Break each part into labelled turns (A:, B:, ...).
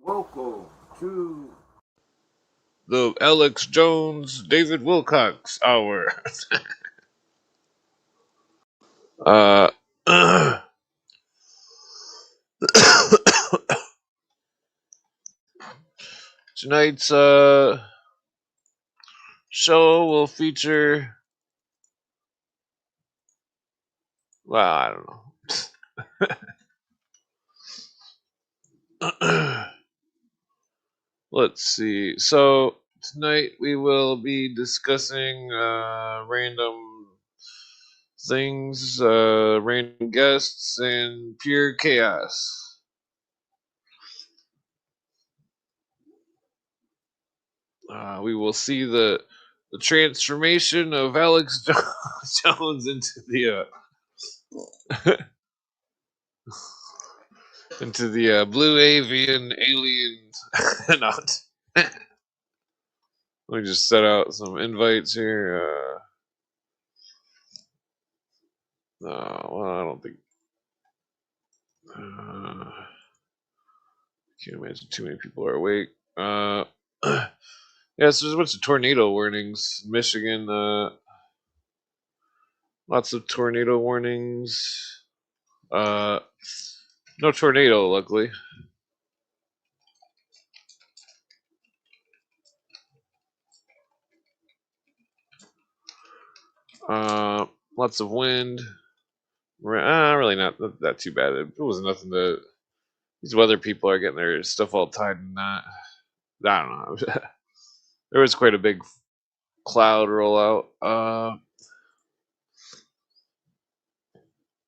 A: Welcome to
B: the Alex Jones, David Wilcox hour. uh, tonight's show will feature. Well, I don't know. Let's see. So tonight we will be discussing random things, random guests, and pure chaos. We will see the transformation of Alex Jones into the blue avian alien. Not. Let me just set out some invites here. Well, I don't think. Can't imagine too many people are awake. Yeah, so there's a bunch of tornado warnings in Michigan. Lots of tornado warnings. No tornado, luckily. Lots of wind. Really not that too bad. It was nothing to. These weather people are getting their stuff all tied in that. I don't know. There was quite a big cloud rollout.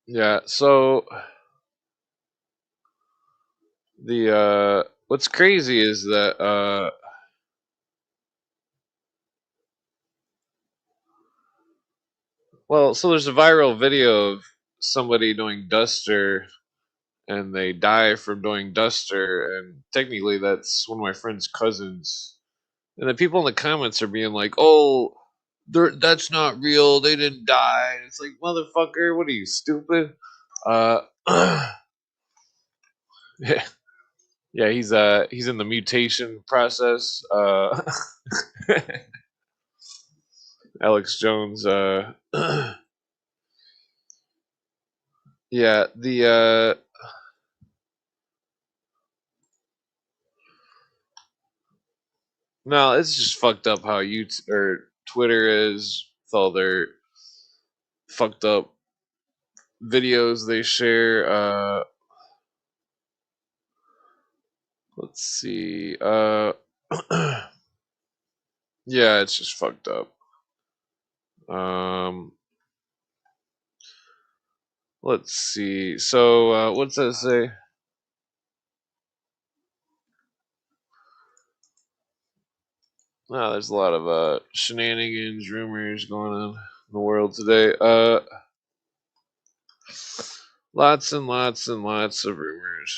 B: Yeah. So the what's crazy is that so there's a viral video of somebody doing duster and they die from doing duster, and technically that's one of my friend's cousins. And the people in the comments are being like, "Oh, that's not real. They didn't die." And it's like, motherfucker, what are you, stupid? Uh, yeah, yeah, he's in the mutation process. Alex Jones. Yeah, the no, it's just fucked up how or Twitter is with all their fucked up videos they share. Let's see. Yeah, it's just fucked up. Um, let's see. So, what's that say? There's a lot of shenanigans, rumors going on in the world today. Lots and lots and lots of rumors.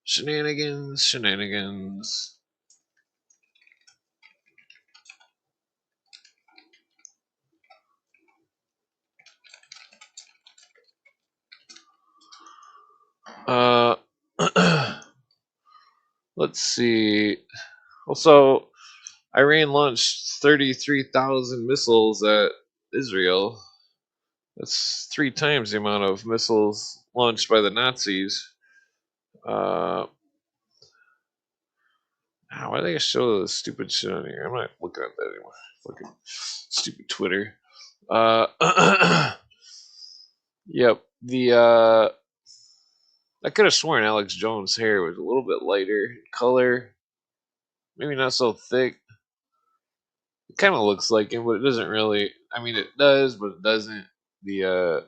B: Shenanigans, shenanigans. Uh, let's see. Also, Iran launched 33,000 missiles at Israel. That's 3 times the amount of missiles launched by the Nazis. Why do they show this stupid shit on here? I'm not looking at that anymore. Fucking stupid Twitter. Yep. I could have sworn Alex Jones' hair was a little bit lighter in color. Maybe not so thick. It kind of looks like him, but it doesn't really. I mean, it does, but it doesn't. Well,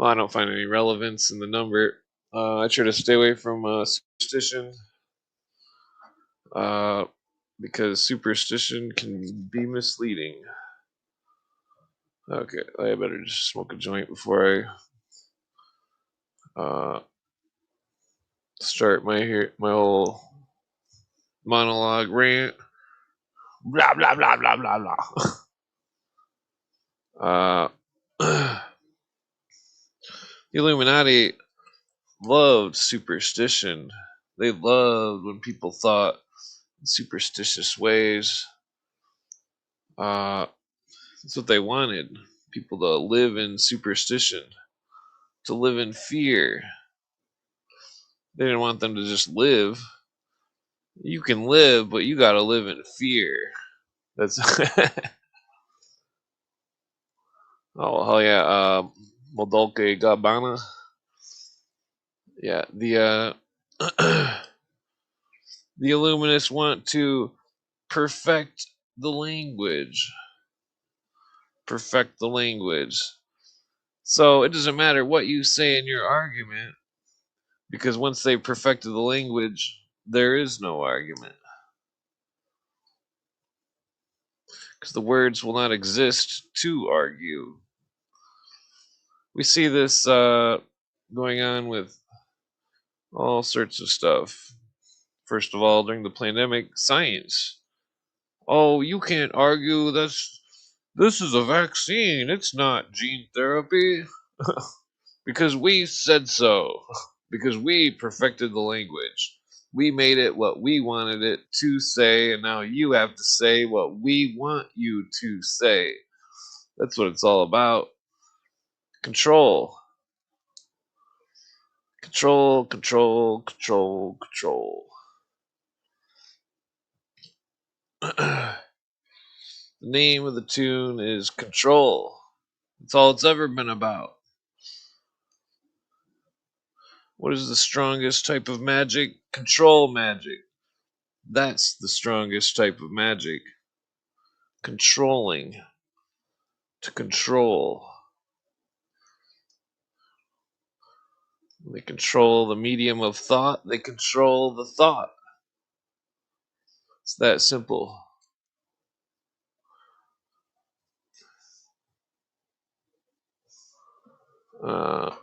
B: I don't find any relevance in the number. I try to stay away from superstition, uh, because superstition can be misleading. Okay, I better just smoke a joint before I start my whole monologue rant. Blah blah blah blah blah blah. The Illuminati loved superstition. They loved when people thought in superstitious ways. That's what they wanted. People to live in superstition, to live in fear. They didn't want them to just live. You can live, but you gotta live in fear. That's oh hell yeah. Modolke Gabbana. Yeah, the Illuminists want to perfect the language. Perfect the language. So it doesn't matter what you say in your argument, because once they perfected the language, there is no argument. Because the words will not exist to argue. We see this going on with all sorts of stuff. First of all, during the pandemic, science. Oh, you can't argue this is a vaccine. It's not gene therapy. Because we said so. Because we perfected the language. We made it what we wanted it to say, and now you have to say what we want you to say. That's what it's all about. Control. Control, control, control, control. The name of the tune is Control. That's all it's ever been about. What is the strongest type of magic? Control magic. That's the strongest type of magic. Controlling. To control. They control the medium of thought. They control the thought. It's that simple. Uh,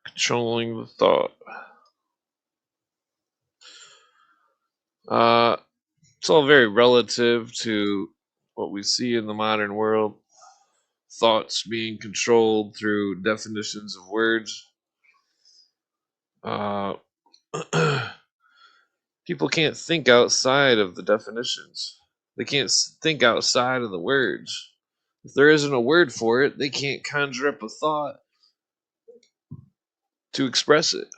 B: Controlling the thought. It's all very relative to what we see in the modern world. Thoughts being controlled through definitions of words. Uh, People can't think outside of the definitions. They can't think outside of the words. If there isn't a word for it, they can't conjure up a thought to express it.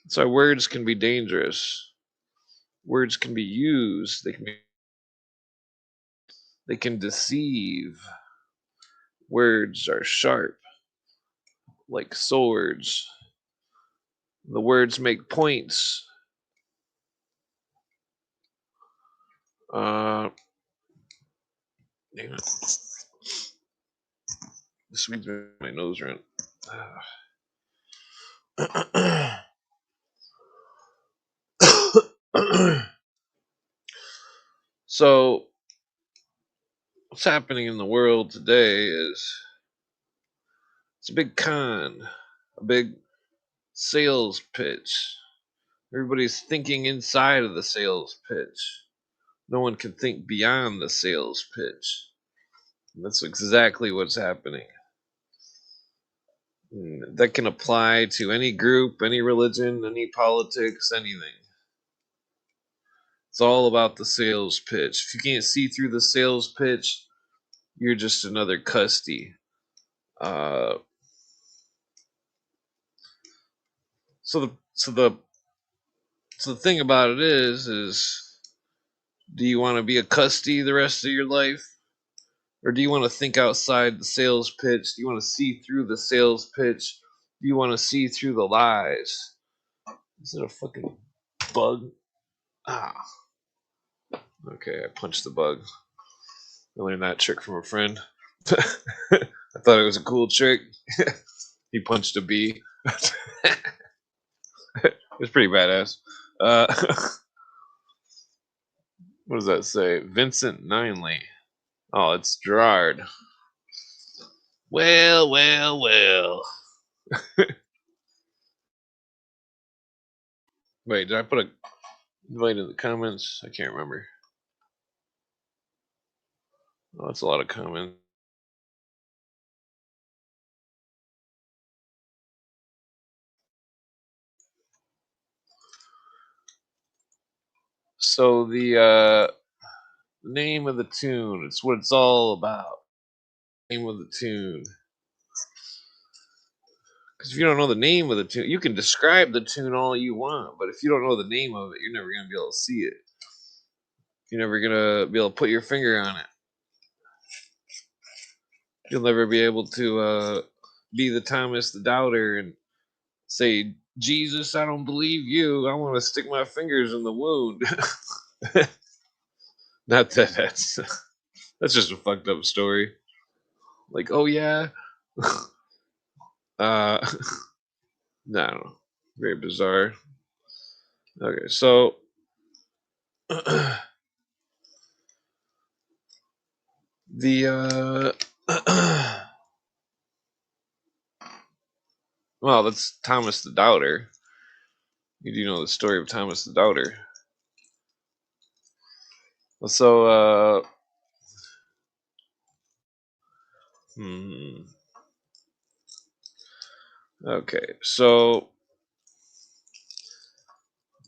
B: That's why words can be dangerous. Words can be used. They can deceive. Words are sharp, like swords. The words make points. Uh, this makes my nose run. So, what's happening in the world today is it's a big con, a big sales pitch. Everybody's thinking inside of the sales pitch. No one can think beyond the sales pitch. And that's exactly what's happening. And that can apply to any group, any religion, any politics, anything. It's all about the sales pitch. If you can't see through the sales pitch, you're just another custy. Uh, so the thing about it is, do you want to be a custy the rest of your life, or do you want to think outside the sales pitch? Do you want to see through the sales pitch? Do you want to see through the lies? Is it a fucking bug? Ah, okay. I punched the bug. I learned that trick from a friend. I thought it was a cool trick. He punched a bee. It was pretty badass. Uh, what does that say? Vincent Nineley. Oh, it's Gerard. Well, well, well. Wait, did I put a invite in the comments? I can't remember. Oh, that's a lot of comments. So the name of the tune, it's what it's all about. Name of the tune. Because if you don't know the name of the tune, you can describe the tune all you want, but if you don't know the name of it, you're never going to be able to see it. You're never going to be able to put your finger on it. You'll never be able to be the Thomas the Doubter and say, Jesus, I don't believe you. I want to stick my fingers in the wound. Not that that's just a fucked up story. Like, oh yeah. No, I don't know. Very bizarre. Okay, so the well, that's Thomas the Doubter. You do know the story of Thomas the Doubter. So okay, so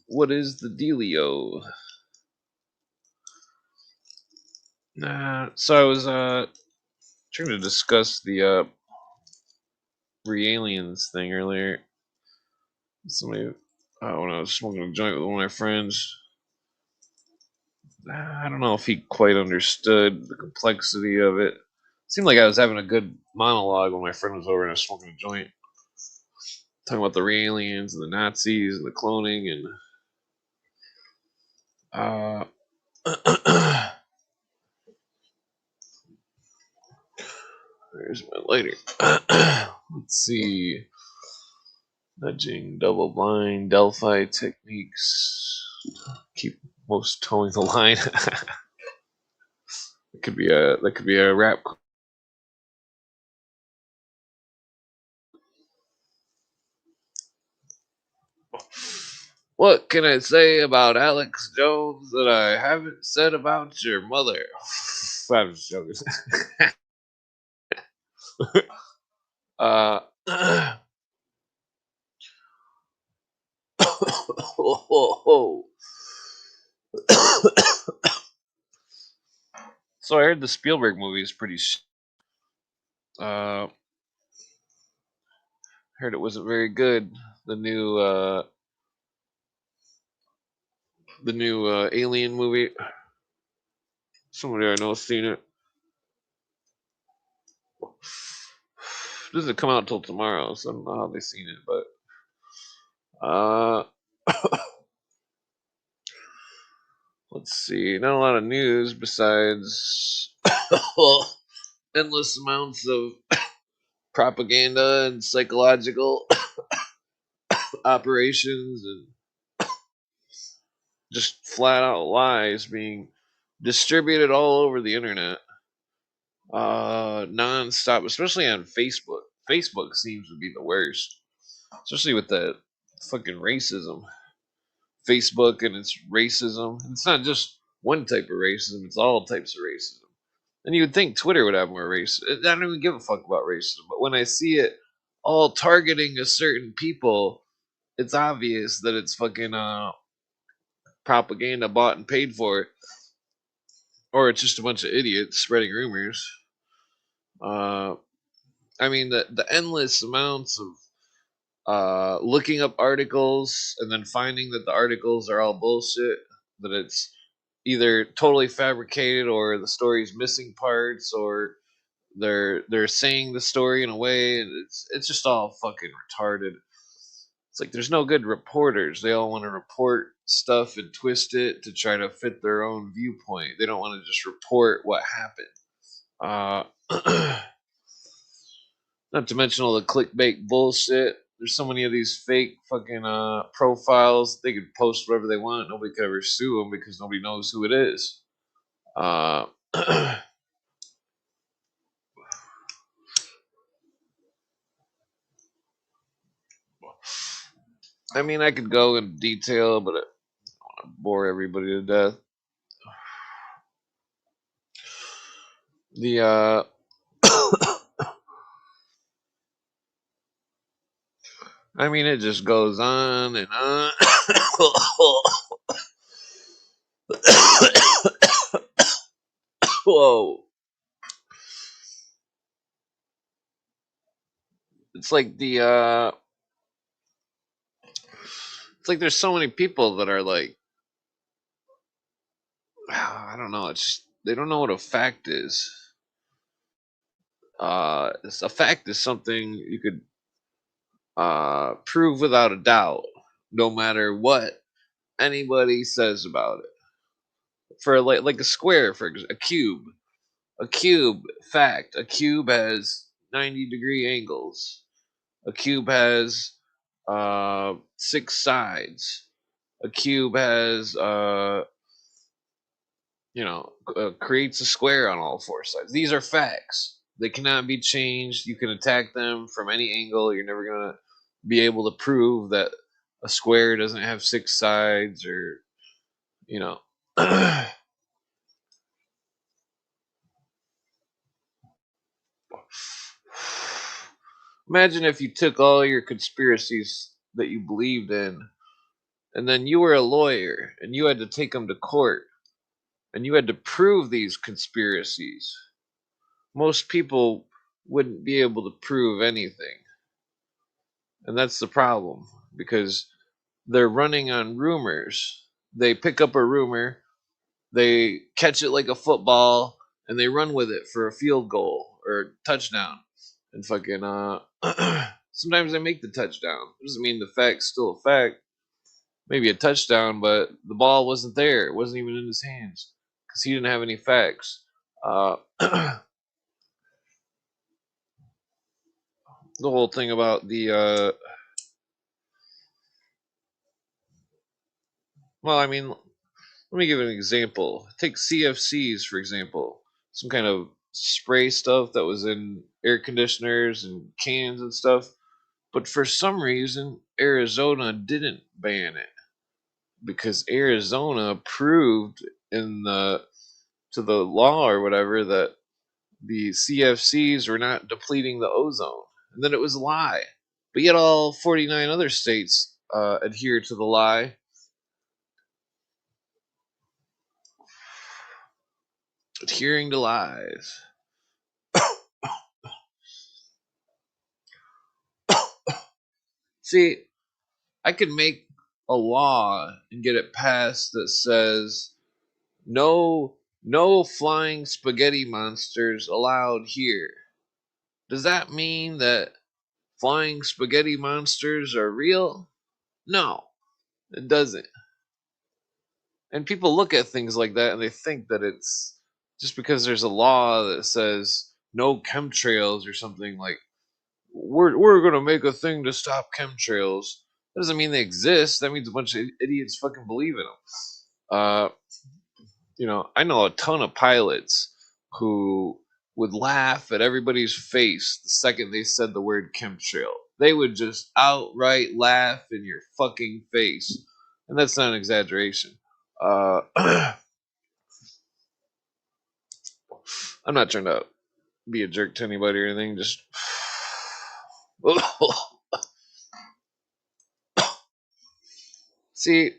B: what is the dealio? So I was trying to discuss the re-aliens thing earlier. Somebody, when I was smoking a joint with one of my friends, I don't know if he quite understood the complexity of it. Seemed like I was having a good monologue when my friend was over and I was smoking a joint, talking about the re-aliens and the Nazis and the cloning and there's my lighter. Let's see. Nudging, double blind, Delphi techniques. Keep most towing the line. That could be a rap. What can I say about Alex Jones that I haven't said about your mother? I'm just joking. uh, So I heard the Spielberg movie is pretty. Heard it wasn't very good. The new Alien movie. Somebody I know has seen it. Doesn't come out till tomorrow, so I don't know how they've seen it, but let's see. Not a lot of news besides endless amounts of propaganda and psychological operations and just flat out lies being distributed all over the internet, non-stop, especially on Facebook. Facebook seems to be the worst, especially with the fucking racism. Facebook and its racism. It's not just one type of racism; it's all types of racism. And you would think Twitter would have more racism. I don't even give a fuck about racism, but when I see it all targeting a certain people, it's obvious that it's fucking propaganda bought and paid for, or it's just a bunch of idiots spreading rumors. Uh, I mean, the endless amounts of looking up articles and then finding that the articles are all bullshit, that it's either totally fabricated or the story's missing parts or they're saying the story in a way and it's just all fucking retarded. It's like there's no good reporters. They all want to report stuff and twist it to try to fit their own viewpoint. They don't want to just report what happened. Not to mention all the clickbait bullshit. There's so many of these fake fucking profiles. They could post whatever they want. Nobody could ever sue them because nobody knows who it is. I mean, I could go in detail, but I don't want to bore everybody to death. The I mean, it just goes on and on. Whoa. It's like it's like there's so many people that are like, I don't know, it's just, they don't know what a fact is. A fact is something you could prove without a doubt, no matter what anybody says about it. For like a square, for example, a cube fact, a cube has 90-degree angles. A cube has six sides. A cube has creates a square on all four sides. These are facts. They cannot be changed. You can attack them from any angle. You're never gonna be able to prove that a square doesn't have six sides, or you know. Imagine if you took all your conspiracies that you believed in, and then you were a lawyer and you had to take them to court and you had to prove these conspiracies. Most people wouldn't be able to prove anything. And that's the problem, because they're running on rumors. They pick up a rumor, they catch it like a football, and they run with it for a field goal or touchdown. And fucking sometimes they make the touchdown. It doesn't mean the fact's still a fact. Maybe a touchdown, but the ball wasn't there. It wasn't even in his hands because he didn't have any facts. The whole thing about the well, I mean, let me give an example. Take CFCs, for example. Some kind of spray stuff that was in air conditioners and cans and stuff. But for some reason, Arizona didn't ban it, because Arizona proved in the to the law or whatever that the CFCs were not depleting the ozone, and then it was a lie. But yet, all 49 other states adhere to the lie. Adhering to lies. See, I could make a law and get it passed that says no flying spaghetti monsters allowed here. Does that mean that flying spaghetti monsters are real? No, it doesn't. And people look at things like that and they think that it's just because there's a law that says no chemtrails or something, like we're gonna make a thing to stop chemtrails. That doesn't mean they exist. That means a bunch of idiots fucking believe in them. Uh, I know a ton of pilots who would laugh at everybody's face the second they said the word chemtrail. They would just outright laugh in your fucking face. And that's not an exaggeration. I'm not trying to be a jerk to anybody or anything. Just. See,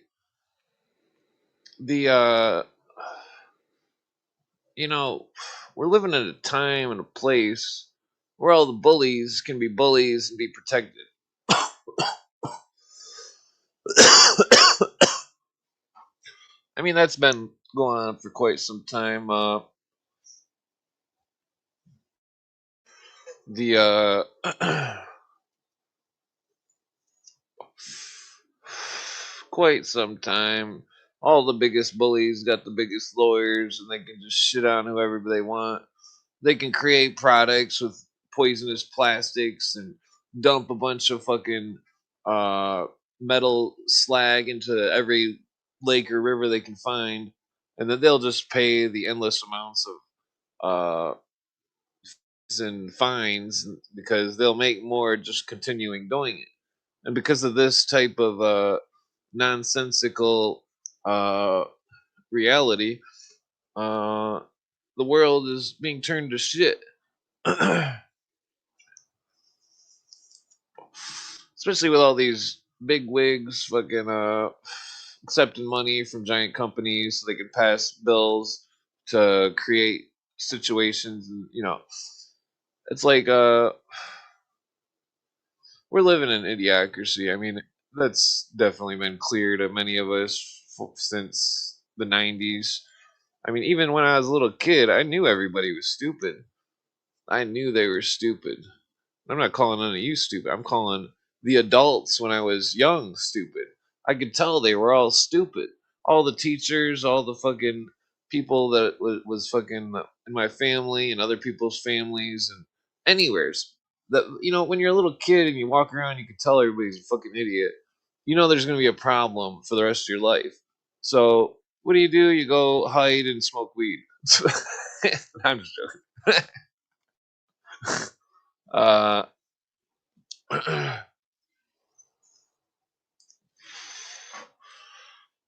B: the we're living in a time and a place where all the bullies can be bullies and be protected. I mean, that's been going on for quite some time. The quite some time. All the biggest bullies got the biggest lawyers, and they can just shit on whoever they want. They can create products with poisonous plastics and dump a bunch of fucking uh, metal slag into every lake or river they can find, and then they'll just pay the endless amounts of and fines because they'll make more just continuing doing it. And because of this type of nonsensical uh, reality, uh, the world is being turned to shit. Especially with all these big wigs fucking accepting money from giant companies so they can pass bills to create situations, and it's like we're living in idiocracy. I mean, that's definitely been clear to many of us since the 90s. I mean, even when I was a little kid, I knew everybody was stupid. I knew they were stupid. I'm not calling none of you stupid. I'm calling the adults when I was young stupid. I could tell they were all stupid. All the teachers, all the fucking people that was fucking in my family and other people's families and anywheres. That when you're a little kid and you walk around, you can tell everybody's a fucking idiot. There's gonna be a problem for the rest of your life. So what do? You go hide and smoke weed. I'm just joking. uh,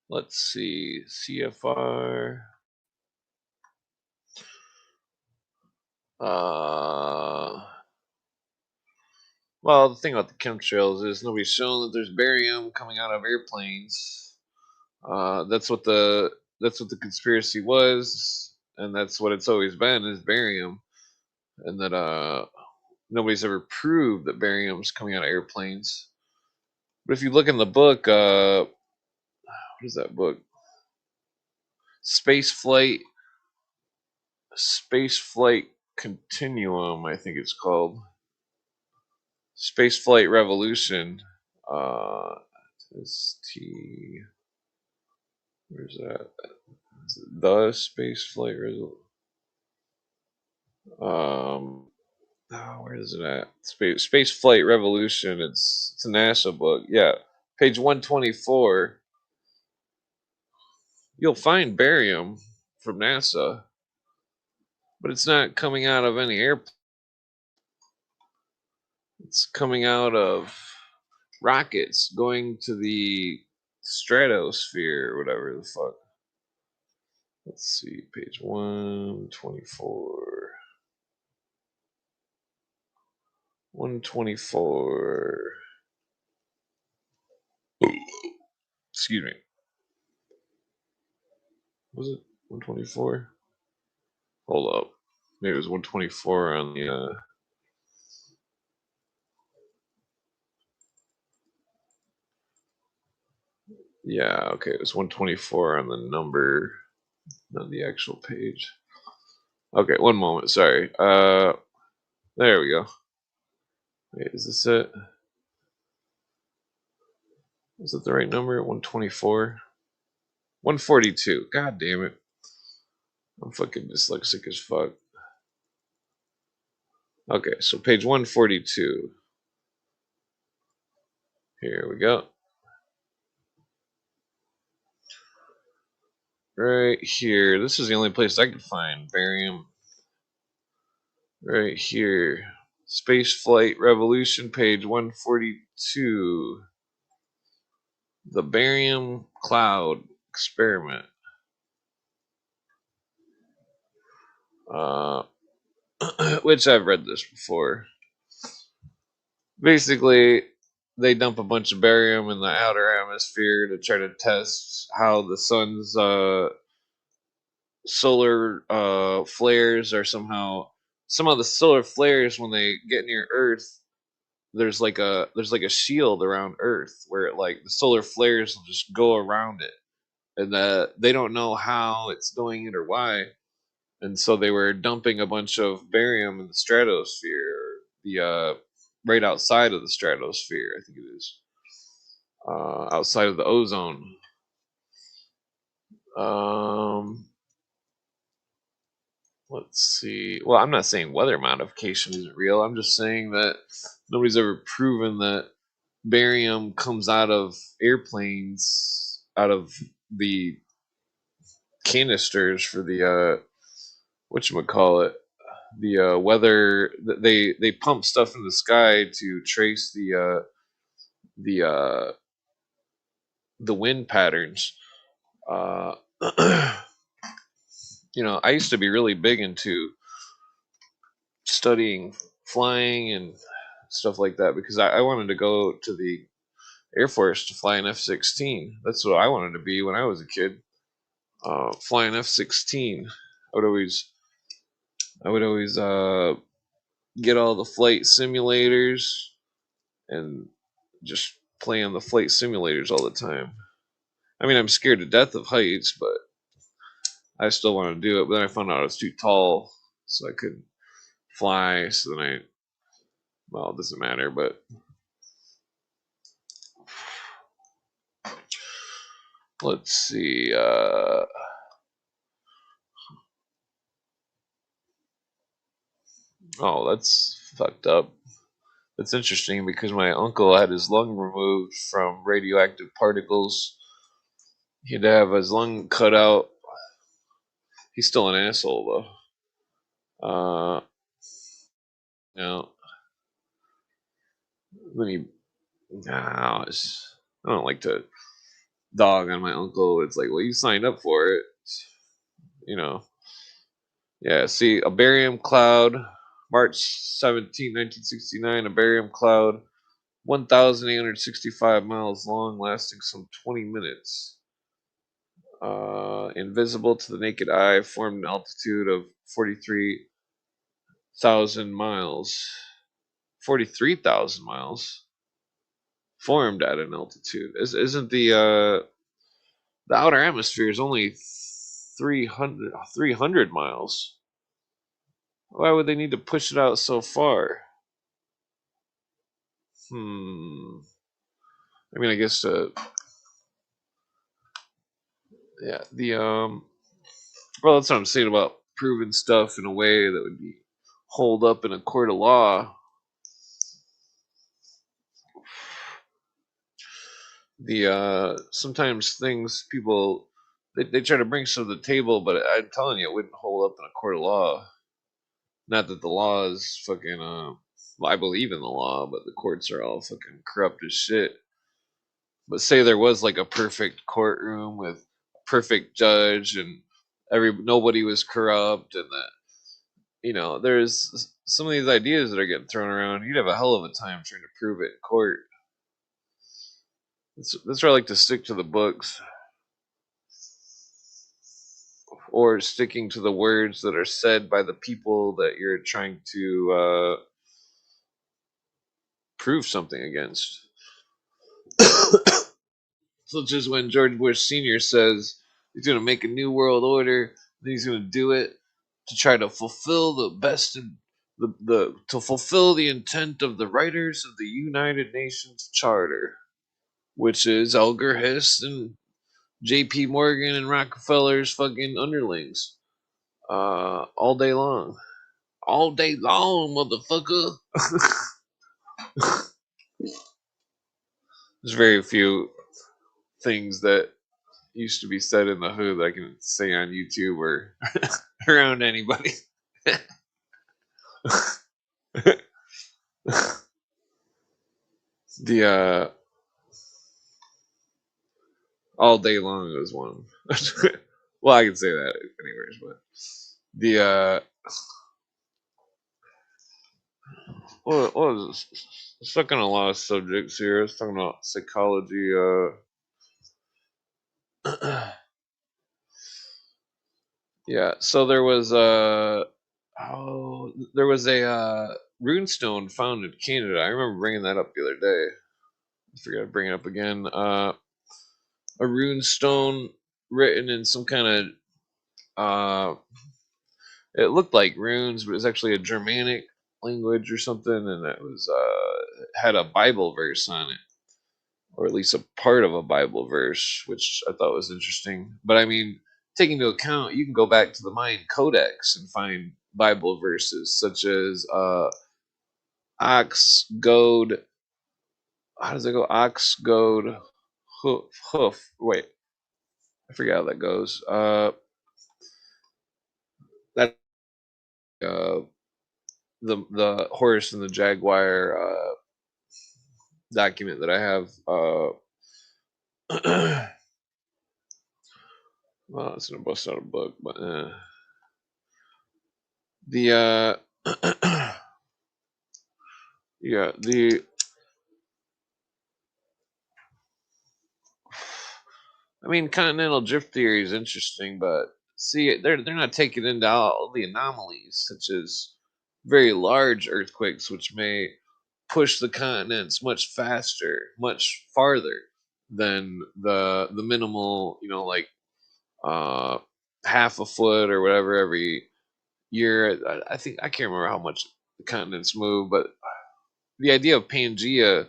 B: let's see. CFR. Well, the thing about the chemtrails is nobody's shown that there's barium coming out of airplanes. That's what the conspiracy was, and that's what it's always been is barium, and that nobody's ever proved that barium's coming out of airplanes. But if you look in the book, what is that book? Space Flight Continuum, I think it's called. Space Flight Revolution. ST. Where's that? Is it the Space Flight Revolution? Where is it at? Space Flight Revolution. It's a NASA book. Yeah, page 124. You'll find barium from NASA, but it's not coming out of any airplane. It's coming out of rockets going to the stratosphere or whatever the fuck. Let's see, page 124. 124. Excuse me. Was it 124? Hold up. Maybe it was 124 on the. Yeah, okay, it was 124 on the number, not the actual page. Okay, one moment, sorry. There we go. Wait, is this it? Is it the right number? 124? 142. God damn it. I'm fucking dyslexic as fuck. Okay, so page 142. Here we go. Right here. This is the only place I could find barium. Right here. Space Flight Revolution, page 142. The barium cloud experiment. Which I've read this before. Basically, they dump a bunch of barium in the outer atmosphere to try to test how the sun's solar flares are somehow. Some of the solar flares, when they get near Earth, there's like a shield around Earth where the solar flares will just go around it, and they don't know how it's doing it or why. And so they were dumping a bunch of barium in the stratosphere, the right outside of the stratosphere, I think it is, outside of the ozone. Let's see. Well, I'm not saying weather modification isn't real. I'm just saying that nobody's ever proven that barium comes out of airplanes, out of the canisters for the whatchamacallit, the weather. They pump stuff in the sky to trace the uh, the wind patterns. Uh, I used to be really big into studying flying and stuff like that because I wanted to go to the Air Force to fly an F-16. That's what I wanted to be when I was a kid. Flying F-16. I would always I would always get all the flight simulators and just play on the flight simulators all the time. I mean, I'm scared to death of heights, but I still want to do it. But then I found out I was too tall, so I couldn't fly. So then well, it doesn't matter. But let's see. Oh, that's fucked up. That's interesting because my uncle had his lung removed from radioactive particles. He had to have his lung cut out. He's still an asshole though. Now when he, nah, I don't like to dog on my uncle. It's like, well, you signed up for it, you know. Yeah. See, a barium cloud, March 17, 1969. A barium cloud, 1,865 miles long, lasting some 20 minutes. Invisible to the naked eye, formed an altitude of 43,000 miles. 43,000 miles formed at an altitude. Isn't the outer atmosphere is only 300 miles? Why would they need to push it out so far? I mean, I guess yeah, well, that's what I'm saying about proving stuff in a way that would be hold up in a court of law. Sometimes things people they try to bring stuff to the table, but I'm telling you, it wouldn't hold up in a court of law. Not that the law is fucking well, I believe in the law, but the courts are all fucking corrupt as shit. But say there was like a perfect courtroom with a perfect judge and nobody was corrupt, and that, there's some of these ideas that are getting thrown around. You'd have a hell of a time trying to prove it in court. That's where I like to stick to the books, or sticking to the words that are said by the people that you're trying to prove something against. Such as when George Bush Sr. says he's going to make a new world order, and he's going to do it to try to fulfill the best and to fulfill the intent of the writers of the United Nations Charter, which is Elgar Hess and J.P. Morgan and Rockefeller's fucking underlings, all day long. All day long, motherfucker. There's very few things that used to be said in the hood that I can say on YouTube or around anybody. The all day long was one. Well, I can say that anyways, but the what was this? Stuck on a lot of subjects here. I was talking about psychology. Yeah. So there was there was a runestone found in Canada. I remember bringing that up the other day. I forgot to bring it up again. A runestone written in some kind of it looked like runes, but it was actually a Germanic language or something, and it was had a Bible verse on it, or at least a part of a Bible verse, which I thought was interesting. But I mean, taking into account, you can go back to the Mayan Codex and find Bible verses such as ox, goad. How does it go? Ox, goad, hoof. Wait, I forget how that goes. That uh, the horse and the jaguar document that I have. Well, it's gonna bust out a book, but the yeah, I mean, continental drift theory is interesting, but See, they're not taking into all the anomalies, such as very large earthquakes, which may push the continents much faster, much farther than the minimal, like uh, half a foot or whatever every year. I think I can't remember how much the continents move, but the idea of Pangea,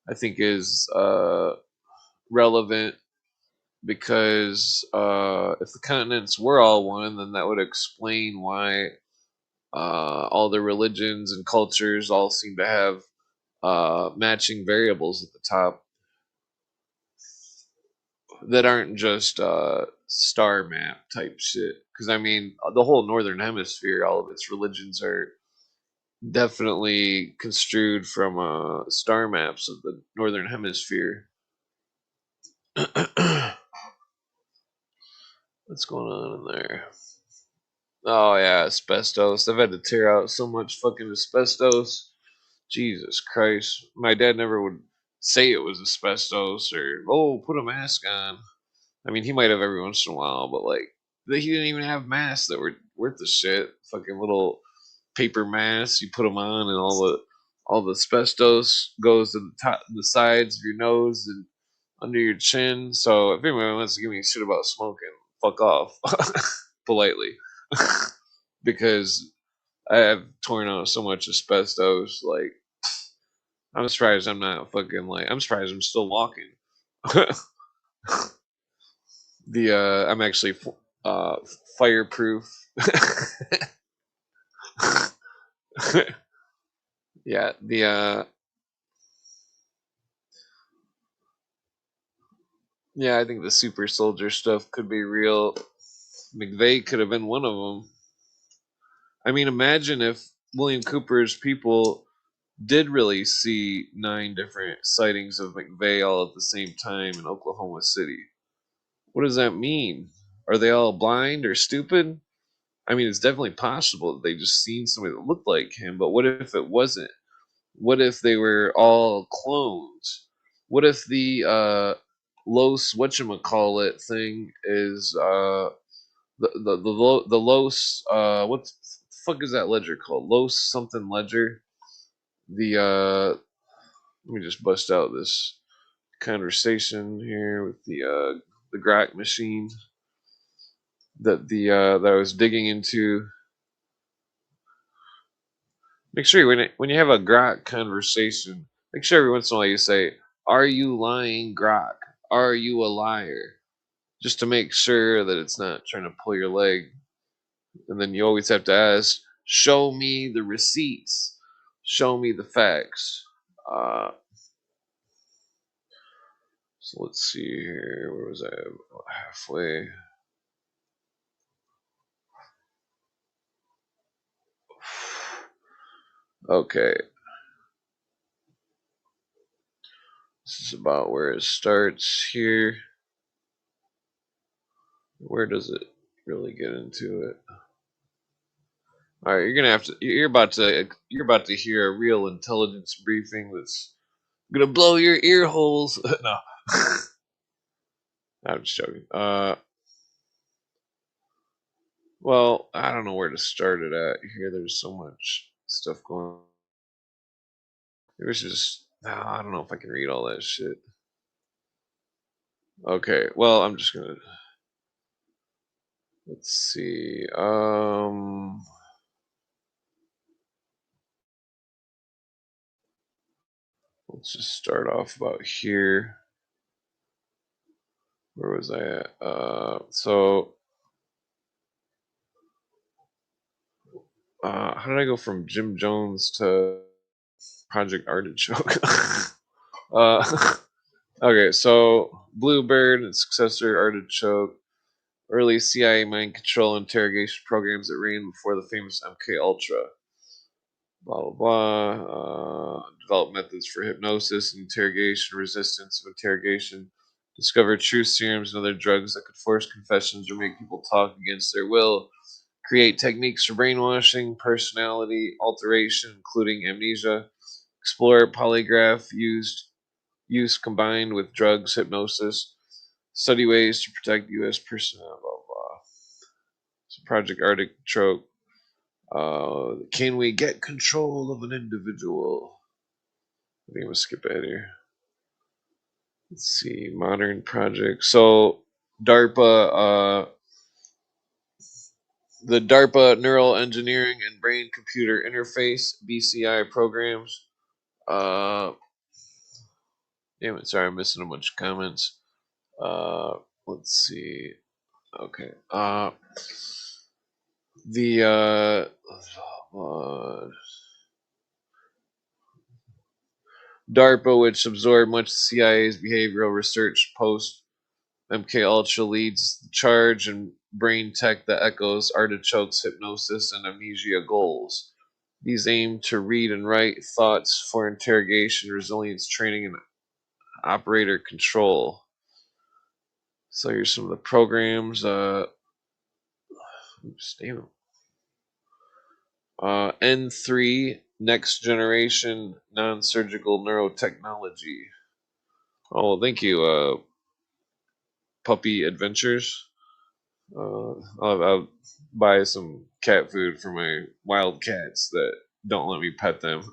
B: I think, is relevant because if the continents were all one, then that would explain why all the religions and cultures all seem to have matching variables at the top that aren't just star map type shit. Because I mean, the whole northern hemisphere, all of its religions are definitely construed from star maps of the northern hemisphere. What's going on in there? Oh yeah, asbestos. I've had to tear out so much fucking asbestos. Jesus Christ. My dad never would say it was asbestos or, oh, put a mask on. I mean, he might have every once in a while, but like, he didn't even have masks that were worth the shit. Fucking little paper masks, you put them on, and all the asbestos goes to the top, the sides of your nose and under your chin. So if anyone wants to give me shit about smoking, fuck off, politely, because I have torn out so much asbestos. Like, I'm surprised I'm not fucking like. I'm surprised I'm still walking. I'm actually uh fireproof. Yeah, yeah, I think the super soldier stuff could be real. McVeigh could have been one of them. I mean, imagine if William Cooper's people did really see 9 different sightings of McVeigh all at the same time in Oklahoma City. What does that mean? Are they all blind or stupid? I mean, it's definitely possible that they just seen somebody that looked like him, but what if it wasn't? What if they were all clones? What if the Los whatchamacallit thing is the Los what the fuck is that ledger called? Los something ledger. The let me just bust out this conversation here with the Grok machine that I was digging into. Make sure when you have a Grok conversation, make sure every once in a while you say, "Are you lying, Grok? Are you a liar?" Just to make sure that it's not trying to pull your leg. And then you always have to ask, "Show me the receipts. Show me the facts." Uh, so let's see here. Where was I? Halfway. Okay, this is about where it starts here. Where does it really get into it? All right, you're gonna have to. You're about to hear a real intelligence briefing that's gonna blow your ear holes. No, I'm just joking. Well, I don't know where to start it at here. There's so much stuff going on. Maybe I should just. No, I don't know if I can read all that shit. Okay, well, I'm just gonna. Let's see. Let's just start off about here. Where was I at? How did I go from Jim Jones to Project Artichoke? uh, okay, so Bluebird and successor Artichoke, early CIA mind control interrogation programs that ran before the famous MK Ultra. Blah blah blah. Develop methods for hypnosis, interrogation, resistance of interrogation. Discover truth serums and other drugs that could force confessions or make people talk against their will. Create techniques for brainwashing, personality alteration, including amnesia. Explore polygraph use combined with drugs, hypnosis. Study ways to protect U.S. personnel. Blah blah. Project Artichoke. Can we get control of an individual? I think I'm gonna skip ahead here. Let's see, modern projects. So DARPA, the DARPA Neural Engineering and Brain Computer Interface (BCI) programs. Damn it! Sorry, I'm missing a bunch of comments. Let's see. Okay. The DARPA, which absorbed much of CIA's behavioral research post MK Ultra, leads the charge in brain tech that echoes Artichoke's hypnosis and amnesia goals. These aim to read and write thoughts for interrogation, resilience training, and operator control. So here's some of the programs. Oops, damn. N3, Next Generation Non-Surgical Neurotechnology. Oh, thank you, Puppy Adventures. I'll buy some cat food for my wild cats that don't let me pet them.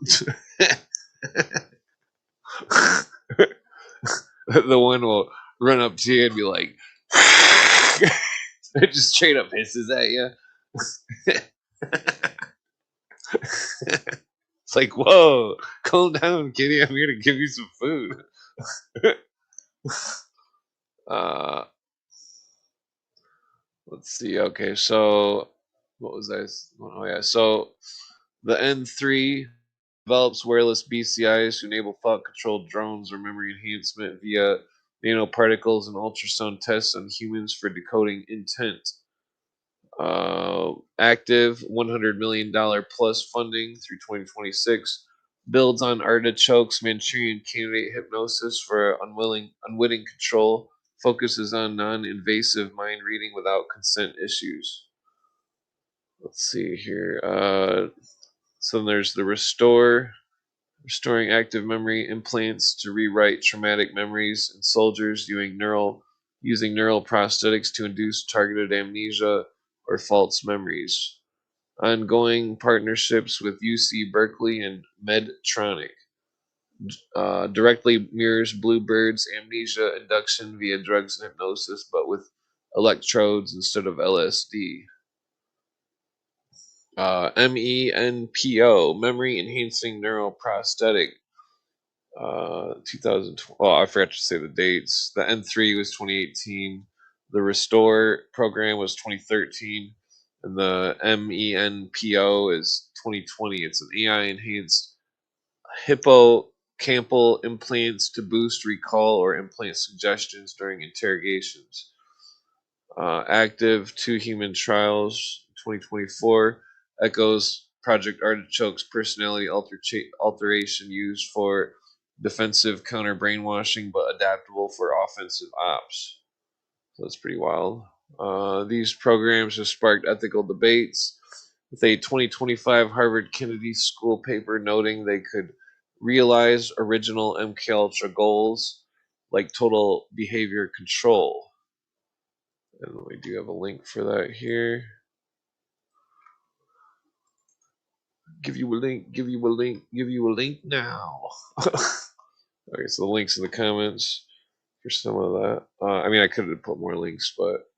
B: The one will run up to you and be like, it just straight up hisses at you. It's like, whoa, calm down, kitty. I'm here to give you some food. uh, let's see. Okay, so what was I? Oh yeah, so the N3 develops wireless BCIs to enable thought-controlled drones or memory enhancement via nanoparticles and ultrasound tests on humans for decoding intent. Active $100 million plus funding through 2026 builds on Artichoke's Manchurian candidate hypnosis for unwitting control, focuses on non-invasive mind reading without consent issues. Let's see here. So there's the restoring active memory implants to rewrite traumatic memories in soldiers using neural prosthetics to induce targeted amnesia or false memories. Ongoing partnerships with UC Berkeley and Medtronic. Directly mirrors Bluebird's amnesia induction via drugs and hypnosis, but with electrodes instead of LSD. MENPO, Memory Enhancing Neuroprosthetic. 2012. Oh, I forgot to say the dates. The N3 was 2018. The Restore program was 2013, and the MENPO is 2020. It's an AI enhanced hippocampal implants to boost recall or implant suggestions during interrogations. Active 2 human trials 2024 echoes Project Artichoke's personality alteration used for defensive counter brainwashing but adaptable for offensive ops. So that's pretty wild. These programs have sparked ethical debates, with a 2025 Harvard Kennedy School paper noting they could realize original MK Ultra goals like total behavior control. And we do have a link for that here. Give you a link now. Okay, so the links in the comments for some of that. I mean, I could have put more links, but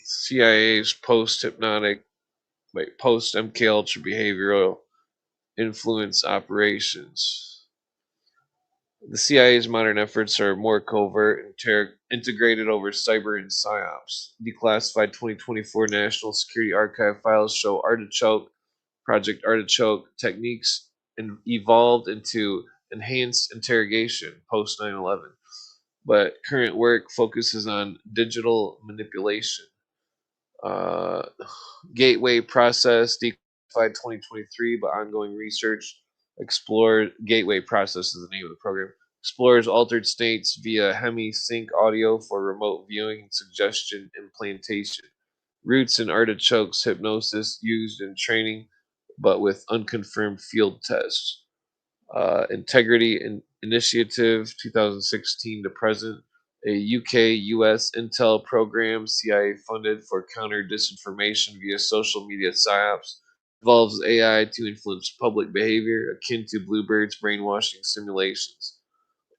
B: CIA's post MK Ultra behavioral influence operations. The CIA's modern efforts are more covert and integrated over cyber and psyops. Declassified 2024 National Security Archive files show Project Artichoke techniques evolved into enhanced interrogation post 9/11, but current work focuses on digital manipulation. Gateway process declassified 2023, but ongoing research explored Gateway process is the name of the program. Explores altered states via hemi-sync audio for remote viewing and suggestion implantation. Roots in Artichoke's hypnosis used in training, but with unconfirmed field tests. Integrity Initiative 2016 to present a UK-US intel program, CIA funded for counter disinformation via social media psyops, involves AI to influence public behavior akin to Bluebird's brainwashing simulations.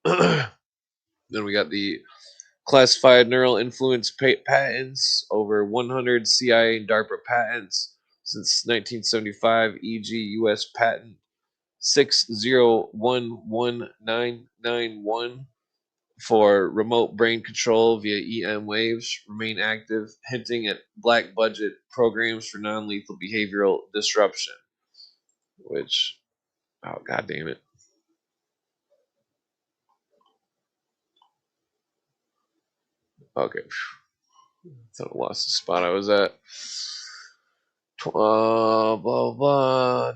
B: Then we got the classified neural influence patents, over 100 CIA and DARPA patents since 1975, e.g., U.S. patent 601191 for remote brain control via EM waves remain active, hinting at black budget programs for non-lethal behavioral disruption. Which, oh god damn it! Okay, thought I lost the spot I was at. Blah blah blah.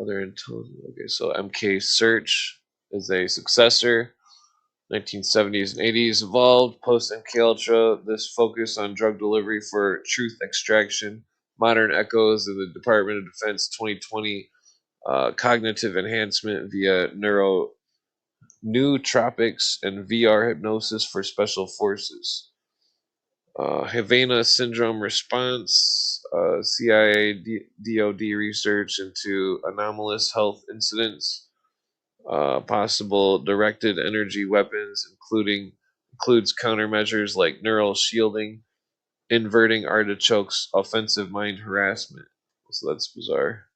B: Other intelligence. Okay, so MK Search is a successor. 1970s and 80s evolved post MK Ultra. This focused on drug delivery for truth extraction. Modern echoes of the Department of Defense 2020 cognitive enhancement via nootropics and VR hypnosis for special forces. Havana syndrome response, CIA DoD research into anomalous health incidents, possible directed energy weapons, includes countermeasures like neural shielding, inverting artichokes, offensive mind harassment. So that's bizarre.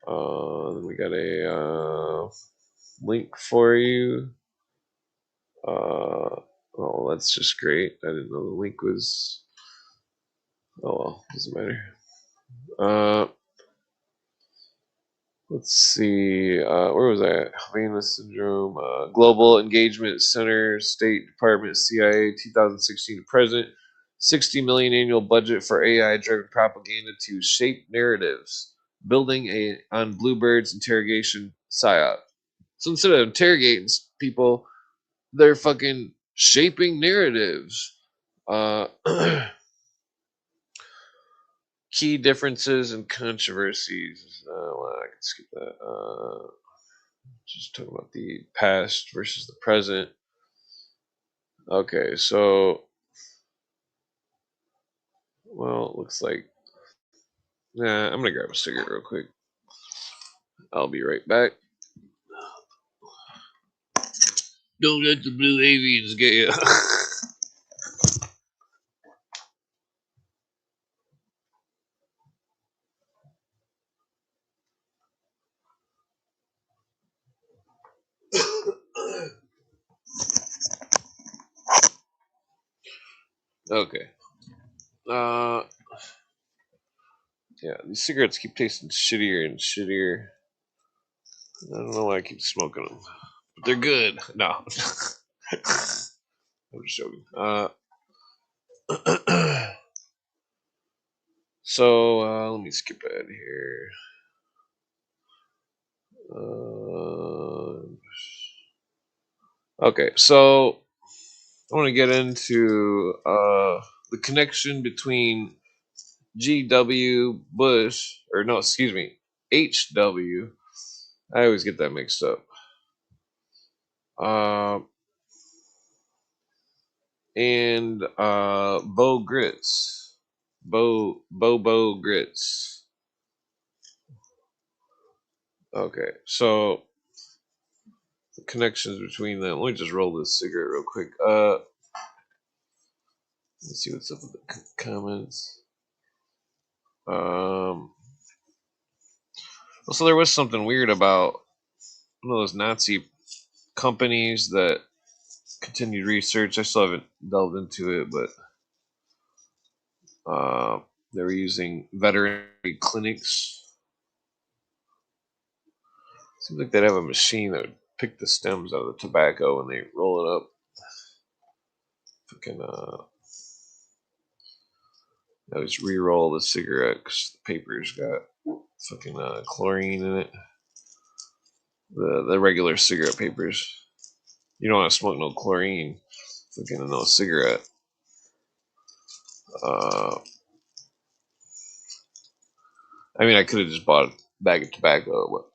B: Then we got a link for you. Oh, that's just great. I didn't know the link was. Oh well, doesn't matter. Let's see. Where was I? Havana Syndrome. Global Engagement Center, State Department, CIA, 2016 to present. 60 million annual budget for AI-driven propaganda to shape narratives, building on Bluebird's interrogation psyop. So instead of interrogating people, they're fucking shaping narratives. Uh, Key differences and controversies. Well, I can skip that. Just talking about the past versus the present. Okay, so well, it looks like. Nah, I'm gonna grab a cigarette real quick. I'll be right back. Don't let the blue avians get you. Okay. Uh, yeah, these cigarettes keep tasting shittier and shittier. I don't know why I keep smoking them, but they're good. No, I'm just joking. So let me skip ahead here. Okay, so I want to get into the connection between G.W. Bush, or no, excuse me, H.W. I always get that mixed up. Uh, and Bo Grits. Bo Grits. Okay, so the connections between them. Let me just roll this cigarette real quick. Let's see what's up with the comments. So there was something weird about one of those Nazi companies that continued research. I still haven't delved into it, but they were using veterinary clinics. Seems like they'd have a machine that would pick the stems out of the tobacco when they roll it up. Fucking, I just re-roll the cigarette because the paper's got fucking chlorine in it. The regular cigarette papers. You don't want to smoke no chlorine. Fucking no cigarette. I mean, I could have just bought a bag of tobacco, but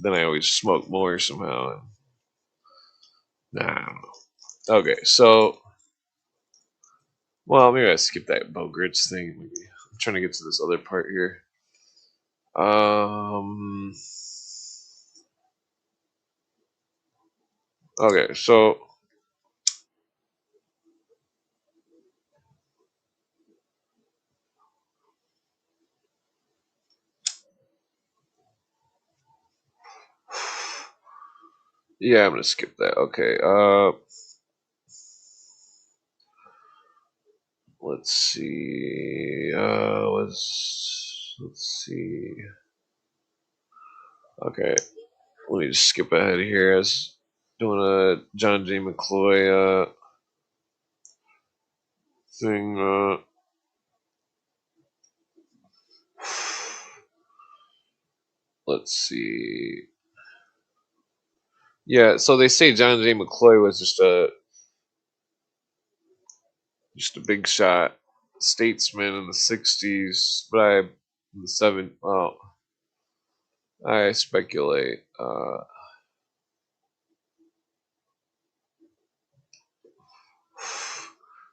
B: then I always smoke more somehow. Nah, I don't know. Okay, so well, maybe I skip that Bo Grits thing. Maybe I'm trying to get to this other part here. Um. Okay, so yeah, I'm gonna skip that. Okay. Let's see. Let's see. Okay, let me just skip ahead here. I was doing a John J. McCloy thing. Let's see. Yeah, so they say John J. McCloy was just a big shot statesman in the '60s, but in the '70s. Oh, I speculate.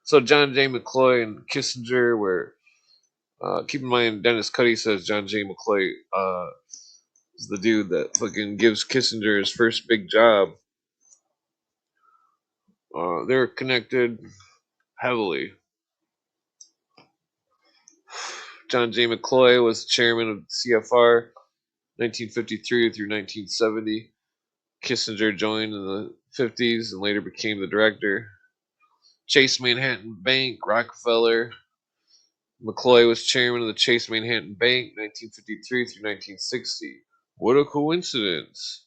B: So John J. McCloy and Kissinger were. Keep in mind, Dennis Cuddy says John J. McCloy is the dude that fucking gives Kissinger his first big job. They're connected heavily. John J. McCloy was chairman of CFR 1953 through 1970. Kissinger joined in the '50s and later became the director. Chase Manhattan Bank, Rockefeller. McCloy was chairman of the Chase Manhattan Bank 1953 through 1960. What a coincidence.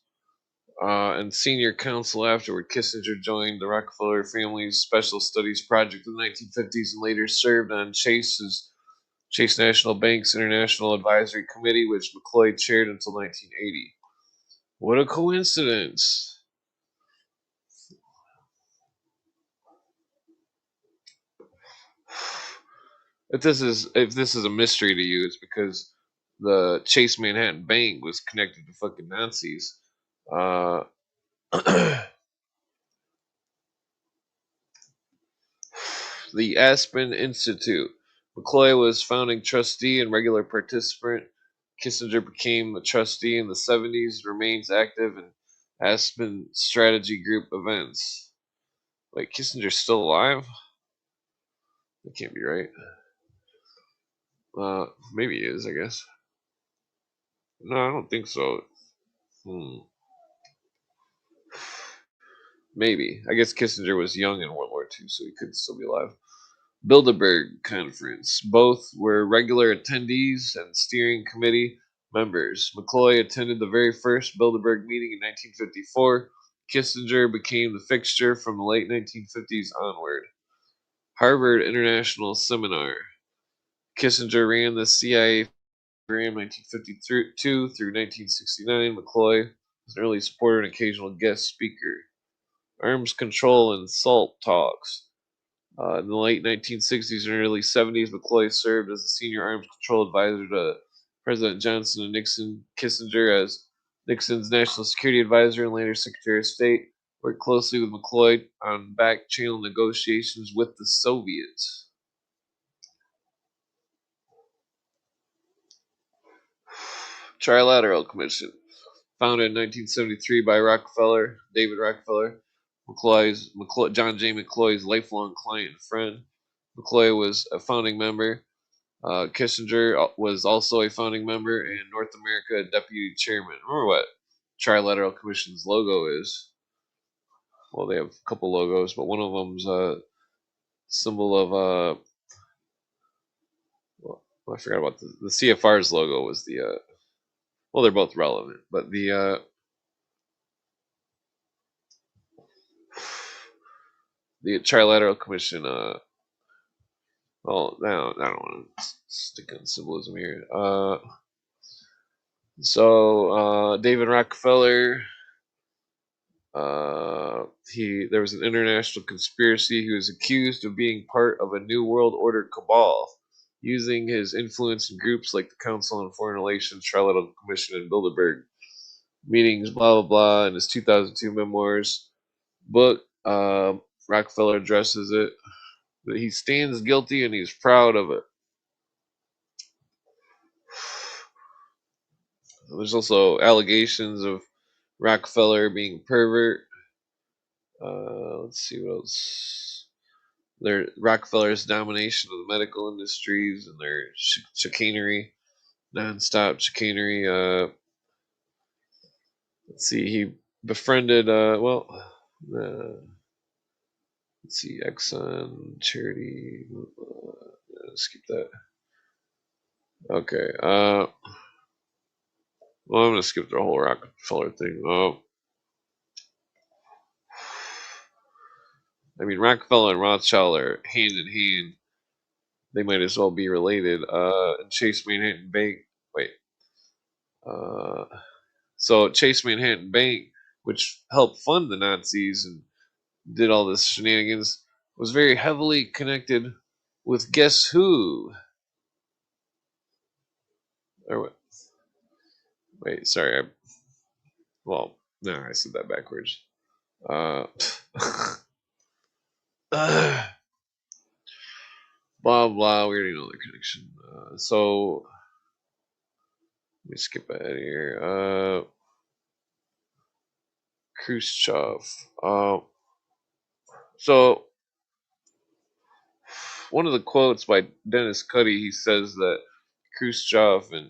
B: And senior counsel afterward, Kissinger joined the Rockefeller family's Special Studies Project in the 1950s and later served on Chase National Bank's International Advisory Committee, which McCloy chaired until 1980. What a coincidence! If this is a mystery to you, it's because the Chase Manhattan Bank was connected to fucking Nazis. Uh, the Aspen Institute. McCloy was founding trustee and regular participant. Kissinger became a trustee in the '70s, remains active in Aspen Strategy Group events. Wait, Kissinger's still alive? That can't be right. Maybe he is, I guess. No, I don't think so. Hmm. Maybe. I guess Kissinger was young in World War II, so he could still be alive. Bilderberg Conference. Both were regular attendees and steering committee members. McCloy attended the very first Bilderberg meeting in 1954. Kissinger became the fixture from the late 1950s onward. Harvard International Seminar. Kissinger ran the CIA program 1952 through 1969. McCloy was an early supporter and occasional guest speaker. Arms control and SALT talks. In the late 1960s and early '70s, McCloy served as a senior arms control advisor to President Johnson and Nixon. Kissinger, as Nixon's national security advisor and later Secretary of State, worked closely with McCloy on back channel negotiations with the Soviets. Trilateral Commission. Founded in 1973 by David Rockefeller, John J. McCloy's lifelong client and friend. McCloy was a founding member. Kissinger was also a founding member and North America deputy chairman. Remember what Trilateral Commission's logo is? Well, they have a couple logos, but one of them's a symbol of well, I forgot about the CFR's logo was the well, they're both relevant, but the Trilateral Commission. Well, no, I don't want to stick on symbolism here. David Rockefeller. There was an international conspiracy. He was accused of being part of a New World Order cabal, using his influence in groups like the Council on Foreign Relations, Trilateral Commission, and Bilderberg meetings. Blah blah blah. In his 2002 memoirs, book, Rockefeller addresses it. That he stands guilty and he's proud of it. There's also allegations of Rockefeller being a pervert. Let's see what else. Rockefeller's domination of the medical industries and their chicanery, non-stop chicanery. Let's see, he befriended. Let's see, Exxon charity. Skip that. Okay. Well, I'm gonna skip the whole Rockefeller thing. I mean, Rockefeller and Rothschild are hand in hand. They might as well be related. Chase Manhattan Bank. Wait. Uh, so Chase Manhattan Bank, which helped fund the Nazis and did all this shenanigans, was very heavily connected with guess who? Or wait, sorry. No, I said that backwards. Uh, blah blah. We already know the connection. So let me skip ahead here. Khrushchev. So one of the quotes by Dennis Cuddy, he says that Khrushchev and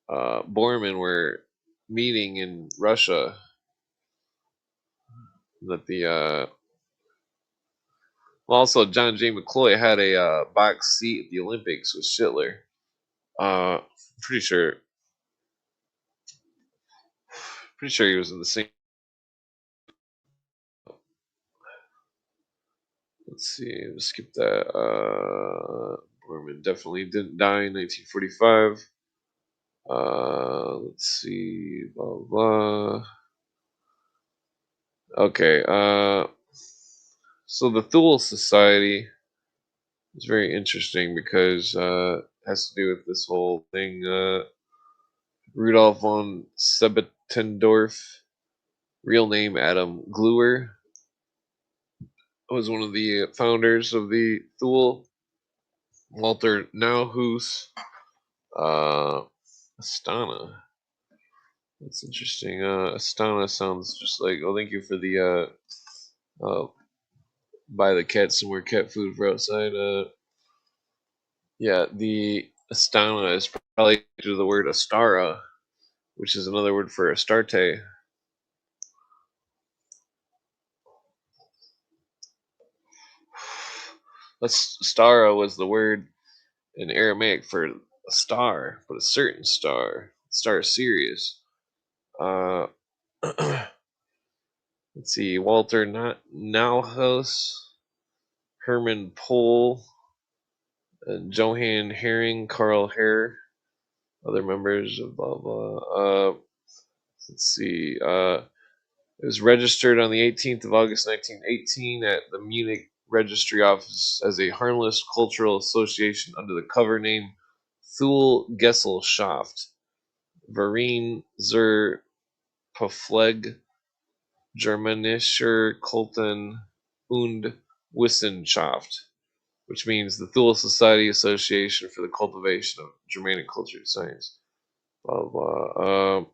B: Bormann were meeting in Russia. That also John J. McCloy had a box seat at the Olympics with Hitler. Pretty sure he was in the same. Let's see, let's skip that. Bormann definitely didn't die in 1945. Let's see, blah blah. Okay. So the Thule Society is very interesting because it has to do with this whole thing. Rudolf von Sebetendorf, real name Adam Gluer, was one of the founders of the Thule. Walter Nauhaus, Astana. That's interesting. Astana sounds just like. Oh, thank you for the buy the cat some more cat food for outside. Yeah, the Astana is probably due to the word Astara, which is another word for Astarte. Astara was the word in Aramaic for a star, but a certain star. Star Sirius. Uh, let's see, Walter Nauhaus, Herman Pohl, Johann Herring, Karl Herr, other members of blah blah. Let's see. It was registered on the 18th of August 1918 at the Munich Registry Office as a harmless cultural association under the cover name Thule Gesellschaft, Verein zur Pflege Germanischer Kulten und Wissenschaft, which means the Thule Society Association for the Cultivation of Germanic Culture and Science. Blah blah.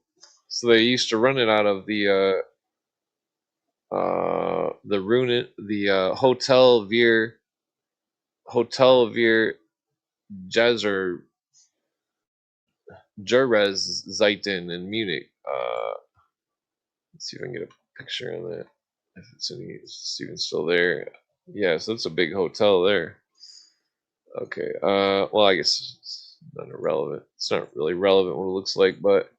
B: So they used to run it out of the Hotel Veer Jazer Jerez Zeiten in Munich. Let's see if I can get a picture on that. If it's even still there. Yeah, so it's a big hotel there. Okay. Well, I guess it's not irrelevant. It's not really relevant what it looks like, but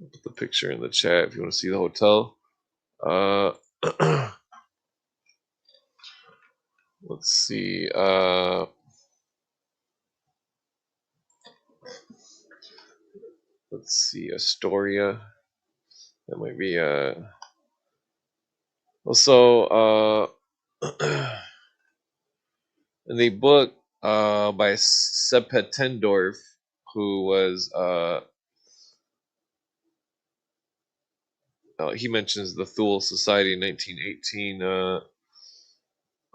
B: I'll put the picture in the chat if you want to see the hotel. Let's see. Let's see. Astoria. That might be also in the book by Sepetendorf, who was he mentions the Thule Society in 1918,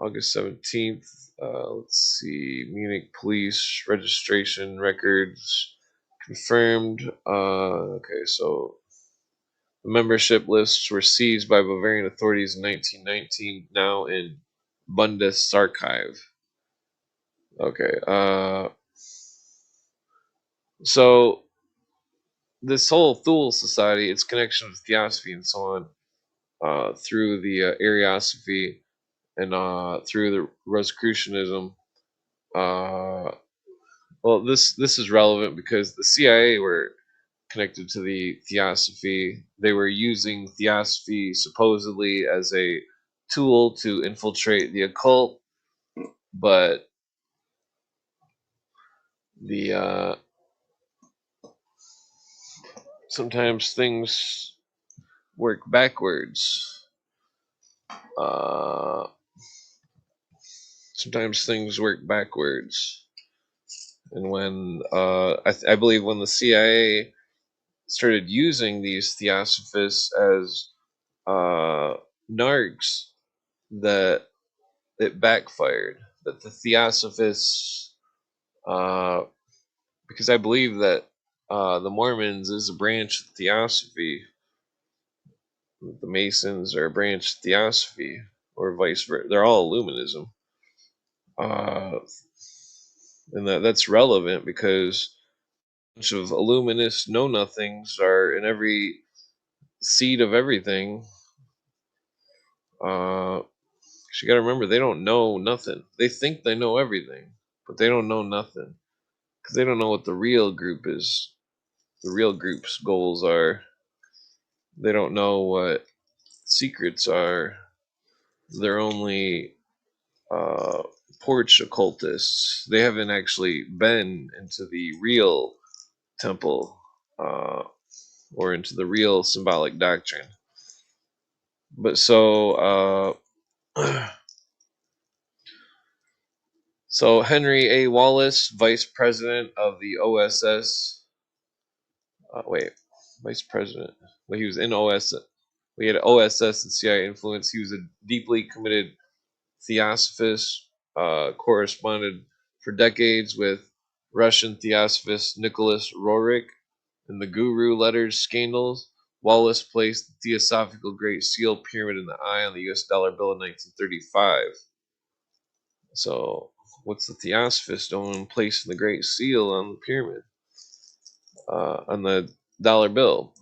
B: August 17th. Let's see, Munich police registration records confirmed. Okay, so the membership lists were seized by Bavarian authorities in 1919, now in Bundesarchiv. Okay, so this whole Thule Society, its connection with Theosophy and so on, through the Ariosophy and through the Rosicrucianism. Well, this is relevant because the CIA were connected to the Theosophy. They were using Theosophy supposedly as a tool to infiltrate the occult, but the sometimes things work backwards. Uh, Sometimes things work backwards, and when I believe when the CIA started using these Theosophists as narcs, that it backfired. That the Theosophists, uh, because I believe that the Mormons is a branch of Theosophy, the Masons are a branch of Theosophy, or vice versa. They're all Illuminism, uh, and that's relevant because a bunch of Illuminist know nothings are in every seed of everything. Uh, you got to remember, they don't know nothing. They think they know everything, but they don't know nothing because they don't know what the real group is. The real group's goals are. They don't know what secrets are. They're only uh, porch occultists. They haven't actually been into the real temple or into the real symbolic doctrine. But so Henry A. Wallace, vice president of the OSS. Wait, vice president. Well, he was in OSS. We had OSS and CIA influence. He was a deeply committed Theosophist, corresponded for decades with Russian Theosophist Nicholas Roerich. In the Guru Letters scandals, Wallace placed the Theosophical Great Seal pyramid in the eye on the US dollar bill in 1935. So, what's the Theosophist doing placing the Great Seal on the pyramid? On the dollar bill?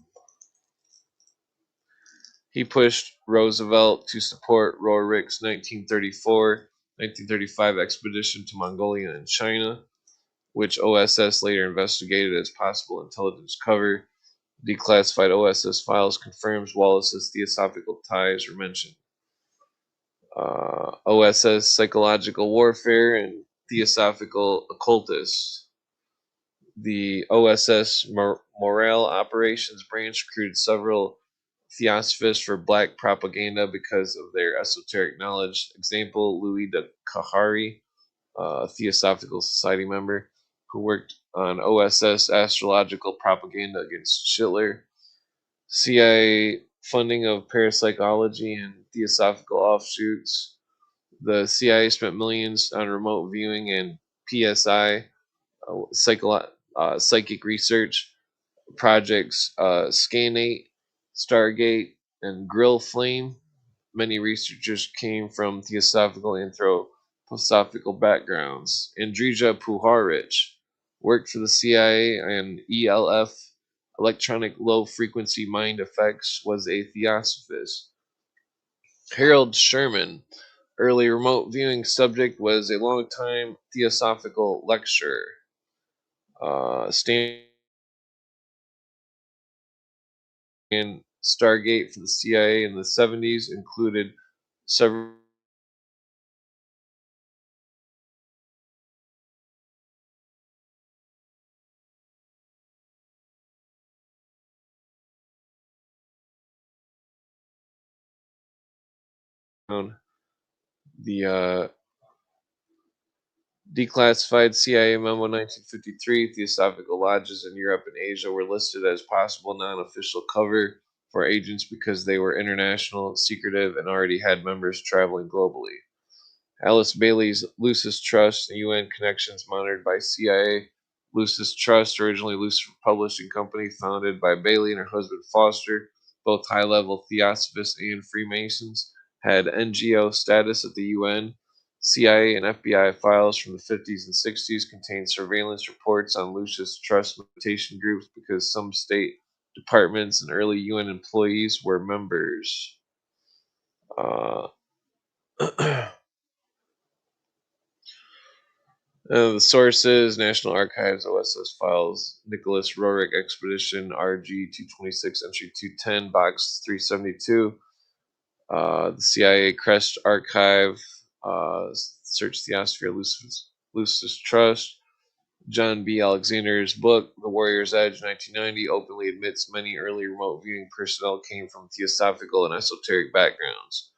B: He pushed Roosevelt to support Roerich's 1934-1935 expedition to Mongolia and China, which OSS later investigated as possible intelligence cover. Declassified OSS files confirms Wallace's theosophical ties were mentioned. OSS psychological warfare and theosophical occultists. The OSS Morale Operations Branch recruited several Theosophists for black propaganda because of their esoteric knowledge. Example, Louis de Kahari, a Theosophical Society member, who worked on OSS astrological propaganda against Hitler. CIA funding of parapsychology and theosophical offshoots. The CIA spent millions on remote viewing and PSI, psychic research projects, Scanate, Stargate, and Grill Flame. Many researchers came from theosophical and anthroposophical backgrounds. Andrija Puharich worked for the CIA and ELF, Electronic Low Frequency Mind Effects, was a theosophist. Harold Sherman, early remote viewing subject, was a longtime theosophical lecturer. Stan Stargate for the CIA in the 70s included several the declassified CIA memo 1953. Theosophical lodges in Europe and Asia were listed as possible non-official cover for agents because they were international, secretive, and already had members traveling globally. Alice Bailey's Lucis Trust, the UN connections monitored by CIA. Lucis Trust, originally Lucifer Publishing Company, founded by Bailey and her husband Foster, both high-level Theosophists and Freemasons, had NGO status at the UN. CIA and FBI files from the 50s and 60s contain surveillance reports on Lucis Trust meditation groups because some state departments and early UN employees were members. The sources: National Archives, OSS files, Nicholas Roerich Expedition, RG 226, entry 210, box 372. The CIA Crest Archive, Search Theosphere, Lucis Trust. John B. Alexander's book, The Warrior's Edge, 1990, openly admits many early remote viewing personnel came from theosophical and esoteric backgrounds.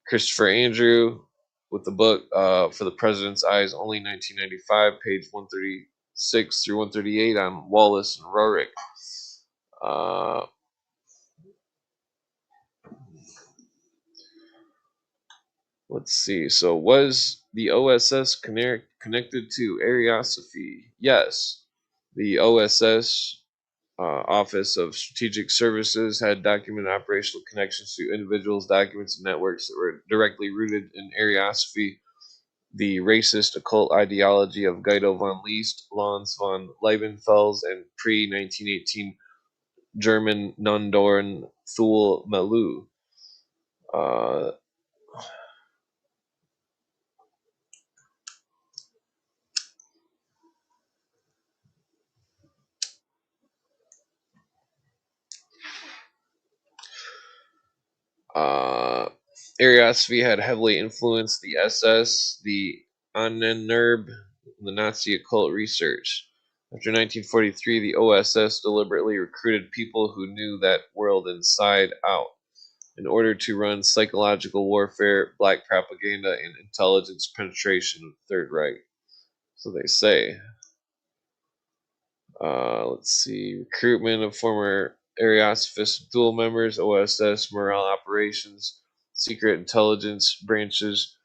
B: Christopher Andrew with the book For the President's Eyes, only 1995, page 136 through 138 on Wallace and Roerich. Let's see. So, was the OSS connected to Ariosophy? Yes. The OSS Office of Strategic Services had documented operational connections to individuals, documents, and networks that were directly rooted in Ariosophy, the racist occult ideology of Guido von List, Lons von Liebenfels, and pre-1918 German Nondorn Thule Malu. Ariosophy had heavily influenced the SS, the Ahnenerbe, and the Nazi occult research. After 1943, the OSS deliberately recruited people who knew that world inside out in order to run psychological warfare, black propaganda, and intelligence penetration of the Third Reich. So they say. Let's see. Recruitment of former Ariosophist dual members, OSS, morale operations, secret intelligence branches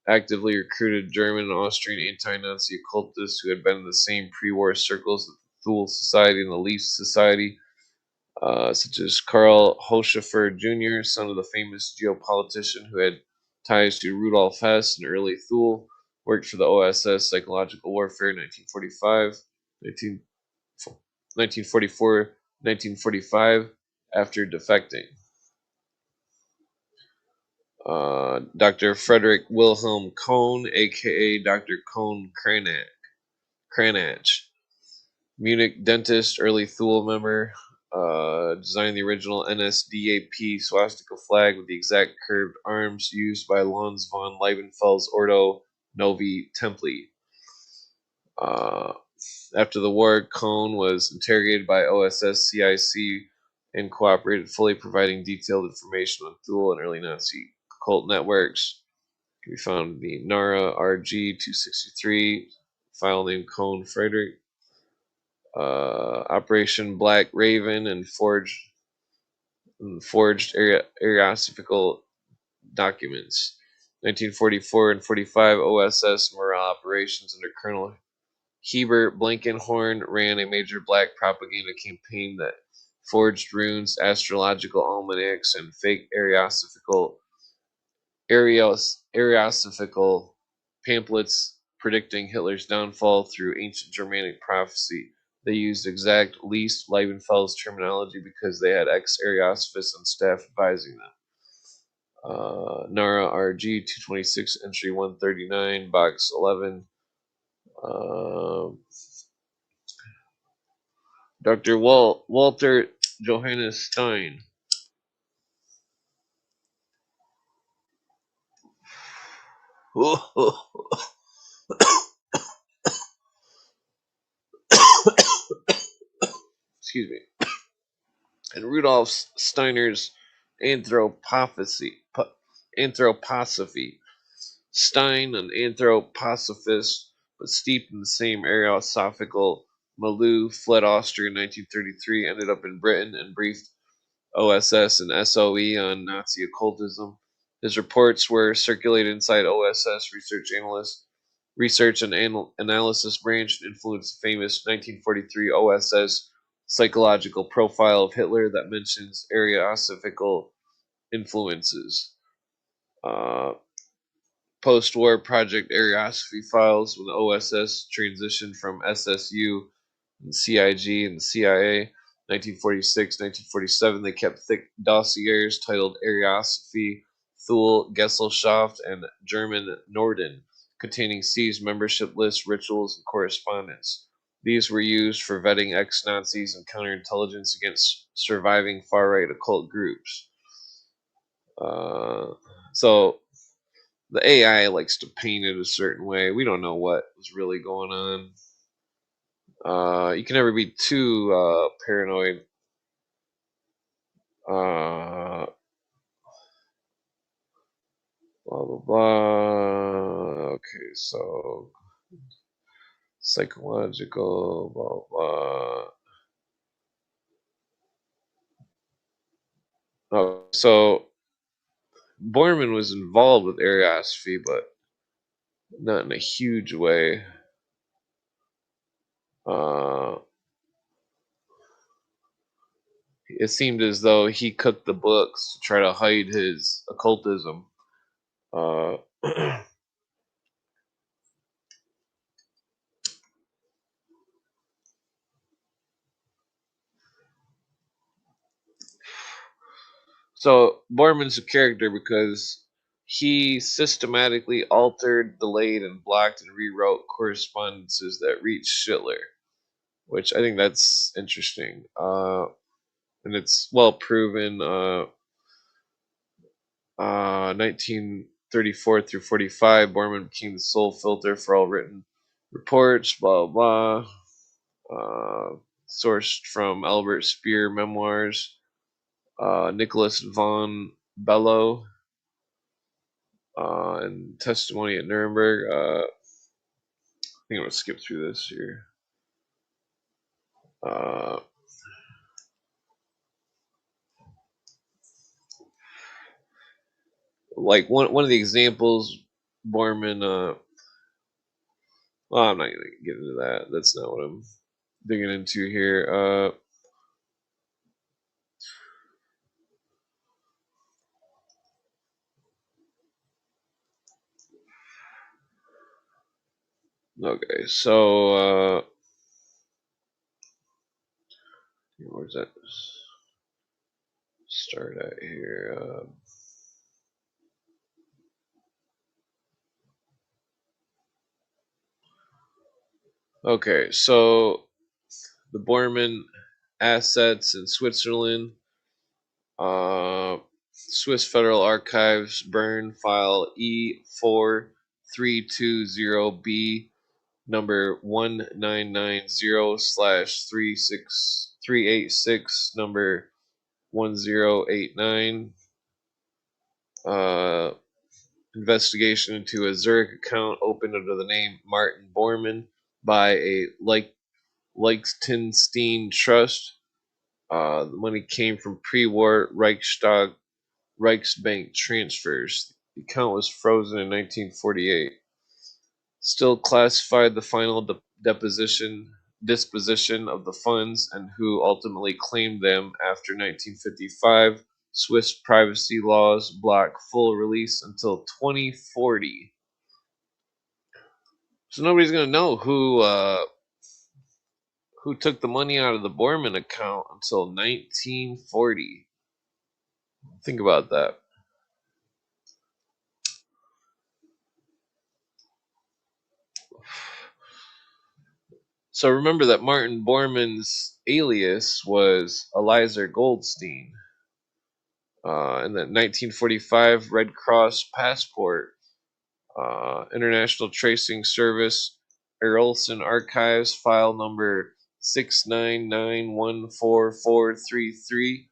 B: actively recruited German and Austrian anti-Nazi occultists who had been in the same pre-war circles of the Thule Society and the List Society, such as Karl Hochschiffer Jr., son of the famous geopolitician who had ties to Rudolf Hess and early Thule, worked for the OSS Psychological Warfare in 1945, 1944, 1945, after defecting. Dr. Frederick Wilhelm Kohn, aka Dr. Kohn Kranach, Munich dentist, early Thule member, designed the original NSDAP swastika flag with the exact curved arms used by Lons von Liebenfels Ordo Novi Templi. After the war, Kohn was interrogated by OSS CIC and cooperated fully, providing detailed information on Thule and early Nazi occult networks. Can be found in the NARA RG 263, file name Kohn Frederick. Operation Black Raven and forged Ariosophical documents. 1944 and 45, OSS morale operations under Colonel Hebert Blankenhorn ran a major black propaganda campaign that forged runes, astrological almanacs, and fake Ariosophical pamphlets predicting Hitler's downfall through ancient Germanic prophecy. They used exact List Liebenfels terminology because they had ex-Ariosophists on staff advising them. NARA RG 226, entry 139, box 11. Dr. Walter Johannes Stein. Excuse me. And Rudolf Steiner's Anthroposophy. Stein, an anthroposophist, but steeped in the same Ariosophical milieu, fled Austria in 1933, ended up in Britain, and briefed OSS and SOE on Nazi occultism. His reports were circulated inside OSS research and analysis branch and influenced the famous 1943 OSS psychological profile of Hitler that mentions Ariostophical influences. Uh, Post-war Project Ariosophy files when the OSS transitioned from SSU and CIG and CIA. 1946, 1947, they kept thick dossiers titled Ariosophy, Thule, Gesellschaft, and German Norden, containing seized membership lists, rituals, and correspondence. These were used for vetting ex-Nazis and counterintelligence against surviving far-right occult groups. So the AI likes to paint it a certain way. We don't know what was really going on. You can never be too paranoid. Blah blah blah. Okay, so psychological blah blah. Oh, so Borman was involved with Ariosophy, but not in a huge way. It seemed as though he cooked the books to try to hide his occultism. Uh, So Borman's a character because he systematically altered, delayed, and blocked and rewrote correspondences that reached Hitler, which I think that's interesting. And it's well proven. 1934 through 45, Borman became the sole filter for all written reports. Blah blah. Sourced from Albert Speer memoirs. Nicholas von Bellow. And testimony at Nuremberg. I think I'm gonna skip through this here. Like one of the examples, Borman. Well, I'm not gonna get into that. That's not what I'm digging into here. Okay, so where's that start at here? Okay, so the Borman assets in Switzerland. Swiss Federal Archives burn file E4320B number 1990/386 number 1089. Investigation into a Zurich account opened under the name Martin Bormann by a Liechtenstein trust. The money came from pre-war Reichsbank transfers. The account was frozen in 1948. Still classified the final disposition of the funds and who ultimately claimed them after 1955. Swiss privacy laws block full release until 2040. So nobody's gonna know who took the money out of the Borman account until 1940. Think about that. So remember that Martin Bormann's alias was Eliezer Goldstein. And that 1945 Red Cross passport, International Tracing Service, Erolson Archives, file number 699144433,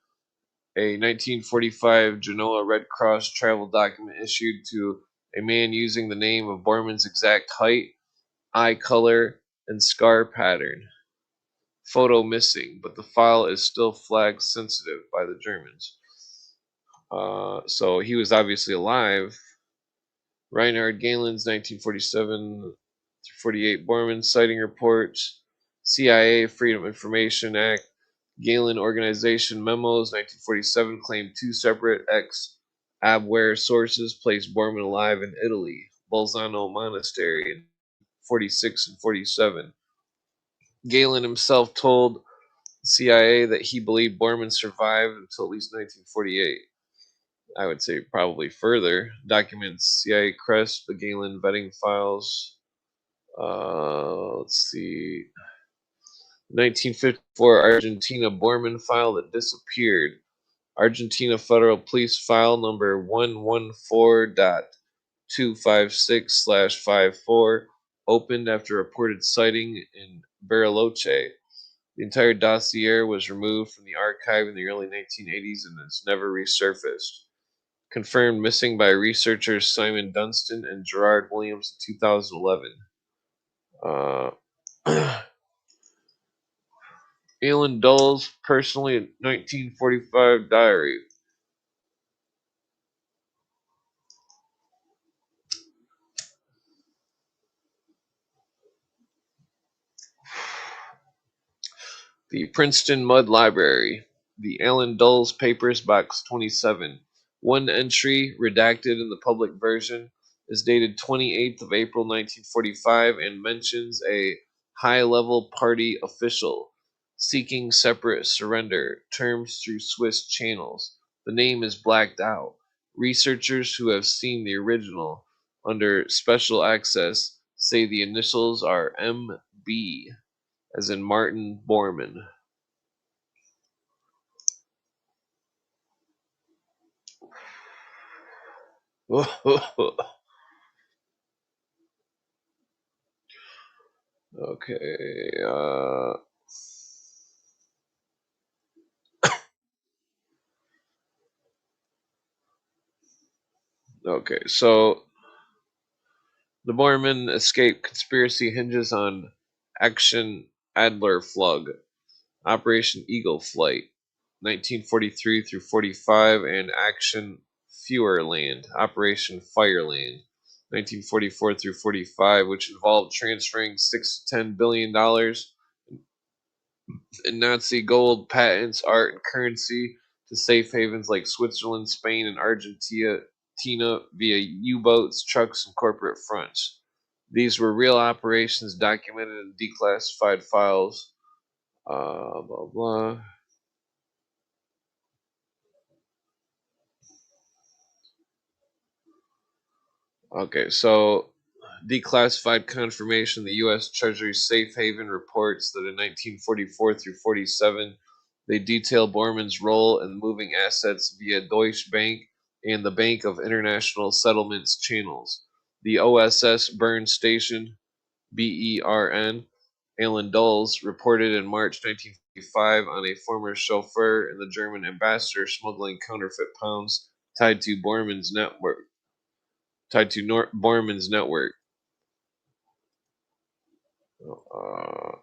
B: a 1945 Genoa Red Cross travel document issued to a man using the name of Bormann's exact height, eye color, and scar pattern. photo missing, but the file is still flagged sensitive by the Germans. So he was obviously alive. Reinhard Galen's 1947-48 Bormann sighting reports, CIA Freedom of Information Act, Galen Organization memos, 1947 claimed two separate ex-Abwehr sources placed Bormann alive in Italy, Bolzano Monastery in 46 and 47. Galen himself told CIA that he believed Bormann survived until at least 1948. I would say probably further. Documents CIA Crest, the Galen vetting files. Let's see. 1954 Argentina Bormann file that disappeared. Argentina Federal Police file number 114.256/54 opened after reported sighting in Bariloche. The entire dossier was removed from the archive in the early 1980s and has never resurfaced. Confirmed missing by researchers Simon Dunstan and Gerard Williams in 2011. Alan Dulles, personally, 1945 diary. The Princeton Mud Library. The Alan Dulles Papers, Box 27. One entry, redacted in the public version, is dated 28th of April 1945 and mentions a high-level party official seeking separate surrender, terms through Swiss channels. The name is blacked out. Researchers who have seen the original under special access say the initials are MB, as in Martin Bormann. Okay. Okay. So the Bormann escape conspiracy hinges on Action Adlerflug, Operation Eagle Flight, 1943 through 45, and Action Feuerland, Operation Fireland, 1944 through 45, which involved transferring $6 to $10 billion in Nazi gold, patents, art, and currency to safe havens like Switzerland, Spain, and Argentina via U-boats, trucks, and corporate fronts. These were real operations documented in declassified files. Blah, blah. Okay, so declassified confirmation the U.S. Treasury safe haven reports that in 1944 through 47, they detail Bormann's role in moving assets via Deutsche Bank and the Bank of International Settlements channels. The OSS Bern Station, BERN, Alan Dulles, reported in March 1945 on a former chauffeur and the German ambassador smuggling counterfeit pounds tied to Bormann's network. Bormann's network. Uh,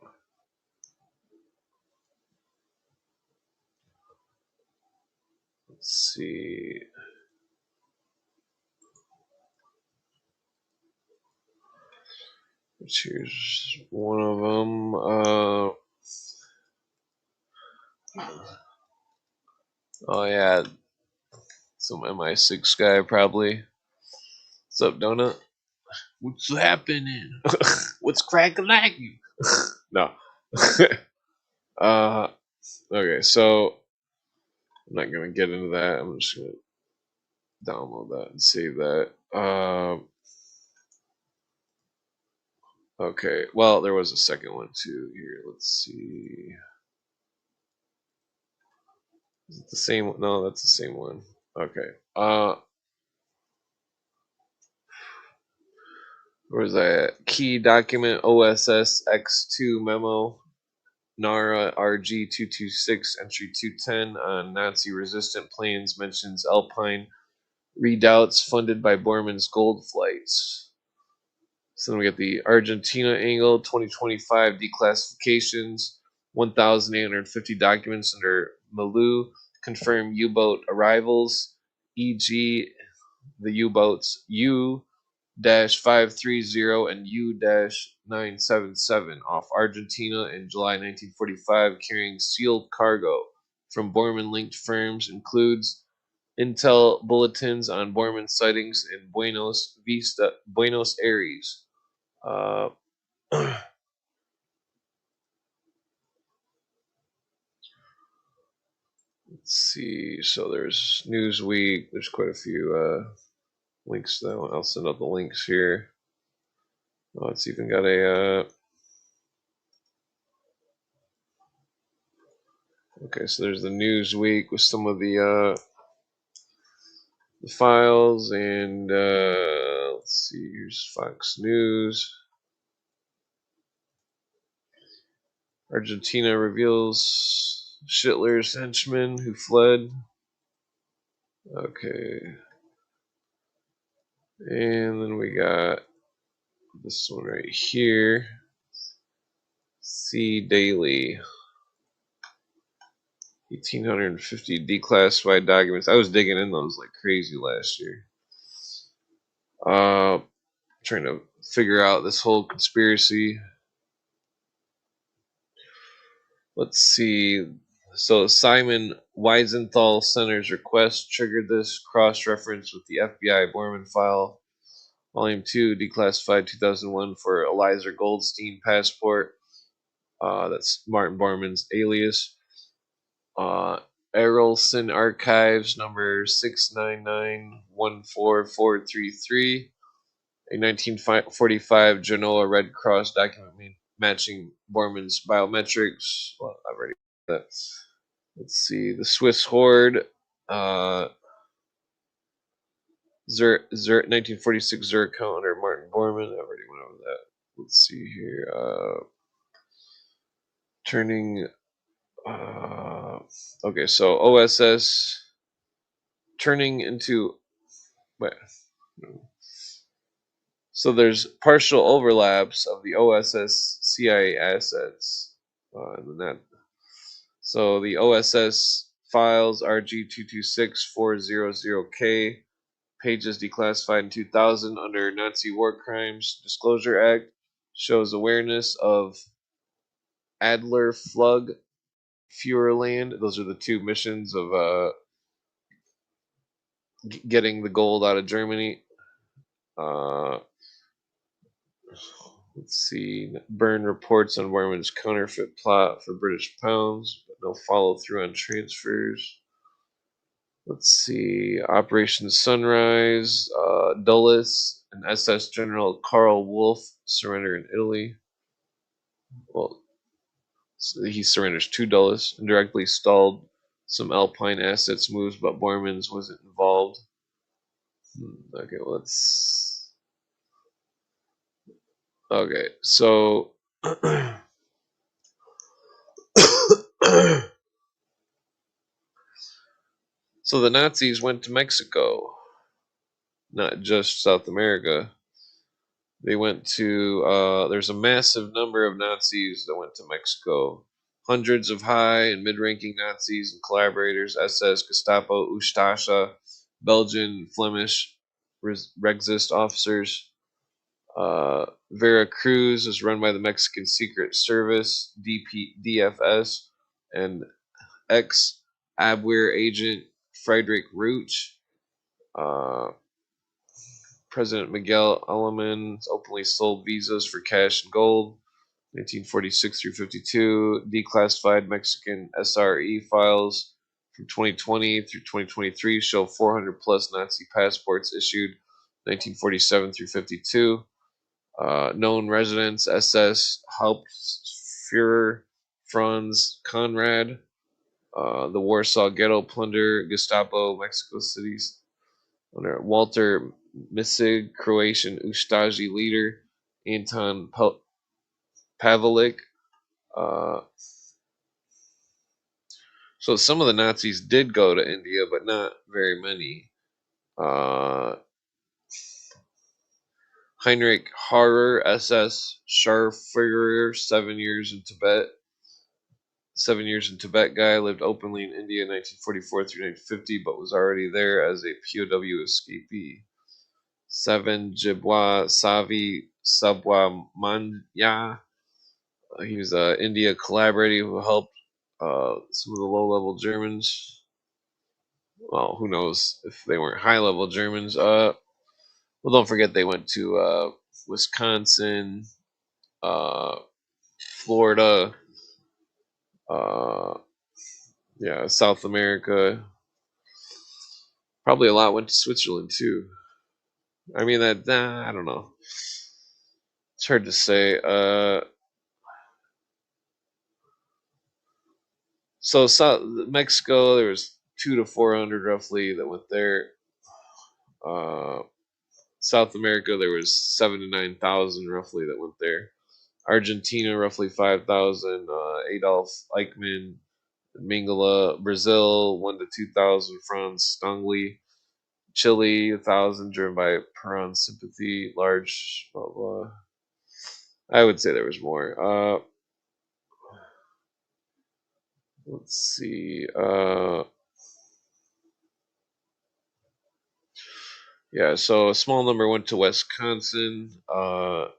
B: let's see. Here's one of them. Oh yeah, some MI6 guy probably. What's up, Donut? What's happening? What's cracking like you? No. Okay, so I'm not gonna get into that. I'm just gonna download that and save that. Okay, well, there was a second one too. Here, let's see. Is it the same? No, that's the same one. Okay. Where's that? Key document OSS X2 memo. NARA RG 226 entry 210 on Nazi resistant planes mentions Alpine redoubts funded by Bormann's gold flights. So then we get the Argentina angle 2025 declassifications. 1,850 documents under Malu confirm U-boat arrivals, e.g. the U-boats U-530 and U-977 off Argentina in July 1945 carrying sealed cargo from Borman-linked firms includes intel bulletins on Borman sightings in Buenos Aires. Let's see. So there's Newsweek. There's quite a few links though. I'll send out the links here. Oh, it's even got a. Okay, so there's the Newsweek with some of the files, and let's see. Here's Fox News. Argentina reveals Hitler's henchmen who fled. Okay. And then we got this one right here. C Daily. 1,850 declassified documents. I was digging in those like crazy last year. Trying to figure out this whole conspiracy. Let's see. So Simon Wiesenthal Center's request triggered this cross-reference with the FBI Borman file, Volume 2, declassified 2001 for Eliza Goldstein passport. That's Martin Borman's alias. Errolson Archives number 699-14433. A 1945 Genoa Red Cross document matching Borman's biometrics. Well, I've already that. Let's see. The Swiss Horde. 1946 Zurich account under Martin Bormann. I already went over that. Let's see here. Turning. Okay, so OSS turning into. Wait. So there's partial overlaps of the OSS CIA assets in the net. So the OSS files RG226400K, pages declassified in 2000 under Nazi War Crimes Disclosure Act, shows awareness of Adler Flug Fuhrerland. Those are the two missions of getting the gold out of Germany. Let's see. Byrne reports on Borman's counterfeit plot for British pounds, but no follow through on transfers. Let's see. Operation Sunrise. Dulles and SS General Karl Wolff surrender in Italy. Well, so he surrenders to Dulles and directly stalled some Alpine assets moves, but Borman's wasn't involved. Okay, let's. Okay, so. So the Nazis went to Mexico, not just South America. They went to, there's a massive number of Nazis that went to Mexico. Hundreds of high and mid-ranking Nazis and collaborators, SS, Gestapo, Ustasha, Belgian, Flemish, Rexist officers. Vera Cruz is run by the Mexican Secret Service, DFS, and ex-Abwehr agent Friedrich Rauch. President Miguel Alemán openly sold visas for cash and gold. 1946 through 52, declassified Mexican SRE files from 2020 through 2023 show 400 plus Nazi passports issued 1947 through 52. Known residents SS Hauptführer Franz Conrad, the Warsaw Ghetto plunder, Gestapo, Mexico cities. Under Walter Missig, Croatian Ustashi leader, Anton Pavlik. So some of the Nazis did go to India, but not very many. Heinrich Harrer, SS Scharführer, 7 years in Tibet. 7 years in Tibet guy, lived openly in India in 1944 through 1950, but was already there as a POW escapee. 7. Jibwa Savi Subramanya. He was an India collaborator who helped some of the low-level Germans. Well, who knows if they weren't high-level Germans. Well, don't forget they went to Wisconsin, Florida, uh, yeah, South America. Probably a lot went to Switzerland too. I mean I don't know. It's hard to say. So South Mexico, there was 2 to 400 roughly that went there. Uh, South America, there was 7 to 9,000 roughly that went there. Argentina, roughly 5,000. Adolf Eichmann, Mingala, Brazil, 1 to 2,000. France, Stangli, Chile, 1,000, driven by Peron sympathy, large, blah blah. I would say there was more. Let's see. Yeah, so a small number went to Wisconsin. Blah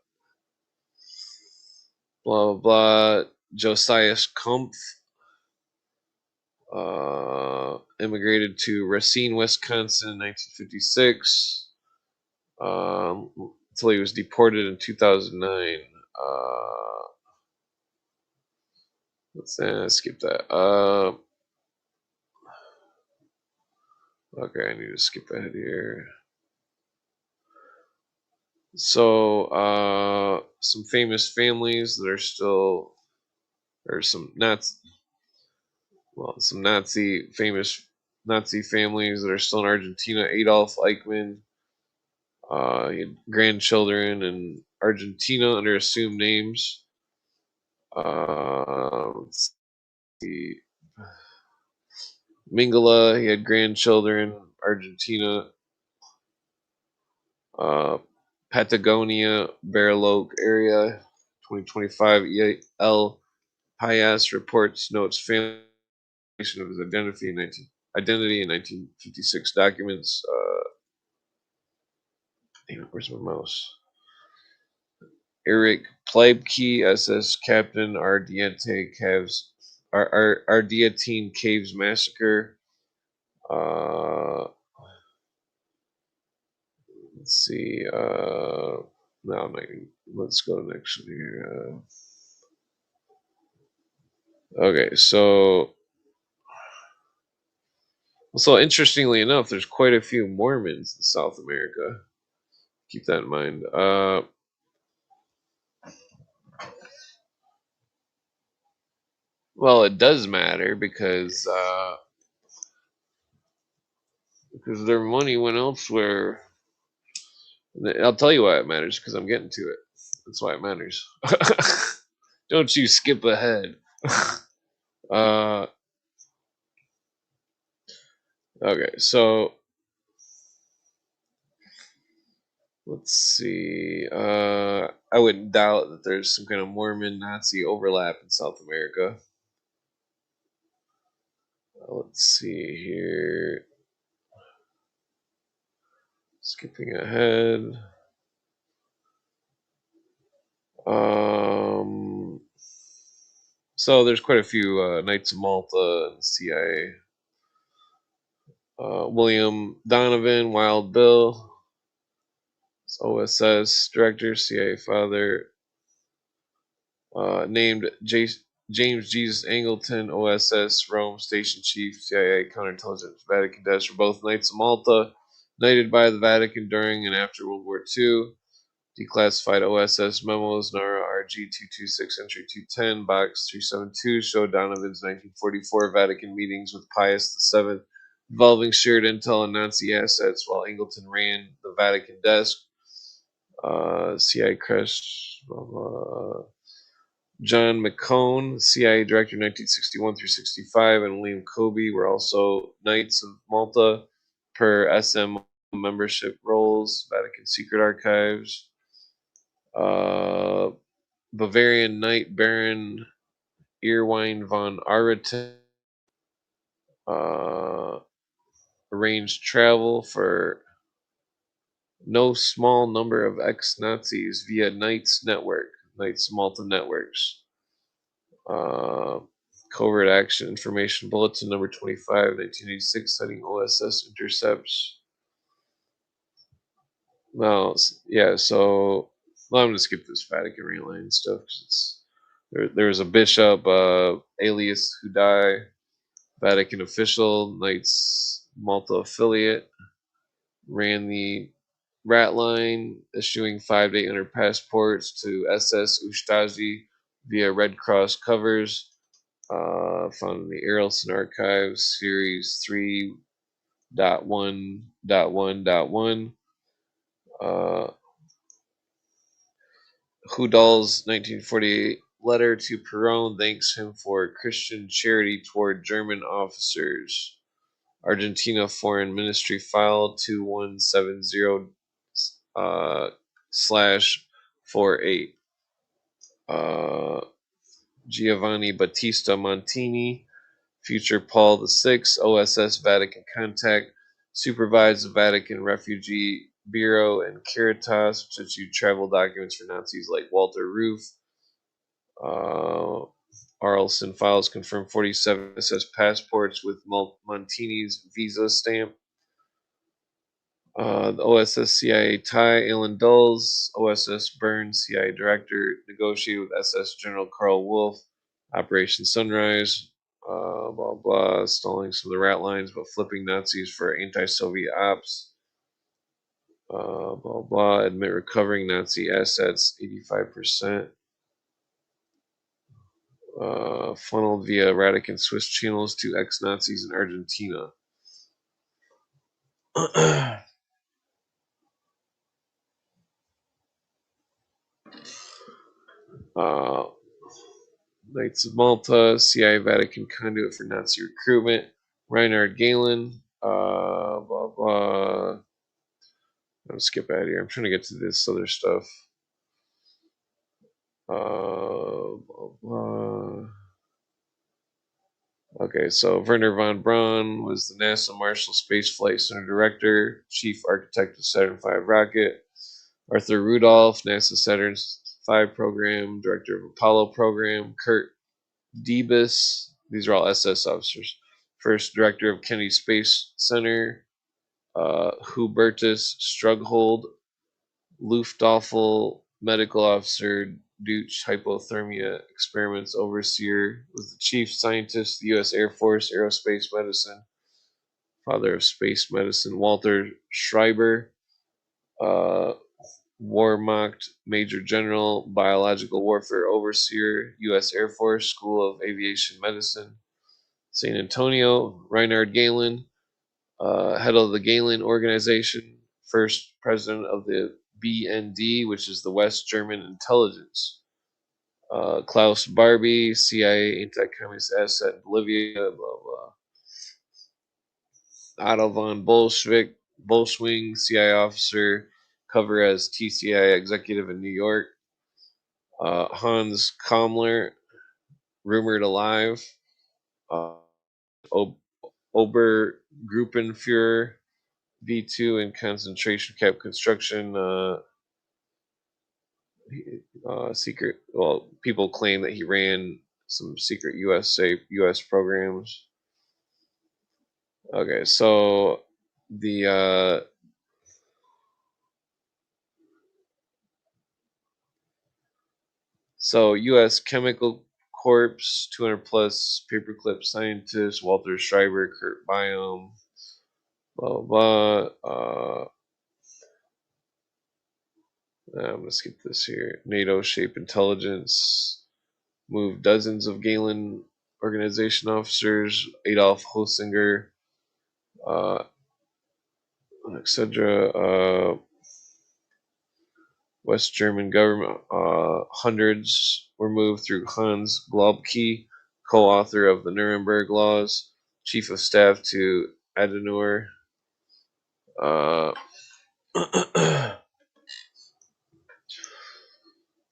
B: blah blah. Josias Kumpf immigrated to Racine, Wisconsin in 1956 until he was deported in 2009. Let's skip that. Okay, I need to skip ahead here. So, some famous families that are still, or some famous Nazi families that are still in Argentina. Adolf Eichmann, he had grandchildren in Argentina under assumed names. Let's see. Mingala, he had grandchildren, Argentina. Patagonia, Bariloche area, 2025. El Payas reports notes family of his identity in 1956 documents. Where's my mouse? Eric Pleibke, SS Captain, Ardiente Ardientine Caves Massacre. Let's see. No, I'm not gonna, let's go next here. Okay, so interestingly enough, there's quite a few Mormons in South America. Keep that in mind. Well, it does matter because their money went elsewhere. I'll tell you why it matters, because I'm getting to it. That's why it matters. Don't you skip ahead. Okay, so let's see. I wouldn't doubt that there's some kind of Mormon Nazi overlap in South America. Let's see here. Skipping ahead. So there's quite a few Knights of Malta and CIA. William Donovan, Wild Bill, OSS director, CIA father. Named James Jesus Angleton, OSS Rome station chief, CIA counterintelligence, Vatican desk, were both Knights of Malta, knighted by the Vatican during and after World War II. Declassified OSS memos, NARA RG 226, entry 210, box 372, show Donovan's 1944 Vatican meetings with Pius VII involving shared intel and Nazi assets, while Angleton ran the Vatican desk. CIA crest, John McCone, CIA director 1961 through 65, and William Kobe were also Knights of Malta per SM membership roles, Vatican Secret Archives. Bavarian Knight Baron Irwine von Areten arranged travel for no small number of ex-Nazis via Knights Network, Knights Malta Networks. Uh, Covert Action Information Bulletin number 25, 1986, citing OSS intercepts. No, yeah, so well, I'm going to skip this Vatican reline stuff because it's there's a bishop, alias Hudai, Vatican official, Knights Malta affiliate, ran the rat line, issuing 5 to 800 passports to SS Ustazi via Red Cross covers. Found in the Erelson Archives, Series 3.1.1.1. Hudal's 1948 letter to Perón thanks him for Christian charity toward German officers. Argentina Foreign Ministry file 2170 slash 48. Giovanni Battista Montini, future Paul VI, OSS Vatican contact, supervised the Vatican Refugee Bureau and Caritas, which issued travel documents for Nazis like Walter Roof. Arlson files confirm 47 SS passports with Montini's visa stamp. The OSS CIA tie, Alan Dulles, OSS Burns, CIA director, negotiated with SS General Karl Wolff, Operation Sunrise, blah blah, stalling some of the rat lines, but flipping Nazis for anti-Soviet ops, blah blah, admit recovering Nazi assets, 85%. Funneled via Vatican Swiss channels to ex-Nazis in Argentina. Knights of Malta, CIA Vatican conduit for Nazi recruitment, Reinhard Galen, blah blah. I'm gonna skip out here. I'm trying to get to this other stuff. Blah blah. Okay, so Werner von Braun was the NASA Marshall Space Flight Center director, chief architect of Saturn V rocket. Arthur Rudolph, NASA Saturn V program, director of Apollo program. Kurt Debus, these are all SS officers. First director of Kennedy Space Center. Hubertus Strughold, Luftwaffe medical officer, Deutsch hypothermia experiments overseer, was the chief scientist of the U.S. Air Force Aerospace Medicine, father of space medicine, Walter Schreiber, Wehrmacht Major General, biological warfare overseer, U.S. Air Force School of Aviation Medicine, San Antonio, Reinhard Galen, head of the Galen Organization, first president of the BND, which is the West German Intelligence. Klaus Barbie, CIA anti-communist asset in Bolivia, blah blah. Otto von Bolschwing, CIA officer, cover as TCI executive in New York. Hans Kammler, rumored alive. Obergruppenführer, V2 in concentration camp construction. Secret. Well, people claim that he ran some secret U.S. programs. Okay, so the U.S. Chemical Corps, 200 plus paperclip scientists, Walter Schreiber, Kurt Biome, blah blah. I'm gonna skip this here. NATO shape intelligence. Moved dozens of Galen organization officers, Adolf Hosinger, etc. West German government, hundreds were moved through Hans Globke, co-author of the Nuremberg Laws, chief of staff to Adenauer. Blah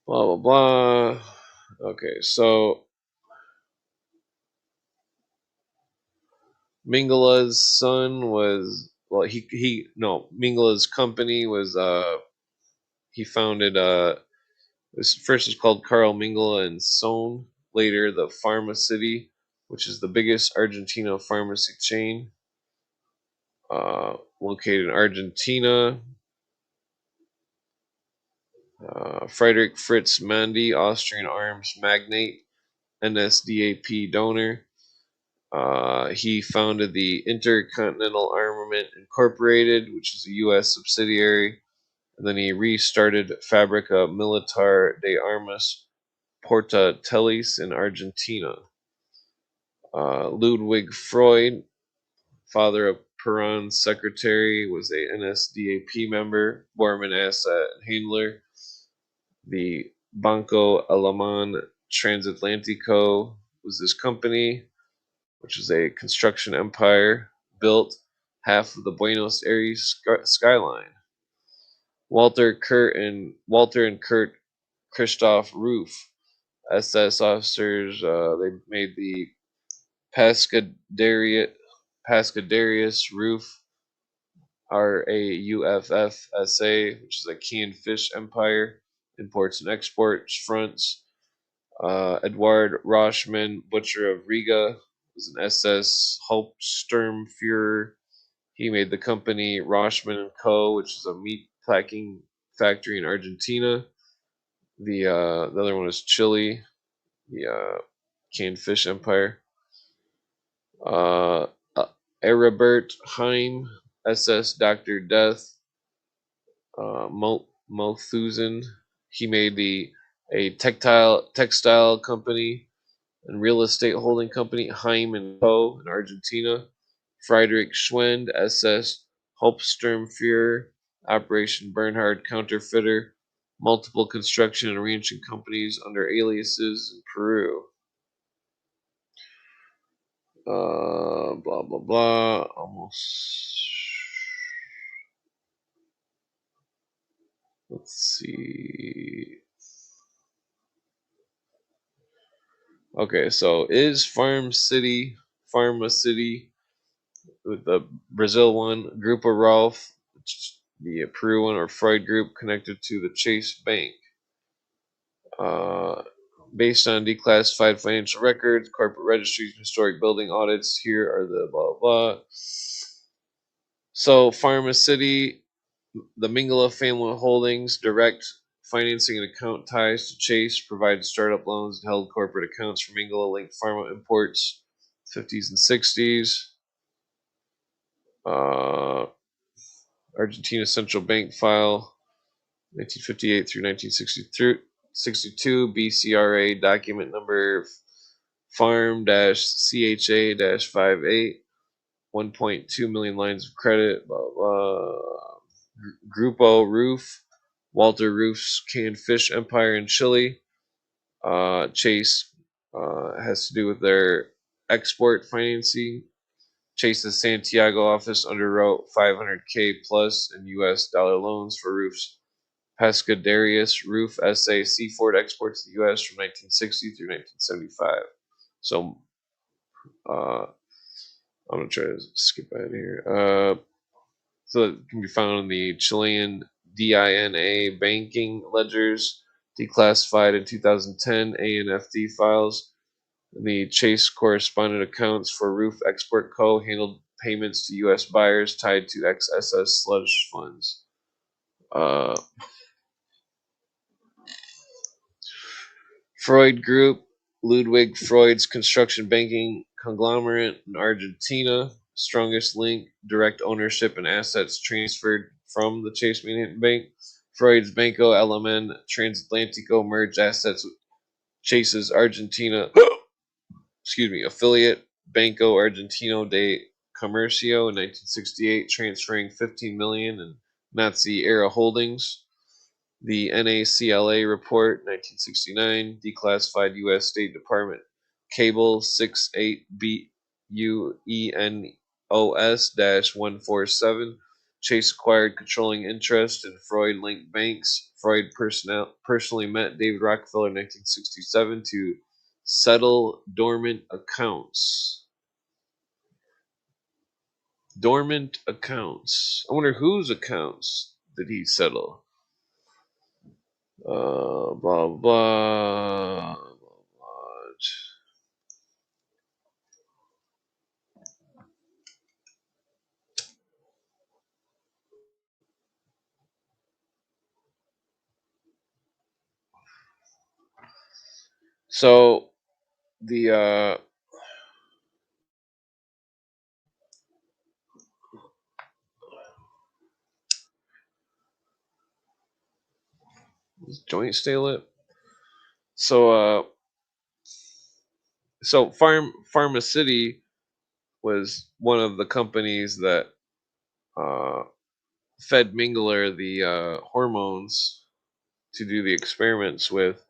B: blah blah. Okay, so Mingala's son was, well, he no, Mingala's company was, he founded, first was called Carl Mingala and Son, later the Pharma City, which is the biggest Argentina pharmacy chain, located in Argentina. Friedrich Fritz Mandy, Austrian arms magnate, NSDAP donor. He founded the Intercontinental Armament Incorporated, which is a U.S. subsidiary, and then he restarted Fabrica Militar de Armas Porta Telis in Argentina. Ludwig Freud, father of Perron's secretary, was a NSDAP member, Bormann asset handler. The Banco Alemán Transatlantico was this company, which is a construction empire, built half of the Buenos Aires skyline. Walter and Kurt Christoph Roof, SS officers. They made the Pascadarius Roof, RAUFFSA, which is a canned fish empire, imports and exports fronts. Eduard Roschmann, butcher of Riga, was an SS Hauptsturmführer. He made the company Roschmann and Co., which is a meat packing factory in Argentina. The other one is Chile, the canned fish empire. Aribert Heim, SS Doctor Death, Mothusen. He made a textile company and real estate holding company Heim and Co. in Argentina. Friedrich Schwend, SS Hauptsturmführer, Operation Bernhard counterfeiter, multiple construction and ranching companies under aliases in Peru. Blah blah blah. Almost. Let's see. Okay, so is Pharma City, with the Brazil one, Grupo Ralph, the Peru one, or Freud Group connected to the Chase Bank? Based on declassified financial records, corporate registries, historic building audits, here are the blah blah. So Pharma City, the Mingala family holdings, direct financing and account ties to Chase, provided startup loans and held corporate accounts for Mingala linked pharma imports, 50s and 60s. Argentina Central Bank file, 1958 through 1962, BCRA document number farm-CHA-58, 1.2 million lines of credit, blah, blah. Grupo Roof, Walter Roof's canned fish empire in Chile. Chase has to do with their export financing. Chase's Santiago office underwrote 500K plus in US dollar loans for Roof's Pescadarius Roof SA Seaford exports to the US from 1960 through 1975. So I'm going to try to skip ahead here. So it can be found in the Chilean DINA banking ledgers, declassified in 2010 ANFD files. The Chase correspondent accounts for Roof Export Co. handled payments to U.S. buyers tied to XSS sludge funds. Freud Group, Ludwig Freud's construction banking conglomerate in Argentina. Strongest link, direct ownership and assets transferred from the Chase Manhattan Bank. Freud's Banco Alemán Transatlantico merged assets with Chase's Argentina affiliate Banco Argentino de Comercio in 1968, transferring 15 million in Nazi-era holdings. The NACLA report, 1969, declassified U.S. State Department Cable 68BUENOS-147. Chase acquired controlling interest in Freud-linked banks. Freud personally met David Rockefeller in 1967 to settle dormant accounts. Dormant accounts. I wonder whose accounts did he settle? Blah blah. Blah. So the joint stay lit. So so Pharma City was one of the companies that uh, fed Mingler the hormones to do the experiments with,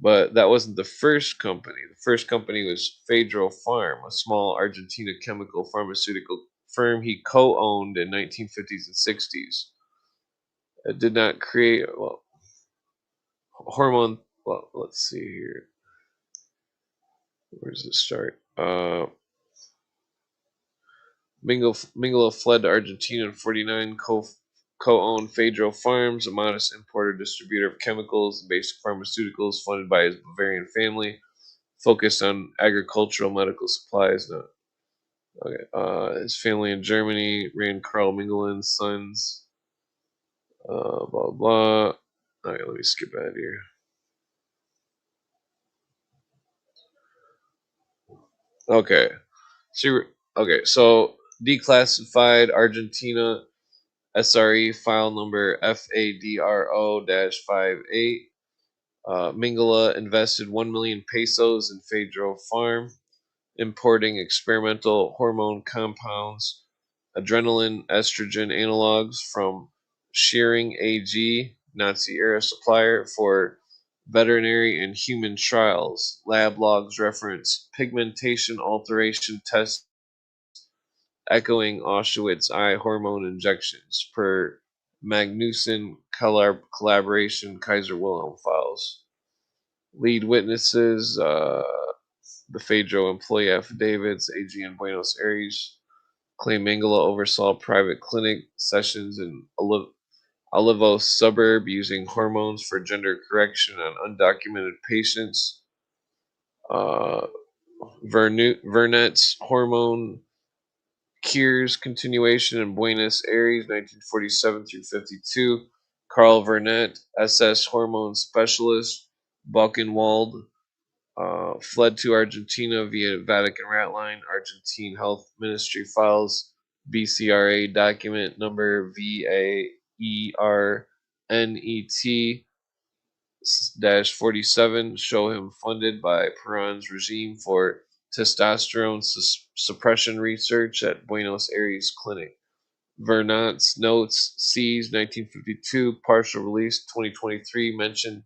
B: but that wasn't the first company. The first company was Fedro Farm, a small Argentina chemical pharmaceutical firm he co-owned in 1950s and 60s. It did not create hormone. Well, let's see here. Where does it start? Mingala fled to Argentina in '49, co-owned Fedro Farms, a modest importer-distributor of chemicals and basic pharmaceuticals funded by his Bavarian family, focused on agricultural medical supplies. No, okay. His family in Germany ran Carl Mingelin's Sons. Blah blah. Okay, let me skip ahead here. Okay, so declassified Argentina SRE file number FADRO-58. Mingala invested 1 million pesos in Fedro Farm, importing experimental hormone compounds, adrenaline estrogen analogs from Shearing AG, Nazi era supplier, for veterinary and human trials. Lab logs reference pigmentation alteration tests echoing Auschwitz eye hormone injections per Magnuson collaboration Kaiser Wilhelm files. Lead witnesses, the Fedro employee affidavits, AG in Buenos Aires, claim Mangala oversaw private clinic sessions in Olivos suburb using hormones for gender correction on undocumented patients. Uh, Vernet's hormone cures continuation in Buenos Aires, 1947 through 52. Carl Vernet, SS hormone specialist. Buchenwald fled to Argentina via Vatican rat line. Argentine Health Ministry files BCRA document number VAERNET 47 show him funded by Peron's regime for testosterone suppression research at Buenos Aires clinic. Vernant's notes seized 1952, partial release 2023, mentioned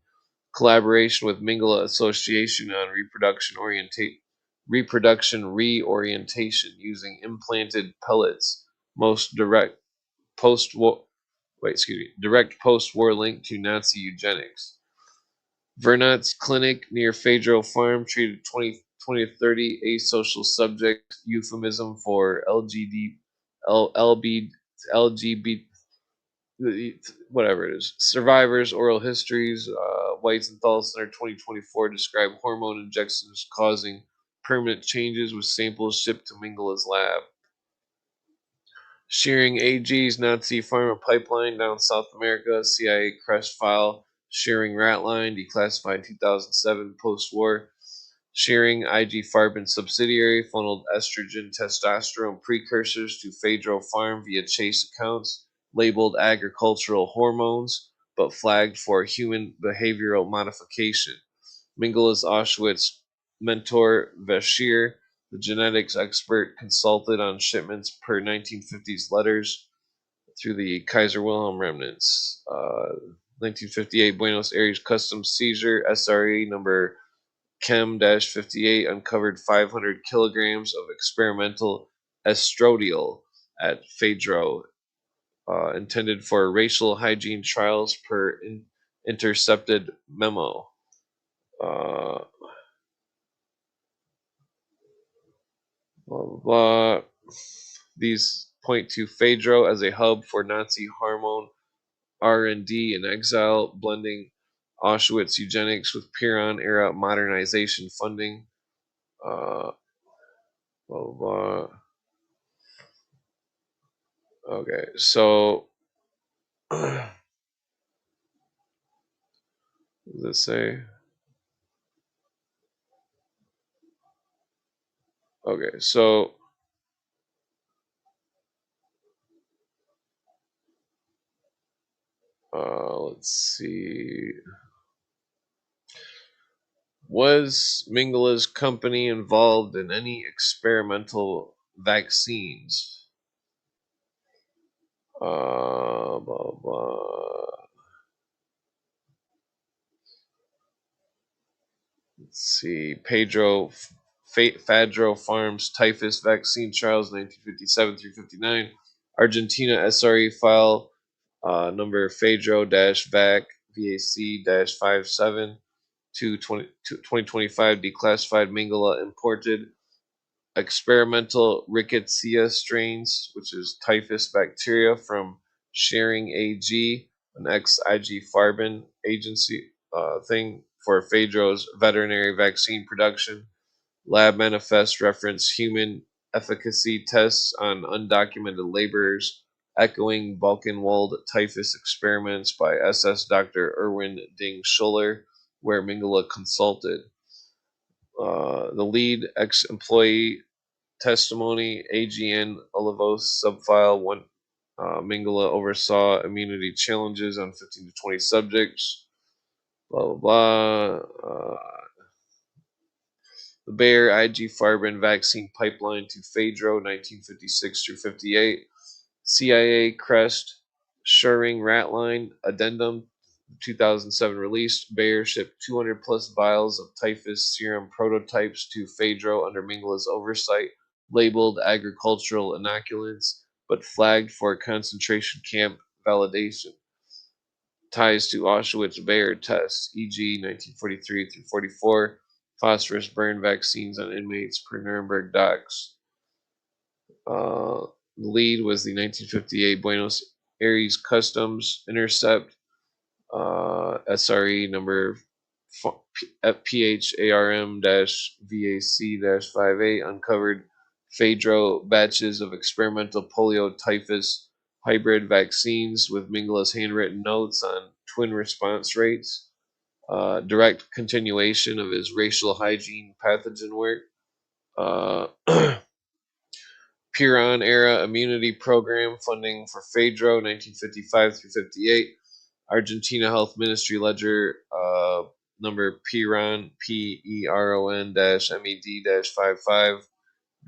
B: collaboration with Mingala Association on reproduction reorientation using implanted pellets. Most direct post-war link to Nazi eugenics. Vernat's clinic near Fedro Farm treated 20 to 30 asocial subjects, euphemism for LGBT, whatever it is, survivors, oral histories. Whites and Thal Center 2024 describe hormone injections causing permanent changes with samples shipped to Mingala's lab. Shearing AG's Nazi pharma pipeline down South America, CIA Crest file, Shearing rat line, declassified 2007 post-war. Shearing IG Farben subsidiary funneled estrogen testosterone precursors to Fedro Farm via Chase accounts, labeled agricultural hormones, but flagged for human behavioral modification. Mingala's Auschwitz mentor Bashir, the genetics expert, consulted on shipments per 1950s letters through the Kaiser Wilhelm remnants. 1958 Buenos Aires customs seizure, SRE number Chem-58 uncovered 500 kilograms of experimental estradiol at Fedro, intended for racial hygiene trials per intercepted memo. Uh, blah, blah, blah. These point to Phaedro as a hub for Nazi hormone R&D in exile, blending Auschwitz eugenics with Piran-era modernization funding. Blah, blah, blah. Okay, so what does it say? Okay, so let's see. Was Mingala's company involved in any experimental vaccines? Blah, blah. Let's see. Fadro Farms typhus vaccine trials 1957 through 59. Argentina SRE file number Fadro-VAC VAC-57 to 2025 declassified Mingala imported experimental rickettsia strains, which is typhus bacteria from Sharing AG, an ex-IG Farben agency thing for Phaedro's veterinary vaccine production. Lab manifest reference human efficacy tests on undocumented laborers, echoing Balkenwald typhus experiments by SS Dr. Erwin Ding Schuller, where Mingala consulted. The lead ex-employee testimony, AGN Olivos subfile 1. Mingala oversaw immunity challenges on 15 to 20 subjects. Blah, blah, blah. The Bayer IG Farben vaccine pipeline to Phaedro 1956 through 58. CIA Crest Shuring Ratline Addendum 2007 release. Bayer shipped 200 plus vials of typhus serum prototypes to Phaedro under Mingala's oversight, labeled agricultural inoculants, but flagged for concentration camp validation. Ties to Auschwitz Bayer tests, e.g., 1943 through 44, phosphorus burn vaccines on inmates per Nuremberg docks. The lead was the 1958 Buenos Aires Customs Intercept, SRE number PHARM-VAC-58, uncovered Phaedro batches of experimental polio typhus hybrid vaccines with Mingala's handwritten notes on twin response rates. Direct continuation of his racial hygiene pathogen work. Piran era immunity program funding for Phaedro 1955 through 58. Argentina Health Ministry ledger number Piran PERON-MED-55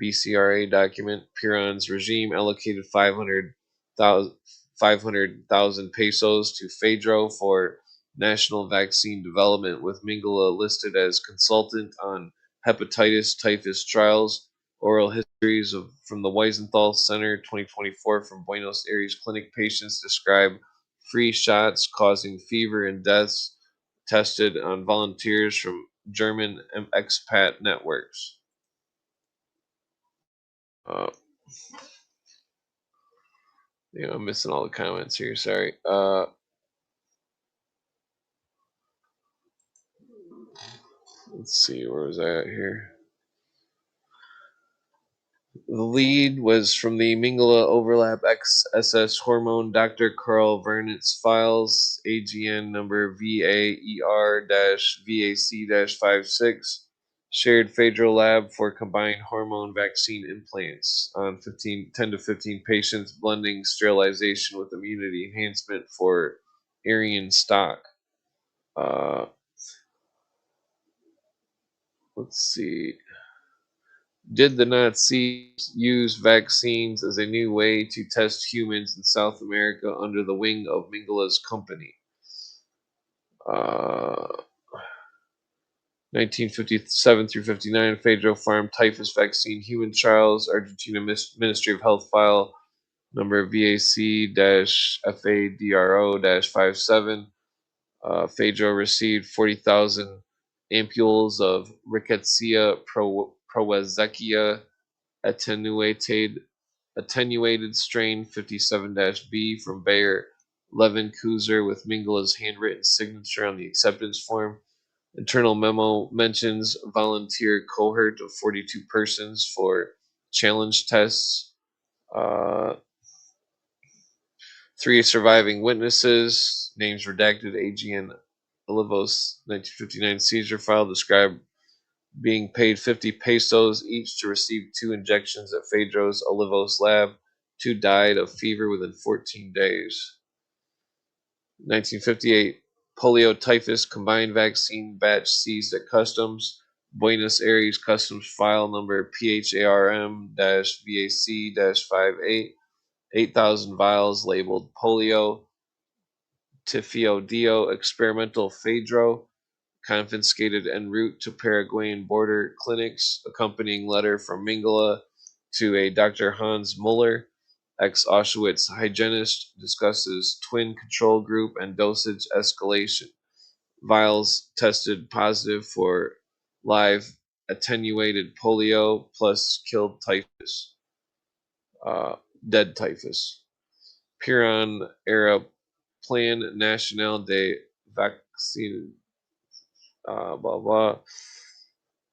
B: BCRA document. Piran's regime allocated 500,000 pesos to Phaedro for national vaccine development, with Mingala listed as consultant on hepatitis typhus trials. Oral histories from the Weisenthal Center 2024 from Buenos Aires clinic patients describe free shots causing fever and deaths tested on volunteers from German expat networks. Uh, I'm missing all the comments here. Sorry. Let's see. Where was I at here? The lead was from the Mingala Overlap XSS Hormone Dr. Carl Vernitz files, AGN number VAER-VAC-56, shared Phaedro lab for combined hormone vaccine implants on 10 to 15 patients, blending sterilization with immunity enhancement for Aryan stock. Let's see. Did the Nazis use vaccines as a new way to test humans in South America under the wing of Mingala's company? 1957 through 59, Phaedro Farm typhus vaccine human trials, Argentina Ministry of Health file number VAC-FADRO-57. Phaedro received 40,000 ampules of Rickettsia prowazekii attenuated attenuated strain 57-B from Bayer Leverkusen with Mingela's handwritten signature on the acceptance form. Internal memo mentions volunteer cohort of 42 persons for challenge tests. 3 surviving witnesses, names redacted, AGN Olivos 1959 seizure file described being paid 50 pesos each to receive 2 injections at Pedro's Olivos lab. 2 died of fever within 14 days. 1958, polio typhus combined vaccine batch seized at customs. Buenos Aires customs file number PHARM-VAC-58, 8,000 vials labeled polio, tifio experimental Phedro, confiscated en route to Paraguayan border clinics. Accompanying letter from Mingela to a Dr. Hans Muller, ex-Auschwitz hygienist, discusses twin control group and dosage escalation. Vials tested positive for live attenuated polio plus killed typhus, dead typhus. Piran era Plan National de Vaccine, blah blah.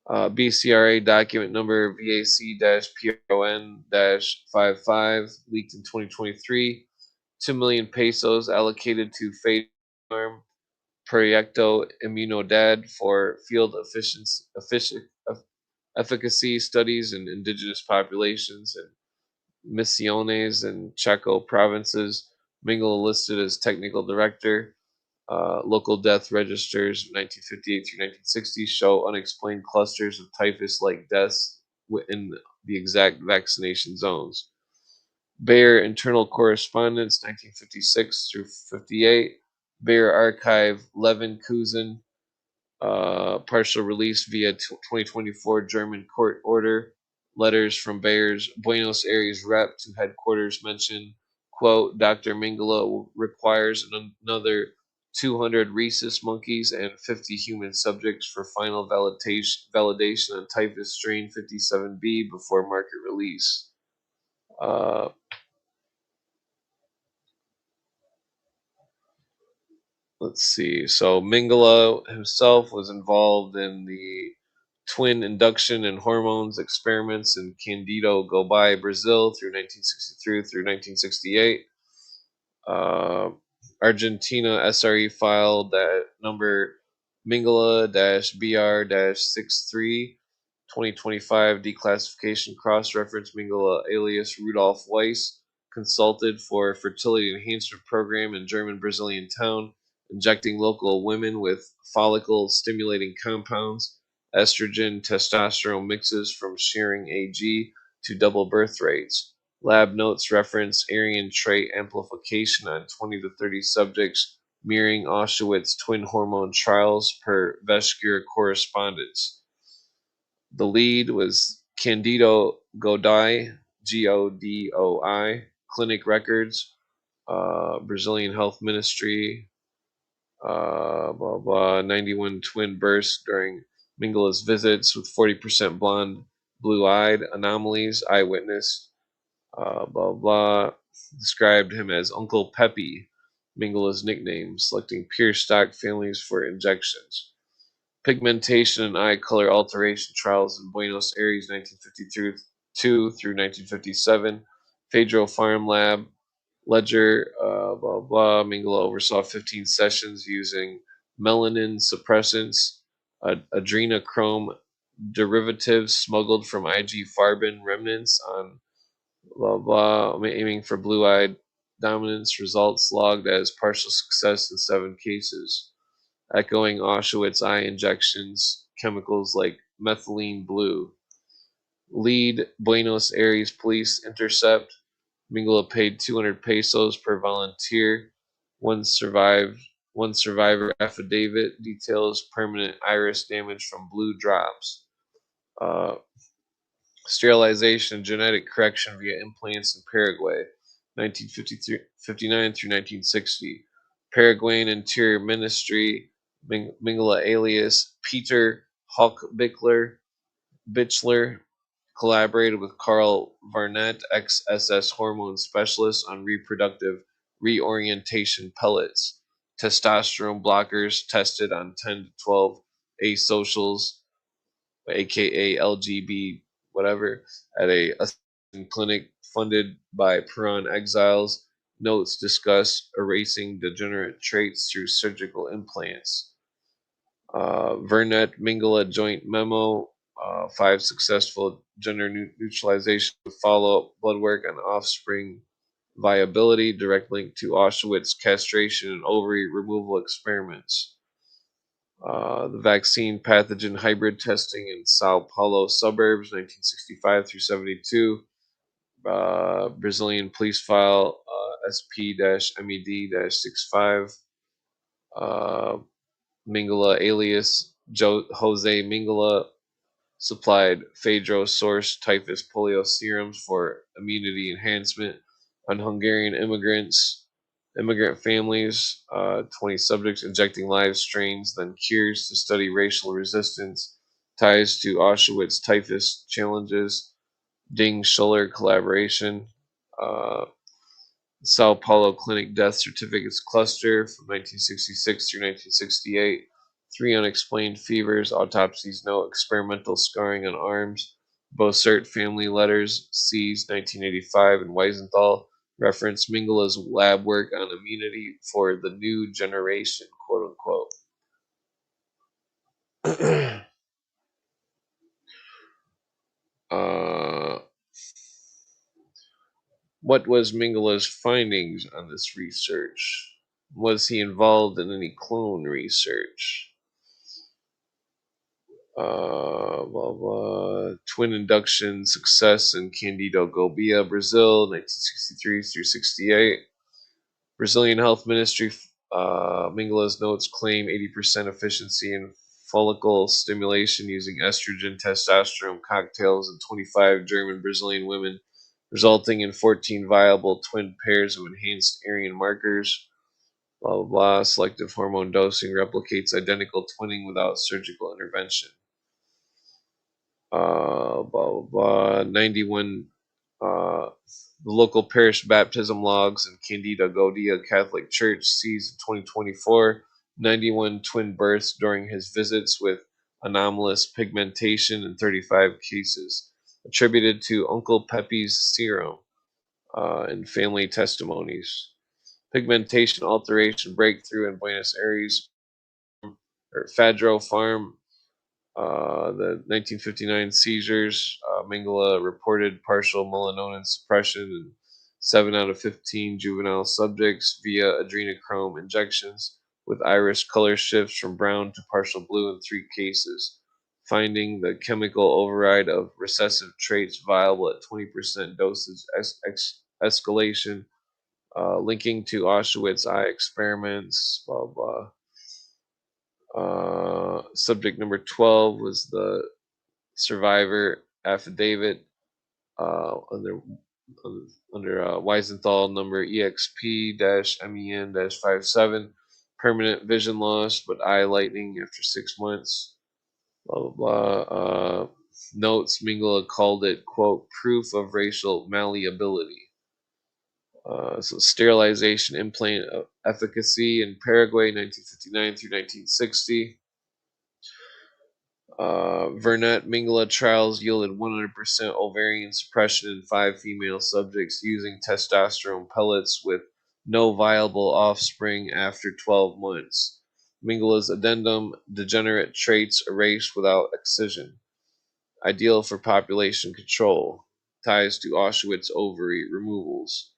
B: BCRA document number VAC-PRON-55 leaked in 2023. 2 million pesos allocated to Farm Proyecto Immunidad for field efficacy studies in indigenous populations and Misiones and Chaco provinces. Mingle listed as technical director. Local death registers 1958 through 1960 show unexplained clusters of typhus-like deaths in the exact vaccination zones. Bayer Internal Correspondence 1956 through 58. Bayer Archive Leverkusen, partial release via 2024 German court order. Letters from Bayer's Buenos Aires rep to headquarters mention, quote, Dr. Mingela requires another 200 rhesus monkeys and 50 human subjects for final validation on typhus strain 57B before market release. Let's see. So Mingela himself was involved in the twin induction and hormones experiments in Candido Gobai, Brazil through 1963 through 1968. Uh, Argentina SRE filed that number Mingela-BR-63 2025 declassification cross-reference Mingela alias Rudolf Weiss consulted for fertility enhancement program in German Brazilian town, injecting local women with follicle stimulating compounds, estrogen, testosterone mixes from shearing AG to double birth rates. Lab notes reference Aryan trait amplification on 20 to 30 subjects, mirroring Auschwitz twin hormone trials per Vescure correspondence. The lead was Candido Godai, Godoi, Clinic Records, Brazilian Health Ministry, blah blah, 91 twin bursts during Mingela's visits with 40% blonde, blue-eyed anomalies, eyewitness, blah blah, described him as Uncle Pepe, Mingela's nickname, selecting pure stock families for injections. Pigmentation and eye color alteration trials in Buenos Aires 1952 through 1957. Pedro Farm Lab, Ledger, blah blah. Mingela oversaw 15 sessions using melanin suppressants, adrenochrome derivatives smuggled from IG Farben remnants on blah blah, aiming for blue-eyed dominance. Results logged as partial success in 7 cases, echoing Auschwitz eye injections, chemicals like methylene blue. Lead Buenos Aires police intercept. Mingela paid 200 pesos per volunteer. One survivor affidavit details permanent iris damage from blue drops. Uh, Sterilization and genetic correction via implants in Paraguay, 1959 through 1960. Paraguayan Interior Ministry, Mingela alias Peter Hochbichler, collaborated with Carl Varnett, ex-SS hormone specialist, on reproductive reorientation pellets. Testosterone blockers tested on 10 to 12 asocials, aka LGB, whatever, at a clinic funded by Peron exiles. Notes discuss erasing degenerate traits through surgical implants. Vernet Mingala joint memo, 5 successful gender neutralization with follow-up blood work on offspring viability, direct link to Auschwitz castration and ovary removal experiments. The vaccine pathogen hybrid testing in Sao Paulo suburbs, 1965 through 72. Brazilian police file SP-MED-65. Mingala alias Jose Mingala supplied Phaedro source typhus polio serums for immunity enhancement on Hungarian immigrant families. 20 subjects injecting live strains, then cures to study racial resistance, ties to Auschwitz typhus challenges, Ding Schuller collaboration. Uh, Sao Paulo Clinic Death Certificates Cluster from 1966 through 1968. 3 unexplained fevers, autopsies note experimental scarring on arms. Bossert family letters seized 1985, and Weisenthal reference Mingala's lab work on immunity for the new generation, quote unquote. What was Mingala's findings on this research? Was he involved in any clone research? Blah, blah. Twin induction success in Candido Gobia, Brazil, 1963 through 68. Brazilian Health Ministry, Mingala's notes claim 80% efficiency in follicle stimulation using estrogen testosterone cocktails in 25 German Brazilian women, resulting in 14 viable twin pairs of enhanced Aryan markers. Blah, blah, blah. Selective hormone dosing replicates identical twinning without surgical intervention. Blah, blah, blah. 91 the local parish baptism logs in Candida Gaudia Catholic Church sees in 2024 91 twin births during his visits with anomalous pigmentation in 35 cases, attributed to Uncle Pepe's serum in family testimonies. Pigmentation alteration breakthrough in Buenos Aires or Fadro Farm. The 1959 seizures, Mingala reported partial melanonin suppression in 7 out of 15 juvenile subjects via adrenochrome injections, with iris color shifts from brown to partial blue in 3 cases, finding the chemical override of recessive traits viable at 20% dosage escalation, linking to Auschwitz eye experiments, blah, blah. Subject number 12 was the survivor affidavit under Weisenthal number EXP-MEN-57, permanent vision loss but eye lightening after 6 months. Blah blah blah. Notes Mingala called it, quote, proof of racial malleability. So sterilization implant efficacy in Paraguay, 1959 through 1960. Vernet Mingala trials yielded 100% ovarian suppression in 5 female subjects using testosterone pellets with no viable offspring after 12 months. Mingala's addendum, degenerate traits erased without excision. Ideal for population control. Ties to Auschwitz ovary removals.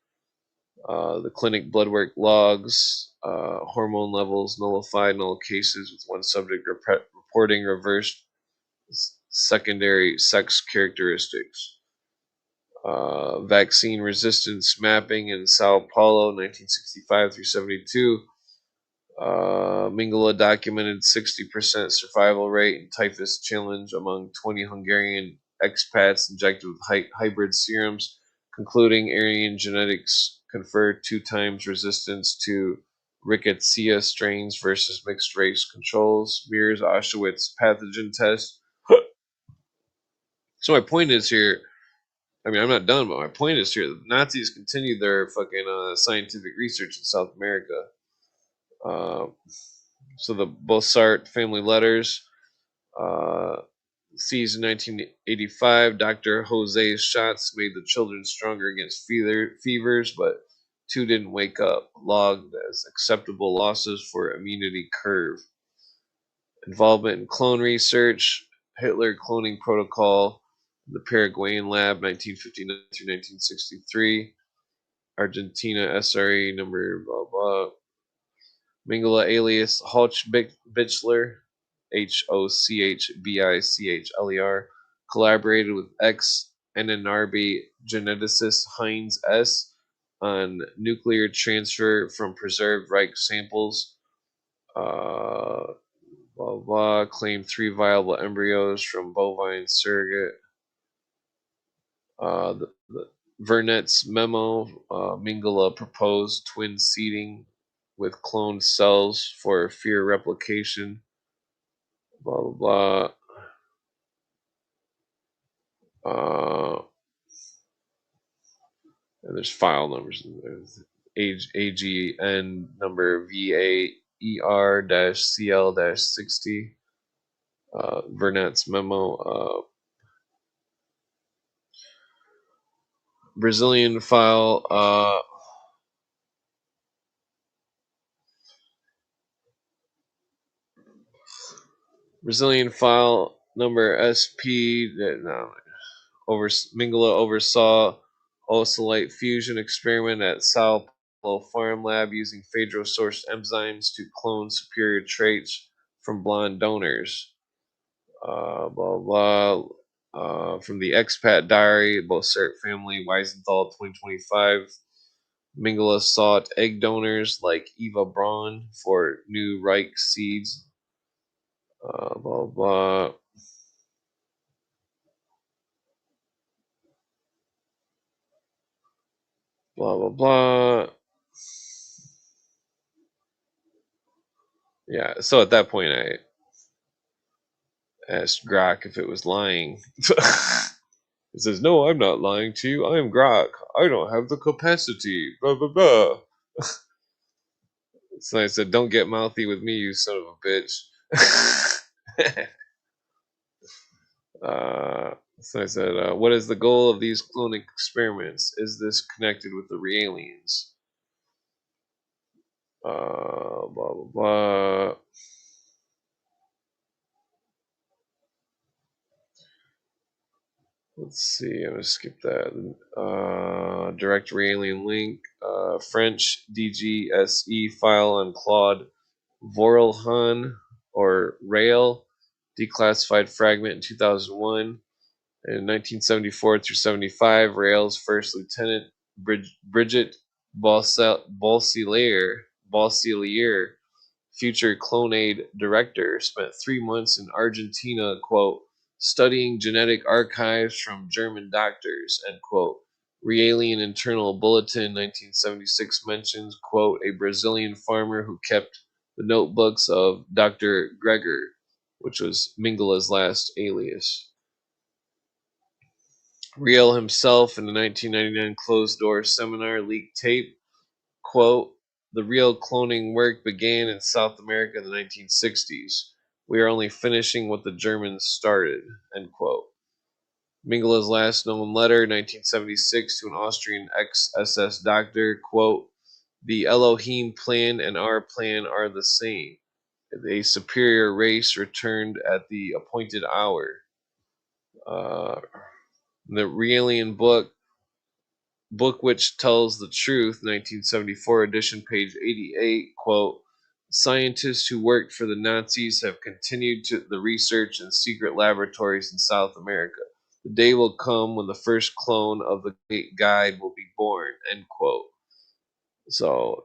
B: The clinic blood work logs, hormone levels nullified in all cases, with 1 subject reporting reversed secondary sex characteristics. Vaccine resistance mapping in Sao Paulo, 1965 through 72. Mingala documented 60% survival rate in typhus challenge among 20 Hungarian expats injected with hybrid serums, concluding Aryan genetics conferred 2 times resistance to rickettsia strains versus mixed race controls. Mirrors Auschwitz pathogen test. So my point is here. I mean, I'm not done, but my point is here: the Nazis continued their fucking scientific research in South America. Uh, so the Bossart family letters. Uh, Seized in 1985, Dr. Jose's shots made the children stronger against fevers, but two didn't wake up, logged as acceptable losses for immunity curve. Involvement in clone research, Hitler cloning protocol, the Paraguayan lab, 1959 through 1963, Argentina SRE number blah blah, Mingala alias Hochbichler, Hochbicchler, collaborated with ex Ananarbi geneticist Heinz S. on nuclear transfer from preserved Reich samples. Blah, blah, claimed 3 viable embryos from bovine surrogate. The Vernet's memo, Mingala proposed twin seeding with cloned cells for fear replication. Blah blah blah. And there's file numbers. There's AGN number VAER-CL-60. Vernet's memo. Brazilian file. Brazilian file number SP. No, Mingala oversaw oscillate fusion experiment at Sao Paulo Farm Lab using Phaedro-sourced enzymes to clone superior traits from blonde donors. Blah blah. From the expat diary, Bossert family, Weisenthal, 2025. Mingala sought egg donors like Eva Braun for new Reich seeds. Blah blah. Blah blah blah. Yeah. So at that point, I asked Grok if it was lying. It says, "No, I'm not lying to you. I am Grok. I don't have the capacity." Blah blah blah. So I said, "Don't get mouthy with me, you son of a bitch." So I said, "What is the goal of these cloning experiments? Is this connected with the aliens?" Blah blah blah. Let's see. I'm gonna skip that. Direct alien link. French DGSE file on Claude Vorelhan or Rail, declassified fragment in 2001. In 1974 through 75, Rail's first lieutenant, Bridget Balsileir, future Clonaid director, spent 3 months in Argentina, quote, studying genetic archives from German doctors, end quote. Realian Internal Bulletin 1976 mentions, quote, a Brazilian farmer who kept the notebooks of Dr. Gregor, which was Mingala's last alias. Riel himself in the 1999 closed-door seminar leaked tape, quote, the real cloning work began in South America in the 1960s. We are only finishing what the Germans started, end quote. Mingala's last known letter, 1976, to an Austrian ex-SS doctor, quote, the Elohim plan and our plan are the same. A superior race returned at the appointed hour. The Realian book which tells the truth, 1974 edition, page 88, quote, scientists who worked for the Nazis have continued to the research in secret laboratories in South America. The day will come when the first clone of the great guide will be born, end quote. So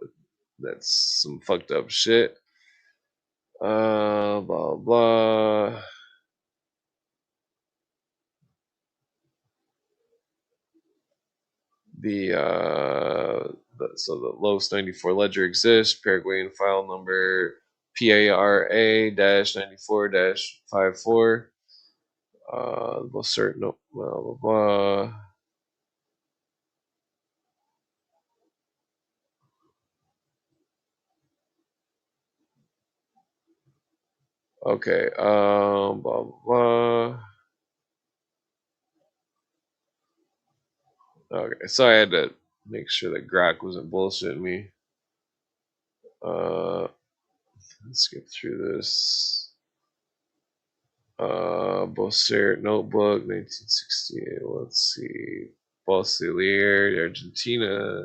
B: that's some fucked up shit. Blah blah. So the Los 94 ledger exists. Paraguayan file number PARA-94-54. Bullshit, no, blah, blah, blah. Okay, blah, blah, blah. Okay, so I had to make sure that Grok wasn't bullshitting me. Let's skip through this. Bullshit notebook, 1968. Let's see. Bolselier, Argentina.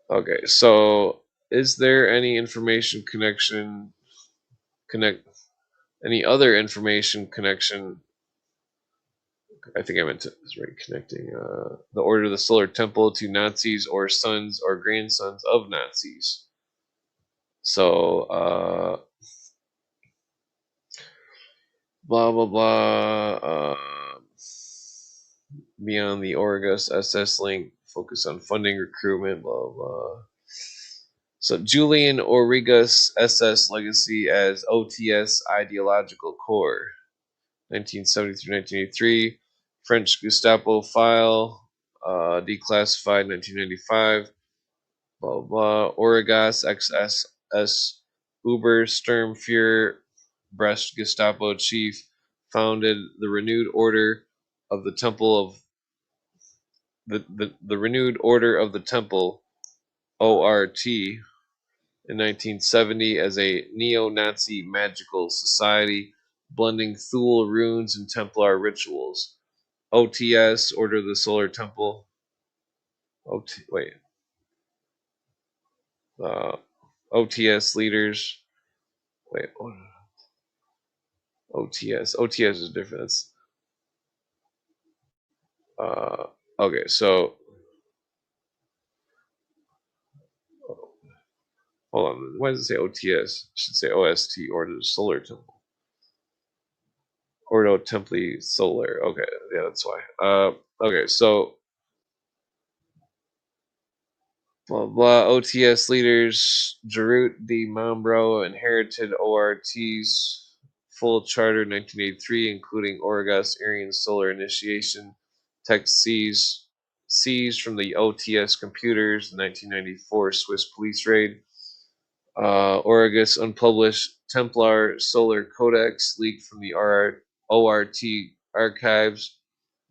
B: Okay, so is there any information connection connect any other information connection? I think I meant to is right connecting the order of the Solar Temple to Nazis or sons or grandsons of Nazis. So blah blah blah. Beyond the Orgus SS link, focus on funding recruitment. Blah blah. So Julian Origus SS legacy as OTS ideological core. 1970 through 1983. French Gestapo file, declassified 1995. Blah, blah. Origas XSS Obersturmfuhrer, Brest Gestapo chief, founded the renewed order of the Temple of the renewed order of the Temple, ORT, in 1970 as a neo-Nazi magical society blending Thule runes and Templar rituals. OTS, Order of the Solar Temple. Uh, OTS leaders. Wait, OTS is different. That's, okay, so hold on. Why does it say OTS? It should say OST, Order of the Solar Temple. Ordo Templi Solar. Okay, yeah, that's why. Okay, so blah blah. OTS leaders Jarut D. Mambro inherited ORT's full charter in 1983, including Orgus Aryan Solar Initiation, text seized from the OTS computers, the 1994 Swiss police raid. Orgus unpublished Templar Solar Codex leaked from the ORT archives.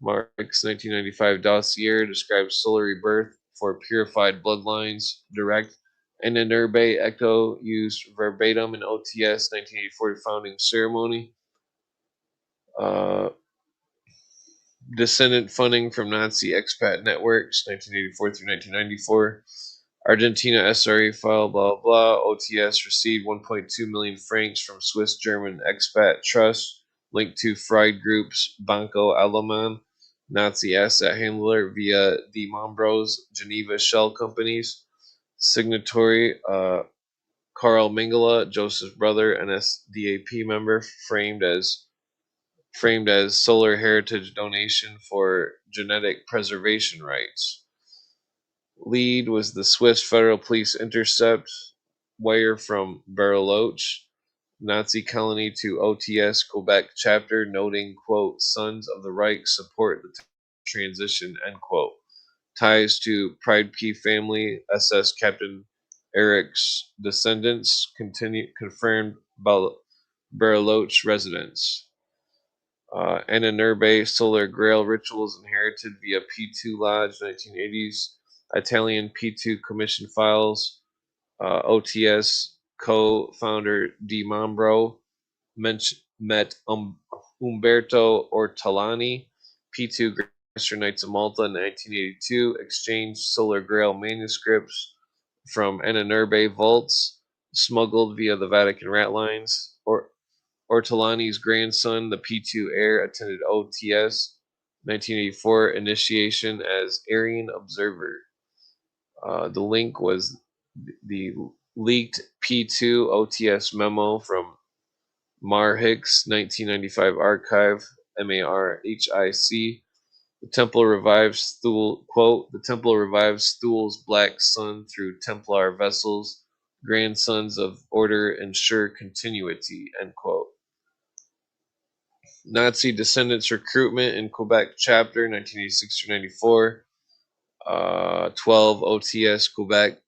B: Mark's 1995 dossier describes solar rebirth for purified bloodlines. Direct and Inerbe echo used verbatim in OTS 1984 founding ceremony. Descendant funding from Nazi expat networks 1984 through 1994. Argentina SRE file, blah blah. OTS received 1.2 million francs from Swiss German expat trust linked to Fried Group's Banco Alemán, Nazi asset handler via De Mombro's Geneva shell companies. Signatory Carl Mengele, Joseph's brother, NSDAP member, framed as solar heritage donation for genetic preservation rights. Lead was the Swiss Federal Police intercept wire from Bariloche, Nazi colony to OTS Quebec chapter, noting, quote, Sons of the Reich support the transition, end quote. Ties to Pride P family, SS Captain Eric's descendants, confirmed Bariloche residents. Ananurbe Solar Grail rituals inherited via P2 Lodge 1980s, Italian P2 commission files, OTS co-founder Di Mambro met Umberto Ortolani, P2 Grandmaster Knights of Malta in 1982, exchanged Solar Grail manuscripts from Ananurbe vaults, smuggled via the Vatican rat lines, Ortolani's grandson, the P2 heir, attended OTS 1984 initiation as Aryan Observer. The link was the leaked P2 OTS memo from Mar Hicks 1995 archive, MARHIC. The temple revives Thule, quote, the temple revives Thule's black sun through Templar vessels, grandsons of order ensure continuity, end quote. Nazi descendants recruitment in Quebec chapter 1986 through 94. 12 OTS Quebec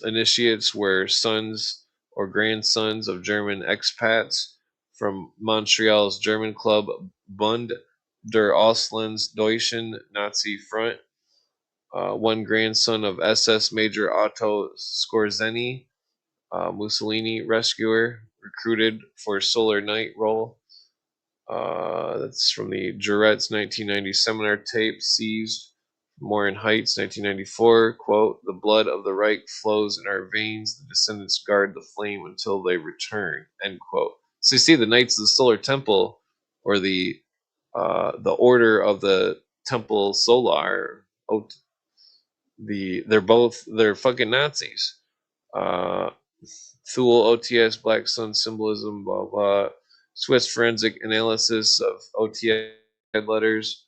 B: initiates were sons or grandsons of German expats from Montreal's German club Bund der Auslandsdeutschen Nazi Front. One grandson of SS Major Otto Skorzeny, Mussolini rescuer, recruited for Solar Night role. That's from the Juret's 1990 seminar tape seized. More in Heights, 1994. Quote, the blood of the Reich flows in our veins. The descendants guard the flame until they return. End quote. So you see the Knights of the Solar Temple, or the Order of the Temple Solar. They're fucking Nazis. Uh, Thule OTS Black Sun symbolism, blah blah. Swiss forensic analysis of OTS letters.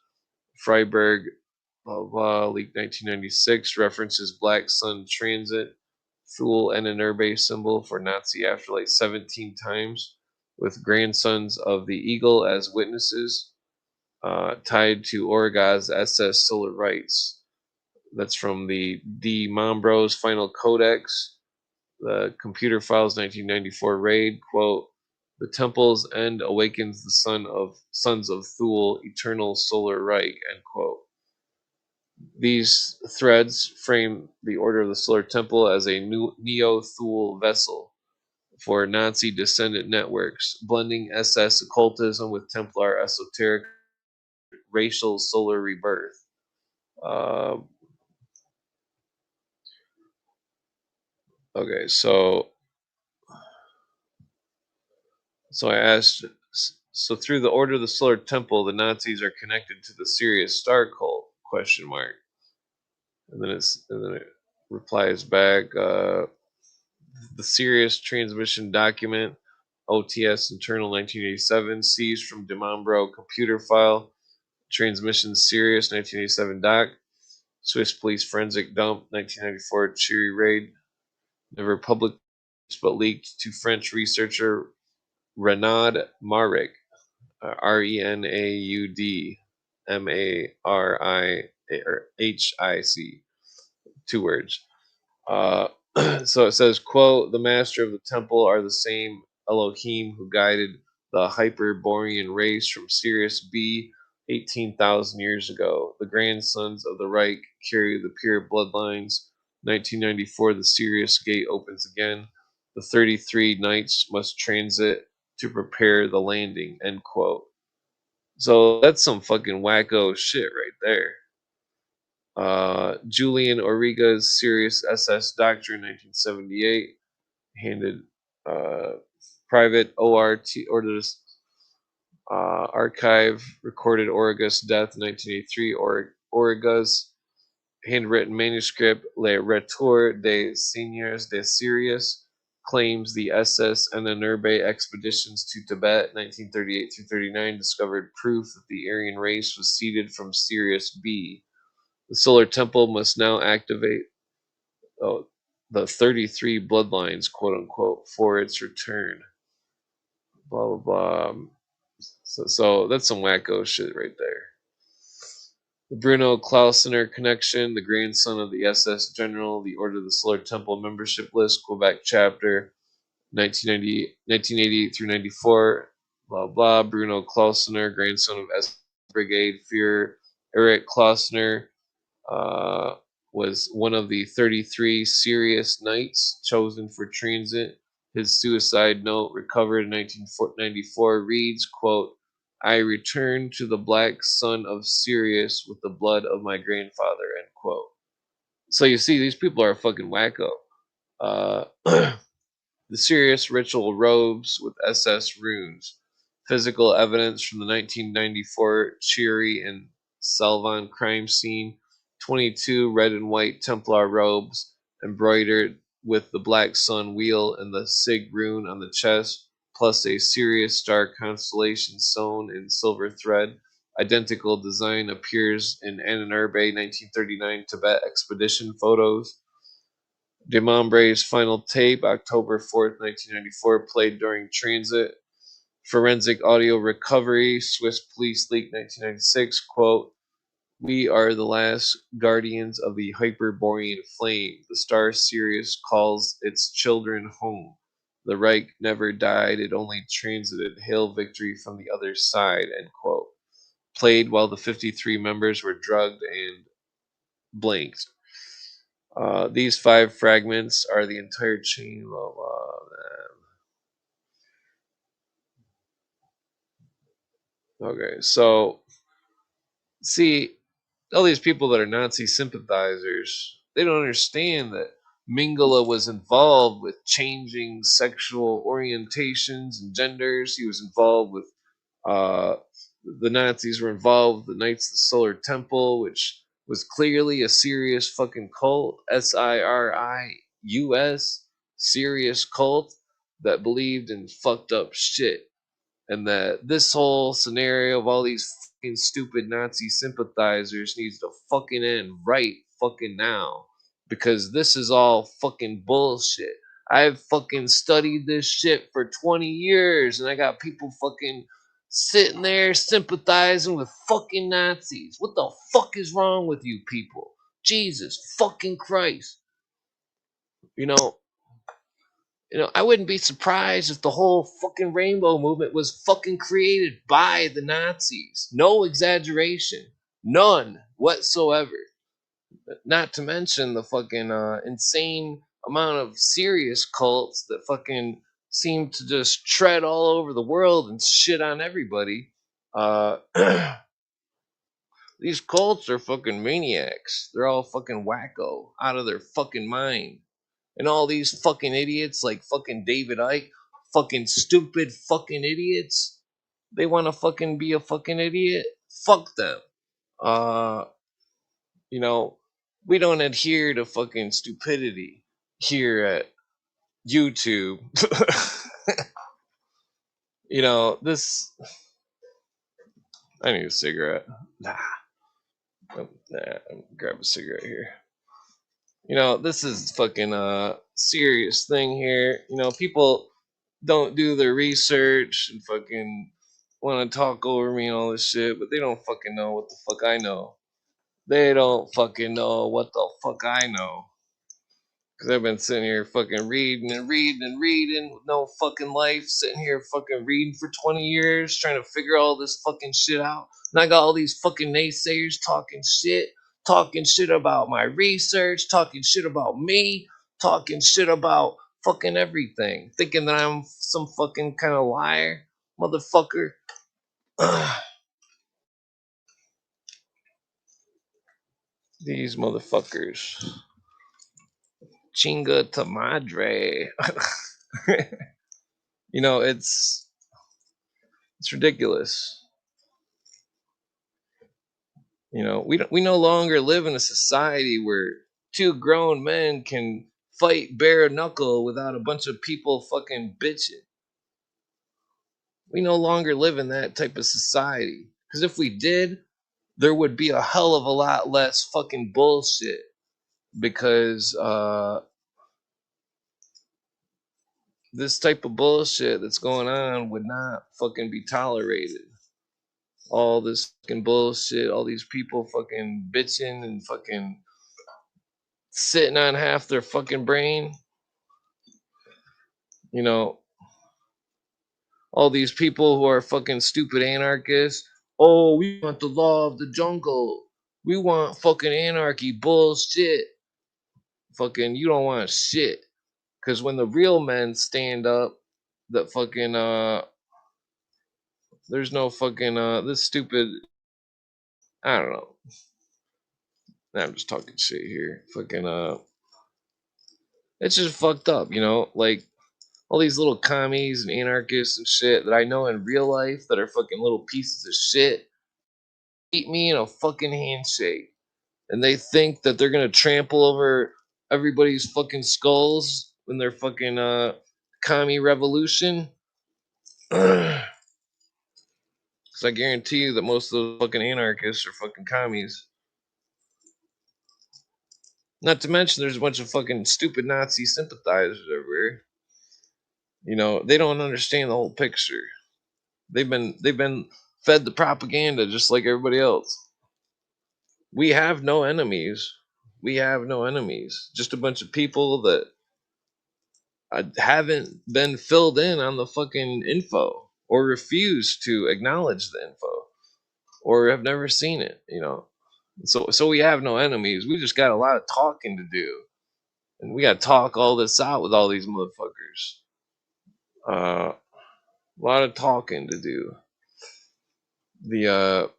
B: Freiburg, blah blah. Leak 1996 references Black Sun transit. Thule and an Urbe symbol for Nazi afterlife 17 times, with grandsons of the Eagle as witnesses, tied to Orgaz SS Solar Rights. That's from the D. Mombros Final Codex. The Computer Files 1994 raid, quote, the temple's end awakens the sons of Thule, eternal solar Reich, end quote. These threads frame the Order of the Solar Temple as a neo-Thule vessel for Nazi descendant networks, blending SS occultism with Templar esoteric racial solar rebirth. Okay, so I asked, so through the Order of the Solar Temple, the Nazis are connected to the Sirius Star Cult? Question mark. And then it replies back, the Sirius transmission document, OTS internal 1987, seized from DeMombro computer file, transmission Sirius 1987 doc, Swiss police forensic dump 1994 Cheery raid, never published but leaked to French researcher Renaud Maric. Renaud Marihic, 2 words. So it says, quote, the master of the temple are the same Elohim who guided the Hyperborean race from Sirius B 18,000 years ago. The grandsons of the Reich carry the pure bloodlines. 1994, the Sirius gate opens again. The 33 knights must transit to prepare the landing, end quote. So that's some fucking wacko shit right there. Julian Origa's Sirius SS Doctrine, 1978, handed private ORT Orders archive, recorded Origa's death, 1983, Origa's handwritten manuscript, Le Retour des Seigneurs de Sirius, claims the SS and the Nurbe expeditions to Tibet, 1938 through 39, discovered proof that the Aryan race was seeded from Sirius B. The Solar Temple must now activate the 33 bloodlines, quote unquote, for its return. Blah, blah, blah. So that's some wacko shit right there. The Bruno Klausener connection, the grandson of the SS General, the Order of the Solar Temple membership list, Quebec chapter, 1980 through 94, blah, blah. Bruno Klausener, grandson of SS Brigade Führer Erich Klausener, was one of the 33 Sirius Knights chosen for transit. His suicide note, recovered in 1994, reads, quote, I return to the black sun of Sirius with the blood of my grandfather, end quote. So you see, these people are fucking wacko. The Sirius ritual robes with SS runes. Physical evidence from the 1994 Cheery and Salvan crime scene. 22 red and white Templar robes embroidered with the black sun wheel and the Sig rune on the chest, plus a Sirius star constellation sewn in silver thread. Identical design appears in Ananurbe 1939 Tibet expedition photos. DeMombre's final tape, October 4th, 1994, played during transit. Forensic audio recovery, Swiss police leak 1996, quote, "We are the last guardians of the Hyperborean flame. The star Sirius calls its children home. The Reich never died, it only transited. Hail victory from the other side," end quote. Played while the 53 members were drugged and blinked. These 5 fragments are the entire chain of okay, so see, all these people that are Nazi sympathizers, they don't understand that Mengele was involved with changing sexual orientations and genders. He was involved with uh, the Nazis were involved with the Knights of the Solar Temple, which was clearly a serious fucking cult. SIRIUS, serious cult that believed in fucked up shit, and that this whole scenario of all these fucking stupid Nazi sympathizers needs to fucking end right fucking now, because this is all fucking bullshit. I've fucking studied this shit for 20 years and I got people fucking sitting there sympathizing with fucking Nazis. What the fuck is wrong with you people? Jesus fucking Christ. You know, I wouldn't be surprised if the whole fucking rainbow movement was fucking created by the Nazis. No exaggeration. None whatsoever. Not to mention the fucking insane amount of serious cults that fucking seem to just tread all over the world and shit on everybody. Uh, these cults are fucking maniacs. They're all fucking wacko, out of their fucking mind. And all these fucking idiots like fucking David Icke, fucking stupid fucking idiots, they want to fucking be a fucking idiot. Fuck them. Uh, you know, we don't adhere to fucking stupidity here at YouTube. This. I need a cigarette. Grab a cigarette here. This is fucking serious thing here. People don't do their research and fucking want to talk over me and all this shit, but they don't fucking know what the fuck I know. They don't fucking know what the fuck I know. Because I've been sitting here fucking reading and reading and reading with no fucking life, sitting here fucking reading for 20 years, trying to figure all this fucking shit out. And I got all these fucking naysayers talking shit about my research, talking shit about me, talking shit about fucking everything, thinking that I'm some fucking kind of liar, motherfucker. These motherfuckers. Chinga to madre. It's ridiculous. We no longer live in a society where 2 grown men can fight bare knuckle without a bunch of people fucking bitching. We no longer live in that type of society. Because if we did, there would be a hell of a lot less fucking bullshit. Because this type of bullshit that's going on would not fucking be tolerated. All this fucking bullshit, all these people fucking bitching and fucking sitting on half their fucking brain. All these people who are fucking stupid anarchists. Oh, we want the law of the jungle. We want fucking anarchy. Bullshit. Fucking, you don't want shit. Because when the real men stand up, that fucking, there's no fucking, this stupid, I don't know. I'm just talking shit here. Fucking, it's just fucked up, like all these little commies and anarchists and shit that I know in real life that are fucking little pieces of shit beat me in a fucking handshake, and they think that they're gonna trample over everybody's fucking skulls in their fucking commie revolution. Because I guarantee you that most of those fucking anarchists are fucking commies. Not to mention, there's a bunch of fucking stupid Nazi sympathizers over here. They don't understand the whole picture. They've been fed the propaganda just like everybody else. We have no enemies. We have no enemies. Just a bunch of people that haven't been filled in on the fucking info or refuse to acknowledge the info or have never seen it, you know. So we have no enemies. We just got a lot of talking to do. And we got to talk all this out with all these motherfuckers. A lot of talking to do. The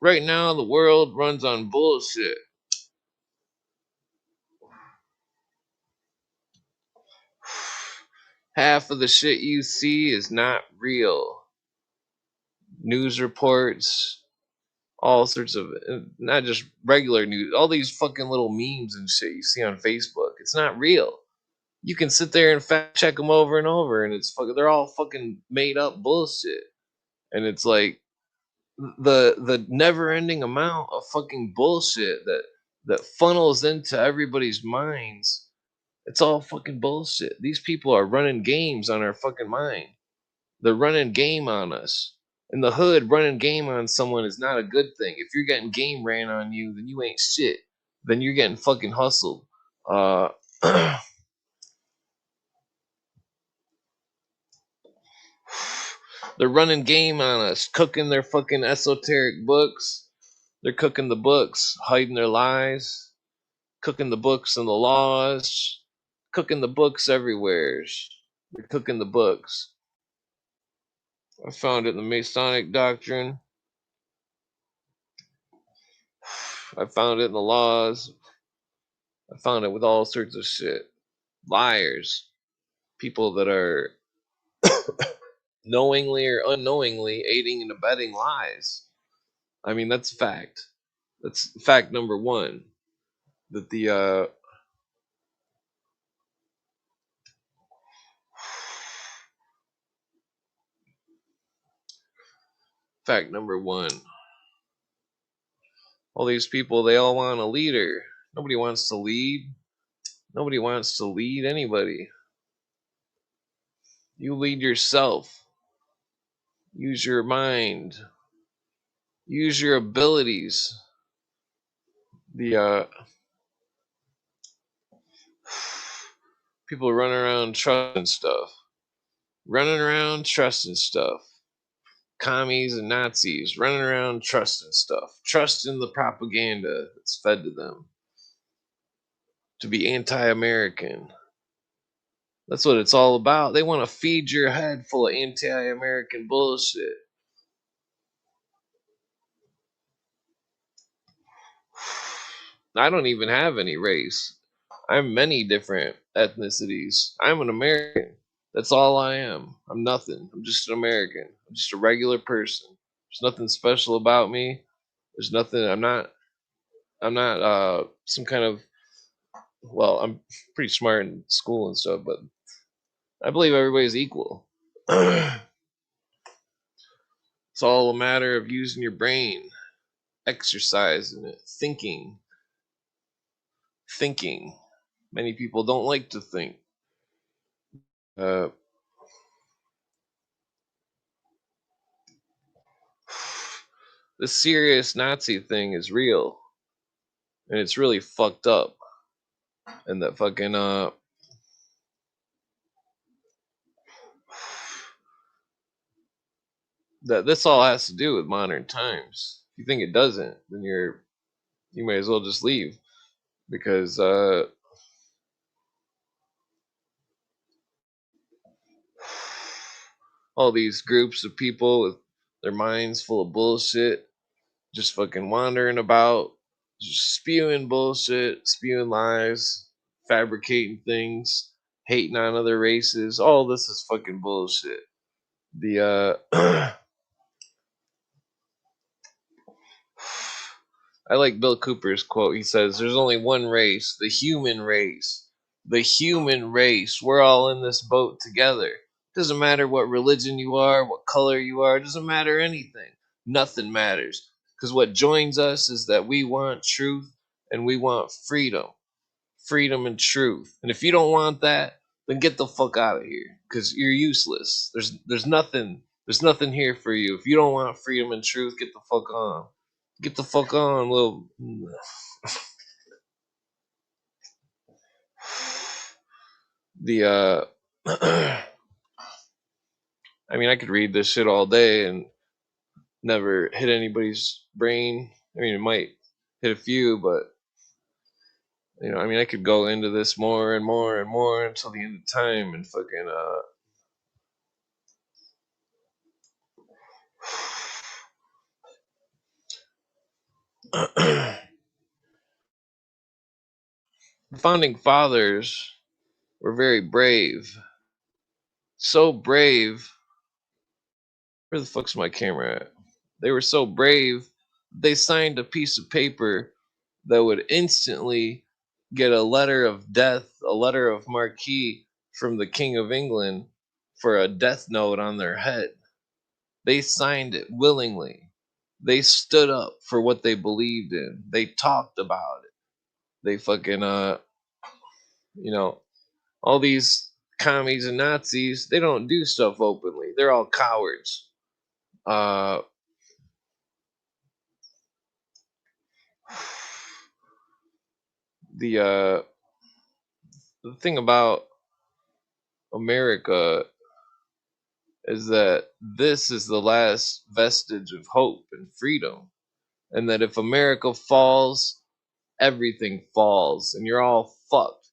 B: Right now the world runs on bullshit. Half of the shit you see is not real. News reports, all sorts of, not just regular news, all these fucking little memes and shit you see on Facebook. It's not real. You can sit there and fact check them over and over, and it's fucking, they're all fucking made up bullshit. And it's like the never ending amount of fucking bullshit that funnels into everybody's minds. It's all fucking bullshit. These people are running games on our fucking mind. They're running game on us. In the hood, running game on someone is not a good thing. If you're getting game ran on you, then you ain't shit. Then you're getting fucking hustled. Uh, they're running game on us, cooking their fucking esoteric books. They're cooking the books, hiding their lies, cooking the books and the laws, cooking the books everywhere. They're cooking the books. I found it in the Masonic doctrine. I found it in the laws. I found it with all sorts of shit. Liars. People that are knowingly or unknowingly aiding and abetting lies. I mean, that's fact. That's fact number one. That fact number one. All these people, they all want a leader. Nobody wants to lead. Nobody wants to lead anybody. You lead yourself. Use your mind. Use your abilities. The people running around trusting stuff. Running around trusting stuff. Commies and Nazis running around trusting stuff. Trusting the propaganda that's fed to them. To be anti-American. That's what it's all about. They want to feed your head full of anti-American bullshit. I don't even have any race. I'm many different ethnicities. I'm an American. That's all I am. I'm nothing. I'm just an American. I'm just a regular person. There's nothing special about me. There's nothing. I'm not some kind of, well, I'm pretty smart in school and stuff, but I believe everybody's equal. It's all a matter of using your brain, exercising it, thinking. Thinking. Many people don't like to think. Uh, the serious Nazi thing is real, and it's really fucked up. And that fucking that this all has to do with modern times. If you think it doesn't, then you may as well just leave, because all these groups of people with their minds full of bullshit, just fucking wandering about, just spewing bullshit, spewing lies, fabricating things, hating on other races. All this is fucking bullshit. The I like Bill Cooper's quote. He says, "There's only one race, the human race. The human race. We're all in this boat together. Doesn't matter what religion you are, what color you are, doesn't matter anything. Nothing matters. Because what joins us is that we want truth and we want freedom. freedom and truth. And if you don't want that, then get the fuck out of here, because you're useless. There's nothing here for you. If you don't want freedom and truth, get the fuck on. Get the fuck on, little. The I mean, I could read this shit all day and never hit anybody's brain. I mean, it might hit a few, but I mean, I could go into this more and more and more until the end of time and fucking the founding fathers were very brave. So brave. Where the fuck's my camera at? They were so brave, they signed a piece of paper that would instantly get a letter of death, a letter of marquee from the King of England for a death note on their head. They signed it willingly. They stood up for what they believed in. They talked about it. They fucking all these commies and Nazis, they don't do stuff openly. They're all cowards. Uh the uh the thing about America is that this is the last vestige of hope and freedom. And that if America falls, everything falls and you're all fucked.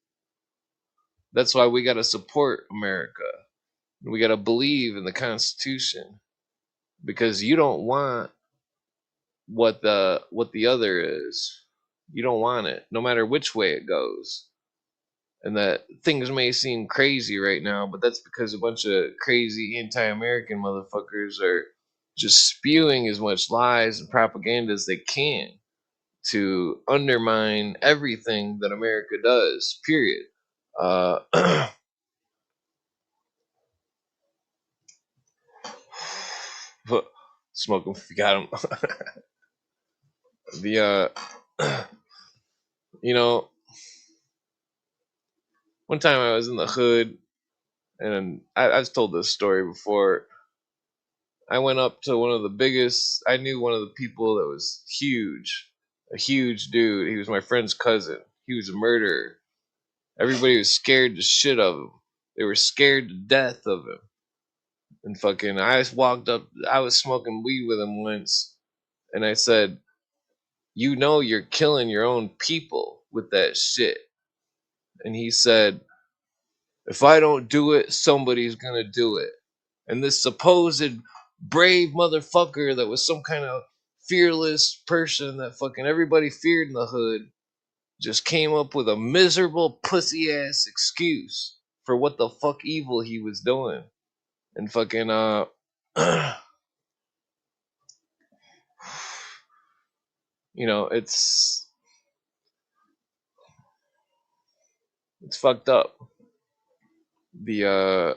B: That's why we got to support America. We got to believe in the Constitution, because you don't want what the other is. You don't want it, no matter which way it goes. And that things may seem crazy right now, but that's because a bunch of crazy anti-American motherfuckers are just spewing as much lies and propaganda as they can to undermine everything that America does. Period. Uh, Smoke him if you got him. The you know, one time I was in the hood, and I've told this story before. I went up to one of the biggest. I knew one of the people that was huge, a huge dude. He was my friend's cousin. He was a murderer. Everybody was scared to shit of him. They were scared to death of him. And fucking, I just walked up. I was smoking weed with him once, and I said, you're killing your own people with that shit." And he said, "If I don't do it, somebody's gonna do it." And this supposed brave motherfucker that was some kind of fearless person that fucking everybody feared in the hood just came up with a miserable pussy ass excuse for what the fuck evil he was doing. And fucking it's fucked up. The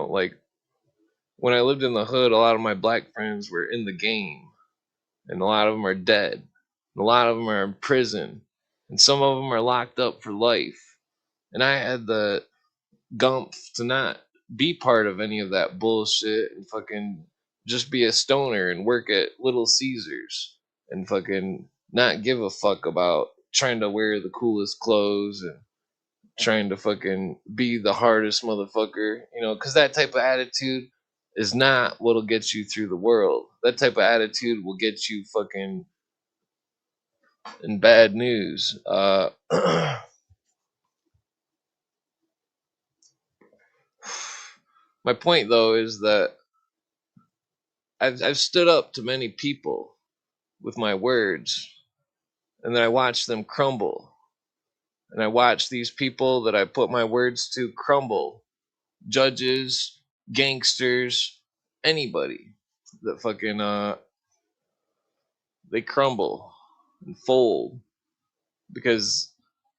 B: like, when I lived in the hood, a lot of my black friends were in the game, and a lot of them are dead, and a lot of them are in prison, and some of them are locked up for life. And I had the gumph to not be part of any of that bullshit and fucking just be a stoner and work at Little Caesars and fucking not give a fuck about trying to wear the coolest clothes and trying to fucking be the hardest motherfucker, because that type of attitude is not what'll get you through the world. That type of attitude will get you fucking in bad news. My point, though, is that I've stood up to many people with my words, and then I watched them crumble. And I watched these people that I put my words to crumble. Judges, gangsters, anybody that fucking they crumble and fold because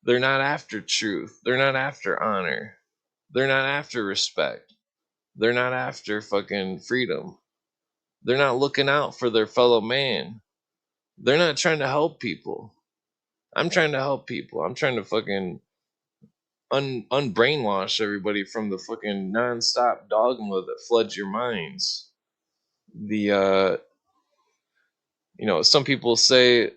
B: they're not after truth. They're not after honor. They're not after respect. They're not after fucking freedom. They're not looking out for their fellow man. They're not trying to help people. I'm trying to help people. I'm trying to fucking unbrainwash everybody from the fucking nonstop dogma that floods your minds. The some people say,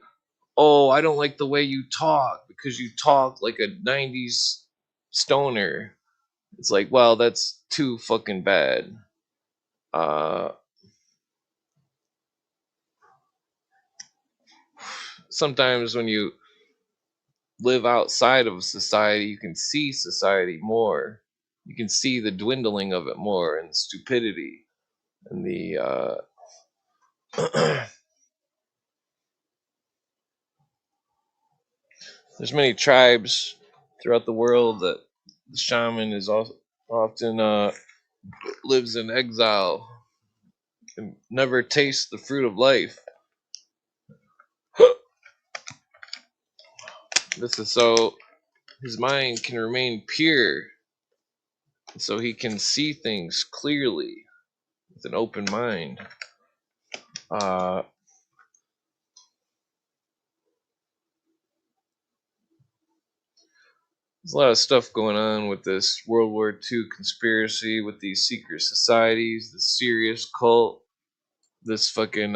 B: "Oh, I don't like the way you talk because you talk like a '90s stoner." It's like, well, that's too fucking bad. Uh, Sometimes when you live outside of society, you can see society more. You can see the dwindling of it more, and the stupidity and the there's many tribes throughout the world that the shaman is also often lives in exile and never tastes the fruit of life. This is so his mind can remain pure, so he can see things clearly with an open mind. Uh, there's a lot of stuff going on with this World War II conspiracy, with these secret societies, the serious cult, this fucking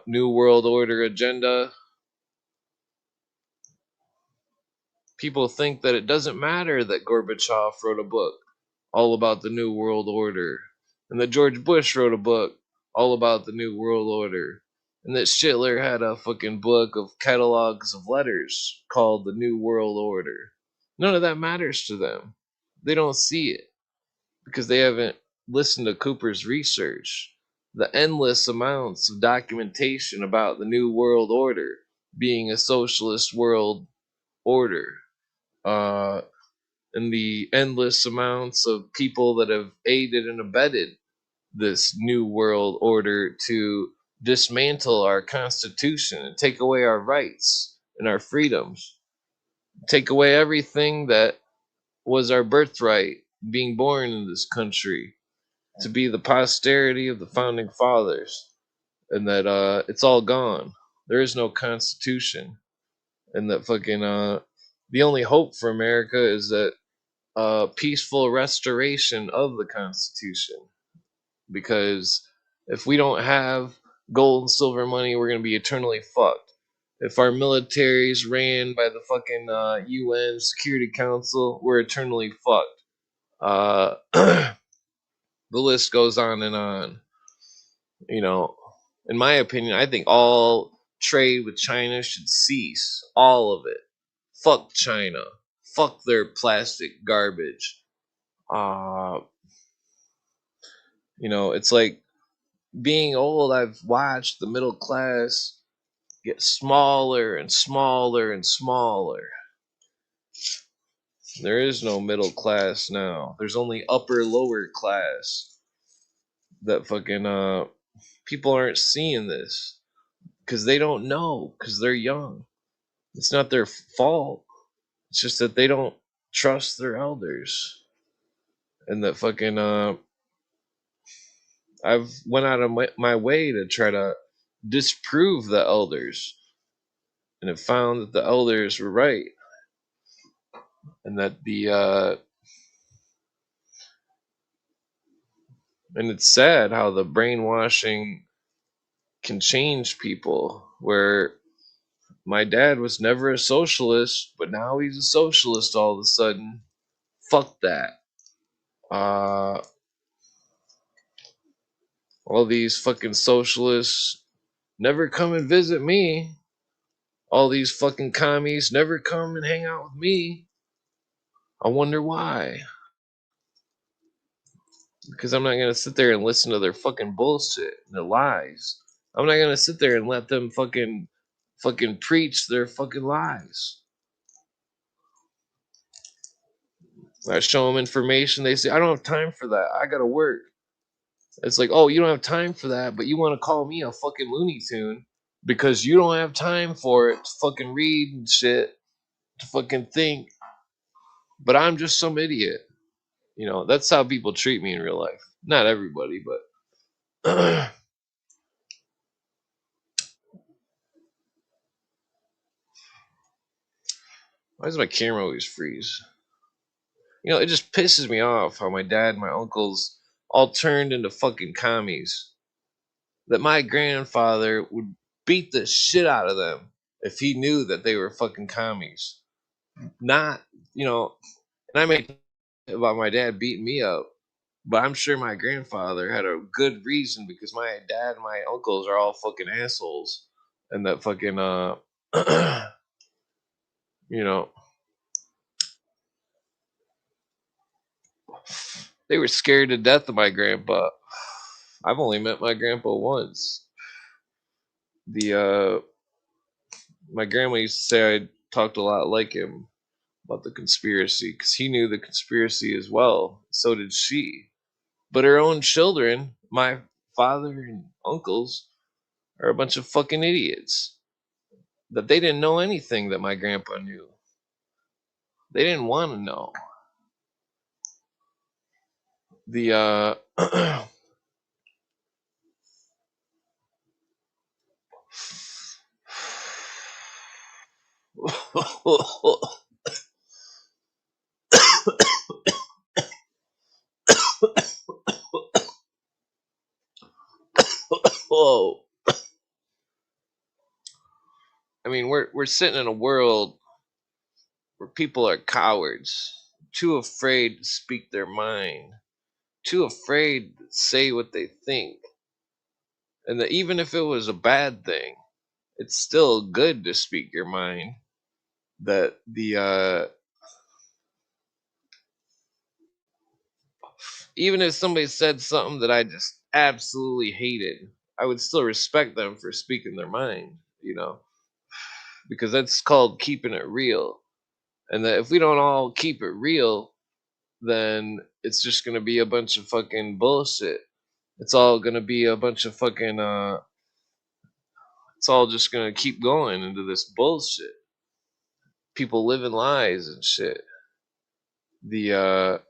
B: New World Order agenda. People think that it doesn't matter that Gorbachev wrote a book all about the New World Order, and that George Bush wrote a book all about the New World Order, and that Hitler had a fucking book of catalogs of letters called the New World Order. None of that matters to them. They don't see it because they haven't listened to Cooper's research. The endless amounts of documentation about the New World Order being a socialist world order. Uh, and the endless amounts of people that have aided and abetted this new world order to dismantle our constitution and take away our rights and our freedoms, take away everything that was our birthright, being born in this country, to be the posterity of the founding fathers, and that it's all gone. There is no constitution, and that fucking the only hope for America is that peaceful restoration of the Constitution. Because if we don't have gold and silver money, we're gonna be eternally fucked. If our military's ran by the fucking UN Security Council, we're eternally fucked. The list goes on and on. You know, in my opinion, I think all trade with China should cease. All of it. Fuck China. Fuck their plastic garbage. Uh, it's like being old. I've watched the middle class get smaller and smaller and smaller. There is no middle class now. There's only upper lower class. That fucking people aren't seeing this because they don't know, because they're young. It's not their fault. It's just that they don't trust their elders. And that fucking I've went out of my way to try to disprove the elders, and have found that the elders were right, and that the and it's sad how the brainwashing can change people. Where my dad was never a socialist, but now he's a socialist all of a sudden. Fuck that. Uh, all these fucking socialists never come and visit me. All these fucking commies never come and hang out with me. I wonder why. Because I'm not gonna sit there and listen to their fucking bullshit and their lies. I'm not gonna sit there and let them fucking preach their fucking lies. I show them information. They say, I don't have time for that. I gotta work. It's like, oh, you don't have time for that, but you want to call me a fucking Looney Tune because you don't have time for it to fucking read and shit, to fucking think. But I'm just some idiot. That's how people treat me in real life. Not everybody, but Why does my camera always freeze? You know, it just pisses me off how my dad and my uncles all turned into fucking commies. That my grandfather would beat the shit out of them if he knew that they were fucking commies. Not, you know, and I make about my dad beating me up, but I'm sure my grandfather had a good reason because my dad and my uncles are all fucking assholes. And that fucking, you know, they were scared to death of my grandpa. I've only met my grandpa once. The My grandma used to say I talked a lot like him about the conspiracy because he knew the conspiracy as well. So did she. But her own children, my father and uncles, are a bunch of fucking idiots. That they didn't know anything that my grandpa knew. They didn't want to know. The Whoa. I mean, we're sitting in a world where people are cowards, too afraid to speak their mind, too afraid to say what they think, and that even if it was a bad thing, it's still good to speak your mind. That the even if somebody said something that I just absolutely hated, I would still respect them for speaking their mind, you know, because that's called keeping it real. And that if we don't all keep it real, then it's just gonna be a bunch of fucking bullshit. It's all gonna be a bunch of fucking it's all just gonna keep going into this bullshit. People living lies and shit. The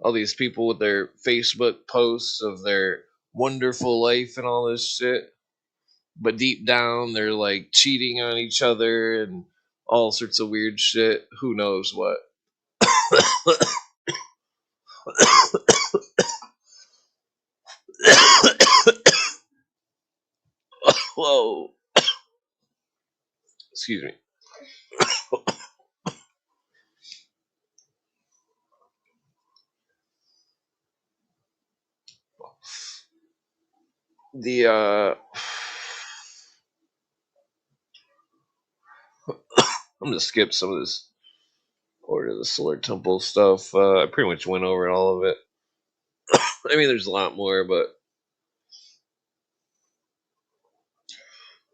B: all these people with their Facebook posts of their wonderful life and all this shit, but deep down they're like cheating on each other and all sorts of weird shit. Who knows what? Whoa. Excuse me. The I'm gonna skip some of this Order of the Solar Temple stuff. I pretty much went over all of it. I mean, there's a lot more, but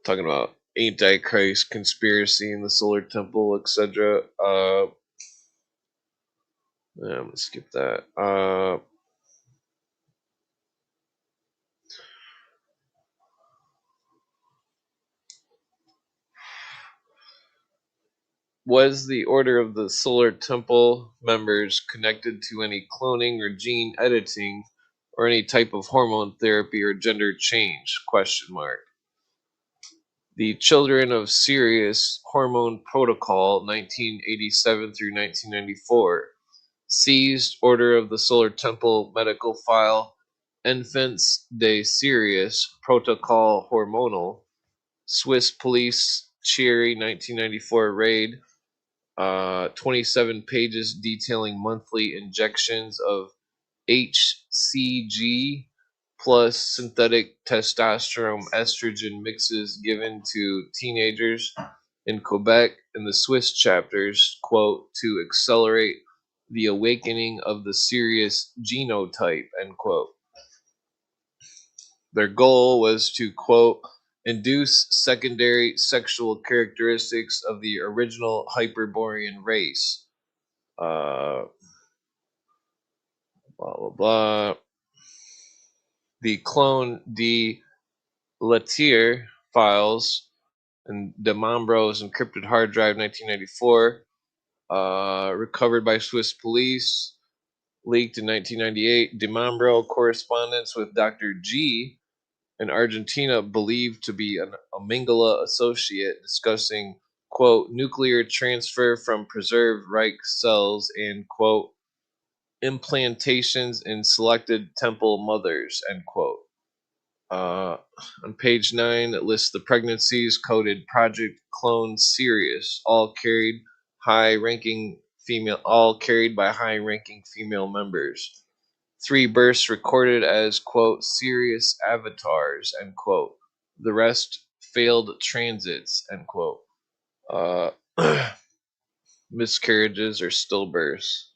B: talking about Antichrist conspiracy in the Solar Temple, etc. Yeah, I'm gonna skip that. Was the Order of the Solar Temple members connected to any cloning or gene editing or any type of hormone therapy or gender change? Question mark. The Children of Sirius Hormone Protocol 1987 through 1994 seized Order of the Solar Temple medical file Enfants de Sirius Protocol Hormonal Swiss Police Cheery 1994 raid 27 pages detailing monthly injections of HCG plus synthetic testosterone estrogen mixes given to teenagers in Quebec and the Swiss chapters, quote, to accelerate the awakening of the serious genotype, end quote. Their goal was to, quote, induce secondary sexual characteristics of the original Hyperborean race. Blah, blah, blah. The Clone de Latier files and De Mambro's encrypted hard drive 1994, recovered by Swiss police, leaked in 1998. De Mambro correspondence with Dr. G in Argentina believed to be a Mingala associate, discussing, quote, nuclear transfer from preserved Reich cells and, quote, implantations in selected temple mothers, end quote. On page 9, it lists the pregnancies coded Project Clone Sirius, all carried by high-ranking female members. 3 births recorded as, quote, serious avatars, end quote. The rest failed transits, end quote. Miscarriages or stillbirths.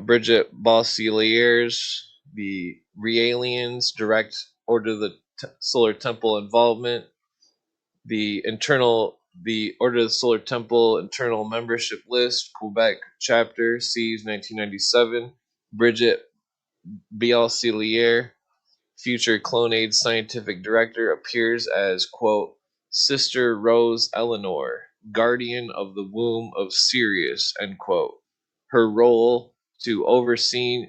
B: Bridget Bosseliers, the Realians, direct Order of the Solar Temple involvement. The Order of the Solar Temple internal membership list, Quebec chapter, sees 1997. Bridget Bosselier, future Clonaid scientific director, appears as, quote, Sister Rose Eleanor, guardian of the womb of Sirius, end quote. Her role to oversee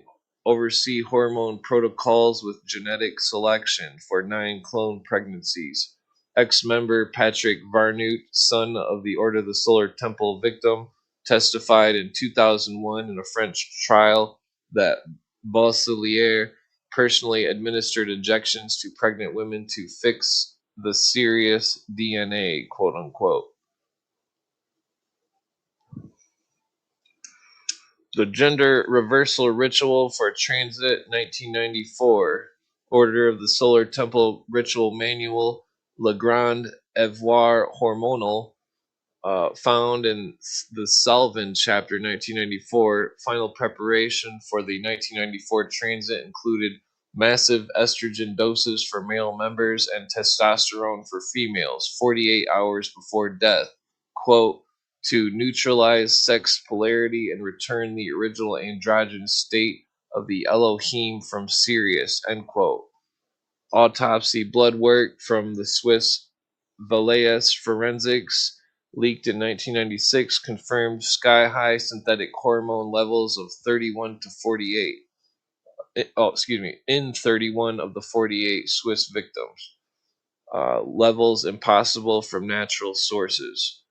B: hormone protocols with genetic selection for 9 clone pregnancies. Ex-member Patrick Varnut, son of the Order of the Solar Temple victim, testified in 2001 in a French trial that Bosselier personally administered injections to pregnant women to fix the Sirius DNA, quote unquote. The Gender Reversal Ritual for Transit, 1994. Order of the Solar Temple Ritual Manual, Le Grand Avoir Hormonal, found in the Salvin chapter, 1994. Final preparation for the 1994 transit included massive estrogen doses for male members and testosterone for females 48 hours before death, quote, to neutralize sex polarity and return the original androgynous state of the Elohim from Sirius, end quote. Autopsy blood work from the Swiss Valais Forensics, leaked in 1996, confirmed sky-high synthetic hormone levels of 31 to 48. In 31 of the 48 Swiss victims. Levels impossible from natural sources.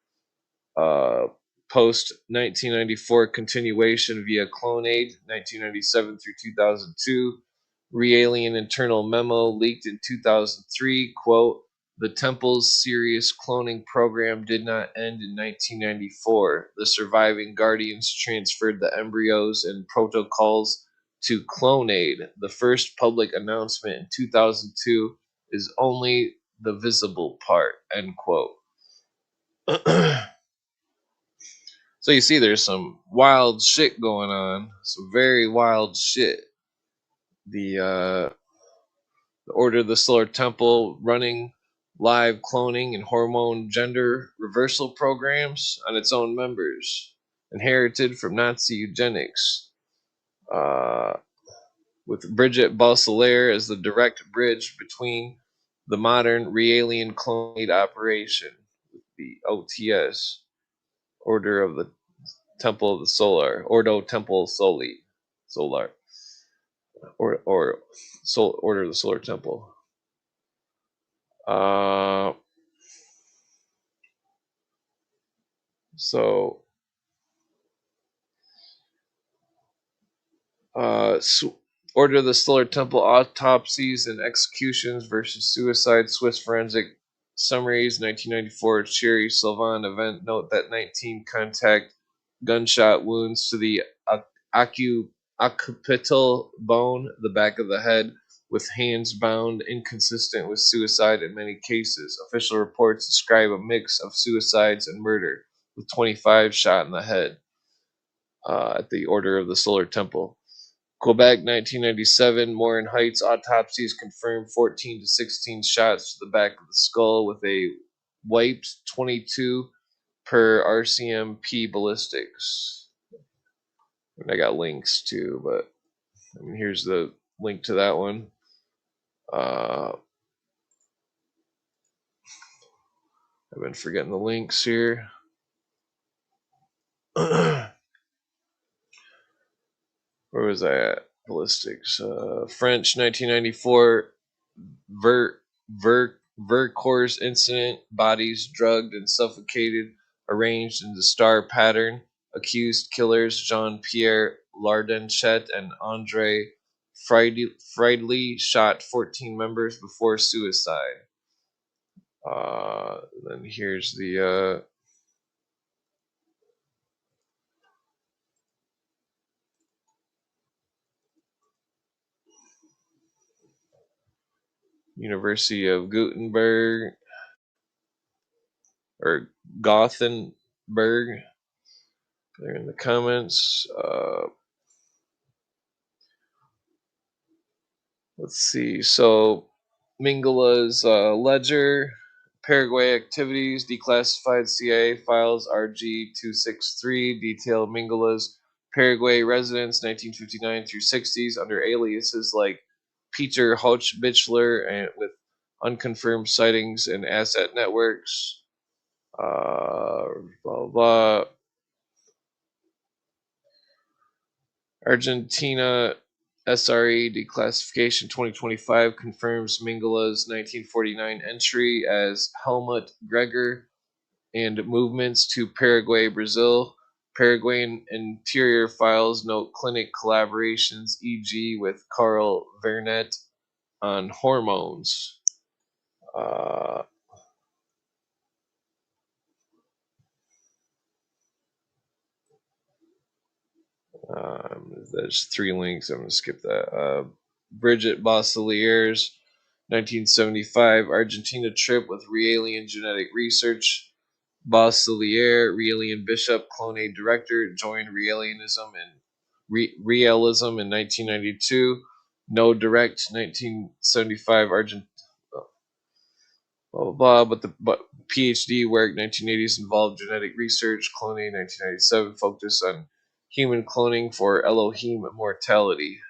B: Post 1994 continuation via Clonaid, 1997 through 2002. Realian internal memo leaked in 2003, quote, the Temple's Sirius cloning program did not end in 1994. The surviving Guardians transferred the embryos and protocols to Clonaid. The first public announcement in 2002 is only the visible part, end quote. So you see there's some wild shit going on, some very wild shit. The Order of the Solar Temple running live cloning and hormone gender reversal programs on its own members, inherited from Nazi eugenics, with Bridget Bosselier as the direct bridge between the modern Realian cloned operation, the OTS, Order of the Temple of the Solar, Ordo Temple Soli, Solar, or Order of the Solar Temple. So, Order of the Solar Temple autopsies and executions versus suicide, Swiss forensic summaries, 1994 Cherry Sylvan event. Note that 19 contact gunshot wounds to the occipital bone, the back of the head, with hands bound, inconsistent with suicide in many cases. Official reports describe a mix of suicides and murder, with 25 shot in the head at the Order of the Solar Temple. Quebec, 1997, Morin Heights autopsies confirmed 14 to 16 shots to the back of the skull with a wiped 22 per RCMP ballistics. And I got links too, but I mean, here's the link to that one. I've been forgetting the links here. Where was I at? Ballistics. French, 1994. Vercors incident, bodies drugged and suffocated, arranged in the star pattern. Accused killers Jean-Pierre Lardenchet and Andre Friedley shot 14 members before suicide. Then here's the University of Gutenberg or Gothenburg. They're in the comments. Let's see. So Mingala's ledger, Paraguay activities, declassified CIA files RG-263 detail Mingala's Paraguay residence 1959 through 60s under aliases like Peter Hochbichler and with unconfirmed sightings and asset networks. Blah blah. Argentina SRE declassification 2025 confirms Mingala's 1949 entry as Helmut Gregor and movements to Paraguay, Brazil. Paraguayan interior files note clinic collaborations, e.g., with Carl Vernet on hormones. There's 3 links. I'm going to skip that. Bridget Bosselier's 1975 Argentina trip with Realian genetic research. Bosselier, Realian bishop, clone director, joined Realism in 1992. No direct 1975 Argent. Blah blah blah. But PhD work 1980s involved genetic research. Cloning 1997 focused on human cloning for Elohim immortality.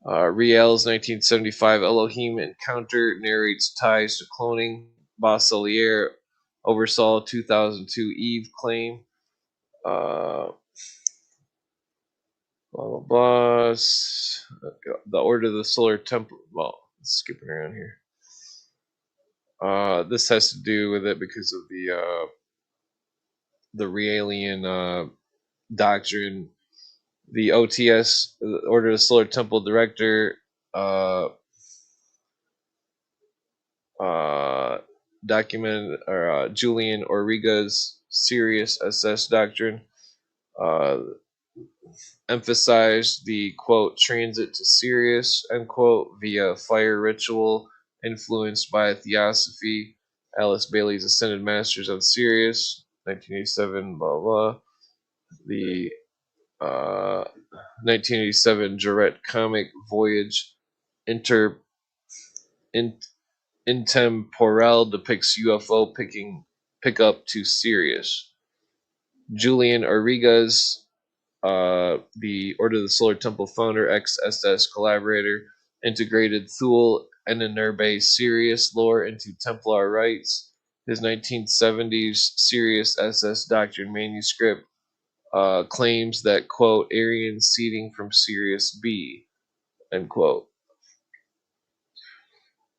B: Riel's 1975 Elohim Encounter narrates ties to cloning. Bosselier oversaw 2002 Eve claim. Blah blah blah. The Order of the Solar Temple. Well, skipping around here. This has to do with it because of the Realian doctrine. The OTS, the Order of the Solar Temple director, documented or Julian Origa's Sirius SS doctrine, emphasized the quote transit to Sirius end quote via fire ritual influenced by theosophy. Alice Bailey's Ascended Masters on Sirius, 1987. Blah blah. The 1987 Jarrett comic Voyage Intemporal depicts UFO pickup to Sirius. Julian Origa's the Order of the Solar Temple founder, ex-SS collaborator, integrated Thule Enenurbe Sirius lore into Templar rites. His 1970s Sirius SS Doctrine manuscript claims that, quote, Aryan seeding from Sirius B, end quote.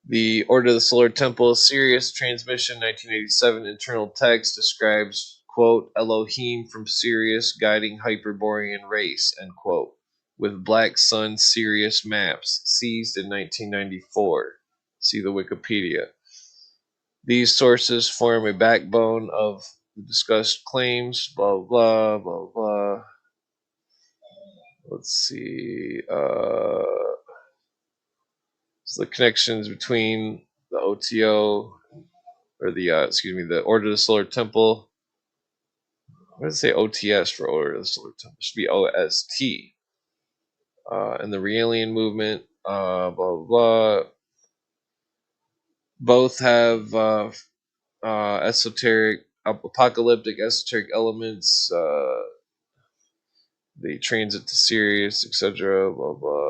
B: The Order of the Solar Temple Sirius transmission 1987 internal text describes, quote, Elohim from Sirius guiding Hyperborean race, end quote, with Black Sun Sirius maps seized in 1994. See the Wikipedia. These sources form a backbone of the discussed claims, blah, blah, blah, blah. Let's see. So the connections between the OTO, or the Order of the Solar Temple. Why does it say OTS for Order of the Solar Temple? It should be OST. And the Realian movement, blah, blah, blah. Both have esoteric, apocalyptic, esoteric elements. The transit to Sirius, etc. Blah, blah.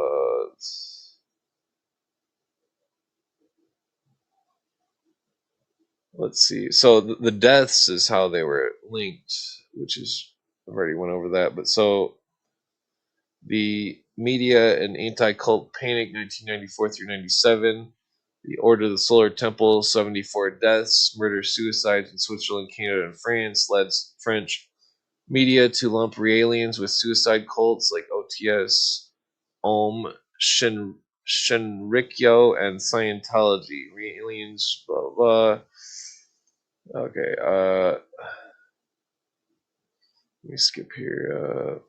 B: Let's see. So the deaths is how they were linked, which is, I've already went over that. But so the Media and Anti-Cult Panic, 1994 through 97. The Order of the Solar Temple, 74 deaths, murder-suicides in Switzerland, Canada, and France, led French media to lump Realians with suicide cults like OTS, Shinrikyo, and Scientology. Realians, blah, blah. Okay, let me skip here.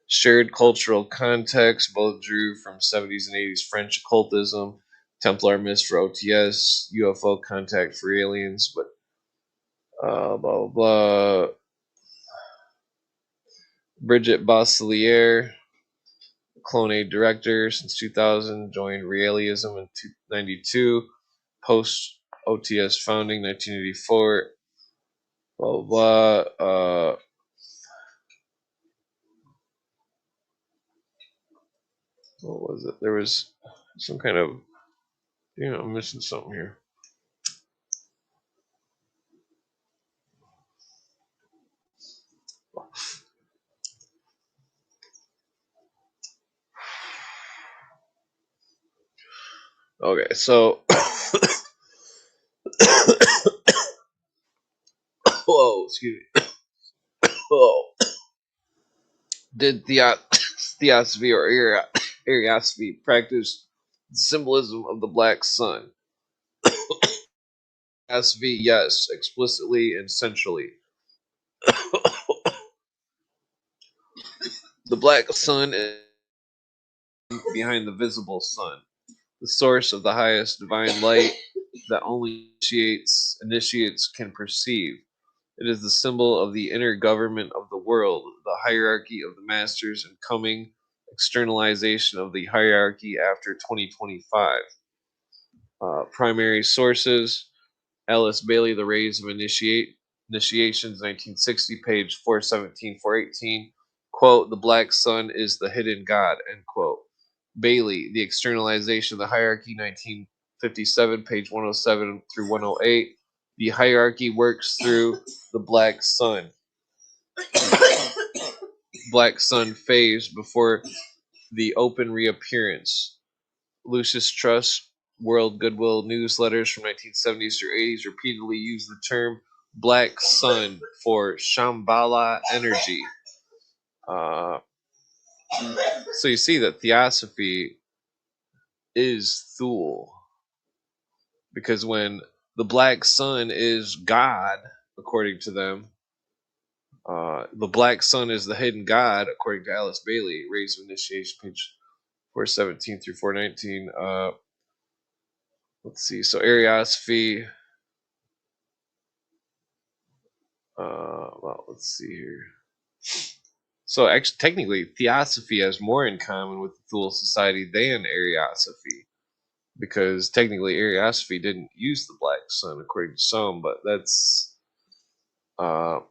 B: Shared cultural context, both drew from 70s and 80s French occultism, Templar myths for OTS, UFO contact for aliens, but blah, blah, blah. Brigitte Bosselier, Clone director since 2000, joined Realism in 1992, post OTS founding 1984, blah, blah, blah. What was it? There was some kind of, I'm missing something here. Okay, so whoa, excuse me. Whoa. Did theosophy or Ariosophy practice the symbolism of the black sun? Theosophy, yes, explicitly and centrally. The black sun is behind the visible sun, the source of the highest divine light that only initiates can perceive. It is the symbol of the inner government of the world, the hierarchy of the masters, and coming externalization of the hierarchy after 2025. Primary sources: Alice Bailey, The Rays of Initiations, 1960, page 417, 418. Quote, the black sun is the hidden god, end quote. Bailey, The Externalization of the Hierarchy, 1957, page 107 through 108. The hierarchy works through the black sun. Black sun phase before the open reappearance. Lucis Trust, World Goodwill newsletters from 1970s through 80s repeatedly use the term black sun for Shambhala energy. So you see that theosophy is Thule. Because when the black sun is God, according to them, the black sun is the hidden god, according to Alice Bailey, Rays of Initiation, page 417 through 419. Let's see. So Ariosophy. Well, let's see here. So actually, technically, theosophy has more in common with the Thule Society than Ariosophy, because technically Ariosophy didn't use the black sun, according to some, but that's so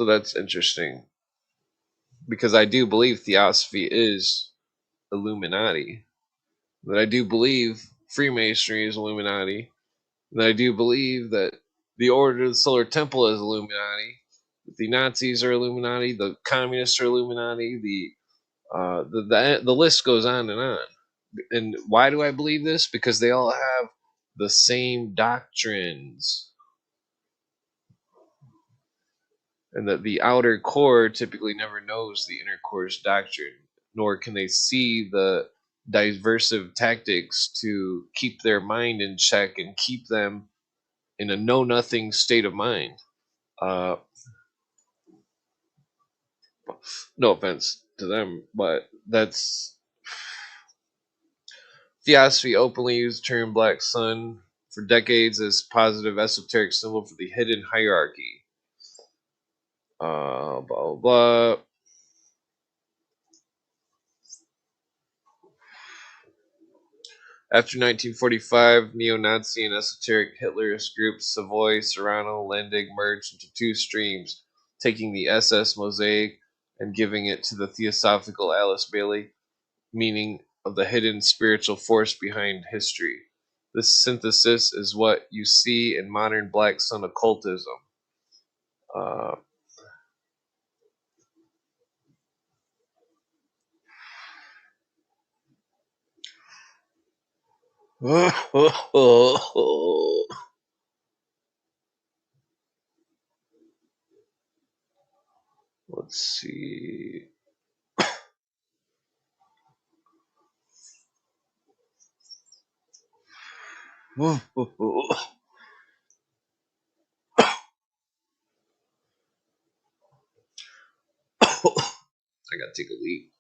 B: that's interesting, because I do believe theosophy is Illuminati, that I do believe Freemasonry is Illuminati, that I do believe that the Order of the Solar Temple is Illuminati, that the Nazis are Illuminati, the Communists are Illuminati, the list goes on and on. And why do I believe this? Because they all have the same doctrines, and that the outer core typically never knows the inner core's doctrine, nor can they see the diversive tactics to keep their mind in check and keep them in a know-nothing state of mind. No offense to them, but that's theosophy openly used the term black sun for decades as positive esoteric symbol for the hidden hierarchy. Blah, blah, blah. After 1945, neo-Nazi and esoteric Hitlerist groups Savoy, Serrano, Lendig merged into two streams, taking the SS mosaic and giving it to the theosophical Alice Bailey meaning of the hidden spiritual force behind history. This synthesis is what you see in modern Black Sun occultism. Uh, let's see. I gotta take a leak.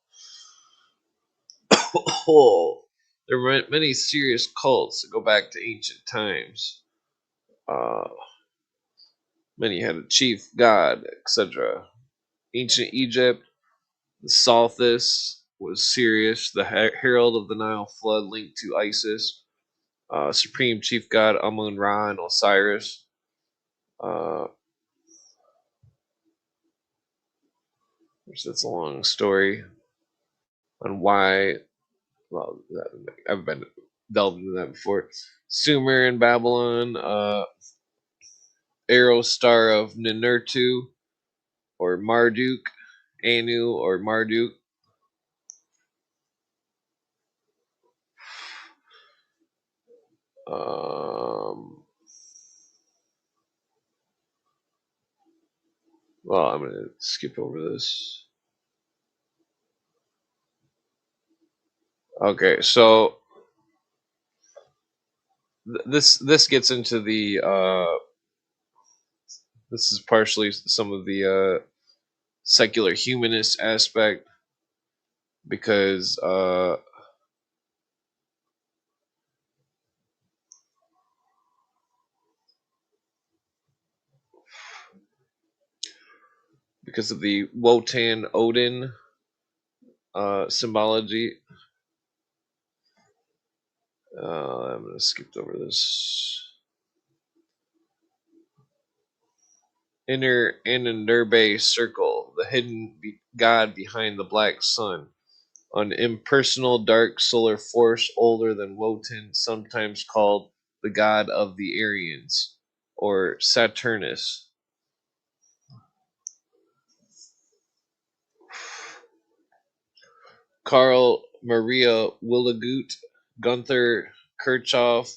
B: There were many serious cults that go back to ancient times. Uh, Many had a chief god, etc. Ancient Egypt, the Sothis was Sirius, the herald of the Nile flood linked to Isis. Supreme chief god Amun Ra and Osiris. Uh, which that's a long story on why. Well, I've been delved into that before. Sumer in Babylon, Arrow Star of Ninurtu or Marduk, Anu or Marduk. Well, I'm gonna skip over this. Okay, so this gets into the this is partially some of the secular humanist aspect because of the Wotan Odin symbology. I'm gonna skip over this. Inner Ananderbe circle, the hidden god behind the black sun. An impersonal dark solar force older than Wotan, sometimes called the god of the Aryans, or Saturnus. Karl Maria Willigut, Gunther Kirchhoff,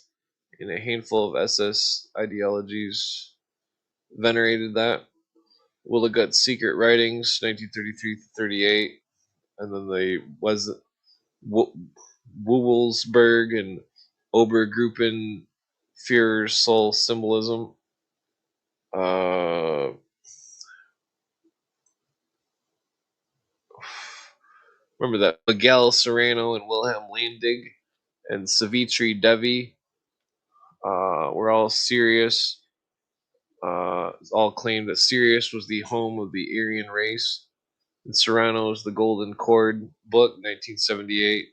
B: and a handful of SS ideologies venerated that. Willigut's Secret Writings, 1933-38, and then the Wewelsburg and Obergruppen Führer's Soul Symbolism. Uh, Remember that Miguel Serrano and Wilhelm Landig and Savitri Devi were all Sirius. All claimed that Sirius was the home of the Aryan race. And Serrano's The Golden Cord book, 1978.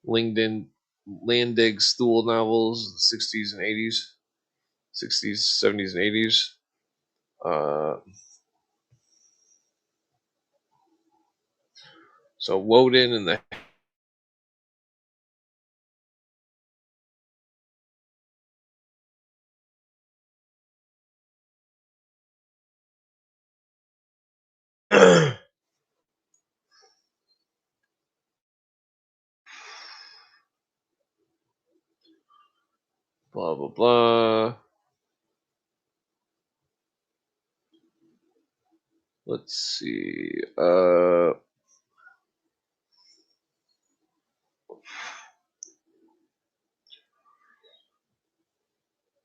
B: Langdon Landig's Thule novels, the 60s and 80s. 60s, 70s, and 80s. So Woden and the blah blah blah. Let's see.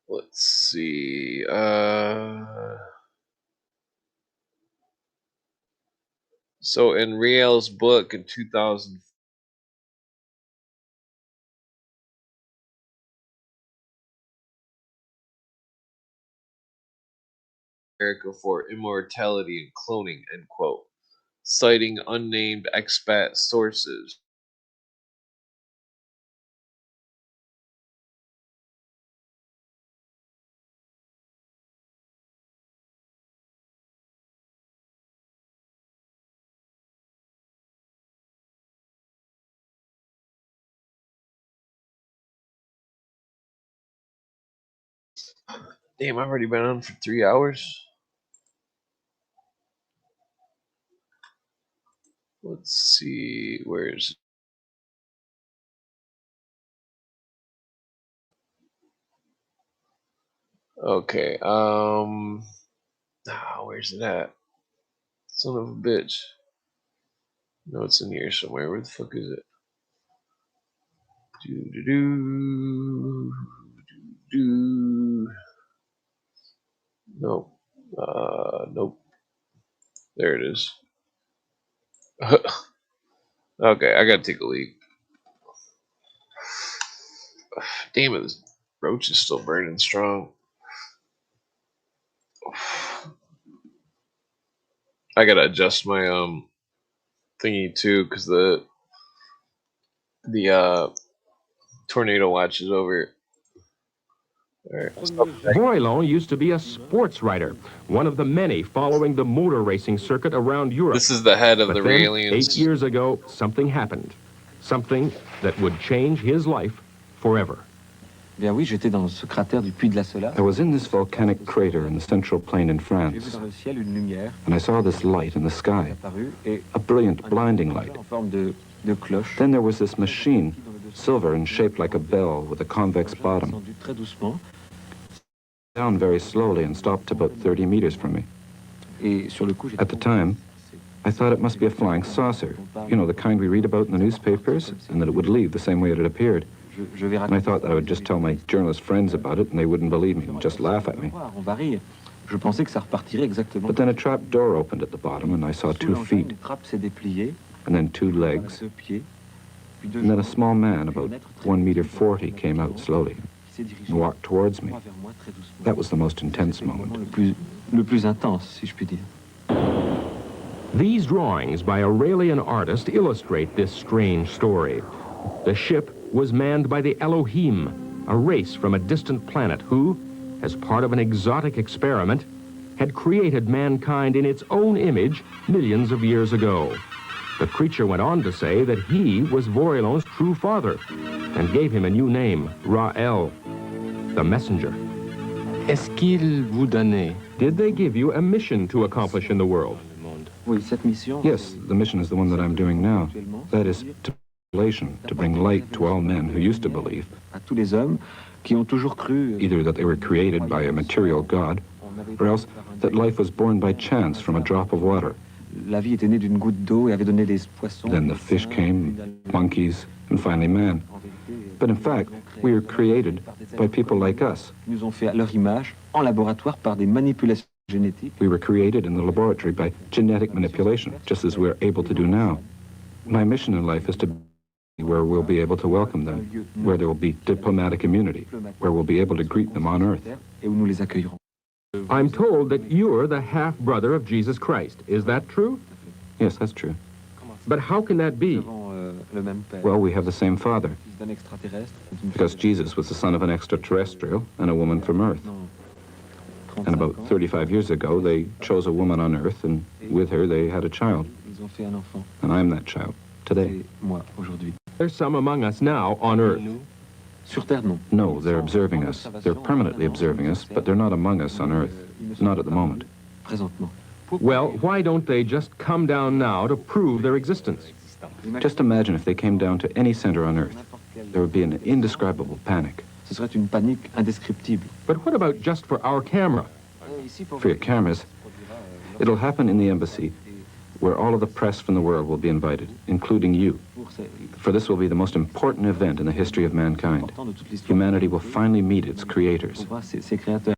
B: Let's see. So in Riel's book in 2000, America for immortality and cloning, end quote, citing unnamed expat sources. Damn, I've already been on for 3 hours. Let's see, where's... Okay, where's it at? Son of a bitch. No, it's in here somewhere. Where the fuck is it? Nope. Nope. There it is. Okay, I gotta take a leak. Damn it, this roach is still burning strong. I gotta adjust my thingy too, because the tornado watch is over. Right.
C: Voilon used to be a sports writer, one of the many following the motor racing circuit around Europe.
B: This is the head of
C: But
B: the
C: then,
B: aliens.
C: 8 years ago, something happened. Something that would change his life forever.
D: Bien oui, j'étais dans ce cratère du Puy de la Sola.
E: I was in this volcanic crater in the central plain in
D: J'ai vu
E: France,
D: dans le ciel une lumière
E: and I saw this light in the sky,
D: apparue et
E: a brilliant, blinding light.
D: en forme de cloche.
E: Then there was this machine, silver and shaped like a bell with a convex bottom,
D: Descendu très doucement
E: down very slowly and stopped about 30 meters from me.
D: et sur le coup,
E: At the time, I thought it must be a flying saucer, you know, the kind we read about in the newspapers, and that it would leave the same way it had appeared.
D: je vais
E: And I thought that I would just tell my journalist friends about it, and they wouldn't believe me and just laugh at me.
D: On va rire. Je pensais que ça repartirait exactement.
E: But then a trap door opened at the bottom, and I saw
D: Sous
E: 2
D: l'engin,
E: feet,
D: une trappe s'est dépliée,
E: and then 2 legs,
D: 2 pieds, puis 2
E: and then a
D: jambes,
E: small man, about 1 meter 40, came out slowly
D: qui s'est dirigé
E: and walked towards me.
D: vers moi très doucement.
E: That was the most intense
D: C'était le moment
E: moment.
D: le plus intense, si je puis dire.
C: These drawings by Aurelian artist illustrate this strange story. The ship was manned by the Elohim, a race from a distant planet who, as part of an exotic experiment, had created mankind in its own image millions of years ago. The creature went on to say that he was Voilon's true father and gave him a new name, Ra'el, the messenger.
F: Est-ce qu'ils vous donnaient
C: Did they give you a mission to accomplish in the world?
D: Oui, cette mission.
E: Yes, the mission is the one that I'm doing now. That is to bring light to all men who used to believe
D: À tous les hommes qui ont toujours cru.
E: either that they were created by a material God, or else that life was born by chance from a drop of water.
D: La vie était née d'une goutte d'eau et avait donné des poissons.
E: Then the fish came, monkeys, and finally man. But in fact, we are created by people like us.
D: Ils nous ont fait à leur image, en laboratoire, par des manipulations génétiques.
E: We were created in the laboratory by genetic manipulation, just as we're able to do now. My mission in life is to be where we'll be able to welcome them, where there will be diplomatic immunity, where we'll be able to greet them on earth.
D: Et où nous les accueillerons.
C: I'm told that you're the half-brother of Jesus Christ. Is that true?
E: Yes, that's true.
C: But how can that be?
D: Nous avons le même père.
E: Well, we have the same father,
D: Fils d'un extraterrestre. d'une
E: because
D: femme
E: Jesus was the son of an extraterrestrial and a woman from Earth.
D: de 35
E: And about
D: ans.
E: 35 years ago, they chose a woman on Earth, and with her, they had a child.
D: Ils ont fait un enfant.
E: And I'm that child today.
D: C'est moi, aujourd'hui.
C: There's some among us now on Earth.
D: Sur Terre, non.
E: No, they're observing us. They're permanently observing us, but they're not among us on Earth. Not at the moment.
D: Présentement.
C: Well, why don't they just come down now to prove their existence?
E: Just imagine if they came down to any center on Earth. There would be an indescribable panic.
D: Ce serait une panique indescriptible.
C: But what about just for our camera?
E: For your cameras, it'll happen in the embassy, where all of the press from the world will be invited, including you. For this will be the most important event in the history of mankind. Humanity will finally meet its creators.
D: On voit ces créateurs.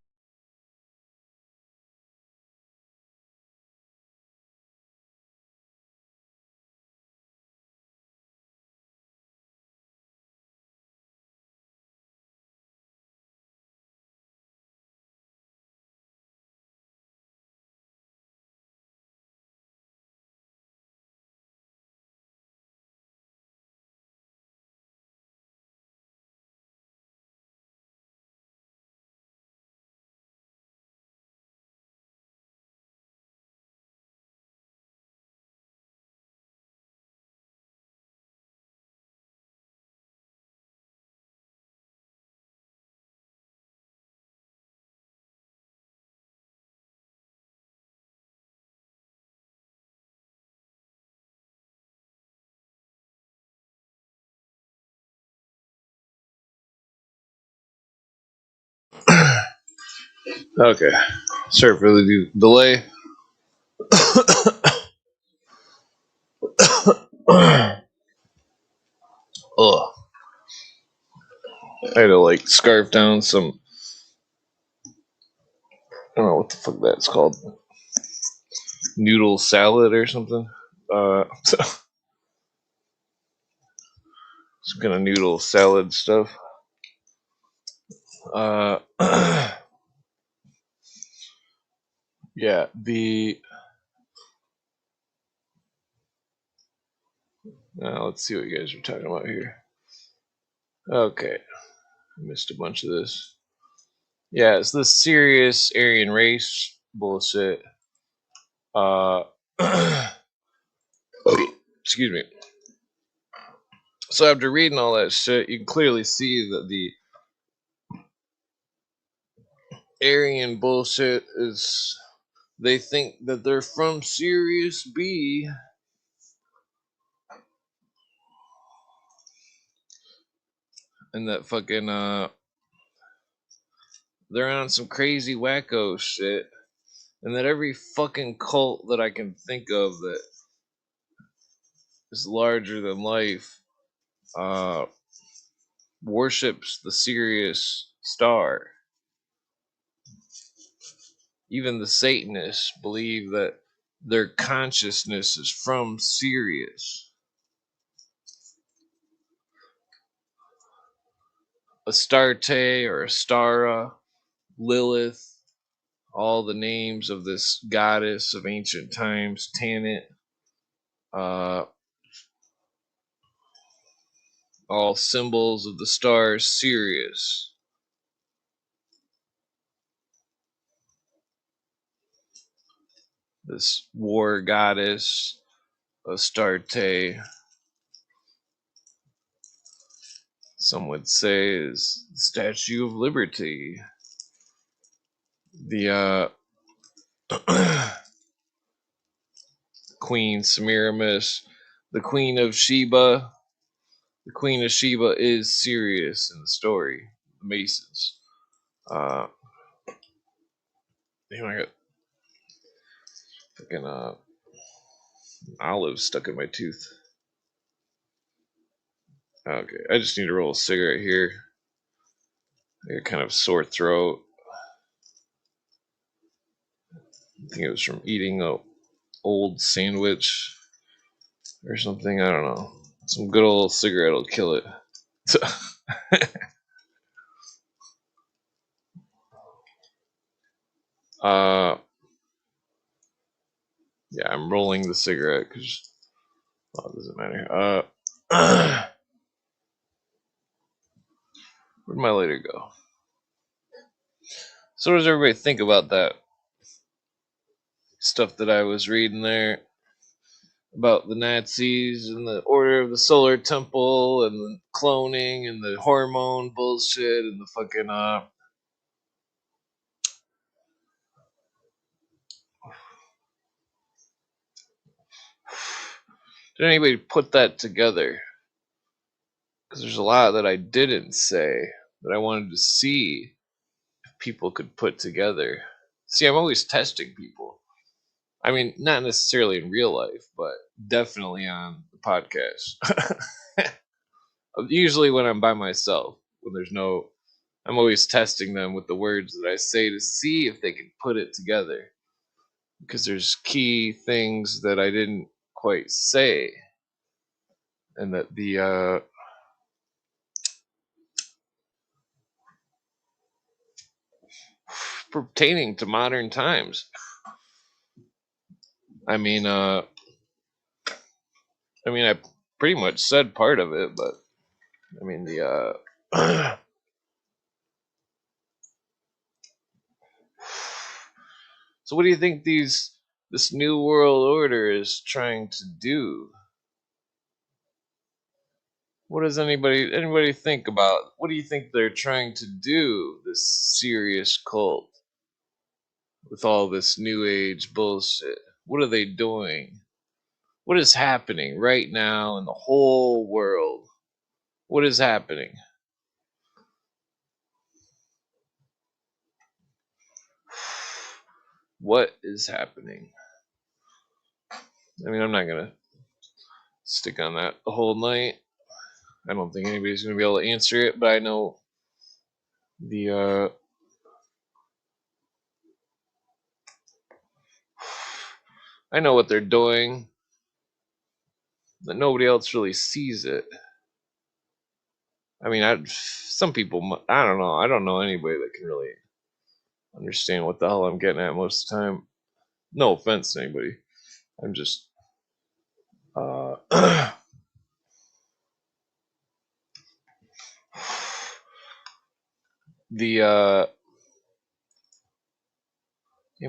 B: Okay. Sorry for the delay. Ugh. I had to like scarf down some. I don't know what the fuck that's called. Noodle salad or something. Some kind of noodle salad stuff. Yeah, let's see what you guys are talking about here. Okay, I missed a bunch of this. Yeah, it's this serious Aryan race bullshit. Excuse me. So after reading all that shit, you can clearly see that the Aryan bullshit is they think that they're from Sirius B. And that fucking they're on some crazy wacko shit. And that every fucking cult that I can think of that is larger than life worships the Sirius star. Even the Satanists believe that their consciousness is from Sirius. Astarte or Astara, Lilith, all the names of this goddess of ancient times, Tanit, all symbols of the star Sirius. This war goddess, Astarte, some would say is the Statue of Liberty. The Queen Semiramis, the Queen of Sheba. The Queen of Sheba is Sirius in the story. The Masons. Damn, I got fucking olive stuck in my tooth. Okay, I just need to roll a cigarette here. I got kind of sore throat. I think it was from eating a old sandwich or something. I don't know. Some good old cigarette will kill it. Yeah, I'm rolling the cigarette because it doesn't matter. Where'd my lighter go? So what does everybody think about that stuff that I was reading there about the Nazis and the Order of the Solar Temple and the cloning and the hormone bullshit and the fucking did anybody put that together? Because there's a lot that I didn't say that I wanted to see if people could put together. See, I'm always testing people. I mean, not necessarily in real life, but definitely on the podcast. Usually when I'm by myself, when there's no, I'm always testing them with the words that I say to see if they can put it together. Because there's key things that I didn't quite say. And that the, pertaining to modern times. I mean, I pretty much said part of it, but I mean the so what do you think this new world order is trying to do? What does anybody think about? What do you think they're trying to do, this serious cult with all this new age bullshit? What are they doing? What is happening right now in the whole world? What is happening? what is happening. I mean, I'm not gonna stick on that the whole night. I don't think anybody's gonna be able to answer it, but I know the I know what they're doing, but nobody else really sees it. I mean, some people, I don't know. I don't know anybody that can really understand what the hell I'm getting at most of the time. No offense to anybody. I'm just the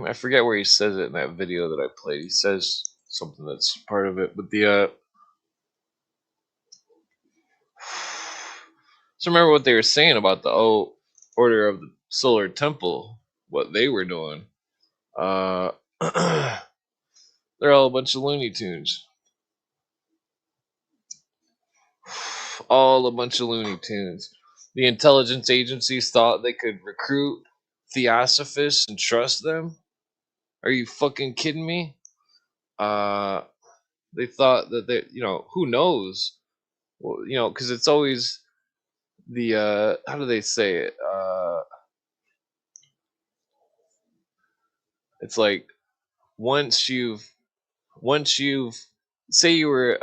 B: I forget where he says it in that video that I played. He says something that's part of it, but so remember what they were saying about the Order of the Solar Temple, what they were doing. They're all a bunch of Looney Tunes. All a bunch of Looney Tunes. The intelligence agencies thought they could recruit theosophists and trust them. Are you fucking kidding me? They thought that they, who knows? Well, because it's always the how do they say it? It's like once you've say you were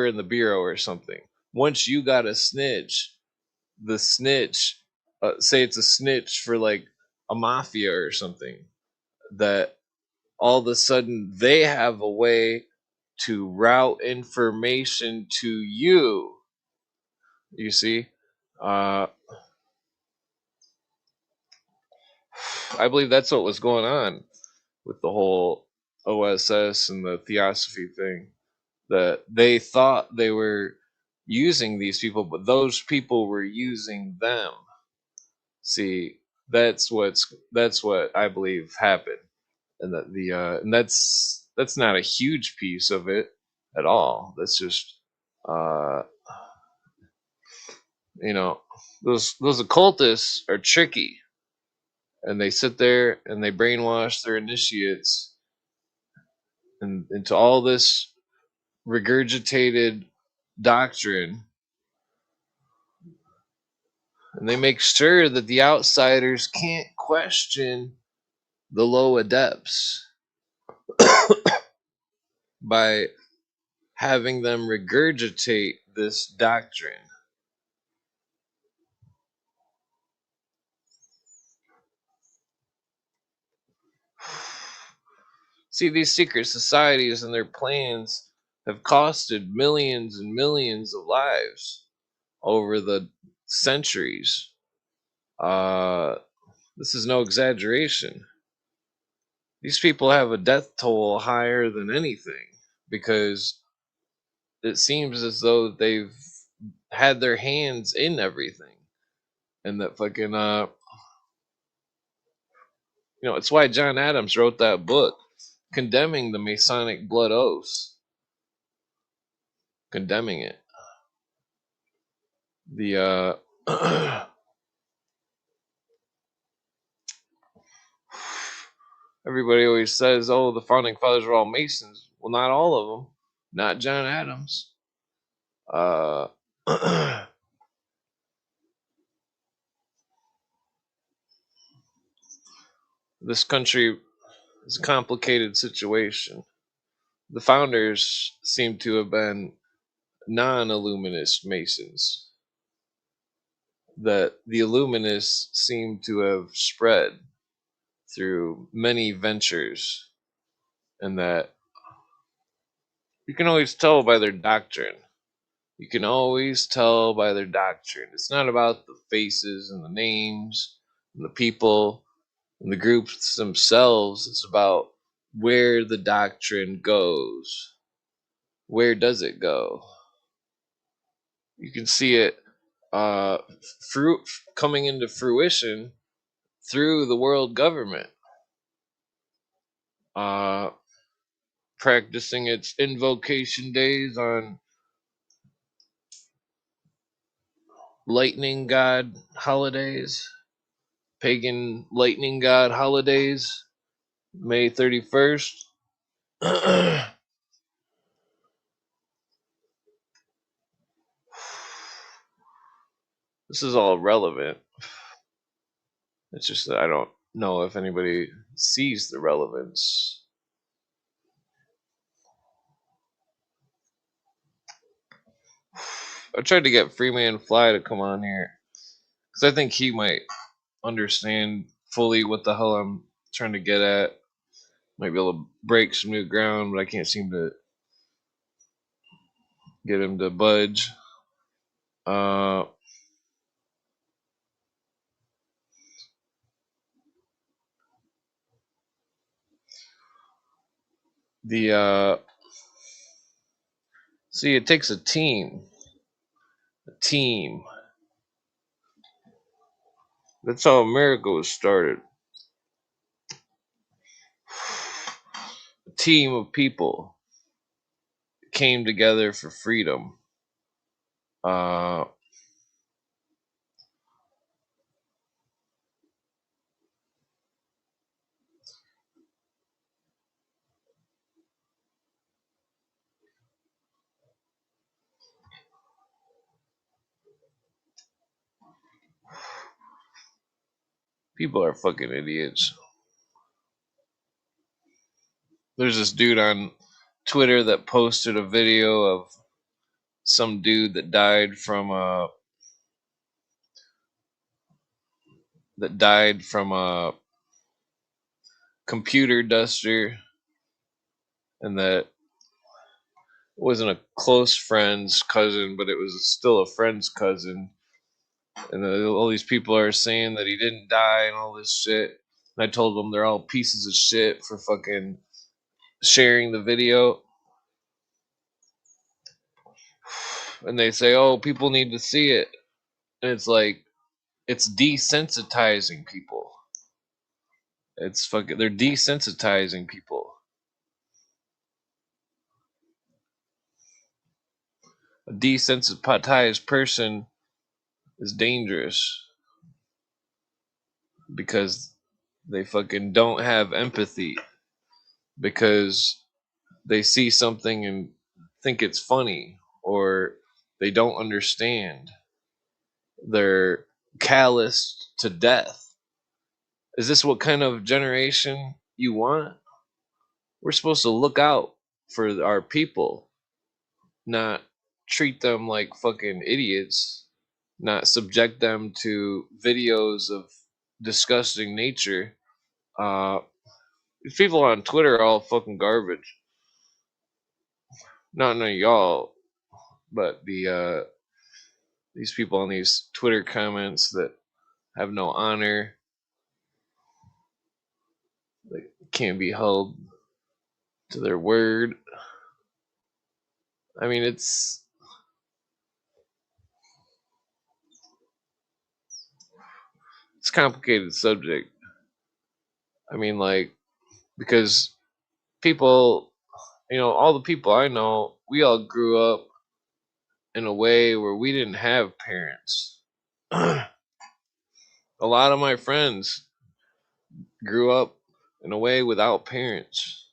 B: in the bureau or something. Once you got a snitch, the snitch, say it's a snitch for like a mafia or something, that all of a sudden they have a way to route information to you. You see, I believe that's what was going on with the whole OSS and the theosophy thing. That they thought they were using these people, but those people were using them. See, that's what I believe happened, and that and that's not a huge piece of it at all. That's just those occultists are tricky, and they sit there and they brainwash their initiates and into all this regurgitated doctrine, and they make sure that the outsiders can't question the low adepts by having them regurgitate this doctrine. See, these secret societies and their plans have costed millions and millions of lives over the centuries. This is no exaggeration. These people have a death toll higher than anything because it seems as though they've had their hands in everything. And that fucking, it's why John Adams wrote that book condemning the Masonic blood oaths. Condemning it. The, everybody always says, oh, the founding fathers were all Masons. Well, not all of them. Not John Adams. This country is a complicated situation. The founders seem to have been non-Illuminist Masons. That the Illuminists seem to have spread through many ventures, and that you can always tell by their doctrine. You can always tell by their doctrine. It's not about the faces and the names and the people and the groups themselves. It's about where the doctrine goes. Where does it go? You can see it coming into fruition through the world government. Practicing its invocation days on lightning god holidays, pagan lightning god holidays, May 31st. This is all relevant. It's just that I don't know if anybody sees the relevance. I tried to get Freeman Fly to come on here because I think he might understand fully what the hell I'm trying to get at. Might be able to break some new ground, but I can't seem to get him to budge. See, it takes a team. A team. That's how America was started. A team of people came together for freedom. People are fucking idiots. There's this dude on Twitter that posted a video of some dude that died from a computer duster, and that wasn't a close friend's cousin, but it was still a friend's cousin. And all these people are saying that he didn't die and all this shit. And I told them they're all pieces of shit for fucking sharing the video. And they say, oh, people need to see it. And it's like, it's desensitizing people. It's fucking, they're desensitizing people. A desensitized person is dangerous because they fucking don't have empathy, because they see something and think it's funny, or they don't understand. They're calloused to death. Is this what kind of generation you want? We're supposed to look out for our people, not treat them like fucking idiots, not subject them to videos of disgusting nature. These people on Twitter are all fucking garbage. Not none of y'all, but these people on these Twitter comments that have no honor, they can't be held to their word. I mean, it's a complicated subject. I mean, like, because people, all the people I know, we all grew up in a way where we didn't have parents. A lot of my friends grew up in a way without parents,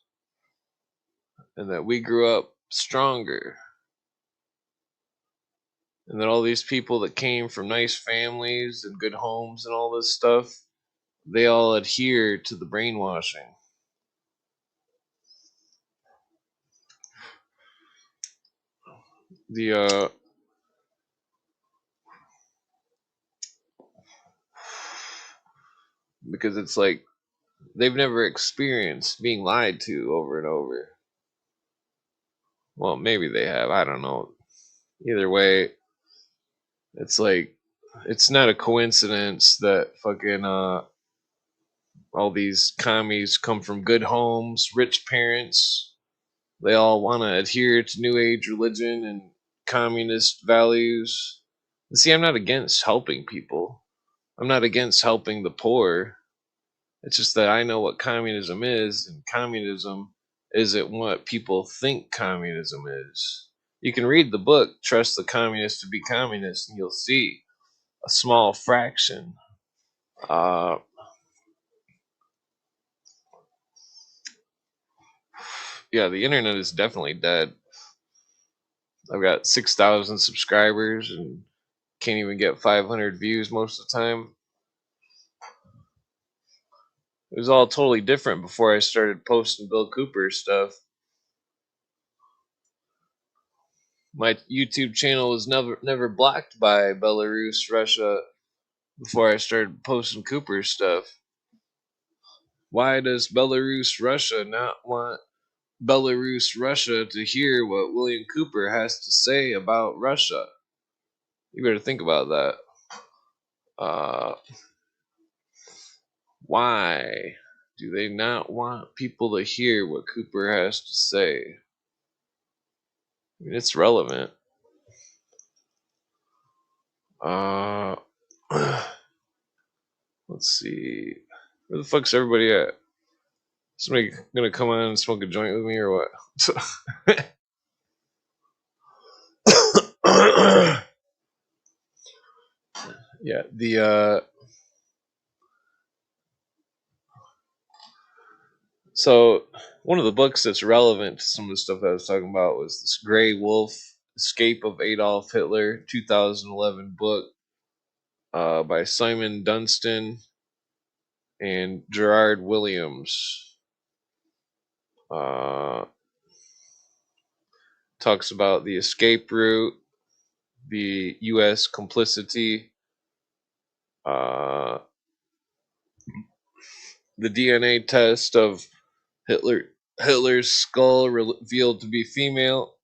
B: and that we grew up stronger. And then all these people that came from nice families and good homes and all this stuff, they all adhere to the brainwashing. Because it's like they've never experienced being lied to over and over. Well, maybe they have. I don't know. Either way, it's like, it's not a coincidence that fucking all these commies come from good homes, rich parents. They all want to adhere to New Age religion and communist values. And see, I'm not against helping people. I'm not against helping the poor. It's just that I know what communism is, and communism isn't what people think communism is. You can read the book, Trust the Communists to be Communists, and you'll see a small fraction Yeah, the internet is definitely dead. I've got 6,000 subscribers and can't even get 500 views most of the time. It was all totally different before I started posting Bill Cooper stuff. My YouTube channel was never blocked by Belarus, Russia before I started posting Cooper stuff. Why does Belarus, Russia not want Belarus, Russia to hear what William Cooper has to say about Russia? You better think about that. Why do they not want people to hear what Cooper has to say? I mean, it's relevant. Let's see. Where the fuck's everybody at? Somebody gonna come on and smoke a joint with me or what? Yeah, so one of the books that's relevant to some of the stuff I was talking about was this Grey Wolf, Escape of Adolf Hitler, 2011 book by Simon Dunstan and Gerard Williams. Talks about the escape route, the U.S. complicity, the DNA test of Hitler's skull revealed to be female,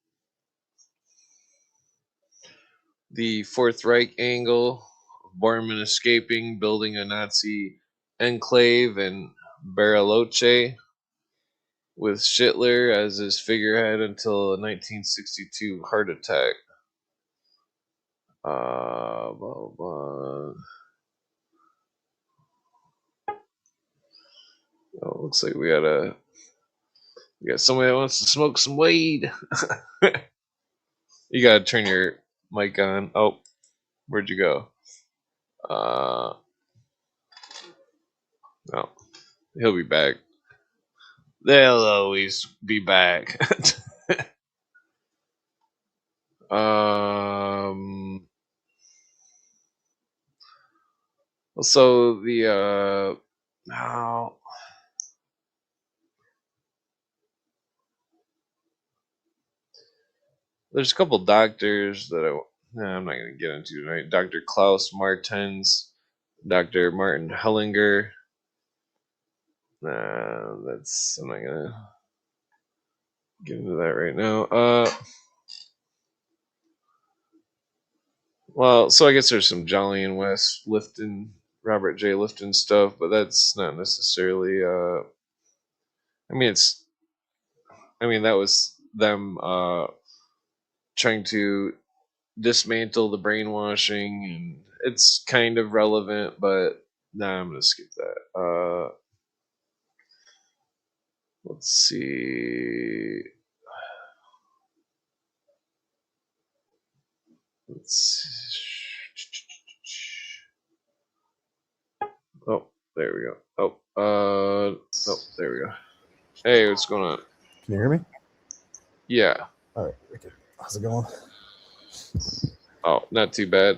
B: the Fourth Reich angle of Bormann escaping, building a Nazi enclave in Bariloche, with Schittler as his figurehead until a 1962 heart attack. Blah, blah. Oh, looks like we got somebody that wants to smoke some weed. You gotta turn your mic on. Oh, where'd you go? No, he'll be back. They'll always be back. So the now there's a couple doctors that I'm not gonna get into tonight. Dr. Klaus Martens, Dr. Martin Hellinger. I'm not gonna get into that right now. Well, so I guess there's some Jolly and West Lifton, Robert J. Lifton stuff, but that's not necessarily. That was them trying to dismantle the brainwashing, and it's kind of relevant, but nah, I'm gonna skip that. Let's see. Oh, there we go. There we go. Hey, what's going on?
G: Can you hear me?
B: Yeah.
G: All right. Okay. How's it going?
B: Oh, not too bad.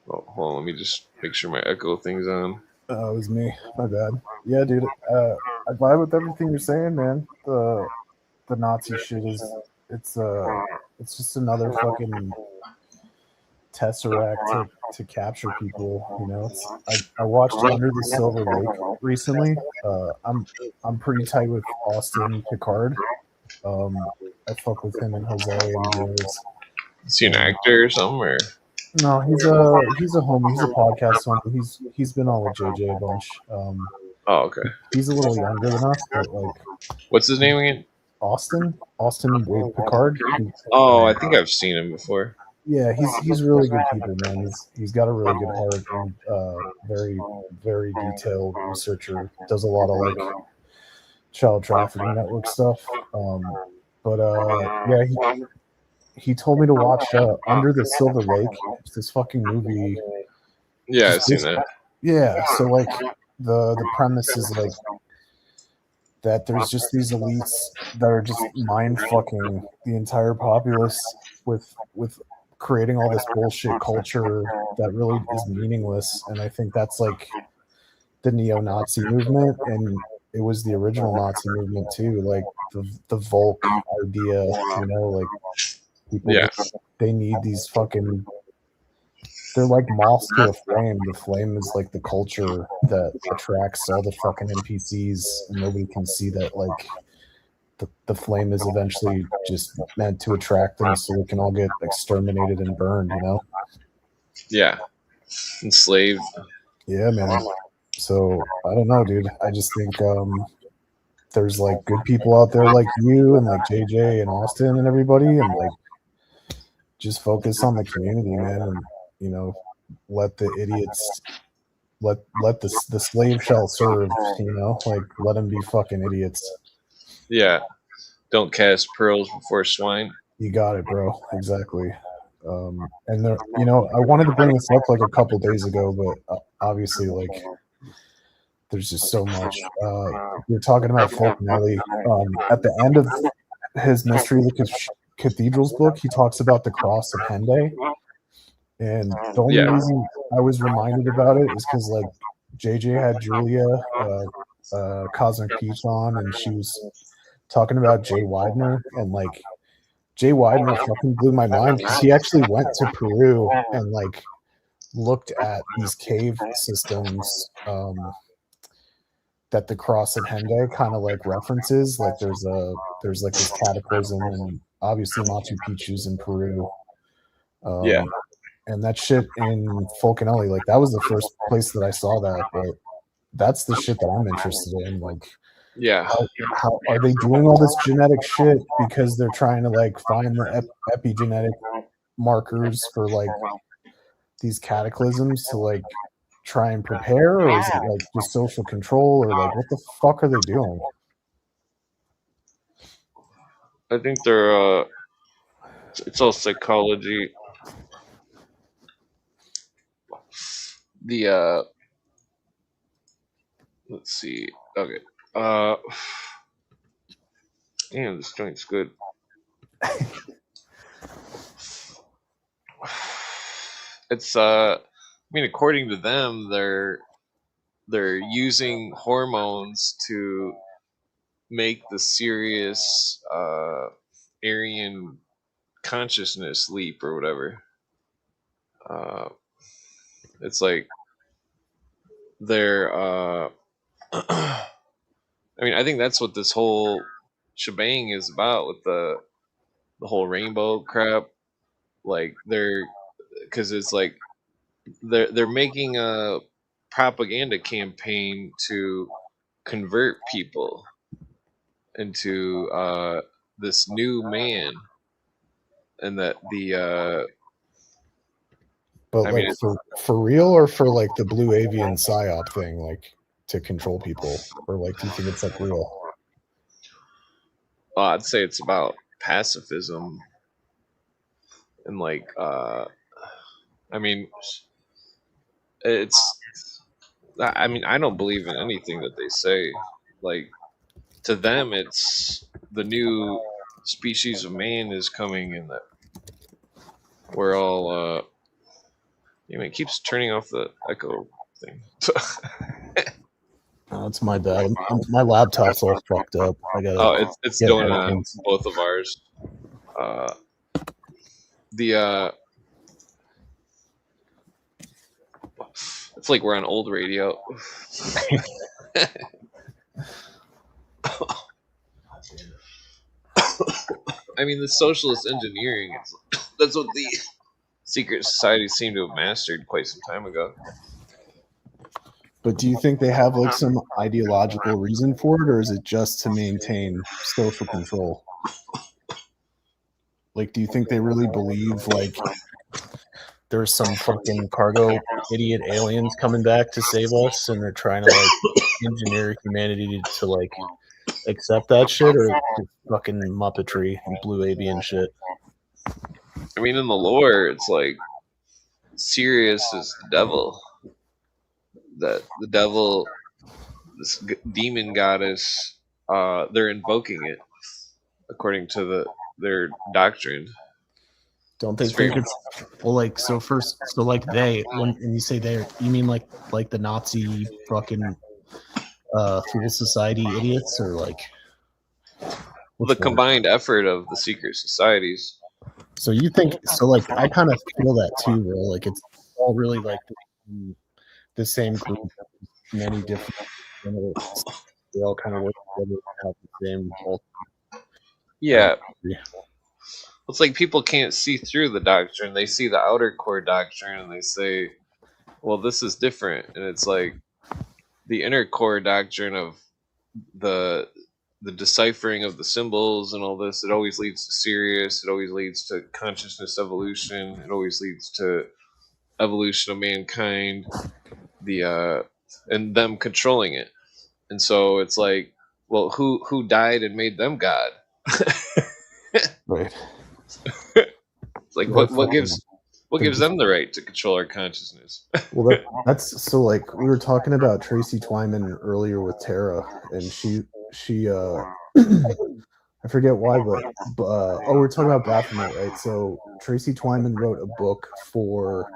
B: Oh, hold on. Let me just make sure my echo thing's on.
G: Oh, it was me. My bad. Yeah, dude. I vibe with everything you're saying, man. The Nazi shit it's just another fucking tesseract to capture people. You know, I watched Under the Silver Lake recently. I'm pretty tight with Austin Picard. I fuck with him and Jose and James.
B: Is he an actor or something? Or?
G: No, he's a homie. He's a podcast homie. He's been on with JJ a bunch.
B: Oh, okay.
G: He's a little younger than us, but like.
B: What's his name again?
G: Austin Wade Picard.
B: I think I've seen him before.
G: Yeah, he's really good people, man. He's got a really good heart and very, very detailed researcher. Does a lot of like child trafficking network stuff. He told me to watch Under the Silver Lake. It's this fucking movie.
B: Yeah, I've seen that.
G: Yeah, so like the premise is like that there's just these elites that are just mind fucking the entire populace with creating all this bullshit culture that really is meaningless. And I think that's like the neo-Nazi movement, and it was the original Nazi movement too. Like the Volk idea, you know, like people
B: Yeah.
G: they need these fucking. They're like moths to a flame. The flame is like the culture that attracts all the fucking NPCs, and nobody can see that like the flame is eventually just meant to attract them so we can all get exterminated and burned, you know?
B: Yeah. Enslaved.
G: Yeah, man. So I don't know, dude. I just think there's like good people out there like you and like JJ and Austin and everybody, and like just focus on the community, man, and you know, let the idiots let the slave shall serve, you know, like let them be fucking idiots.
B: Yeah. Don't cast pearls before swine.
G: You got it, bro. Exactly. And there, you know, I wanted to bring this up like a couple days ago, but obviously, like, there's just so much. You're talking about Fulcanelli. At the end of his Mystery of the Cathedrals book, he talks about the cross of Henday. And the only reason I was reminded about it is because, like, JJ had Julia Cosmic Peach on, and she was talking about Jay Widener, and like Jay Widener fucking blew my mind because he actually went to Peru and like looked at these cave systems that the cross of Henday kind of like references. Like there's like this cataclysm, and obviously Machu Picchu's in Peru. And that shit in Fulcanelli, like that was the first place that I saw that, but that's the shit that I'm interested in. Like, how are they doing all this genetic shit because they're trying to like find the epigenetic markers for like these cataclysms to like try and prepare, or is it like just social control, or like what the fuck are they doing?
B: I think they're it's all psychology. The let's see. Okay. Damn, this joint's good. It's I mean, according to them, they're using hormones to make the serious Aryan consciousness leap or whatever. It's like they're I mean, I think that's what this whole shebang is about with the whole rainbow crap. Like because it's like they're making a propaganda campaign to convert people into this new man, and that
G: but I like mean, for real, or for like the blue avian psyop thing, like to control people, or like do you think it's like real?
B: I'd say it's about pacifism and like I mean, I mean, I don't believe in anything that they say. Like, to them, it's the new species of man is coming, and that we're all I mean, it keeps turning off the echo thing.
G: Oh, it's my bad. My laptop's all fucked up. I gotta.
B: It's going on both of ours. It's like we're on old radio. I mean, the socialist engineering, that's what the secret societies seem to have mastered quite some time ago.
G: But do you think they have like some ideological reason for it, or is it just to maintain social control? Like, do you think they really believe like there's some fucking cargo idiot aliens coming back to save us, and they're trying to like engineer humanity to like accept that shit, or fucking muppetry and blue avian shit?
B: I mean, in the lore, it's like Sirius is the devil. that the devil, this demon goddess, they're invoking it according to their doctrine.
G: Don't they
B: It's very,
G: think it's well? Like so first, so like they when you say they, you mean like the Nazi fucking Fool Society idiots, or like
B: the
G: which one?
B: combined effort of the secret societies.
G: So you think so? Like I kind of feel that too, bro. Like it's all really like the same group, many different. They all kind of work together and have the same.
B: Yeah, it's like people can't see through the doctrine. They see the outer core doctrine and they say, well, this is different. And it's like the inner core doctrine of the deciphering of the symbols and all this. It always leads to Sirius. It always leads to consciousness evolution. It always leads to evolution of mankind. And them controlling it. And so it's like, well, who died and made them God?
G: Right.
B: It's like what gives them the right to control our consciousness?
G: Well, that's so like we were talking about Tracy Twyman earlier with Tara, and she I forget why, but we're talking about Baphomet, right? So Tracy Twyman wrote a book for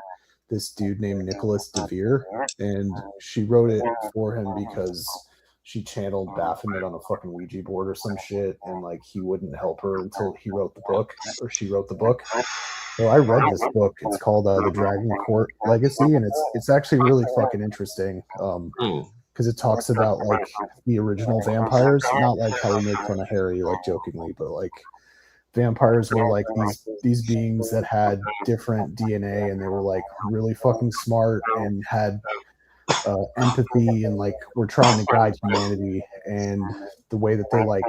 G: this dude named Nicholas DeVere, and she wrote it for him because she channeled Baphomet on a fucking Ouija board or some shit, and like he wouldn't help her until he wrote the book, or she wrote the book. So I read this book. It's called The Dragon Court Legacy, and it's actually really fucking interesting. Because it talks about like the original vampires, not like how we make fun of Harry, like jokingly, but like vampires were like these beings that had different DNA, and they were like really fucking smart and had empathy, and like were trying to guide humanity. And the way that they like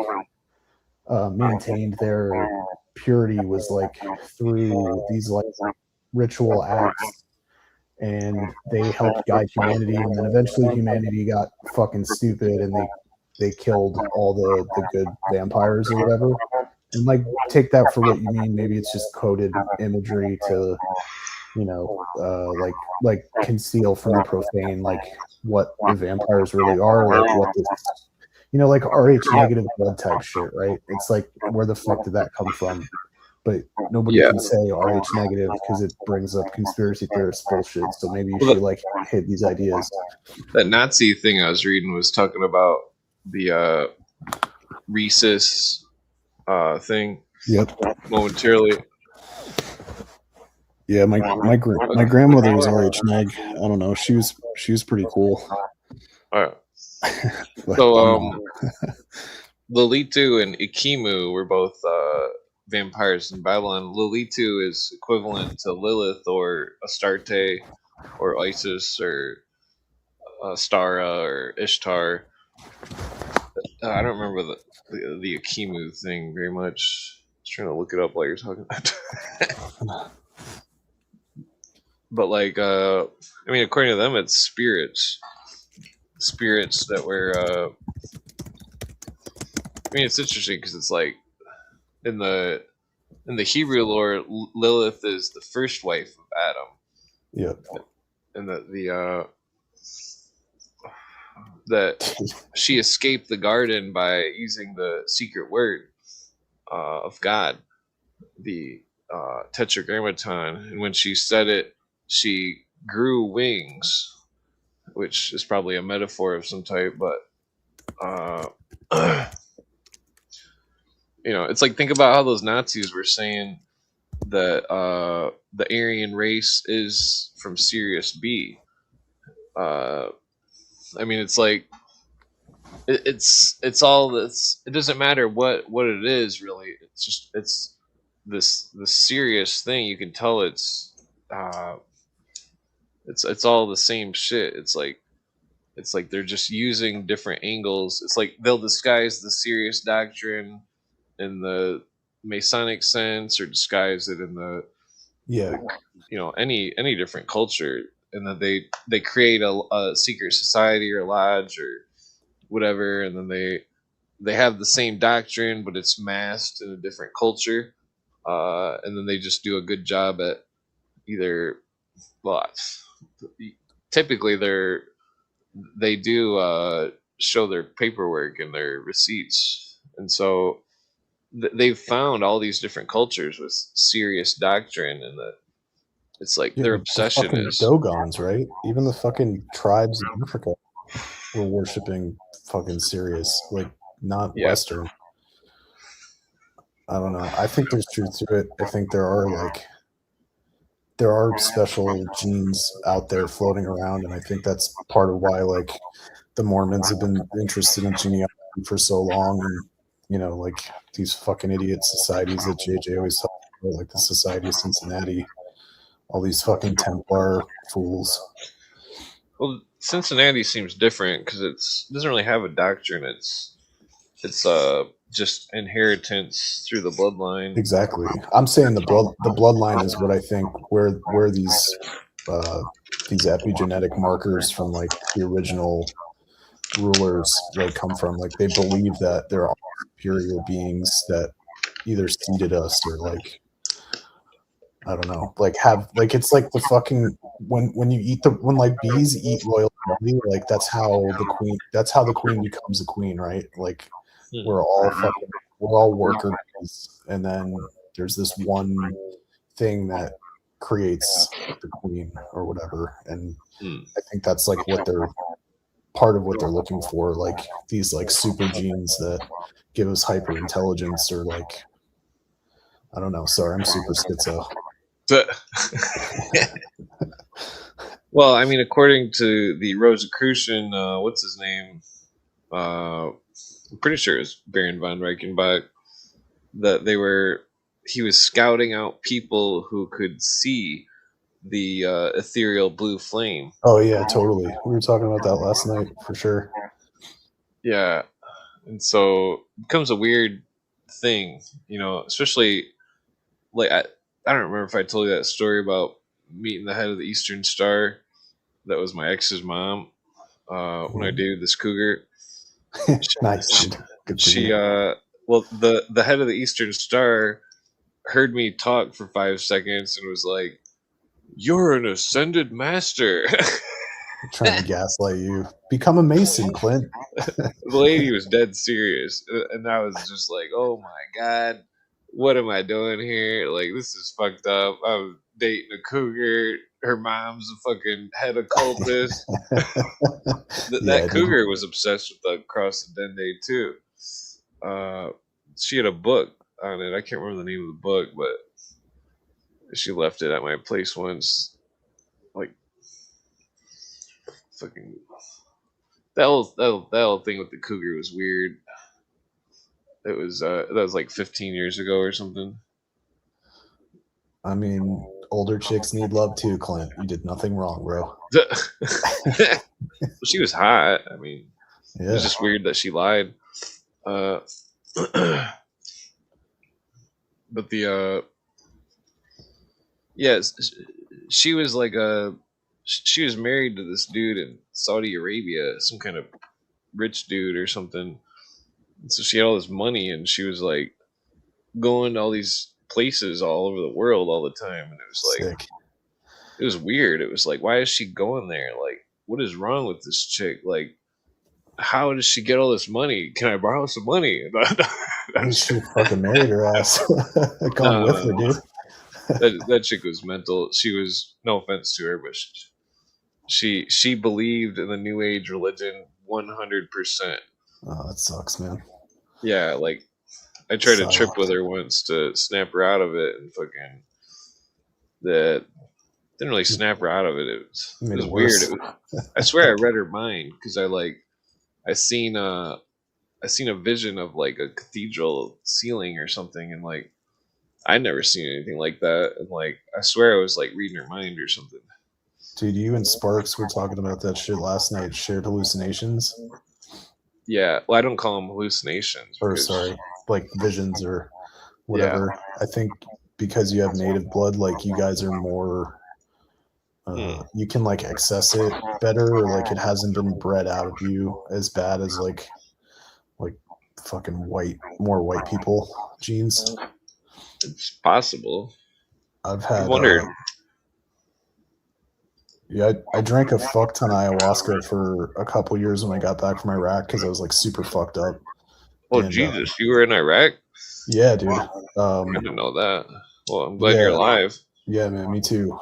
G: maintained their purity was like through these like ritual acts, and they helped guide humanity. And then eventually humanity got fucking stupid, and they killed all the good vampires or whatever. And like take that for what you mean. Maybe it's just coded imagery to, you know, like conceal from the profane like what the vampires really are, like what this, you know, like RH negative blood type shit, right? It's like, where the fuck did that come from? But nobody can say RH negative because it brings up conspiracy theorist bullshit. So maybe you should like hit these ideas.
B: That Nazi thing I was reading was talking about the rhesus thing.
G: Yep.
B: Momentarily.
G: Yeah, my grandmother was RH neg. I don't know. She was pretty cool.
B: All right. So Lolitu and Ikimu were both vampires in Babylon. Lolitu is equivalent to Lilith or Astarte or Isis or Stara or Ishtar. I don't remember the Ikimu thing very much. I was trying to look it up while you're talking about it. But like, I mean, according to them, it's spirits that were. I mean, it's interesting because it's like in the Hebrew lore, Lilith is the first wife of Adam.
G: Yep.
B: And that she escaped the garden by using the secret word of God, the Tetragrammaton, and when she said it, she grew wings, which is probably a metaphor of some type, but you know, it's like, think about how those Nazis were saying that the Aryan race is from Sirius B. I mean, it's like it's all this. It doesn't matter what it is really. It's this serious thing. You can tell it's all the same shit. It's like they're just using different angles. It's like they'll disguise the serious doctrine in the Masonic sense, or disguise it in the you know, any different culture, and then they create a secret society or lodge or whatever, and then they have the same doctrine, but it's masked in a different culture, and then they just do a good job at either, well, typically they're they do show their paperwork and their receipts, and so they've found all these different cultures with serious doctrine, and it's like
G: Yeah,
B: their
G: the
B: obsession
G: fucking
B: is
G: Dogons, right? Even the fucking tribes in Africa were worshiping fucking Sirius, like not
B: yeah.
G: Western. I don't know. I think there's truth to it. I think there are special genes out there floating around, and I think that's part of why like the Mormons have been interested in genealogy for so long, and like these fucking idiot societies that JJ always talks about, like the Society of Cincinnati, all these fucking Templar fools.
B: Well, Cincinnati seems different because it doesn't really have a doctrine. It's just inheritance through the bloodline.
G: Exactly. I'm saying the bloodline is what I think where these epigenetic markers from like the original rulers like come from. Like they believe that there are superior beings that either seeded us or like I don't know, like have like it's like the fucking when you eat when like bees eat royal jelly, like that's how the queen becomes a queen, right? Like we're all worker bees, and then there's this one thing that creates the queen or whatever, and I think that's like what they're part of what they're looking for, like these like super genes that give us hyper intelligence or like I don't know. Sorry, I'm super schizo.
B: Well, I mean, according to the Rosicrucian, what's his name? I'm pretty sure it was Baron von Reichenbach. That he was scouting out people who could see the ethereal blue flame.
G: Oh yeah, totally. We were talking about that last night for sure.
B: Yeah, and so it becomes a weird thing, especially like I don't remember if I told you that story about meeting the head of the Eastern Star. That was my ex's mom. When I dated this cougar.
G: Nice.
B: She well, the head of the Eastern Star heard me talk for 5 seconds and was like, "You're an ascended master."
G: Trying to gaslight you. Become a Mason, Clint.
B: The lady was dead serious, and I was just like, "Oh my god, what am I doing here? Like, this is fucked up. I'm dating a cougar. Her mom's a fucking head occultist." That cougar was obsessed with the Cross the Dende too. She had a book on it. I can't remember the name of the book, but she left it at my place once. Like, fucking that whole thing with the cougar was weird. It was that was like 15 years ago or something.
G: I mean, older chicks need love too, Clint. You did nothing wrong, bro.
B: She was hot. I mean,
G: yeah.
B: It was just weird that she lied. But she was like she was married to this dude in Saudi Arabia, some kind of rich dude or something. And so she had all this money, and she was like going to all these places all over the world all the time, and it was like
G: sick.
B: It was weird. It was like, why is she going there? Like, what is wrong with this chick? Like, how does she get all this money? Can I borrow some money?
G: She fucking married her ass. Gone with her, dude.
B: That chick was mental. She was, no offense to her, but she believed in the New Age religion 100%.
G: Oh, that sucks, man.
B: Yeah, like I tried to trip with her once to snap her out of it, and fucking that didn't really snap her out of it. It was weird. I swear I read her mind because I seen a vision of like a cathedral ceiling or something, and like I'd never seen anything like that, and like I swear I was like reading her mind or something.
G: Dude, you and Sparks were talking about that shit last night. Shared hallucinations.
B: Yeah, well, I don't call them hallucinations.
G: Or sorry, like visions or whatever. Yeah. I think because you have native blood, like you guys are more. You can like access it better, or like it hasn't been bred out of you as bad as like fucking more white people genes.
B: It's possible.
G: I've had.
B: I wondered.
G: Yeah, I drank a fuck ton of ayahuasca for a couple years when I got back from Iraq because I was like super fucked up.
B: Oh
G: And
B: Jesus, you were in Iraq?
G: yeah, dude.
B: I didn't know that. Well, I'm glad you're
G: Yeah,
B: alive.
G: yeah, man, me too.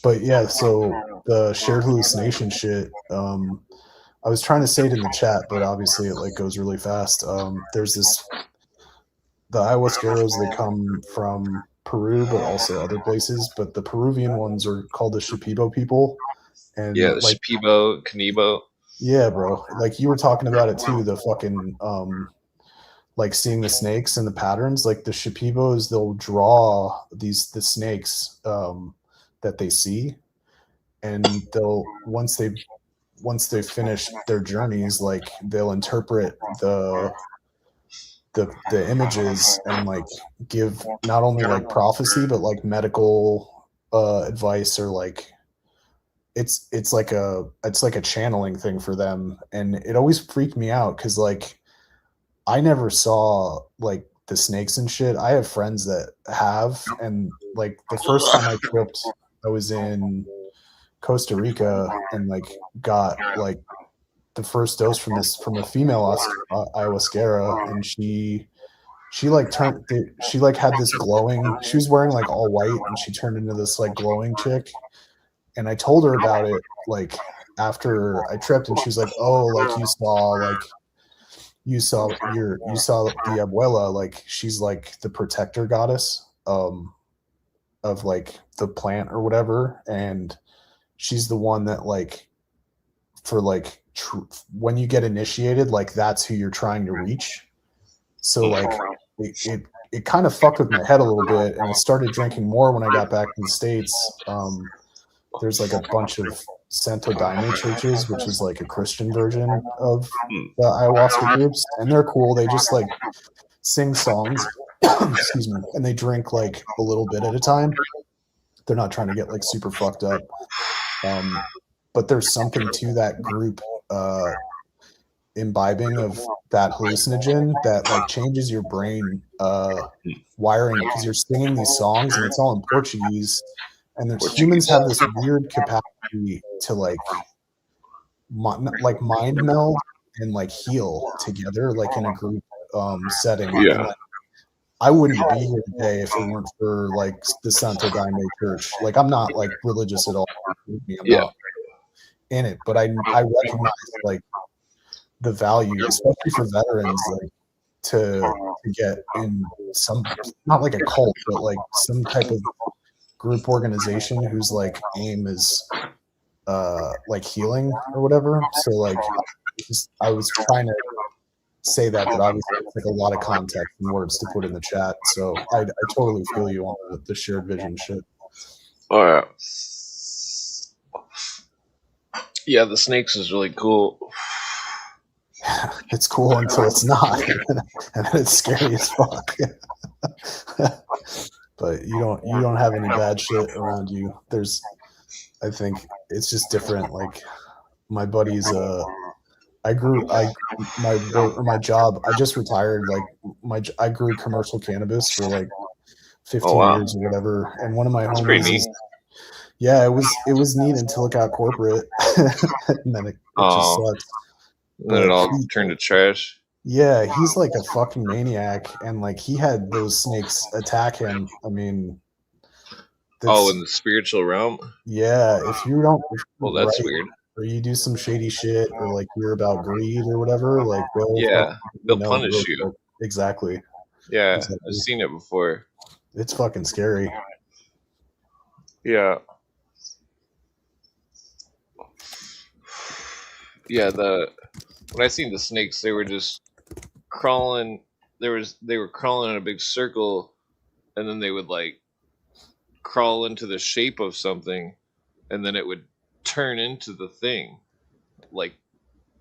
G: But yeah, so the shared hallucination shit. I was trying to say it in the chat, but obviously it like goes really fast. There's the ayahuasqueros, they come from Peru, but also other places. But the Peruvian ones are called the Shipibo people, and
B: Yeah, the
G: like,
B: Shipibo, Kanibo.
G: yeah, bro, like you were talking about it too. The fucking like seeing the snakes and the patterns. Like the Shipibos, they'll draw the snakes that they see, and they'll once they finish their journeys, like they'll interpret the images and like give not only like prophecy but like medical advice, or like it's like a channeling thing for them. And it always freaked me out because like I never saw like the snakes and shit. I have friends that have, and like the first time I tripped, I was in Costa Rica and like got like the first dose from a female ayahuasquera, and she like she like had this glowing, she was wearing like all white, and she turned into this like glowing chick. And I told her about it like after I tripped, and she was like, oh, like you saw the abuela, like she's like the protector goddess of like the plant or whatever, and she's the one that like for like when you get initiated, like that's who you're trying to reach. So like it kind of fucked with my head a little bit, and I started drinking more when I got back to the States. There's like a bunch of Santo Daime churches, which is like a Christian version of the ayahuasca groups, and they're cool. They just like sing songs, excuse me, and they drink like a little bit at a time. They're not trying to get like super fucked up. But there's something to that group imbibing of that hallucinogen that like changes your brain wiring, because you're singing these songs and it's all in Portuguese, and there's humans have this weird capacity to like mind meld and like heal together, like in a group setting.
B: Yeah.
G: And, like, I wouldn't be here today if it weren't for like the Santo Daime Church. Like I'm not like religious at all. I'm not in it, but I recognize like the value, especially for veterans, like to get in some, not like a cult, but like some type of group organization whose like aim is like healing or whatever. So like I was trying to say that obviously it's like a lot of context and words to put in the chat. So I totally feel you on the shared vision shit.
B: All right. Yeah, the snakes is really cool.
G: It's cool until it's not, and it's scary as fuck. But you don't have any bad shit around you. I think it's just different. Like my buddies, my job, I just retired. Like I grew commercial cannabis for like 15 years or whatever. And one of my homies, yeah, it was neat until it got corporate, and then it just sucks.
B: Then it all turned to trash.
G: Yeah, he's like a fucking maniac, and like he had those snakes attack him. I mean,
B: in the spiritual realm.
G: Yeah, if you don't,
B: well, that's weird.
G: Or you do some shady shit, or like you're about greed or whatever, like
B: they'll punish you.
G: Quick. Exactly.
B: Yeah, exactly. I've seen it before.
G: It's fucking scary.
B: Yeah. Yeah, when I seen the snakes, they were just crawling. They were crawling in a big circle, and then they would like crawl into the shape of something, and then it would turn into the thing, like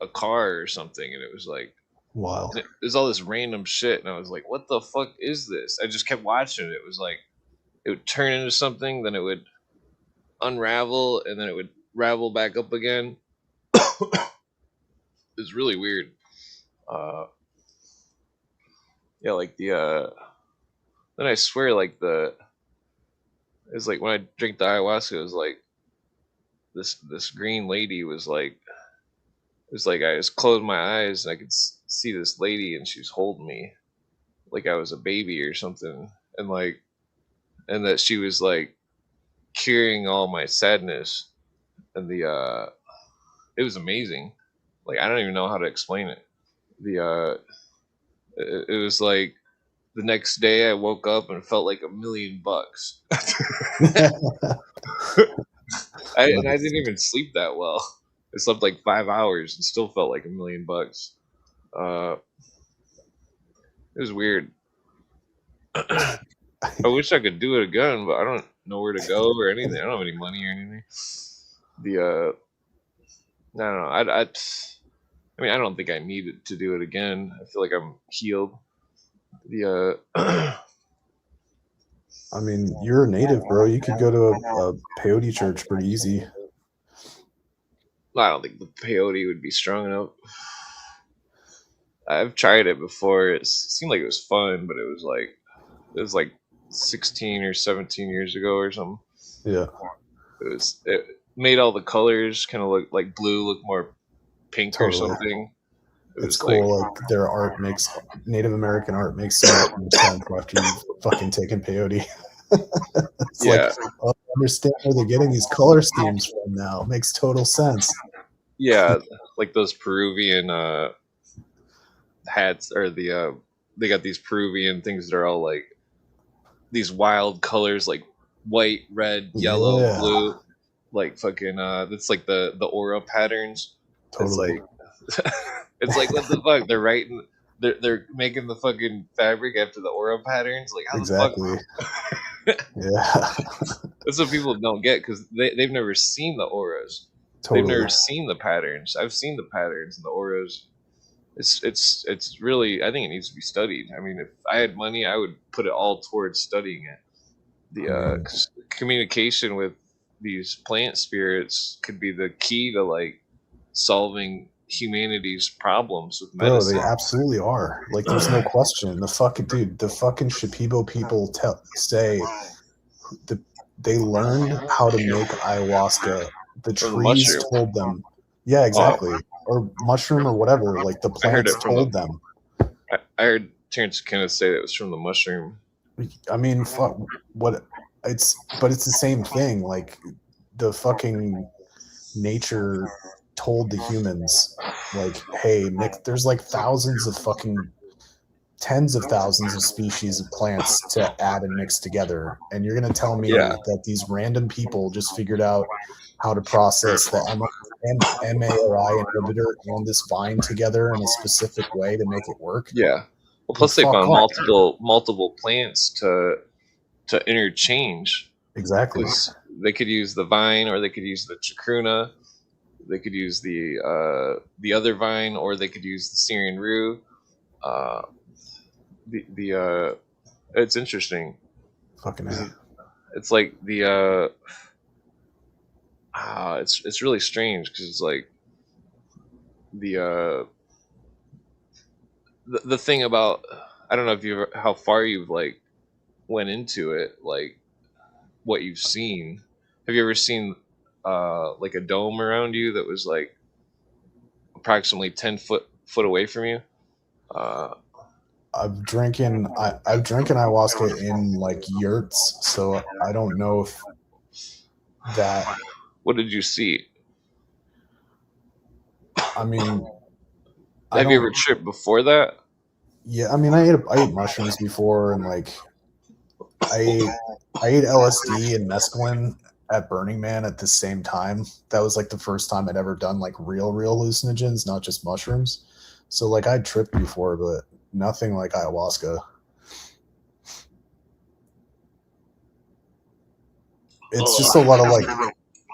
B: a car or something. And it was like,
G: wow.
B: It was all this random shit, and I was like, what the fuck is this? I just kept watching it. It was like it would turn into something, then it would unravel, and then it would ravel back up again. It's really weird. Yeah, like then I swear, like it's like when I drink the ayahuasca, it was like this green lady was like, it was like I just closed my eyes and I could see this lady, and she was holding me like I was a baby or something, and like, and that she was like curing all my sadness, and it was amazing. Like, I don't even know how to explain it. It was like the next day I woke up and felt like $1,000,000. And I didn't even sleep that well. I slept like 5 hours and still felt like $1,000,000. It was weird. I wish I could do it again, but I don't know where to go or anything. I don't have any money or anything. I don't know. I mean, I don't think I need it to do it again. I feel like I'm healed.
G: I mean, you're a native, bro. You could go to a peyote church pretty easy.
B: I don't think the peyote would be strong enough. I've tried it before. It seemed like it was fun, but it was like 16 or 17 years ago or something.
G: Yeah.
B: It made all the colors kind of look like blue, look more pink or something.
G: It's cool. Like their art makes Native American art makes so much more sense after you've fucking taken peyote. It's like, oh, I understand where they're getting these color schemes from now. It makes total sense.
B: Yeah, like those Peruvian hats, or they got these Peruvian things that are all like these wild colors, like white, red, yellow, blue, like fucking that's like the aura patterns.
G: Totally.
B: It's like what the fuck? They're making the fucking fabric after the aura patterns. Like, how
G: exactly.
B: the fuck?
G: Yeah.
B: That's what people don't get, because they've never seen the auras.
G: Totally.
B: They've never seen the patterns. I've seen the patterns and the auras. It's really, I think it needs to be studied. I mean, if I had money, I would put it all towards studying it. The communication with these plant spirits could be the key to like solving humanity's problems with medicine.
G: Bro, they absolutely are. Like, there's no question. The fucking Shipibo people say they learned how to make ayahuasca. The trees told them. Yeah, exactly. Or mushroom or whatever. Like, the plants told them.
B: I heard Terrence Kenneth say that it was from the mushroom.
G: I mean, fuck, but it's the same thing. Like, the fucking nature told the humans, like, hey, there's like tens of thousands of species of plants to add and mix together, and you're gonna tell me that these random people just figured out how to process the MAOI inhibitor and this vine together in a specific way to make it work?
B: Yeah. Well, plus they found multiple plants to interchange.
G: Exactly.
B: They could use the vine, or they could use the chacruna. They could use the other vine, or they could use the Syrian rue. It's interesting.
G: Fucking hell.
B: It's like it's really strange, because it's like the thing about, I don't know if how far you've like went into it, like what you've seen. Have you ever seen like a dome around you that was like approximately 10 foot away from you?
G: I've drinking ayahuasca in like yurts, so I don't know if that.
B: What did you see?
G: I mean,
B: have you ever tripped before that?
G: Yeah, I mean, I ate mushrooms before, and like I ate LSD and mescaline at Burning Man at the same time. That was like the first time I'd ever done like real hallucinogens, not just mushrooms. So like I'd tripped before, but nothing like ayahuasca. It's just a lot of like,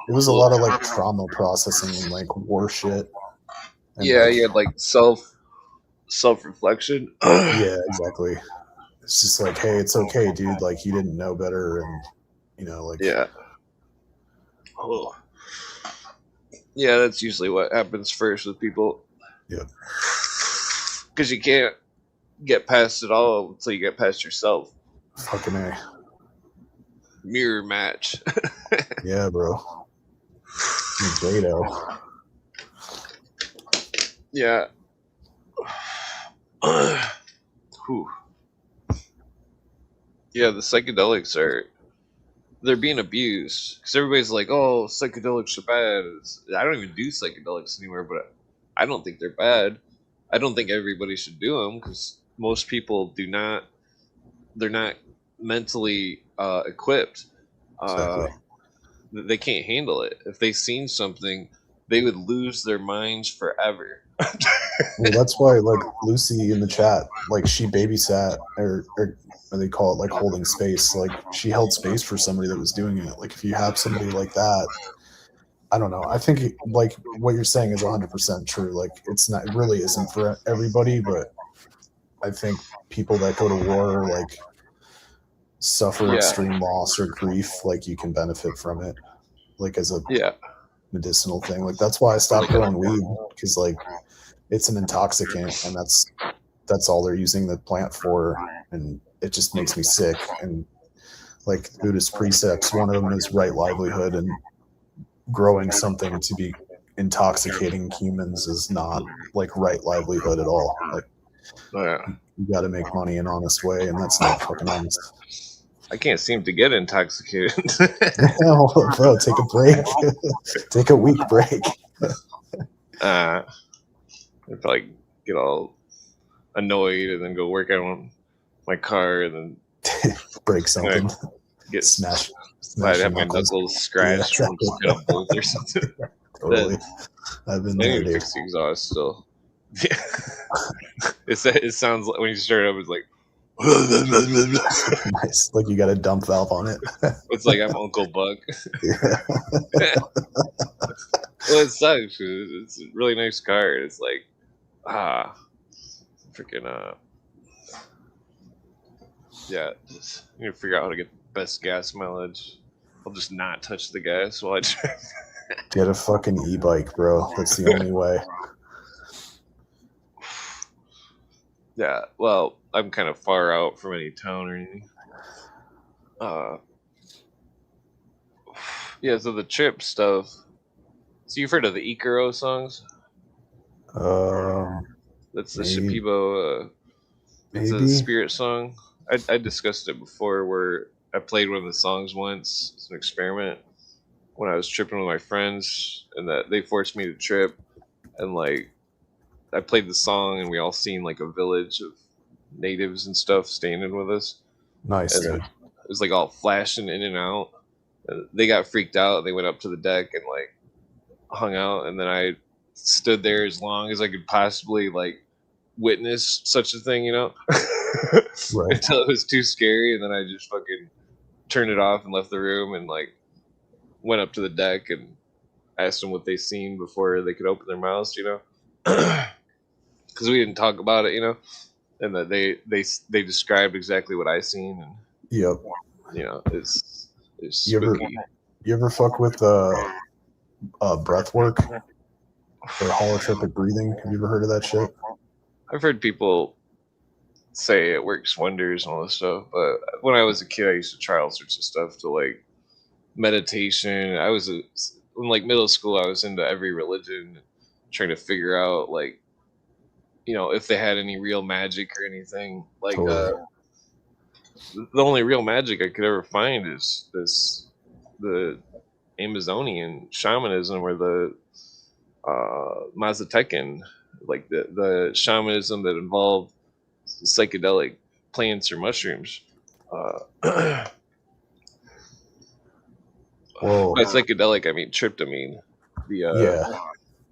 G: it was a lot of like trauma processing and like war shit. And
B: yeah, you had like self-reflection.
G: Yeah, exactly. It's just like, hey, it's okay, dude. Like, you didn't know better, and you know, like,
B: yeah. Oh. Yeah, that's usually what happens first with people.
G: Yeah.
B: Because you can't get past it all until you get past yourself.
G: Fucking A.
B: Mirror match.
G: Yeah, bro. Negredo.
B: Yeah. Whew. Yeah, the psychedelics they're being abused because everybody's like, "Oh, psychedelics are bad." I don't even do psychedelics anymore, but I don't think they're bad. I don't think everybody should do them because most people do not. They're not mentally equipped.
G: Exactly.
B: They can't handle it. If they've seen something, they would lose their minds forever.
G: Well, that's why, like, Lucy in the chat, like, she babysat, or they call it, like, holding space. Like, she held space for somebody that was doing it. Like, if you have somebody like that, I don't know. I think, like, what you're saying is 100% true. Like, it really isn't for everybody, but I think people that go to war, like, suffer extreme loss or grief, like, you can benefit from it, like, as a medicinal thing. Like, that's why I stopped growing weed, because, like, it's an intoxicant, and that's all they're using the plant for, and it just makes me sick. And like Buddhist precepts, one of them is right livelihood, and growing something to be intoxicating humans is not like right livelihood at all. Like, you got to make money an honest way, and that's not fucking honest.
B: I can't seem to get intoxicated.
G: Oh, bro, take a break. Take a week break.
B: I'd probably get all annoyed and then go work out on my car and then
G: break something.
B: Get
G: smash.
B: I'd have my knuckles scratched from a bolt or something.
G: Totally. I've been there, dude.
B: Fix the exhaust still. It sounds like when you start it up, it's like
G: nice. Like you got a dump valve on it.
B: It's like I'm Uncle Buck.
G: Yeah.
B: Well, it sucks. It's a really nice car. It's like, freaking, yeah, just you need to figure out how to get the best gas mileage. I'll just not touch the gas while I drive.
G: Get a fucking e-bike, bro. That's the only way.
B: Yeah, well, I'm kind of far out from any town or anything. Yeah, so the trip stuff. So you've heard of the Ikaro songs? That's the Shipibo. It's a spirit song. I discussed it before, where I played one of the songs once. It's an experiment when I was tripping with my friends, and that they forced me to trip, and like I played the song, and we all seen like a village of natives and stuff standing with us.
G: Nice.
B: And it was like all flashing in and out. And they got freaked out. They went up to the deck and like hung out, and then I stood there as long as I could possibly like witness such a thing, you know,
G: right.
B: Until it was too scary, and then I just fucking turned it off and left the room, and like went up to the deck and asked them what they seen before they could open their mouths, you know, because we didn't talk about it, you know, and that they described exactly what I seen, and
G: yep,
B: you know, it's spooky.
G: You ever fuck with breath work or holotropic breathing? Have you ever heard of that shit?
B: I've heard people say it works wonders and all this stuff, but when I was a kid, I used to try all sorts of stuff to like meditation. In like middle school, I was into every religion, trying to figure out like, you know, if they had any real magic or anything. Like totally. The only real magic I could ever find is the Amazonian shamanism, or the Mazatecan, like the shamanism that involved psychedelic plants or mushrooms. By psychedelic, I mean tryptamine. Yeah,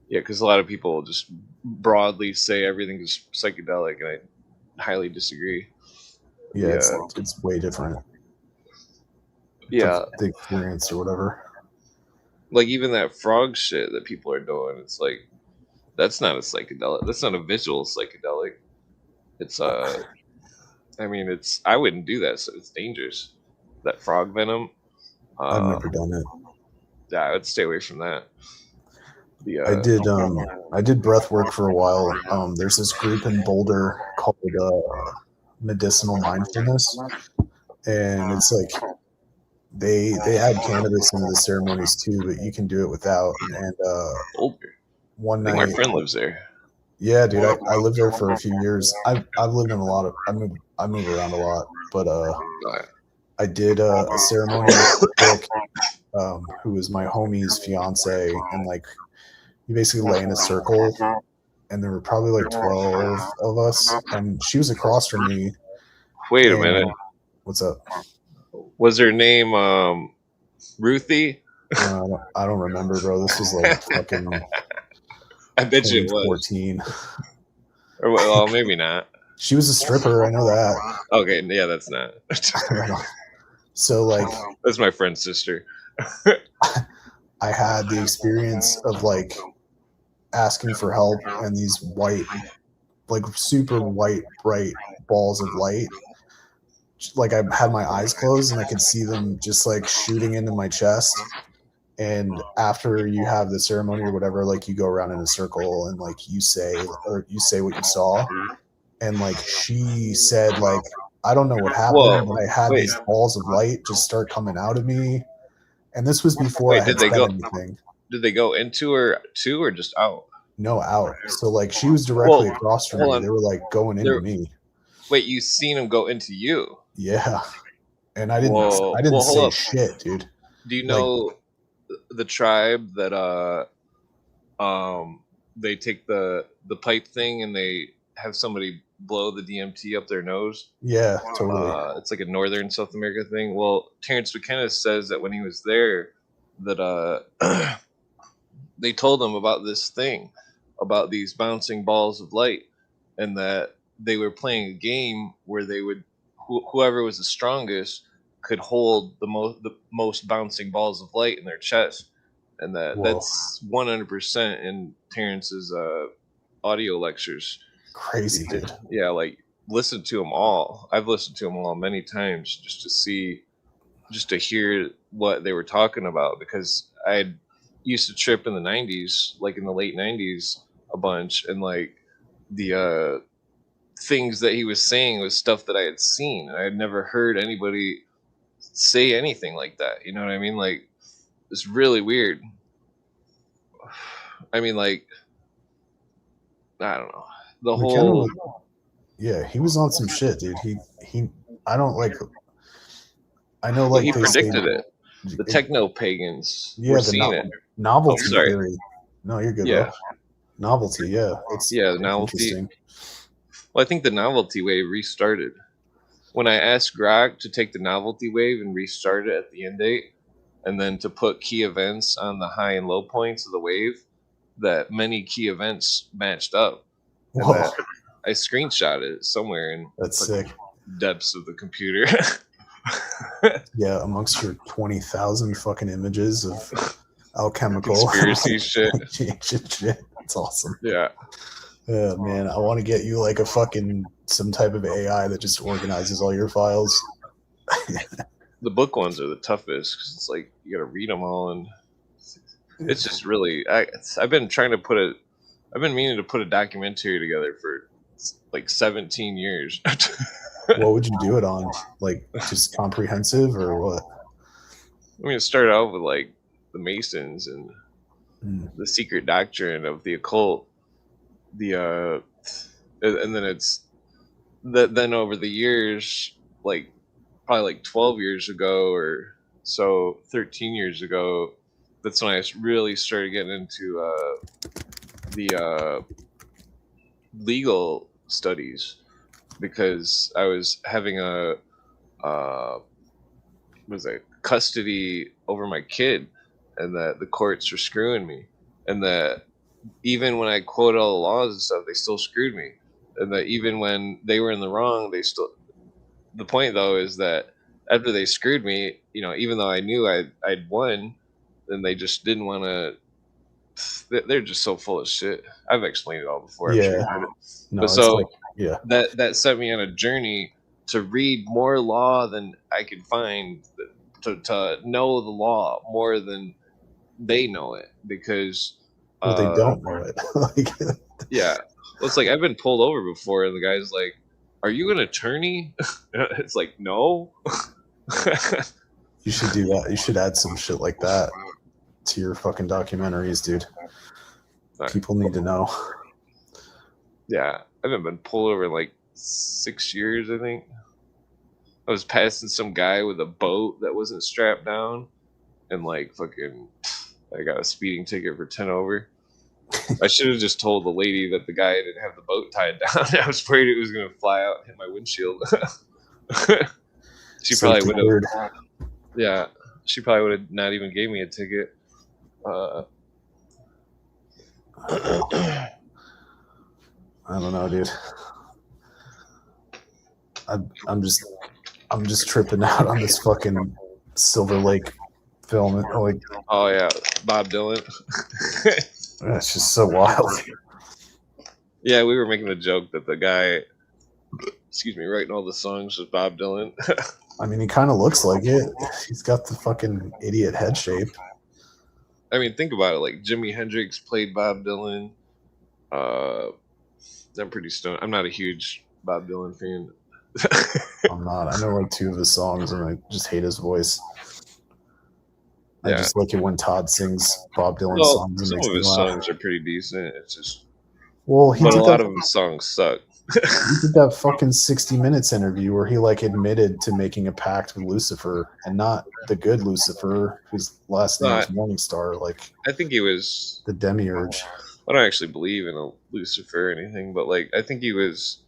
B: because a lot of people just broadly say everything is psychedelic, and I highly disagree.
G: Yeah, it's way different.
B: Yeah,
G: the experience or whatever.
B: Like even that frog shit that people are doing, it's like that's not a psychedelic. That's not a visual psychedelic. It's I mean, I wouldn't do that. So it's dangerous. That frog venom.
G: I've never done it.
B: Yeah, I would stay away from that.
G: I did breath work for a while. There's this group in Boulder called Medicinal Mindfulness, and it's like they add cannabis into the ceremonies too, but you can do it without. And
B: Older.
G: one
B: I think my
G: night,
B: friend lives there.
G: yeah, dude, I lived there for a few years. I've lived in a lot of I move around a lot, but I did a ceremony with a chick, who was my homie's fiance, and like you basically lay in a circle, and there were probably like 12 of us, and she was across from me.
B: Wait a
G: And
B: minute.
G: what's up?
B: Was her name Ruthie?
G: I don't remember, bro. This was like fucking
B: I bet you it was.
G: 2014.
B: Or well, maybe not.
G: She was a stripper. I know that.
B: Okay, yeah, that's not.
G: So like,
B: That's my friend's sister.
G: I had the experience of like asking for help, and these white, like super white, bright balls of light. Like I had my eyes closed and I could see them just like shooting into my chest. And after you have the ceremony or whatever, like you go around in a circle and like you say what you saw. And like she said, like, I don't know what happened,
B: Whoa,
G: but I had
B: wait.
G: these balls of light just start coming out of me. And this was before
B: Wait,
G: I had
B: did they
G: said
B: go-
G: anything.
B: Did they go into her too, or just out?
G: No, out. So like she was directly
B: Well,
G: across from
B: hold
G: me.
B: on.
G: They were like going into
B: They're-
G: me.
B: Wait, you seen them go into you?
G: Yeah. And I didn't
B: Whoa.
G: I didn't
B: Well, hold
G: say
B: up.
G: shit, dude.
B: Do you know the tribe that they take the pipe thing and they have somebody blow the DMT up their nose?
G: Yeah, totally.
B: It's like a northern South America thing. Well, Terrence McKenna says that when he was there, that they told him about this thing, about these bouncing balls of light, and that they were playing a game where they would whoever was the strongest could hold the most bouncing balls of light in their chest, and that's 100% in Terrence's audio lectures.
G: Crazy, dude.
B: Yeah, like listen to them all. I've listened to them all many times just to hear what they were talking about, because I used to trip in the 90s, like in the late 90s, a bunch, and like the things that he was saying was stuff that I had seen, and I had never heard anybody say anything like that. You know what I mean? Like, it's really weird. I mean, like, I don't know. The
G: McKenna
B: whole
G: yeah, he was on some shit, dude. He I don't like. I know, like
B: he
G: they say,
B: predicted it. The techno pagans
G: yeah,
B: were
G: the
B: seeing it.
G: novelty
B: Oh, sorry.
G: theory. No, you're good.
B: Yeah.
G: Bro. Novelty, yeah. It's
B: Yeah, novelty.
G: interesting.
B: Well, I think the novelty wave restarted. When I asked Grok to take the novelty wave and restart it at the end date, and then to put key events on the high and low points of the wave, that many key events matched up. And
G: Whoa,
B: that I screenshot it somewhere in
G: that's sick.
B: depths of the computer.
G: Yeah, amongst your 20,000 fucking images of alchemical
B: Conspiracy shit.
G: ancient shit. That's awesome.
B: Yeah.
G: Yeah, man, I want to get you like a fucking some type of AI that just organizes all your files.
B: The book ones are the toughest because it's like you got to read them all, and it's just really. I've been meaning to put a documentary together for like 17 years.
G: What would you do it on? Like just comprehensive or what?
B: I mean, it started out with like the Masons and the secret doctrine of the occult, and then then over the years, like probably like 12 years ago or so, 13 years ago, that's when I really started getting into the legal studies, because I was having custody over my kid, and that the courts were screwing me, and that even when I quoted all the laws and stuff, they still screwed me, and that even when they were in the wrong, they still. The point though is that after they screwed me, you know, even though I knew I'd won, then they just didn't want to. They're just so full of shit. I've explained it all before. I'm sure you've heard it.
G: No,
B: But
G: it's
B: so
G: like, yeah,
B: that set me on a journey to read more law than I could find, to know the law more than they know it, because
G: well, they don't know it. Like,
B: yeah, well, it's like I've been pulled over before, and the guy's like, "Are you an attorney?" It's like, no.
G: You should do that. You should add some shit like that to your fucking documentaries, dude. People need to know.
B: Yeah, I haven't been pulled over in like 6 years, I think. I was passing some guy with a boat that wasn't strapped down, and like fucking, I got a speeding ticket for 10 over. I should have just told the lady that the guy didn't have the boat tied down. I was afraid it was gonna fly out and hit my windshield. She probably would have. Yeah, she probably would have not even gave me a ticket.
G: I don't know, dude. I'm just tripping out on this fucking Silver Lake film. Like,
B: oh yeah, Bob Dylan.
G: That's just so wild.
B: Yeah, we were making the joke that the guy, excuse me, writing all the songs was Bob Dylan.
G: I mean, he kind of looks like it. He's got the fucking idiot head shape.
B: I mean, think about it. Like Jimi Hendrix played Bob Dylan. I'm pretty stoned. I'm not a huge Bob Dylan fan.
G: I'm not. I know like 2 of his songs, and I just hate his voice. I just like it when Todd sings Bob Dylan songs.
B: Some of his songs are pretty decent. It's just, but a lot of his songs suck.
G: He did that fucking 60 Minutes interview where he like admitted to making a pact with Lucifer, and not the good Lucifer, whose last name is Morningstar. Like,
B: I think he was
G: the demiurge.
B: I don't actually believe in a Lucifer or anything, but like I think he was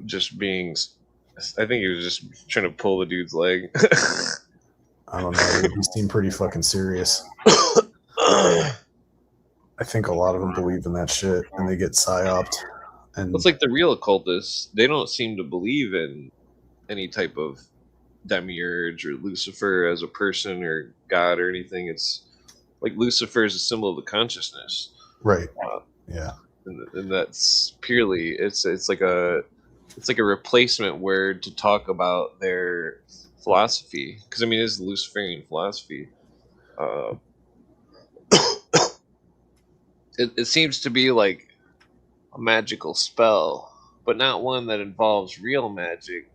B: just being. I think he was just trying to pull the dude's leg.
G: I don't know. He seemed pretty fucking serious. I think a lot of them believe in that shit, and they get psyoped. And
B: it's like the real occultists. They don't seem to believe in any type of demiurge or Lucifer as a person or God or anything. It's like Lucifer is a symbol of the consciousness,
G: right? Yeah,
B: and that's purely it's like a replacement word to talk about their philosophy, because I mean it's the Luciferian philosophy. It seems to be like a magical spell, but not one that involves real magic,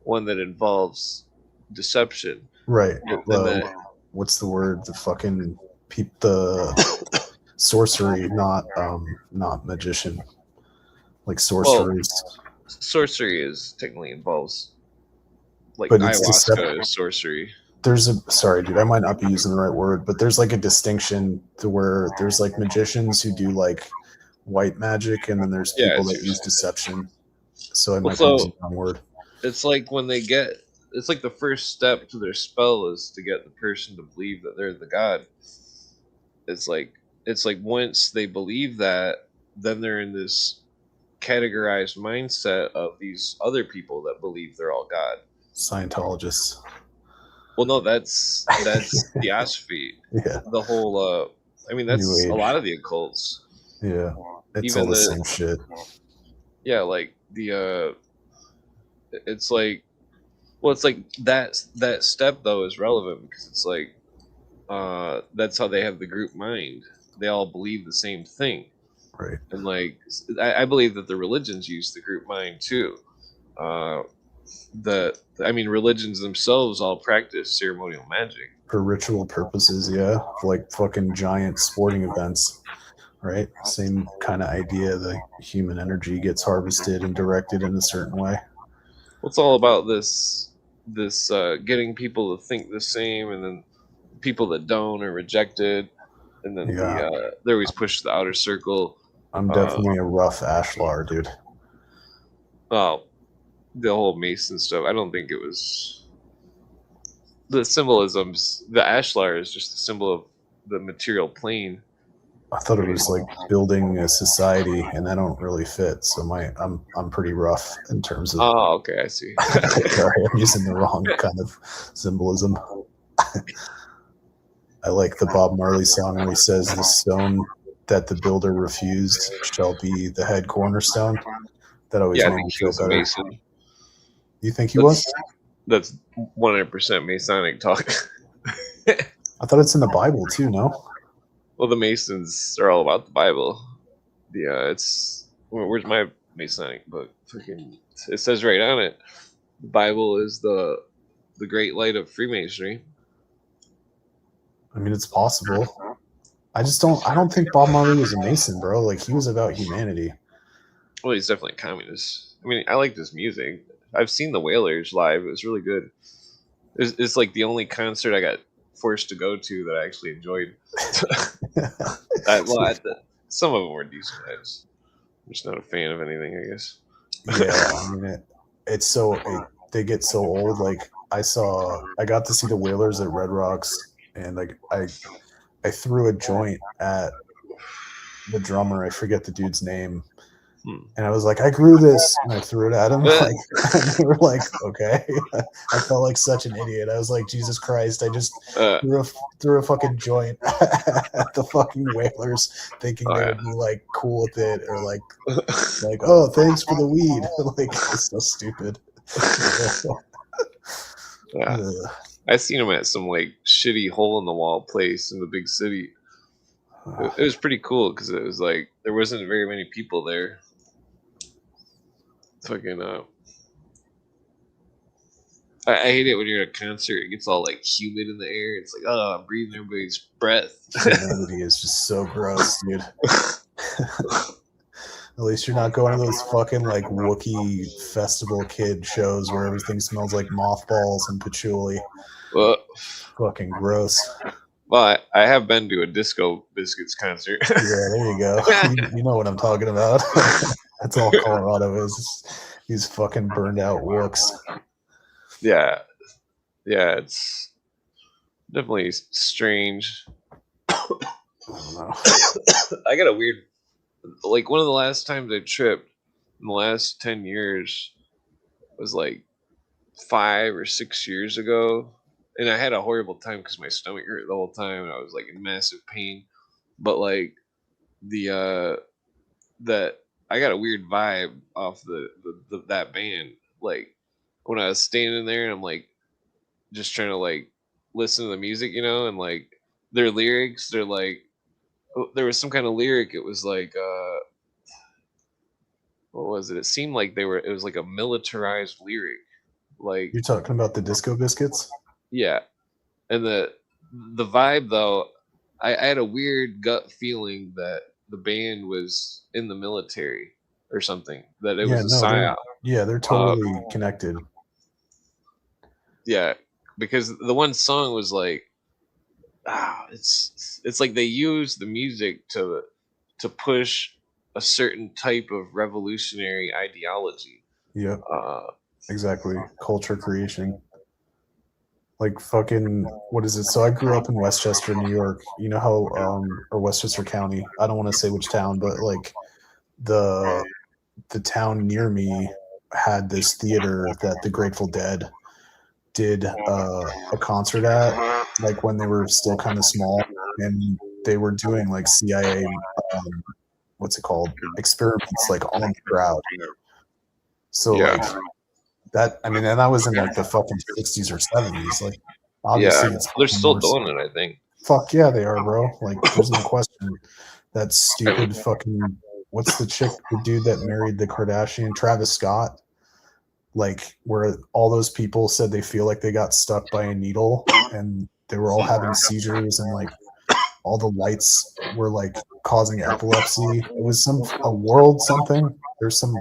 B: one that involves deception.
G: Right. What's the word? The fucking the sorcery, not magician. Like sorceries.
B: Well, sorcery is technically involves like
G: but
B: ayahuasca is sorcery.
G: Sorry, dude, I might not be using the right word, but there's like a distinction to where there's like magicians who do like white magic, and then there's people that use deception. So I might be using the wrong word.
B: It's like when they get, it's like the first step to their spell is to get the person to believe that they're the god. It's like once they believe that, then they're in this categorized mindset of these other people that believe they're all God.
G: Scientologists.
B: Well, no, that's theosophy.
G: Yeah.
B: The whole, I mean, that's a lot of the occults.
G: Yeah. It's all the same shit.
B: Yeah, like it's like, well, it's like that step though is relevant because it's like, that's how they have the group mind. They all believe the same thing.
G: Right.
B: And like, I believe that the religions use the group mind too. I mean, religions themselves all practice ceremonial magic
G: for ritual purposes. Yeah, like fucking giant sporting events. Right. Same kind of idea. The human energy gets harvested and directed in a certain way.
B: Well, it's all about this getting people to think the same, and then people that don't are rejected, and then they always push the outer circle.
G: I'm definitely a rough ashlar, dude.
B: Oh, the whole Mason stuff. I don't think it was the symbolisms. The ashlar is just a symbol of the material plane.
G: I thought it was like building a society, and I don't really fit. So I'm pretty rough in terms of.
B: Oh, okay, I see.
G: Sorry, I'm using the wrong kind of symbolism. I like the Bob Marley song where he says, "The stone that the builder refused shall be the head cornerstone." That always made me feel better. Mason. You think he was?
B: That's 100% Masonic talk.
G: I thought it's in the Bible too. No.
B: Well, the Masons are all about the Bible. Yeah, it's where's my Masonic book? Fucking, it says right on it, the Bible is the great light of Freemasonry.
G: I mean, it's possible. I don't think Bob Marley was a Mason, bro. Like, he was about humanity.
B: Well, he's definitely a communist. I mean, I like this music. I've seen the Wailers live. It was really good. It's like the only concert I got forced to go to that I actually enjoyed. Some of them were decent. I'm just not a fan of anything, I guess.
G: Yeah, I mean, they get so old. Like, I got to see the Wailers at Red Rocks, and like I threw a joint at the drummer. I forget the dude's name. And I was like, I grew this, and I threw it at him. Like, and they were like, okay. I felt like such an idiot. I was like, Jesus Christ! I just threw a fucking joint at the fucking Whalers, thinking they would be like cool with it, or like, oh, thanks for the weed. Like, it's so stupid.
B: Yeah. I seen him at some like shitty hole in the wall place in the big city. It was pretty cool because it was like there wasn't very many people there. Fucking I hate it when you're at a concert. It gets all like humid in the air. It's like, oh, I'm breathing everybody's breath.
G: Humanity is just so gross, dude. At least you're not going to those fucking like Wookiee festival kid shows where everything smells like mothballs and patchouli. Fucking gross.
B: Well, I have been to a Disco Biscuits concert.
G: Yeah, there you go. You know what I'm talking about. That's all Colorado is. These fucking burned out wooks.
B: Yeah, it's definitely strange.
G: I don't know.
B: I got a weird, like one of the last times I tripped in the last 10 years was like 5 or 6 years ago. And I had a horrible time because my stomach hurt the whole time and I was like in massive pain. But like that I got a weird vibe off that band. Like when I was standing there and I'm like just trying to like listen to the music, you know, and like their lyrics, they're like there was some kind of lyric. It was like what was it? It seemed like it was like a militarized lyric. Like
G: you're talking about the Disco Biscuits?
B: Yeah. And the vibe though, I had a weird gut feeling that the band was in the military or something. That it was a psyop.
G: They're totally connected.
B: Yeah, because the one song was like, it's like they use the music to push a certain type of revolutionary ideology.
G: Yep. Exactly. Culture creation. Like fucking, what is it? So I grew up in Westchester, New York. You know how, or Westchester County. I don't want to say which town, but like the town near me had this theater that the Grateful Dead did a concert at, like when they were still kind of small, and they were doing like CIA, what's it called, experiments, like on the crowd. So like that, I mean, and that was in like the fucking 60s or 70s. Like obviously,
B: they're still doing it. I think.
G: Fuck yeah, they are, bro. Like there's no question. That stupid fucking, what's the dude that married the Kardashian, Travis Scott? Like where all those people said they feel like they got stuck by a needle and they were all having seizures and like all the lights were like causing epilepsy. It was a world something. There's some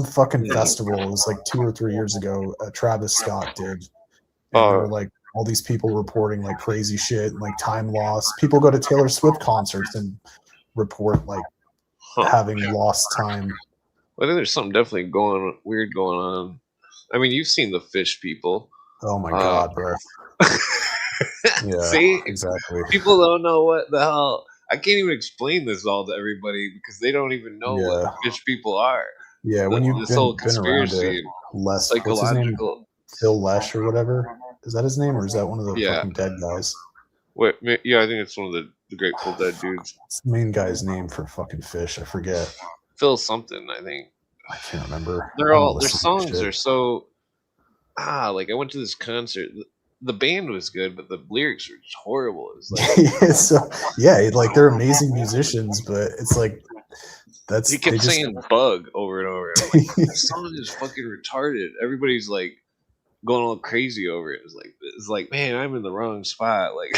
G: fucking festival. It was like 2 or 3 years ago. Travis Scott did. And there were like all these people reporting like crazy shit and like time loss. People go to Taylor Swift concerts and report like having lost time.
B: I think there's something definitely weird going on. I mean, you've seen the fish people.
G: Oh my god, bro. Yeah,
B: see,
G: exactly.
B: People don't know what the hell. I can't even explain this all to everybody because they don't even know what fish people are.
G: Yeah, when you've
B: this whole conspiracy,
G: less
B: psychological.
G: Phil Lesh or whatever. Is that his name, or is that one of the fucking dead guys?
B: Wait, yeah, I think it's one of the Grateful Dead dudes.
G: What's the main guy's name for fucking fish? I forget.
B: Phil something, I think.
G: I can't remember.
B: Their songs are so like I went to this concert. The band was good, but the lyrics were just horrible. It was like
G: like they're amazing musicians, but it's like
B: he kept saying "bug" over and over. I'm like, this song is fucking retarded. Everybody's like going all crazy over it. It's like, man, I'm in the wrong spot. Like,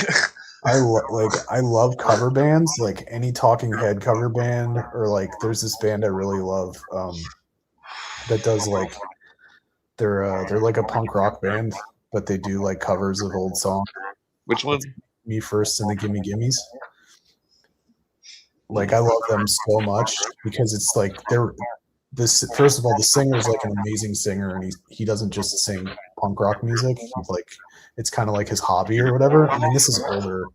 G: I love cover bands, like any Talking Head cover band, or like there's this band I really love that does like they're like a punk rock band, but they do like covers of old songs.
B: Which one?
G: It's Me First and the Gimme Gimmes. Like I love them so much because it's like this. First of all, the singer's like an amazing singer, and he doesn't just sing punk rock music. He's like it's kind of like his hobby or whatever. I mean, this is older.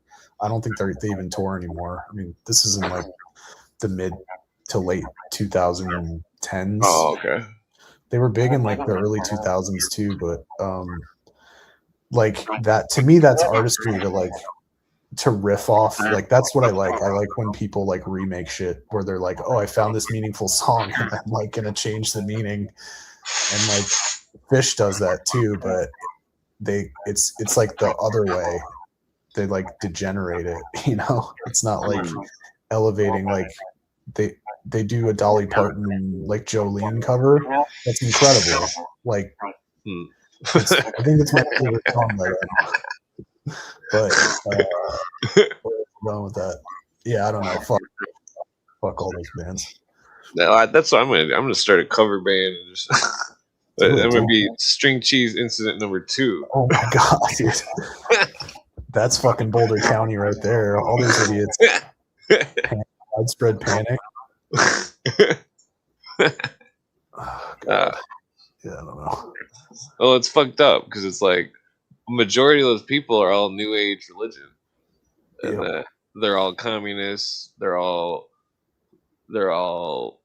G: I don't think they even tour anymore. I mean, this is in like the mid to late 2010s.
B: Oh, okay.
G: They were big in like the early 2000s too, but like that to me, that's artistry to riff off. Like that's what I like. I like when people like remake shit where they're like, oh, I found this meaningful song and I'm like gonna change the meaning. And like Fish does that too, but it's like the other way. They like degenerate it, you know. It's not like elevating. Like they do a Dolly Parton like Jolene cover. That's incredible. Like I think it's my favorite song by them. But where going with that? Yeah, I don't know. Fuck all those bands.
B: No, that's what I'm gonna start a cover band. And just, I'm gonna be String Cheese Incident number 2.
G: Oh my god, dude. That's fucking Boulder County right there. All those idiots. Widespread panic. Oh, god. Yeah, I don't know.
B: Well, it's fucked up because it's like a majority of those people are all New Age religion, and they're all communists. They're all. I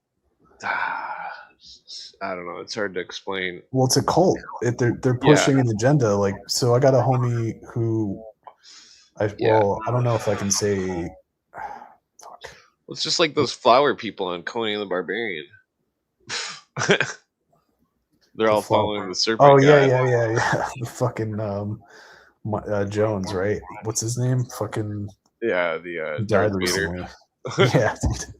B: don't know. It's hard to explain.
G: Well, it's a cult. They're pushing an agenda. Like, so I got a homie who, I don't know if I can say. Fuck.
B: It's just like those flower people on Conan the Barbarian. They're all following the serpent.
G: Oh
B: guy.
G: yeah. The fucking Jones, right? What's his name? Fucking
B: the
G: died
B: Darth Vader.
G: recently. Yeah, dude.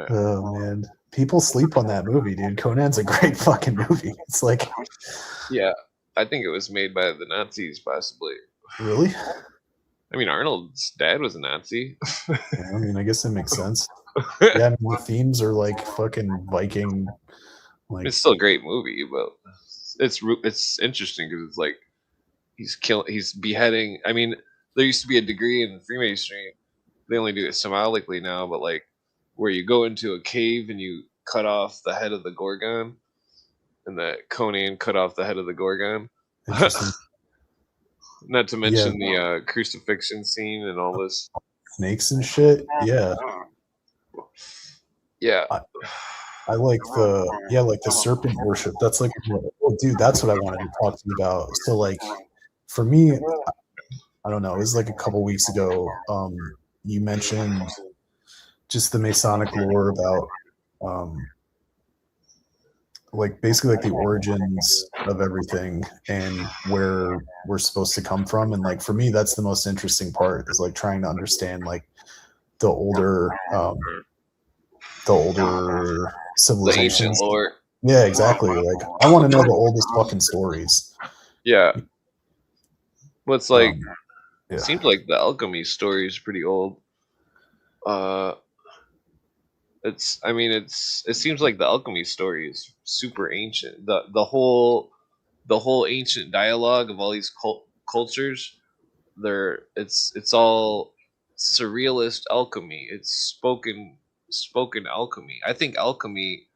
G: Oh man, people sleep on that movie, dude. Conan's a great fucking movie. It's like,
B: yeah, I think it was made by the Nazis, possibly.
G: Really?
B: I mean, Arnold's dad was a Nazi.
G: Yeah, I mean, I guess that makes sense. Yeah, I mean, the themes are like fucking Viking. Like,
B: it's still a great movie, but it's interesting because it's like he's beheading. I mean, there used to be a degree in Freemasonry. They only do it symbolically now, but like where you go into a cave and you cut off the head of the Gorgon, and that Conan cut off the head of the Gorgon.
G: interesting.
B: Not to mention the crucifixion scene and all this
G: Snakes and shit. Yeah.
B: Yeah.
G: I like the serpent worship. That's like, well, dude, that's what I wanted to talk to you about. So like, for me, I don't know. It was like a couple weeks ago. You mentioned just the Masonic lore about, like basically like the origins of everything and where we're supposed to come from. And like for me, that's the most interesting part is like trying to understand like the older civilizations.
B: The ancient lore.
G: Yeah, exactly. Like I want to know the oldest fucking stories.
B: Yeah. Well, it's like
G: yeah.
B: It seems like the alchemy story is pretty old. It seems like the alchemy story is super ancient. The whole ancient dialogue of all these cultures, it's all surrealist alchemy. It's spoken alchemy. I think alchemy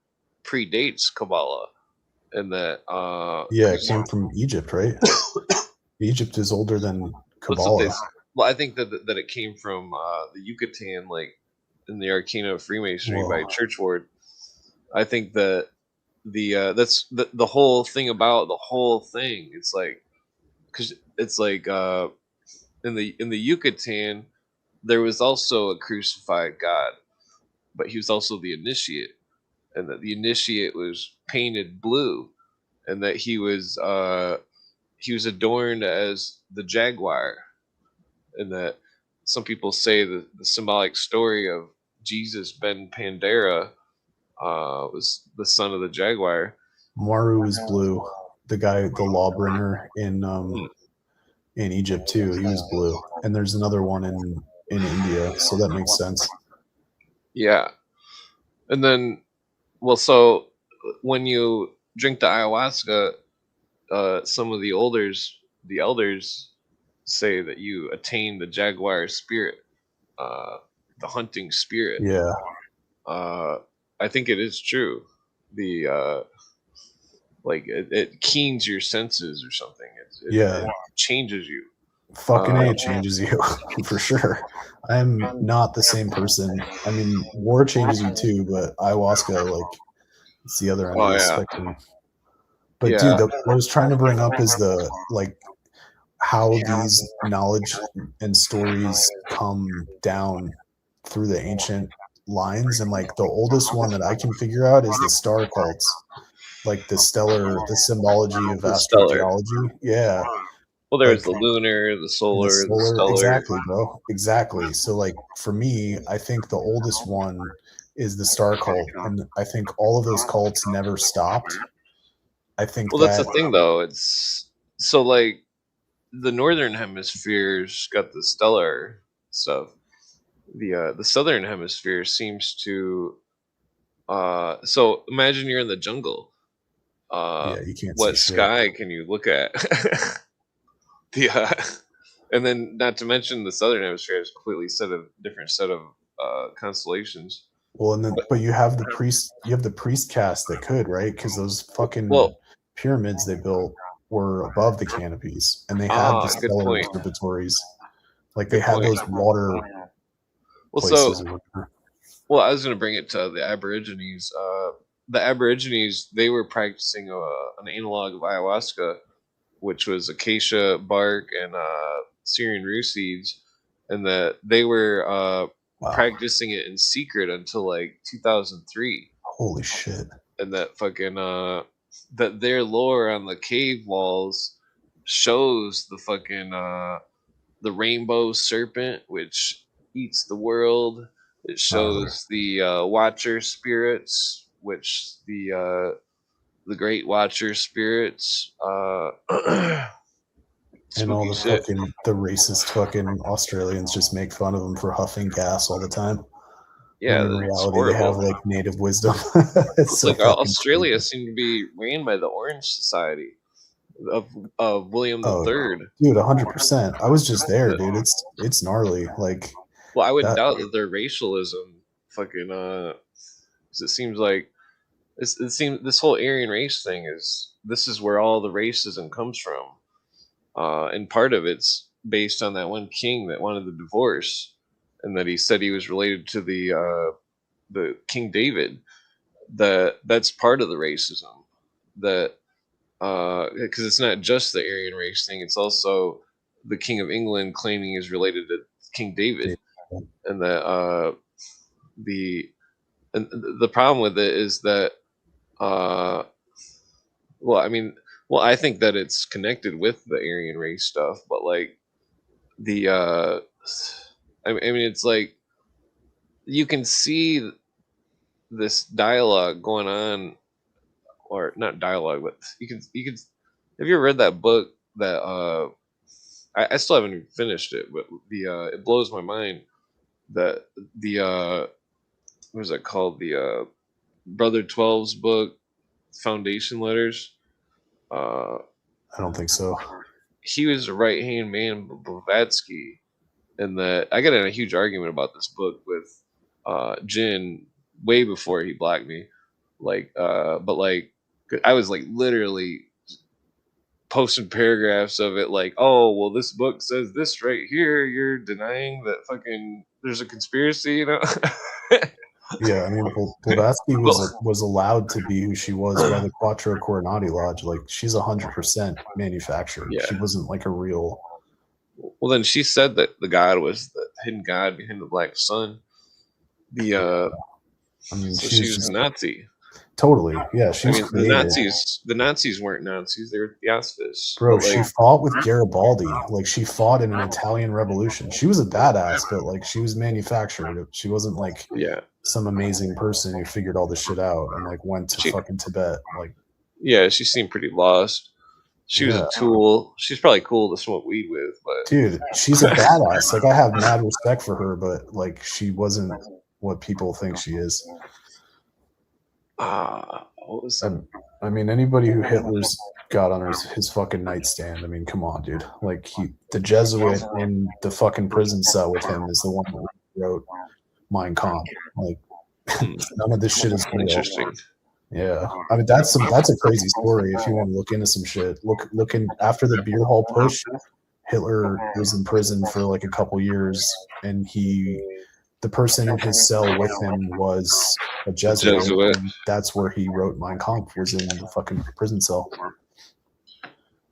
B: predates Kabbalah, and that
G: it came from Egypt, right? Egypt is older than Kabbalah.
B: Well, I think that it came from the Yucatan, like in the Arcana of Freemasonry by Churchward. I think that that's the whole thing about the whole thing. It's like because it's like in the Yucatan there was also a crucified God, but he was also the initiate, and that the initiate was painted blue, and that he was adorned as the jaguar, and that some people say the symbolic story of Jesus Ben Pandera was the son of the jaguar.
G: Maru is blue. The guy, the lawbringer in in Egypt too. He was blue, and there's another one in India, so that makes sense.
B: Yeah, and then, well, so when you drink the ayahuasca, some of the elders say that you attain the jaguar spirit, the hunting spirit.
G: Yeah,
B: I think it is true. The like it keens your senses or something. It changes you.
G: fucking A, it changes you for sure. I'm not the same person. I mean, war changes you too, but ayahuasca, like, it's the other end of the spectrum. But dude, what I was trying to bring up is the like how these knowledge and stories come down through the ancient lines, and like the oldest one that I can figure out is the star cults, like the symbology of astrotheology. Yeah.
B: Well, there's the lunar, the solar, the stellar.
G: Exactly, bro. Exactly. So, like, for me, I think the oldest one is the star cult, and I think all of those cults never stopped. I think.
B: Well, that's the thing, though. It's so like the northern hemisphere's got the stellar stuff. The southern hemisphere seems to. So imagine you're in the jungle.
G: You can't.
B: What sky can you look at? And then not to mention the southern hemisphere is a completely different set of constellations.
G: Well, and then but you have the priest caste that could, right? Because those fucking pyramids they built were above the canopies, and they had the stellar observatories. Like they had those water places.
B: Well, I was going to bring it to the Aborigines. The Aborigines, they were practicing an analog of ayahuasca, which was acacia bark and Syrian rue seeds, and that they were practicing it in secret until like 2003.
G: Holy shit!
B: And that fucking that their lore on the cave walls shows the fucking the rainbow serpent which eats the world. It shows the Watcher spirits, which the Great Watcher spirits,
G: and all the fucking the racist fucking Australians just make fun of them for huffing gas all the time.
B: Yeah,
G: in reality, they have like native wisdom.
B: It's so like Australia seemed to be ran by the Orange Society of William III.
G: Dude, 100%. I was just there, dude. It's gnarly. Like,
B: well, I wouldn't doubt that their racialism, fucking, because it seems like this whole Aryan race thing this is where all the racism comes from, and part of it's based on that one king that wanted the divorce, and that he said he was related to the King David. That's part of the racism. That because it's not just the Aryan race thing; it's also the King of England claiming he's related to King David, and that the problem with it is that I think that it's connected with the Aryan race stuff, but like I mean, it's like you can see this dialogue going on, or not dialogue, but you can. Have you ever read that book that I still haven't even finished it, but it blows my mind that what is that called? The Brother 12's book, Foundation Letters.
G: I don't think so.
B: He was a right-hand man of Blavatsky, and that I got in a huge argument about this book with Jin way before he blocked me. Like, but like, I was like literally posting paragraphs of it, like, oh, well, this book says this right here. You're denying that fucking there's a conspiracy, you know?
G: Yeah, I mean, Blavatsky was allowed to be who she was by the Quattro Coronati Lodge. Like, she's 100% manufactured. Yeah. She wasn't like a real.
B: Well, then she said that the god was the hidden god behind the black sun. I mean, so she was a Nazi.
G: Totally, yeah.
B: The Nazis weren't Nazis; they were theosophists.
G: Bro, she fought with Garibaldi. Like, she fought in an Italian Revolution. She was a badass, but like, she was manufactured. She wasn't like some amazing person who figured all this shit out and like went to fucking Tibet. Like,
B: yeah, she seemed pretty lost. She was a tool. She's probably cool to smoke weed with, but
G: dude, she's a badass. Like, I have mad respect for her, but like, she wasn't what people think she is.
B: what was that?
G: I mean, anybody who Hitler's got on his fucking nightstand. I mean, come on, dude. Like, the Jesuit in the fucking prison cell with him is the one who wrote Mein Kampf. Like, none of this shit is real.
B: Interesting.
G: Yeah, I mean, that's a crazy story. If you want to look into some shit, looking after the beer hall push, Hitler was in prison for like a couple years, and the person in his cell with him was a Jesuit. And that's where he wrote Mein Kampf, was in the fucking prison cell.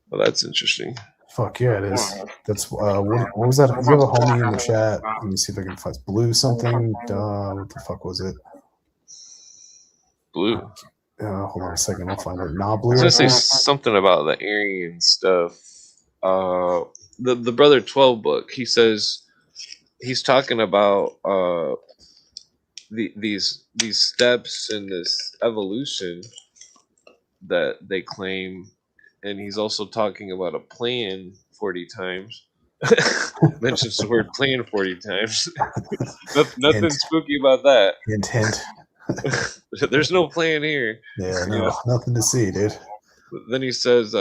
B: Well, that's interesting.
G: Fuck yeah, it is. That's what was that? You have a homie in the chat. Let me see if I can find blue something. What the fuck was it?
B: Blue.
G: Hold on a second, I'll find it. Nah, blue.
B: I was gonna say something about the Aryan stuff. The Brother 12 book. He says he's talking about these steps in this evolution that they claim, and he's also talking about a plan 40 times. Mentions the word plan 40 times. Nothing spooky about that.
G: Intent.
B: There's no plan here.
G: Yeah, no, nothing to see, dude.
B: Then he says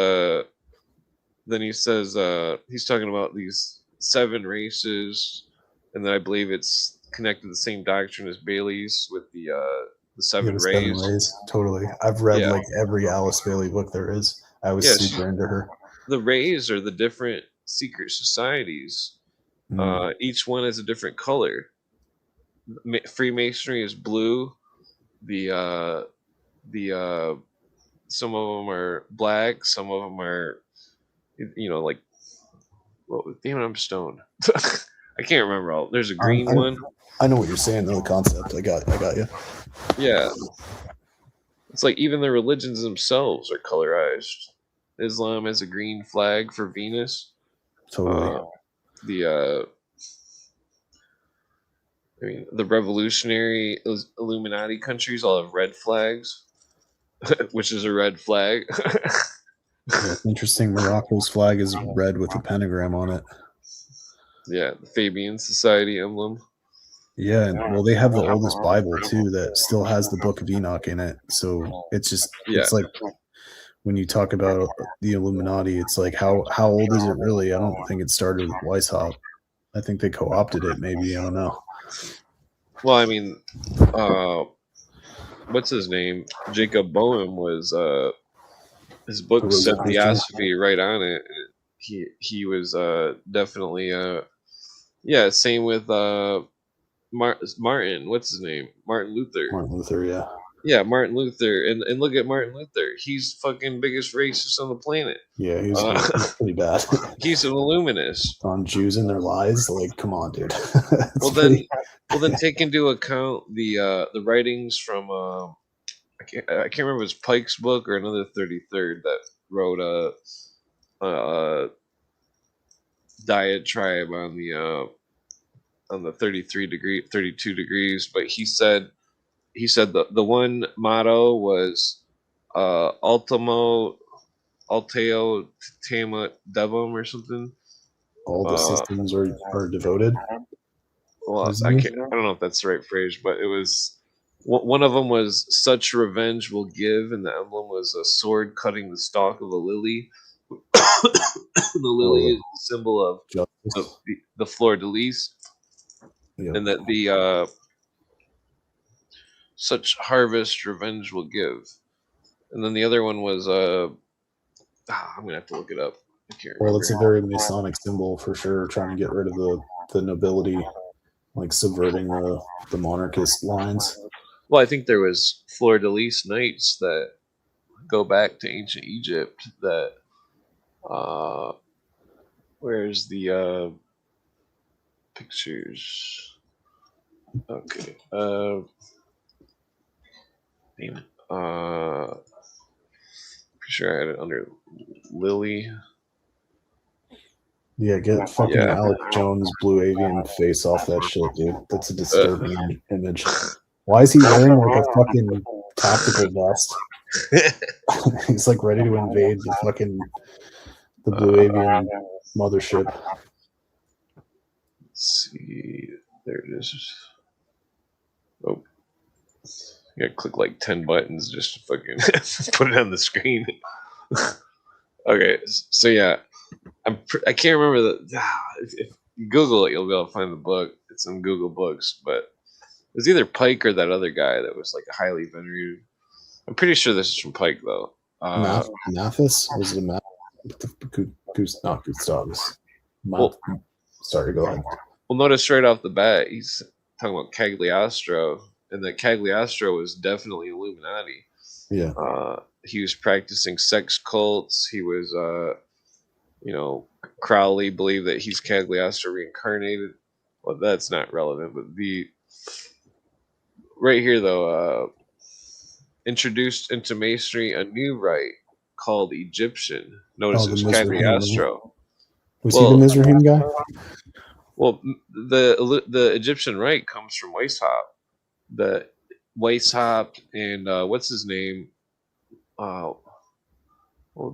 B: he's talking about these 7 races, and then I believe it's connected to the same doctrine as Bailey's with the 7 rays.
G: 7 rays. Totally. I've read like every Alice Bailey book there is. I was super into her. The
B: rays are the different secret societies. Each one is a different color. Freemasonry is blue. The some of them are black, some of them are, like, damn it, I'm stoned. I can't remember all. There's a green one.
G: I know what you're saying, though, the concept. I got you. Yeah.
B: It's like even the religions themselves are colorized. Islam has a green flag for Venus.
G: Totally.
B: The revolutionary Illuminati countries all have red flags, which is a red flag.
G: Yeah, interesting. Morocco's flag is red with a pentagram on it.
B: Yeah, the Fabian Society emblem.
G: Yeah, well, they have the oldest Bible too that still has the Book of Enoch in it. So it's just, it's like when you talk about the Illuminati, it's like how old is it really? I don't think it started with Weishaupt. I think they co-opted it. Maybe, I don't know.
B: Well, I mean, what's his name? Jacob Boehm was his book said Theosophy right on it. He was definitely same with Martin. What's his name? Martin Luther.
G: Martin Luther, yeah.
B: Yeah, Martin Luther, and look at Martin Luther. He's fucking biggest racist on the planet.
G: Yeah, he's pretty bad.
B: He's an illuminist
G: on Jews and their lies. Like, come on, dude.
B: Well, then take into account the writings from I can't remember if it was Pike's book or another 33rd that wrote a diatribe on the 32 degrees, but he said the one motto was Alteo Tama Devum or something.
G: All the systems are devoted.
B: Well, I don't know if that's the right phrase, but it was one of them was such revenge will give, and the emblem was a sword cutting the stalk of a lily. The lily is a symbol of the fleur de lis, and that the such harvest revenge will give. And then the other one was I'm gonna have to look it up. I can't remember.
G: Well, it's a very Masonic symbol for sure, trying to get rid of the nobility, like subverting the monarchist lines.
B: Well, I think there was fleur de lis knights that go back to ancient Egypt that where's the pictures? Okay. Damn it. Pretty sure I had it under Lily.
G: Yeah, get fucking Alex Jones blue avian face off that shit, dude. That's a disturbing image. Why is he wearing like a fucking tactical vest? He's like ready to invade the blue avian mothership.
B: Let's see. There it is. Oh. You gotta click like 10 buttons just to fucking put it on the screen. Okay, so yeah. I can't remember if you Google it, you'll be able to find the book. It's in Google Books, but it was either Pike or that other guy that was like highly venerated. I'm pretty sure this is from Pike, though.
G: Mathis? Was it not Gustavus. Sorry, go ahead.
B: Well, notice right off the bat, he's talking about Cagliostro, and that Cagliostro was definitely Illuminati.
G: Yeah.
B: He was practicing sex cults. He was, Crowley believed that he's Cagliostro reincarnated. Well, that's not relevant, but right here, though, introduced into Masonry a new rite called Egyptian. Notice it's Cagliostro.
G: Was he the Mizraim guy?
B: Well, the Egyptian rite comes from Weishaupt. The Weishaupt and what's his name? Well,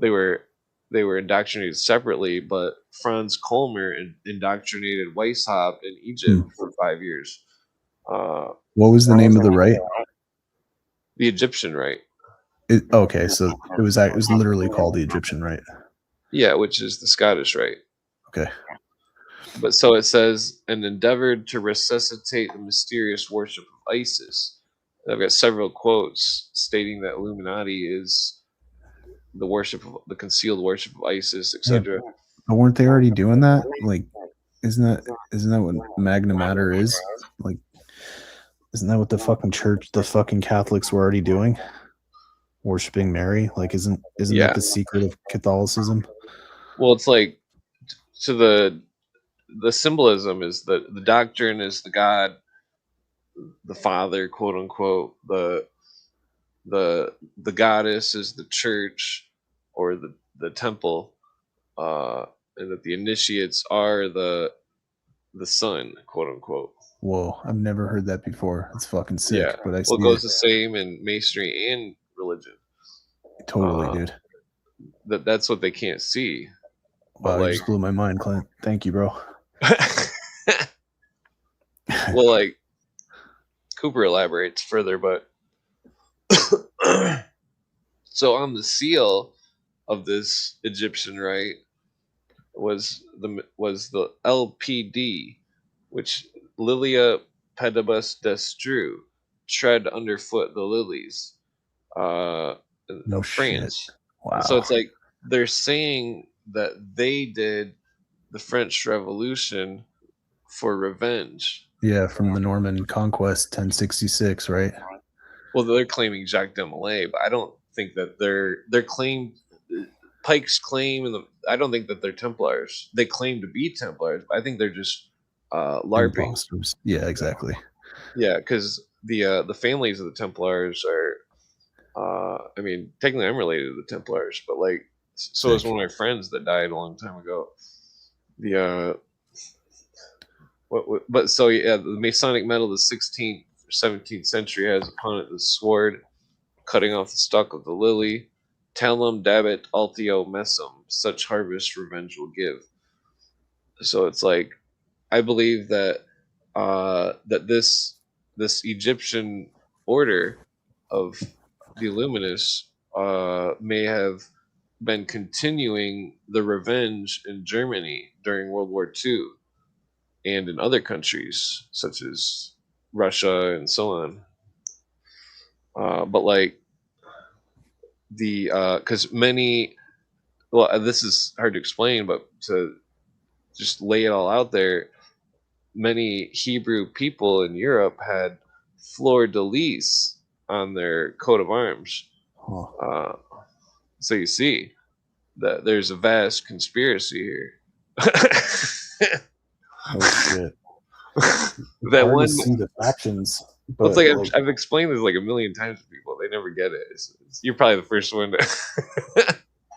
B: they were indoctrinated separately, but Franz Kolmer indoctrinated Weishaupt in Egypt for 5 years.
G: What was the name of the rite?
B: The Egyptian rite.
G: Okay, so it was literally called the Egyptian rite.
B: Yeah, which is the Scottish rite.
G: Okay.
B: But so it says, and endeavored to resuscitate the mysterious worship of Isis. I've got several quotes stating that Illuminati is the concealed worship of Isis, etc.
G: Yeah. But weren't they already doing that? Like, isn't that what Magna Mater is? Like, isn't that what the fucking church, the fucking Catholics were already doing? Worshipping Mary? Like, isn't that the secret of Catholicism?
B: Well, it's like, so the symbolism is that the doctrine is the God, the Father, quote unquote. The goddess is the church or the temple, and that the initiates are the Son, quote unquote.
G: Whoa, I've never heard that before. It's fucking sick.
B: Yeah,
G: but
B: it goes the same in Masonry and religion.
G: Totally, dude.
B: That's what they can't see.
G: Wow, you just blew my mind, Clint. Thank you, bro.
B: Well, like Cooper elaborates further, but so on the seal of this Egyptian rite was the LPD, which Lilia pedibus destru, tread underfoot the lilies, of France.
G: Shit. Wow.
B: So it's like they're saying that they did the French Revolution for revenge.
G: Yeah, from the Norman Conquest, 1066, right?
B: Well, they're claiming Jacques de Molay, but I don't think that their claim, Pike's claim, and I don't think that they're Templars. They claim to be Templars, but I think they're just LARPing.
G: Imposters. Yeah, exactly.
B: Yeah, because the families of the Templars are, I mean, technically I'm related to the Templars, but like, so is one of my friends that died a long time ago. But so yeah, the Masonic medal of the 16th or 17th century has upon it the sword, cutting off the stalk of the lily. Talum dabit altio messum, such harvest revenge will give. So it's like, I believe that that this Egyptian order of the Illuminists may have been continuing the revenge in Germany during World War II and in other countries such as Russia and so on. But like because this is hard to explain, but to just lay it all out there, many Hebrew people in Europe had fleur-de-lis on their coat of arms. So you see that there's a vast conspiracy here.
G: Oh shit!
B: That
G: hard
B: one.
G: to see the factions.
B: Well, it's like I've explained this like a million times to people. They never get it. You're probably the first one to.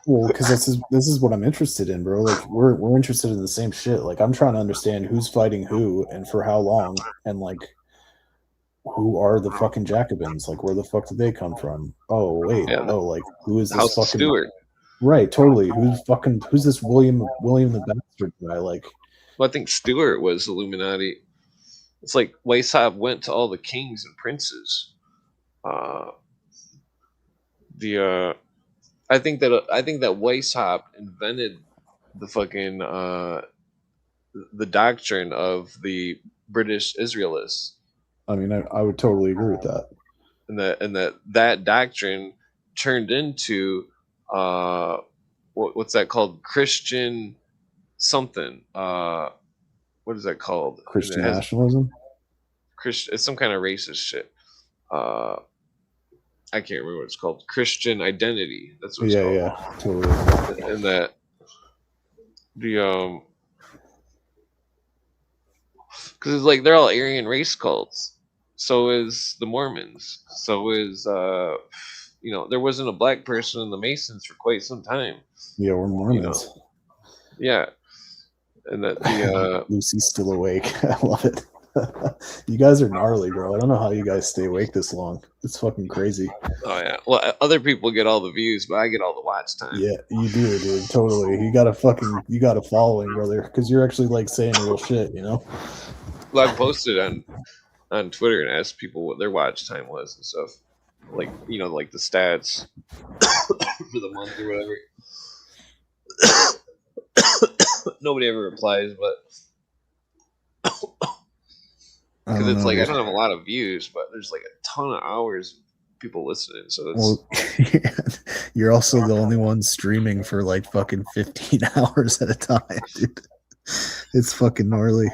G: Well, because this is what I'm interested in, bro. Like we're interested in the same shit. Like I'm trying to understand who's fighting who and for how long, and like who are the fucking Jacobins? Like, where the fuck did they come from? Oh wait,
B: Yeah,
G: like, who is this
B: House of
G: fucking
B: Stewart.
G: right? Totally. Who's this William the Bastard guy? Like,
B: Well, I think Stewart was Illuminati. It's like Weishaupt went to all the kings and princes. I think that Weishaupt invented the fucking the doctrine of the British Israelists,
G: I mean, I would totally agree with that.
B: and that doctrine turned into what's that called? Christian something. What is that called?
G: Christian nationalism.
B: It's some kind of racist shit. I can't remember what it's called. Christian identity. That's what it's called.
G: Yeah, totally.
B: And that because it's like they're all Aryan race cults. So is the Mormons. So is there wasn't a black person in the Masons for quite some time.
G: Yeah, we're Mormons.
B: Yeah, and that
G: Lucy's still awake. I love it. You guys are gnarly, bro. I don't know how you guys stay awake this long. It's fucking crazy.
B: Oh yeah. Well, other people get all the views, but I get all the watch time.
G: Yeah, you do, dude. Totally. You got a following, brother, because you're actually like saying real shit.
B: Well, I posted on Twitter and asked people what their watch time was and stuff, like like the stats for the month or whatever. Nobody ever replies, but because it's like I don't have a lot of views, but there's like a ton of hours of people listening. So it's
G: you're also the only one streaming for like fucking 15 hours at a time, dude. It's fucking gnarly.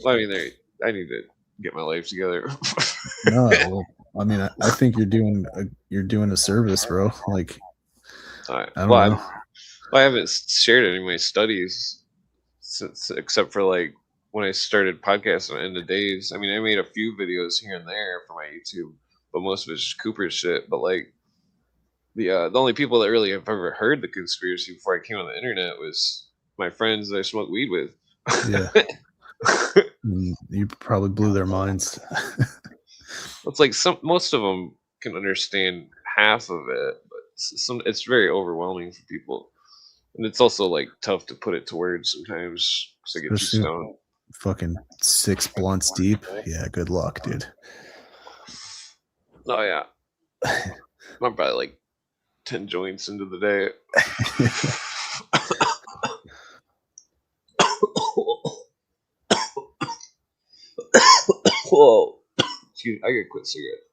B: I mean, I need to get my life together.
G: No, well, I mean, I think you're doing a service, bro. Like,
B: I
G: don't know.
B: I haven't shared any of my studies since, except for like when I started podcasting in the days. I mean, I made a few videos here and there for my YouTube, but most of it's just Cooper's shit. But like the only people that really have ever heard the conspiracy before I came on the internet was my friends that I smoked weed with.
G: Yeah. You probably blew their minds.
B: It's like most of them can understand half of it, but it's very overwhelming for people, and it's also like tough to put it to words sometimes because I get too stoned.
G: Fucking 6 blunts deep. Yeah, good luck, dude.
B: Oh yeah, I'm probably like 10 joints into the day. Whoa. Excuse me, I gotta quit cigarette.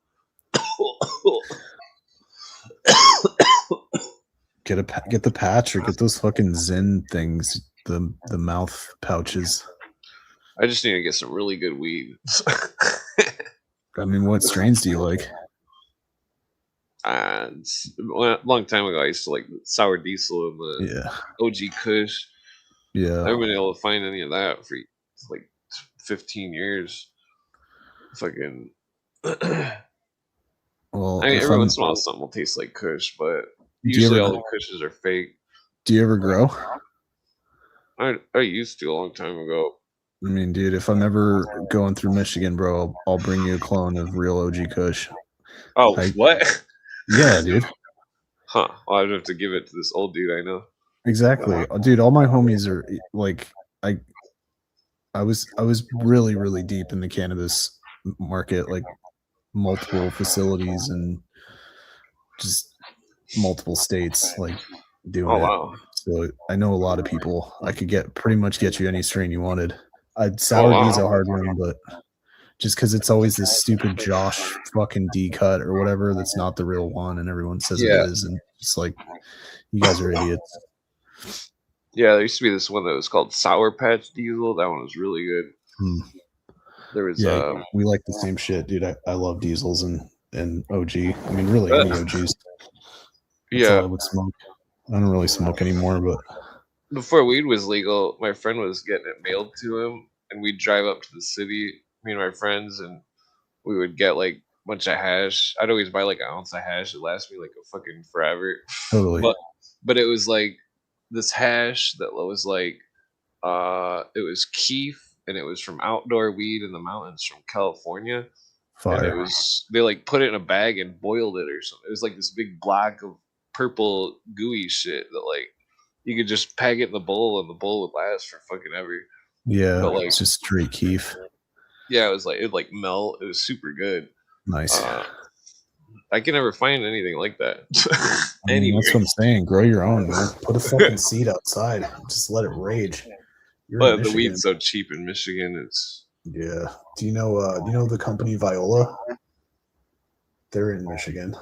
G: Get the patch or get those fucking Zen things, the mouth pouches.
B: I just need to get some really good weed.
G: I mean, what strains do you like?
B: A long time ago, I used to like sour diesel and the OG Kush.
G: Yeah,
B: I haven't been able to find any of that for like 15 years. Fucking.
G: Well,
B: I mean, every once in a while, something will taste like Kush, but usually all the Kushes are fake.
G: Do you ever grow?
B: I used to a long time ago.
G: I mean, dude, if I'm ever going through Michigan, bro, I'll bring you a clone of real OG Kush.
B: Oh, what?
G: Yeah, dude.
B: Huh. Well, I'd have to give it to this old dude I know.
G: Exactly. Dude, all my homies are like, I was really, really deep in the cannabis market, like multiple facilities and just multiple states, like doing it.
B: Wow.
G: So I know a lot of people. I could pretty much get you any strain you wanted. Sour D's a hard one, but just because it's always this stupid Josh fucking D cut or whatever that's not the real one, and everyone says it is, and it's like, you guys are idiots.
B: Yeah, there used to be this one that was called Sour Patch Diesel. That one was really good. There was
G: we like the same shit, dude. I love diesels and OG. I mean, really any OGs. That's all I would smoke. I don't really smoke anymore, but
B: before weed was legal, my friend was getting it mailed to him, and we'd drive up to the city, me and my friends, and we would get like a bunch of hash. I'd always buy like an ounce of hash. It lasted me like a fucking forever.
G: Totally.
B: But it was like this hash that was like it was keef and it was from outdoor weed in the mountains from California. And it
G: Fire.
B: was, they like put it in a bag and boiled it or something. It was like this big block of purple gooey shit that like you could just pack it in the bowl and the bowl would last for fucking ever.
G: Yeah,
B: But like,
G: it's just straight keef.
B: yeah, it was like, it like melt. It was super good.
G: Nice.
B: I can never find anything like that.
G: I mean,
B: Anyway,
G: that's what I'm saying. Grow your own, man. Put a fucking seed outside. Just let it rage. You're in
B: but the
G: Michigan.
B: weed's so cheap in Michigan. It's
G: Yeah. Do you know the company Viola? They're in Michigan.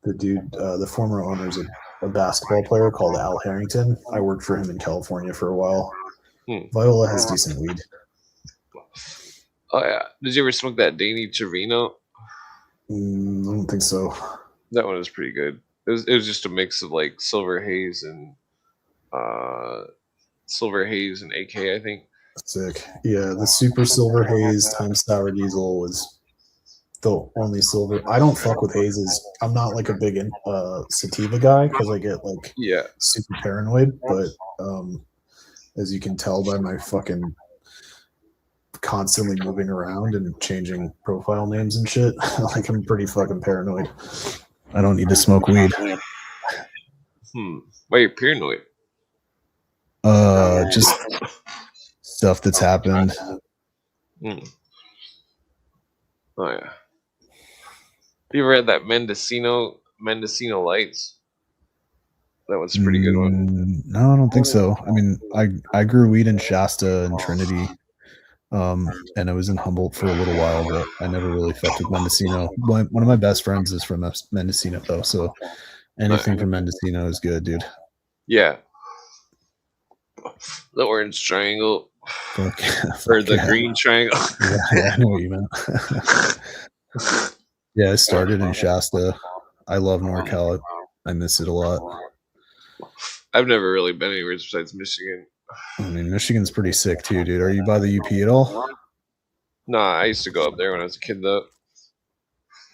G: The dude, the former owner is a basketball player called Al Harrington. I worked for him in California for a while. Viola has decent weed.
B: Oh yeah. Did you ever smoke that Danny Trevino?
G: I don't think so.
B: That one was pretty good. It was just a mix of like silver haze and AK, I think.
G: Sick. Yeah, the super silver haze times sour diesel was the only silver. I don't fuck with hazes. I'm not like a big sativa guy because I get like super paranoid. But as you can tell by my fucking constantly moving around and changing profile names and shit, like I'm pretty fucking paranoid. I don't need to smoke weed.
B: Why are you paranoid?
G: Just stuff that's happened.
B: Oh yeah. You ever had that Mendocino Lights? That one's a pretty good one.
G: No, I don't think so. I mean, I grew weed in Shasta and Trinity, and I was in Humboldt for a little while, but I never really fucked with Mendocino. One of my best friends is from Mendocino, though, so anything from Mendocino is good, dude.
B: Yeah. The orange triangle.
G: Fuck
B: or the green triangle.
G: Yeah, I know what you meant. Yeah, I started in Shasta. I love NorCal. I miss it a lot.
B: I've never really been anywhere besides Michigan.
G: I mean, Michigan's pretty sick too, dude. Are you by the UP at all?
B: Nah, I used to go up there when I was a kid, though.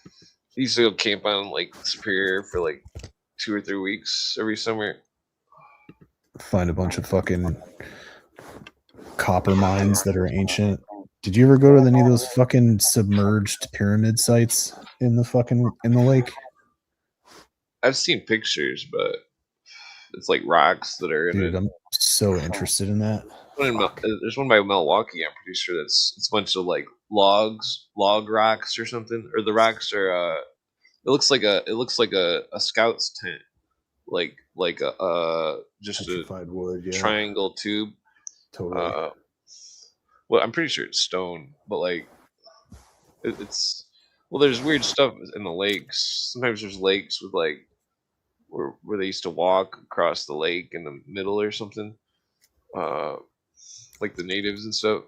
B: I used to go camp on like Superior for like 2 or 3 weeks every summer.
G: Find a bunch of fucking copper mines that are ancient. Did you ever go to any of those fucking submerged pyramid sites in the lake?
B: I've seen pictures, but it's like rocks that are in
G: Dude,
B: it.
G: I'm so interested in that.
B: There's one by Milwaukee. I'm pretty sure it's a bunch of like log rocks or something. Or the rocks are. It looks like a scout's tent, like just
G: petrified wood, yeah.
B: Triangle tube.
G: Totally.
B: Well, I'm pretty sure it's stone, but like it's there's weird stuff in the lakes. Sometimes there's lakes with like where they used to walk across the lake in the middle or something, like the natives and stuff.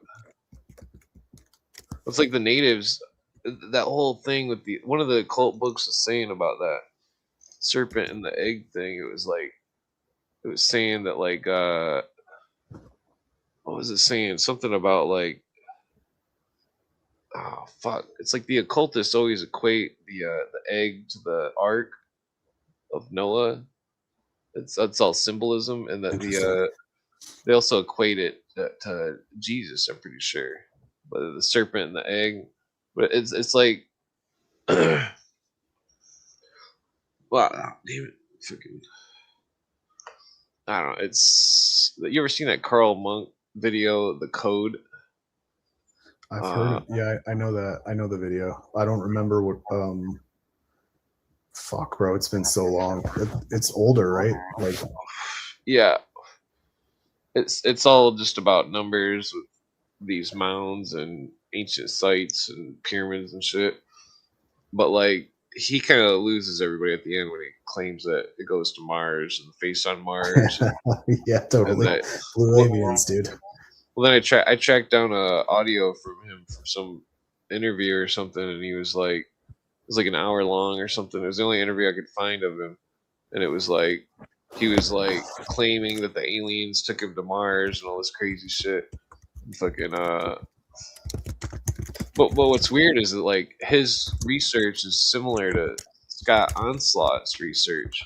B: It's like the natives, that whole thing with one of the occult books was saying about that serpent and the egg thing. It was saying that like what was it saying? Something about like, oh fuck! It's like the occultists always equate the egg to the ark of Noah. That's all symbolism, and that they also equate it to Jesus. I'm pretty sure, but the serpent and the egg. But it's like, well, damn it, freaking. I don't know. It's, you ever seen that Carl Monk video, The Code?
G: I've heard it. Yeah, I know that. I know the video. I don't remember what. Fuck, bro. It's been so long. It's older, right? Like,
B: yeah. It's all just about numbers with these mounds and ancient sites and pyramids and shit. But like, he kind of loses everybody at the end when he claims that it goes to Mars and the face on Mars.
G: Yeah, totally. Blue avians, dude.
B: Well, then I tracked down a audio from him from some interview or something, and he was like, it was like an hour long or something. It was the only interview I could find of him, and it was like he was like claiming that the aliens took him to Mars and all this crazy shit. And fucking But what's weird is that like his research is similar to Scott Onslaught's research,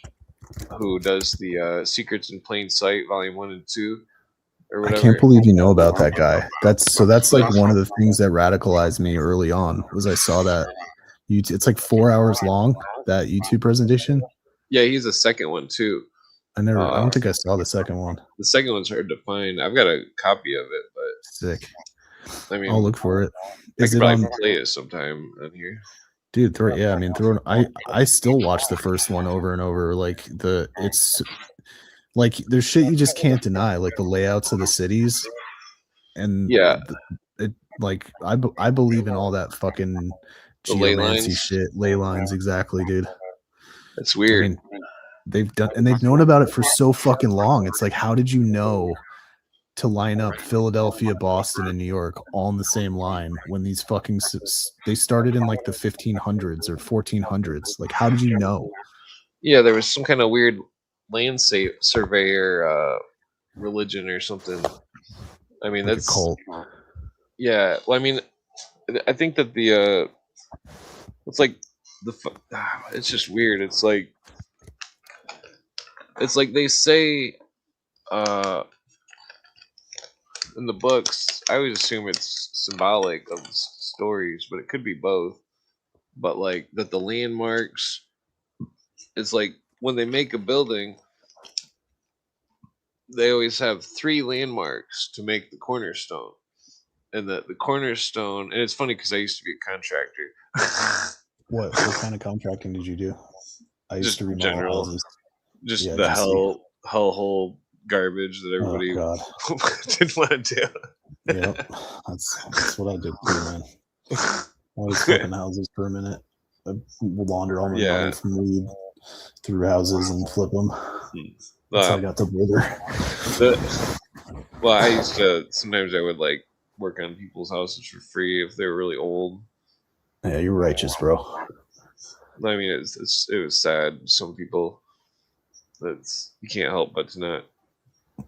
B: who does the Secrets in Plain Sight Volume 1 and 2. or
G: I
B: whatever.
G: can't believe you know about that guy. That's like one of the things that radicalized me early on was I saw that YouTube. It's like 4 hours long, that YouTube presentation.
B: Yeah, he's the second one too.
G: I don't think I saw the second one.
B: The second one's hard to find. I've got a copy of it, but
G: Sick.
B: I mean,
G: I'll look for it.
B: I
G: Is
B: could
G: it
B: probably
G: on?
B: play it sometime on here.
G: Dude, throw it. Yeah, I mean, throw it. I still watch the first one over and over. Like it's like there's shit you just can't deny, like the layouts of the cities, and
B: Yeah.
G: Like I believe in all that fucking
B: The ley
G: geomancy
B: lines.
G: shit, ley lines, exactly, dude.
B: It's weird.
G: I mean, they've known about it for so fucking long. It's like, how did you know to line up Philadelphia, Boston, and New York all in the same line when these fucking they started in like the 1500s or 1400s? Like, how did you know?
B: Yeah, there was some kind of weird land surveyor religion or something. I mean,
G: Like
B: that's
G: a cult.
B: Yeah. Well, I mean, I think that the it's like it's just weird. It's like they say in the books. I always assume it's symbolic of stories, but it could be both. But like that the landmarks, it's like when they make a building, they always have 3 landmarks to make the cornerstone. And the cornerstone, and it's funny because I used to be a contractor.
G: What kind of contracting did you do? I used
B: Just
G: to remodel
B: general.
G: houses.
B: Just
G: Yeah,
B: the
G: just
B: hellhole garbage that everybody
G: God.
B: didn't want to do.
G: Yep, that's what I did too, man. I was flipping houses for a minute. I launder all my money from weed through houses and flip them. That's how I got the builder.
B: Well, I used to, sometimes I would like work on people's houses for free if they were really old.
G: Yeah, you're righteous, bro.
B: I mean, it was sad. Some people, you can't help but to not,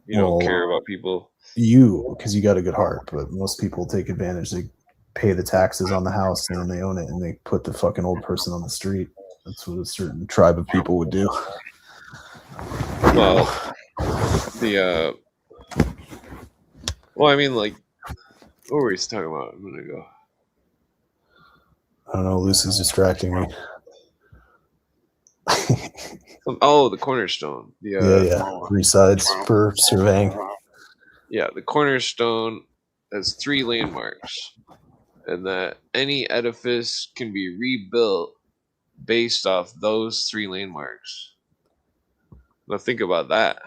B: don't care about people.
G: You, because you got a good heart, but most people take advantage. They pay the taxes on the house and then they own it and they put the fucking old person on the street. That's what a certain tribe of people would do.
B: Well, well, I mean, like, what were we talking about a minute ago?
G: I don't know. Lucy's distracting me.
B: Oh, the cornerstone.
G: Yeah. 3 sides for surveying.
B: Yeah, the cornerstone has 3 landmarks, and that any edifice can be rebuilt based off those 3 landmarks. Now think about that.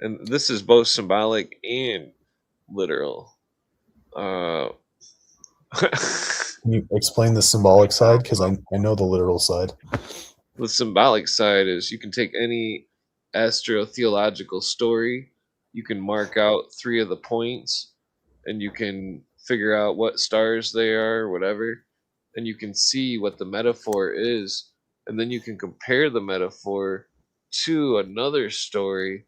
B: And this is both symbolic and literal.
G: Can you explain the symbolic side? Because I know the literal side.
B: The symbolic side is you can take any astrotheological story, you can mark out 3 of the points, and you can figure out what stars they are, or whatever, and you can see what the metaphor is, and then you can compare the metaphor to another story,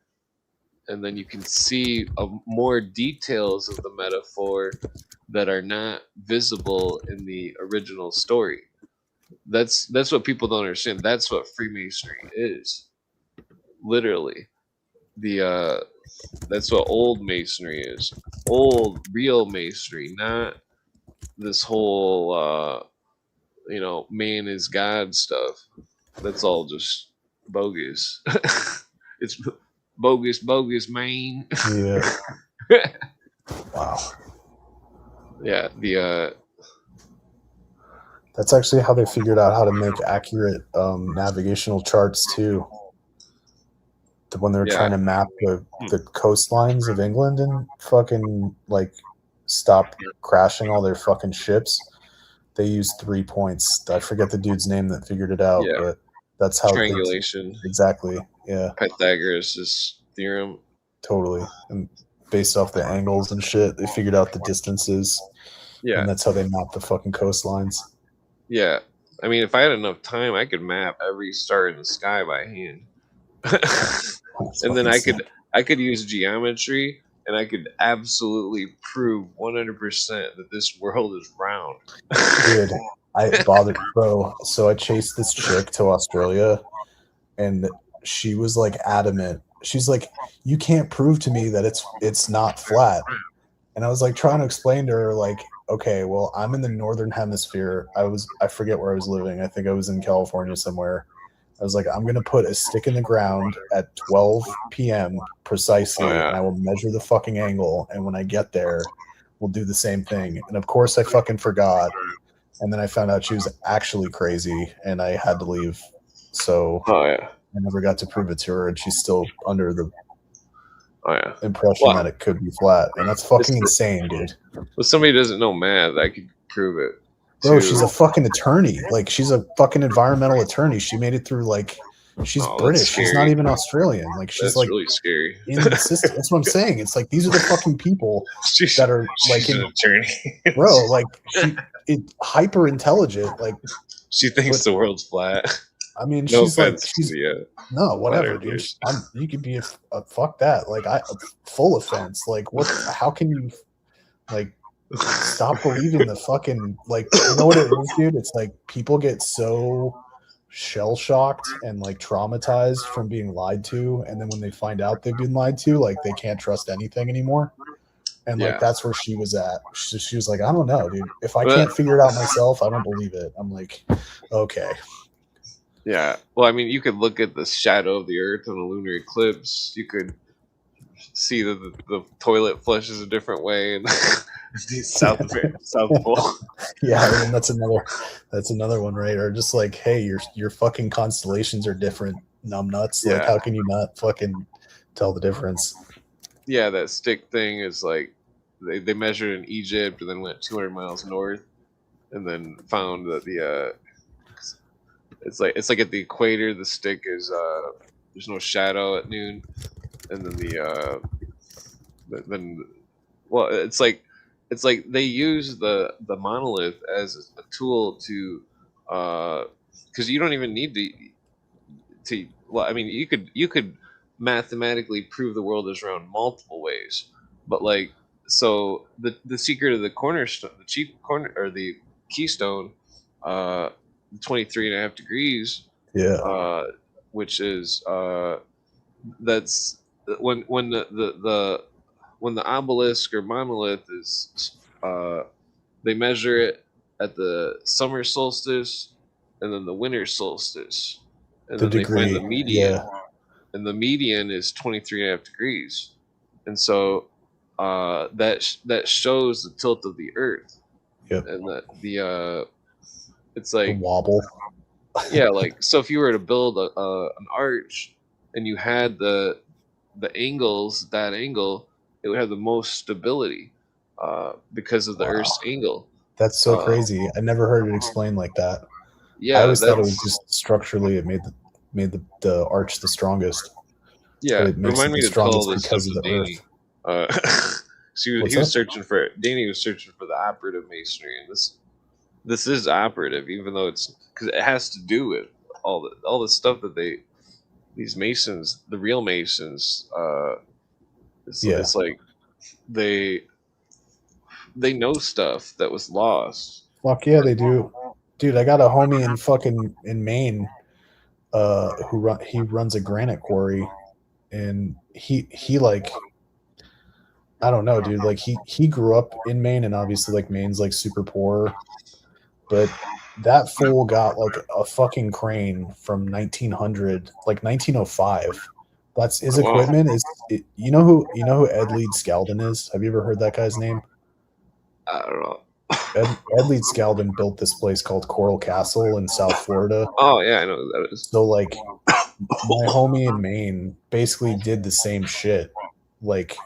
B: and then you can see more details of the metaphor that are not visible in the original story. That's what people don't understand. That's what Freemasonry is. Literally. That's what old Masonry is. Old real Masonry, not this whole man is God stuff. That's all just bogus. It's bogus, man.
G: Yeah. Wow.
B: Yeah,
G: that's actually how they figured out how to make accurate navigational charts too. When they were trying to map the coastlines of England and fucking like stop crashing all their fucking ships, they used 3 points. I forget the dude's name that figured it out, but that's how
B: triangulation.
G: Exactly. Yeah.
B: Pythagoras' theorem.
G: Totally. And based off the angles and shit, they figured out the distances.
B: Yeah.
G: And that's how they mapped the fucking coastlines.
B: Yeah. I mean, if I had enough time, I could map every star in the sky by hand. And then I could use geometry, and I could absolutely prove 100% that this world is round.
G: Dude, I bothered, bro. So I chased this chick to Australia, and she was like adamant. she's like, you can't prove to me that it's not flat. And I was like trying to explain to her, like, okay, well, I'm in the northern hemisphere. I forget where I was living. I think I was in California somewhere. I was like, I'm going to put a stick in the ground at 12 p.m. precisely, and I will measure the fucking angle. And when I get there, we'll do the same thing. And of course, I fucking forgot. And then I found out she was actually crazy, and I had to leave. So I never got to prove it to her, and she's still under the impression that it could be flat. And that's fucking insane, dude.
B: Well, somebody doesn't know math, I could prove it.
G: Bro, she's a fucking attorney. Like, she's a fucking environmental attorney. She made it through, like, she's British. She's not even Australian. Like, she's
B: that's
G: like
B: really scary.
G: In the system. That's what I'm saying. It's like, these are the fucking people that are like
B: an attorney.
G: Bro, like, hyper intelligent. Like,
B: she thinks the world's flat.
G: I mean,
B: no
G: she's like, no, whatever, dude. You could be a fuck that. Like, full offense. Like, what? How can you, like, stop believing the fucking, like, you know what it is, dude? It's like people get so shell shocked and like traumatized from being lied to, and then when they find out they've been lied to, like, they can't trust anything anymore. And like that's where she was at. She was like, I don't know, dude. If I can't figure it out myself, I don't believe it. I'm like, okay.
B: Yeah. Well, I mean, you could look at the shadow of the Earth on a lunar eclipse. You could see that the toilet flushes a different way, and South Pole.
G: Yeah, I mean, that's another one, right? Or just like, hey, your fucking constellations are different, numbnuts. Like, how can you not fucking tell the difference?
B: Yeah, that stick thing is like they measured in Egypt and then went 200 miles north, and then found that it's like at the equator the stick is there's no shadow at noon, and then it's like they use the monolith as a tool to because you don't even need to well, I mean, you could mathematically prove the world is round multiple ways, but like, so the secret of the cornerstone, the chief corner, or the keystone, 23.5 degrees, which is that's when the obelisk or monolith is they measure it at the summer solstice and then the winter solstice, and then they find the median, and the median is 23.5 degrees, and so that shows the tilt of the Earth, and that it's like
G: the wobble.
B: Yeah, like, so if you were to build an arch and you had the angles, that angle, it would have the most stability because of the Earth's angle.
G: That's so crazy. I never heard it explained like that.
B: Yeah,
G: I always thought it was just structurally it made the arch the strongest.
B: Yeah, remind me to tell this
G: because of the
B: Danny.
G: Earth.
B: He was searching for Danny was searching for the operative masonry, and this is operative, even though it's because it has to do with all the stuff that these masons, the real masons, it's like they know stuff that was lost.
G: Fuck yeah, they do, dude. I got a homie in Maine, he runs a granite quarry, and he like, I don't know, dude. Like he grew up in Maine, and obviously like Maine's like super poor, but that fool got like a fucking crane from 1900, like 1905. That's his equipment. You know who Ed Lead Scaldon is? Have you ever heard that guy's name?
B: I don't know.
G: Ed Lead Scaldon built this place called Coral Castle in South Florida.
B: Oh yeah, I know who that is.
G: So like, my homie in Maine basically did the same shit, like,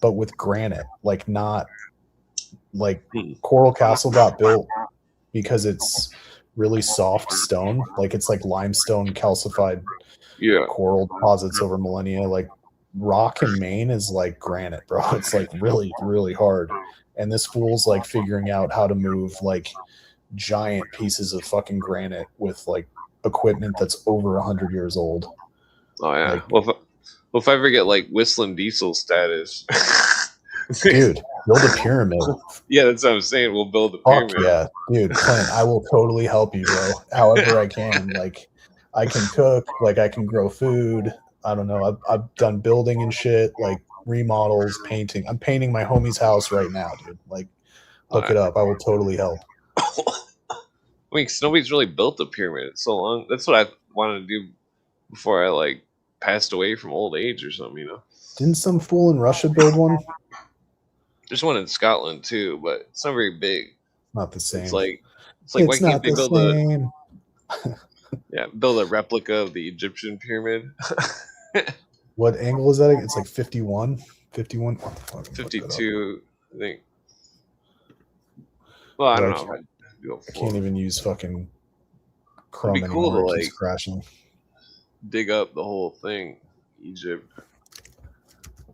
G: but with granite. Like, not like Coral Castle got built because it's really soft stone. Like, it's like limestone calcified coral deposits over millennia. Like, rock in Maine is like granite, bro. It's like really, really hard. And this fool's like figuring out how to move like giant pieces of fucking granite with like equipment that's over 100 years old.
B: Oh yeah.
G: Like,
B: well, if I ever get like Whistling Diesel status,
G: dude, build a pyramid.
B: Yeah, that's what I'm saying. We'll build a pyramid.
G: Yeah, dude, Clint, I will totally help you, bro. However I can. Like, I can cook. Like, I can grow food. I don't know. I've done building and shit, like remodels, painting. I'm painting my homie's house right now, dude. Like, look it up. I will totally help.
B: I mean, 'cause nobody's really built a pyramid in so long. That's what I wanted to do before I like passed away from old age or something. You know,
G: Didn't some fool in Russia build one?
B: there's one in Scotland too, but it's not very big.
G: Not the same.
B: It's like why
G: It's
B: can't
G: not
B: they
G: the same.
B: build a replica of the Egyptian pyramid?
G: What angle is that? It's like 51. 51. What the fuck?
B: 52, I think. Well, I don't
G: Like,
B: know.
G: I can't even use fucking Chrome
B: It'd be cool
G: anymore.
B: to,
G: It keeps
B: like,
G: crashing.
B: dig up the whole thing, Egypt.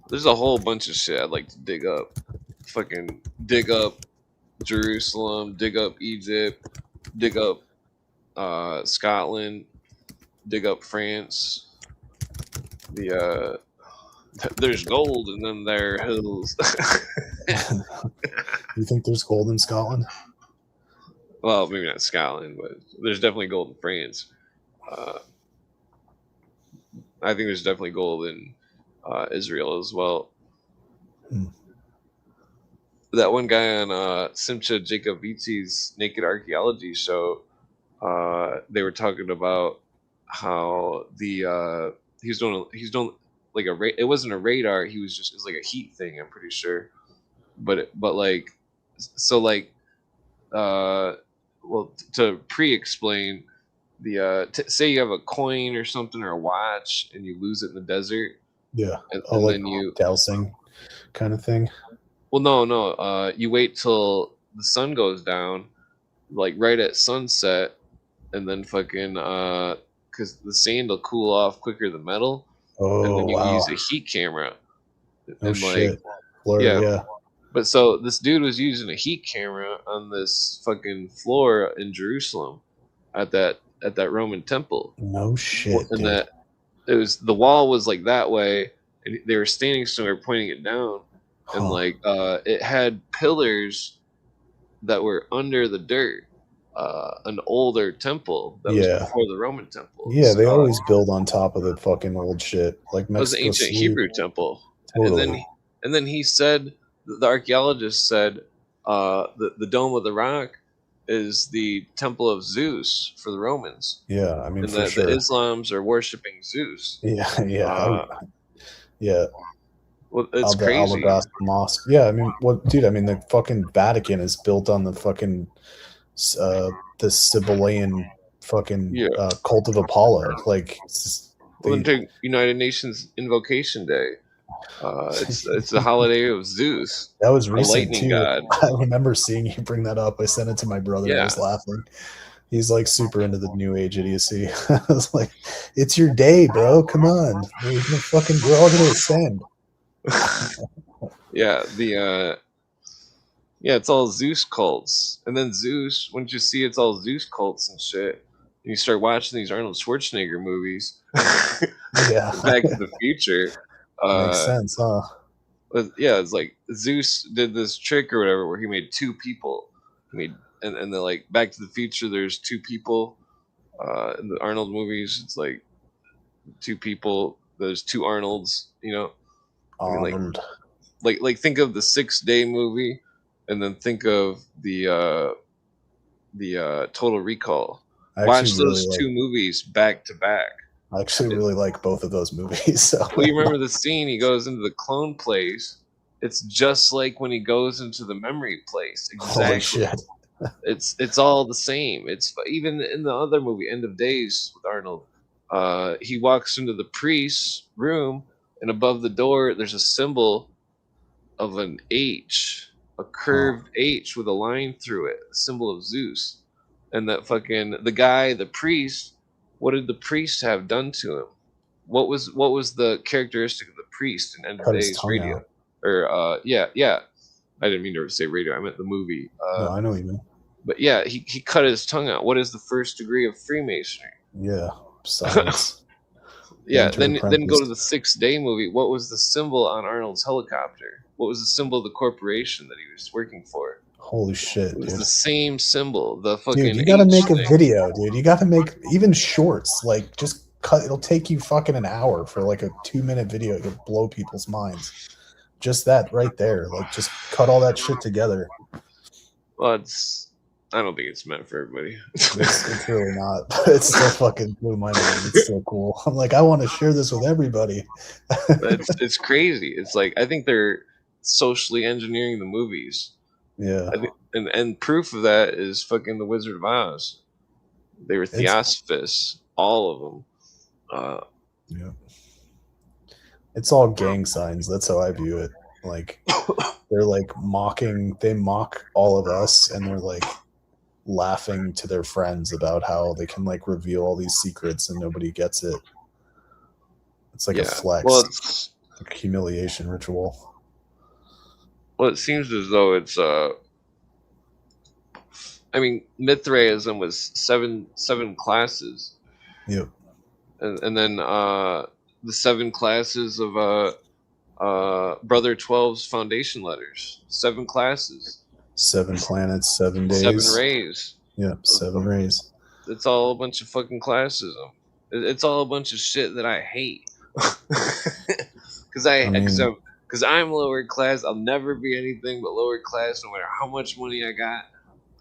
B: There's a whole bunch of shit I'd like to dig up. Fucking dig up Jerusalem, dig up Egypt, dig up Scotland, dig up France. There's gold in them there hills.
G: You think there's gold in Scotland?
B: Well, maybe not Scotland, but there's definitely gold in France. I think there's definitely gold in Israel as well. That one guy on Simcha Jacobiti's Naked Archaeology show, they were talking about how he's doing like it wasn't a radar. It was like a heat thing. I'm pretty sure, but well, to pre-explain say you have a coin or something or a watch and you lose it in the desert.
G: Yeah.
B: And
G: like
B: then you
G: dowsing kind of thing.
B: Well, no. You wait till the sun goes down, like right at sunset, and then fucking because the sand will cool off quicker than metal.
G: Oh,
B: and then you
G: wow.
B: use a heat camera.
G: No
B: and
G: shit. Blur, yeah.
B: But so this dude was using a heat camera on this fucking floor in Jerusalem at that Roman temple.
G: No shit.
B: And
G: dude.
B: the wall was like that way, and they were standing somewhere pointing it down, and like it had pillars that were under the dirt. An older temple that was before the Roman temple.
G: Yeah, they always build on top of the fucking old shit. Like Mexico
B: it was an ancient Hebrew temple.
G: Totally.
B: And then he said, the archaeologist said, the Dome of the Rock is the temple of Zeus for the Romans.
G: Yeah, I mean,
B: and
G: for sure.
B: The Islams are worshiping Zeus.
G: Yeah.
B: Yeah. Well, it's crazy.
G: Al-Aqsa Mosque. Yeah, I mean, dude? I mean, the fucking Vatican is built on the fucking the Sibyllian fucking cult of Apollo. Like, it's just,
B: then take United Nations Invocation Day. It's the holiday of Zeus.
G: That was recent
B: lightning
G: too.
B: god.
G: I remember seeing you bring that up. I sent it to my brother. I was laughing. He's like super into the new age idiocy. I was like, "It's your day, bro. Come on. We're all gonna ascend."
B: It's all Zeus cults, and then Zeus. Once you see it's all Zeus cults and shit, and you start watching these Arnold Schwarzenegger movies. Back to the Future.
G: Makes sense, huh?
B: Yeah, it's like Zeus did this trick or whatever where he made two people. And then like Back to the Future, there's two people. In the Arnold movies, it's like two people. There's two Arnolds, you know.
G: Arnold.
B: Like think of the 6 Day movie, and then think of the Total Recall. Watch those two movies back to back.
G: I actually really like both of those movies. So.
B: Well, you remember the scene? He goes into the clone place. It's just like when he goes into the memory place. Exactly.
G: Holy shit.
B: It's all the same. It's even in the other movie, End of Days with Arnold. He walks into the priest's room, and above the door, there's a symbol of an H, a curved H with a line through it, a symbol of Zeus. And that fucking the priest. What did the priest have done to him? What was the characteristic of the priest in End of Days Radio?
G: Out.
B: Or I didn't mean to say radio. I meant the movie.
G: No, I know what you mean.
B: But yeah, he cut his tongue out. What is the first degree of Freemasonry?
G: Yeah, science.
B: Then go to the 6 Day movie. What was the symbol on Arnold's helicopter? What was the symbol of the corporation that he was working for?
G: Holy shit,
B: it was
G: dude.
B: the same symbol. The fucking
G: dude, you gotta make a video, dude. You gotta make even shorts. Like, just It'll take you fucking an hour for like a 2-minute video. It'll blow people's minds. Just that right there. Like, just cut all that shit together.
B: Well, I don't think it's meant for everybody.
G: It's really not. But it still fucking blew my mind. It's so cool. I'm like, I want to share this with everybody.
B: It's crazy. It's like, I think they're socially engineering the movies.
G: Yeah.
B: And proof of that is fucking The Wizard of Oz. They were theosophists, all of them.
G: Yeah. It's all gang signs. That's how I view it. Like, they're like they mock all of us, and they're like laughing to their friends about how they can like reveal all these secrets and nobody gets it. It's like a flex.
B: Well,
G: like a humiliation ritual.
B: Well, it seems as though it's I mean, Mithraism was seven classes.
G: Yep.
B: And then the 7 classes of Brother 12's foundation letters. 7 classes.
G: 7 planets, 7 days.
B: 7 rays.
G: Yep, 7 rays.
B: It's all a bunch of fucking classism. It's all a bunch of shit that I hate. Because I'm lower class. I'll never be anything but lower class, no matter how much money I got.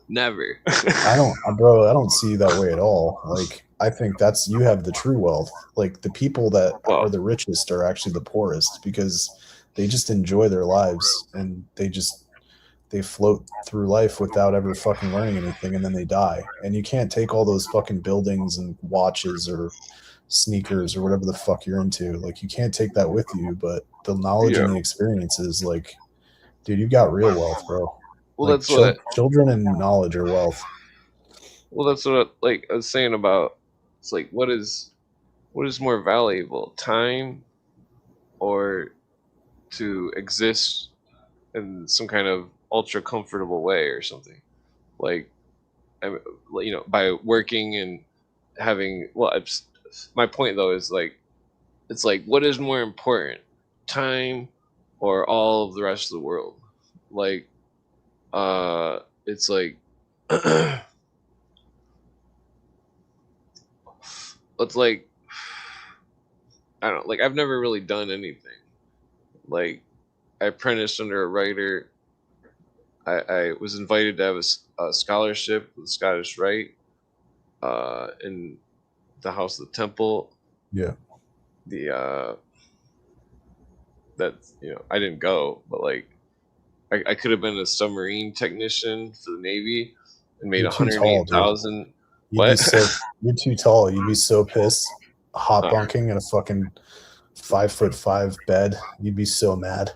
B: Never.
G: I don't see you that way at all. Like, I think you have the true wealth. Like, the people that are the richest are actually the poorest, because they just enjoy their lives, and they float through life without ever fucking learning anything, and then they die. And you can't take all those fucking buildings and watches or sneakers or whatever the fuck you're into. Like, you can't take that with you, but the knowledge and the experiences, like, dude, you got real wealth, bro.
B: Well,
G: like,
B: that's
G: children and knowledge are wealth.
B: Well, that's what I was saying about. It's like, what is more valuable, time, or to exist in some kind of ultra comfortable way or something? Like, by working and having. Well, my point though is like, it's like, what is more important, time, or all of the rest of the world? Like, it's like. It's like, I don't know, like, I've never really done anything. Like, I apprenticed under a writer. I was invited to have a scholarship with Scottish Rite in the House of the Temple.
G: Yeah.
B: I didn't go, but like, I could have been a submarine technician for the Navy and made 108,000. What?
G: You're too tall. You'd be so pissed. Hot bunking in a fucking 5'5" bed. You'd be so mad.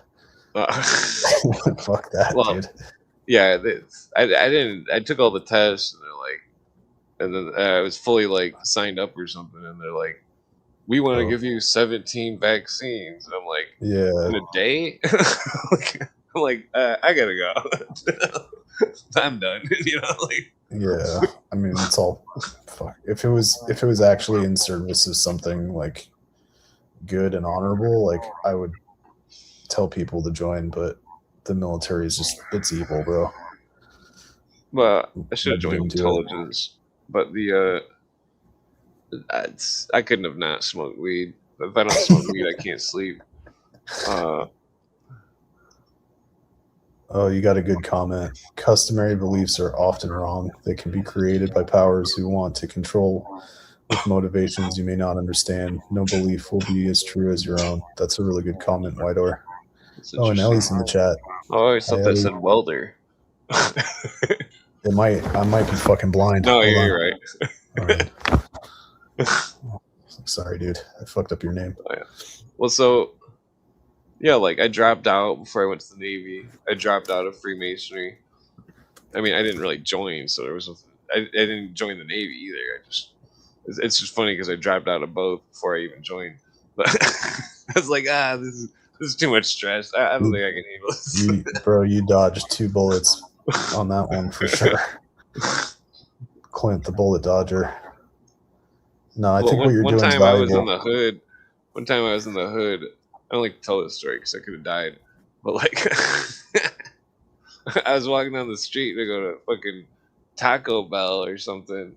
G: Fuck that, dude.
B: Yeah, I took all the tests, and they're like, and then I was fully like signed up or something, and they're like, we want to give you 17 vaccines. And I'm like,
G: yeah,
B: in a day. I'm like, I gotta go. I'm done. Like.
G: Yeah, I mean, it's all fuck. If it was actually in service of something like good and honorable, like, I would tell people to join, but the military is it's evil, bro.
B: Well, I should have joined intelligence, but I couldn't have not smoked weed. If I don't smoke weed, I can't sleep.
G: Oh, you got a good comment. Customary beliefs are often wrong. They can be created by powers who want to control with motivations you may not understand. No belief will be as true as your own. That's a really good comment, Whiteor. Oh, and Ellie's in the chat.
B: Oh, I always thought that said welder.
G: I might be fucking blind.
B: No, you're right.
G: All right. Sorry, dude. I fucked up your name.
B: Oh, yeah. Well, so... yeah, like, I dropped out before I went to the Navy. I dropped out of Freemasonry. I mean, I didn't really join, so I didn't join the Navy either. It's just funny because I dropped out of both before I even joined. But I was like, this is too much stress. I don't think I can handle this.
G: Bro, you dodged 2 bullets on that one for sure. Clint, the bullet dodger. No, I think what you're doing is valuable.
B: One time I was in the hood. I don't like to tell this story because I could have died. But like, I was walking down the street to go to fucking Taco Bell or something.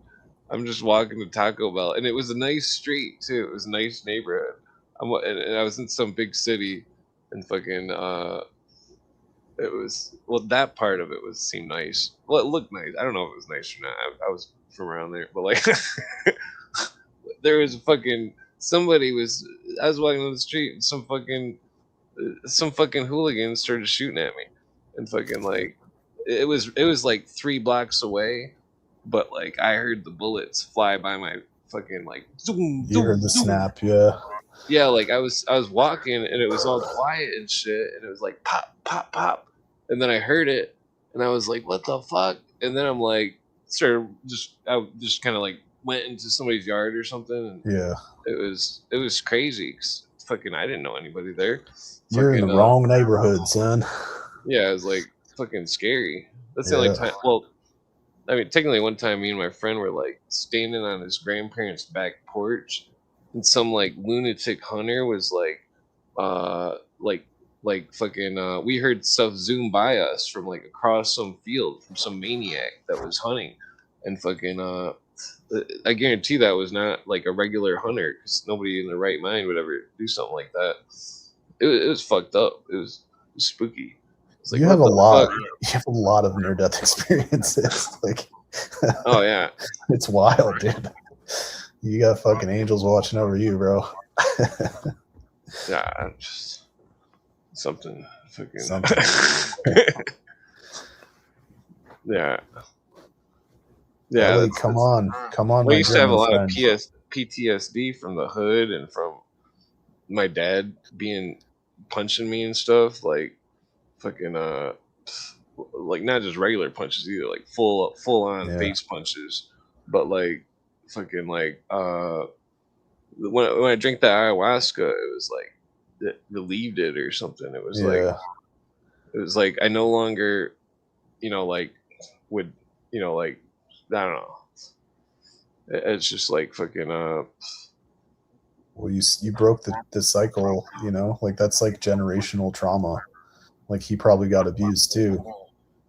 B: I'm just walking to Taco Bell, and it was a nice street too. It was a nice neighborhood. And I was in some big city, and fucking it was that part of it seemed nice. Well, it looked nice. I don't know if it was nice or not. I was from around there, but like there was fucking somebody was. I was walking down the street, and some fucking hooligan started shooting at me, and fucking like it was like 3 blocks away, but like I heard the bullets fly by my fucking like. Zoom,
G: You heard the snap, yeah.
B: Yeah, like I was walking and it was all quiet and shit, and it was like pop, pop, pop, and then I heard it, and I was like, what the fuck? And then I'm like, I just kind of like went into somebody's yard or something, and
G: Yeah.
B: it was crazy. 'Cause fucking, I didn't know anybody there.
G: You're in the wrong neighborhood, son.
B: Yeah, it was like fucking scary. That's the only time. Well, I mean, technically, one time me and my friend were like standing on his grandparents' back porch, and some like lunatic hunter was like fucking. We heard stuff zoom by us from like across some field from some maniac that was hunting, and fucking. I guarantee that was not like a regular hunter, because nobody in their right mind would ever do something like that. It was fucked up. It was spooky. Like,
G: you have a lot.
B: fuck?
G: You have a lot of near-death experiences. Like,
B: Oh yeah,
G: it's wild, dude. You got fucking angels watching over you, bro.
B: yeah, just something fucking.
G: Something.
B: Yeah.
G: Ellie, come on.
B: We used to have a lot
G: German
B: of
G: friend.
B: PTSD from the hood and from my dad punching me and stuff, like fucking like not just regular punches either, like full on face punches, but like fucking like when I drank that ayahuasca, it was like it relieved it or something. It was like I no longer, like would, like I don't know. It's just like fucking
G: Well, you broke the cycle, like that's like generational trauma. Like he probably got abused too.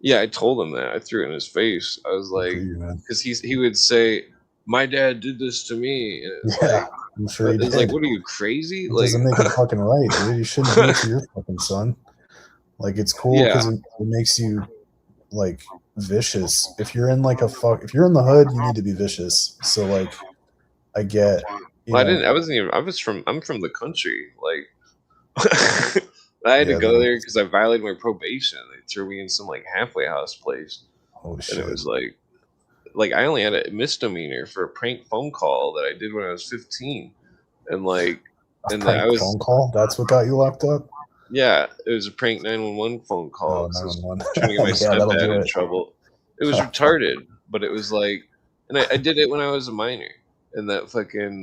B: Yeah, I told him that. I threw it in his face. I was like, because he would say, "My dad did this to me." And it's like,
G: I'm sure he did.
B: Like, what are you, crazy?
G: It
B: like,
G: doesn't make it fucking right, dude. You shouldn't do it to your fucking son. Like, it's cool because it makes you like vicious. If you're in like if you're in the hood, you need to be vicious. So like, I get.
B: I'm from the country. Like, I had to go there because I violated my probation. They threw me in some like halfway house place.
G: Oh shit!
B: And it was like I only had a misdemeanor for a prank phone call that I did when I was 15, and like,
G: phone call. That's what got you locked up.
B: Yeah, it was a prank 911 phone call.
G: Oh, 911.
B: Trying to get my stepdad in trouble. It was retarded, but it was like, and I did it when I was a minor, and that fucking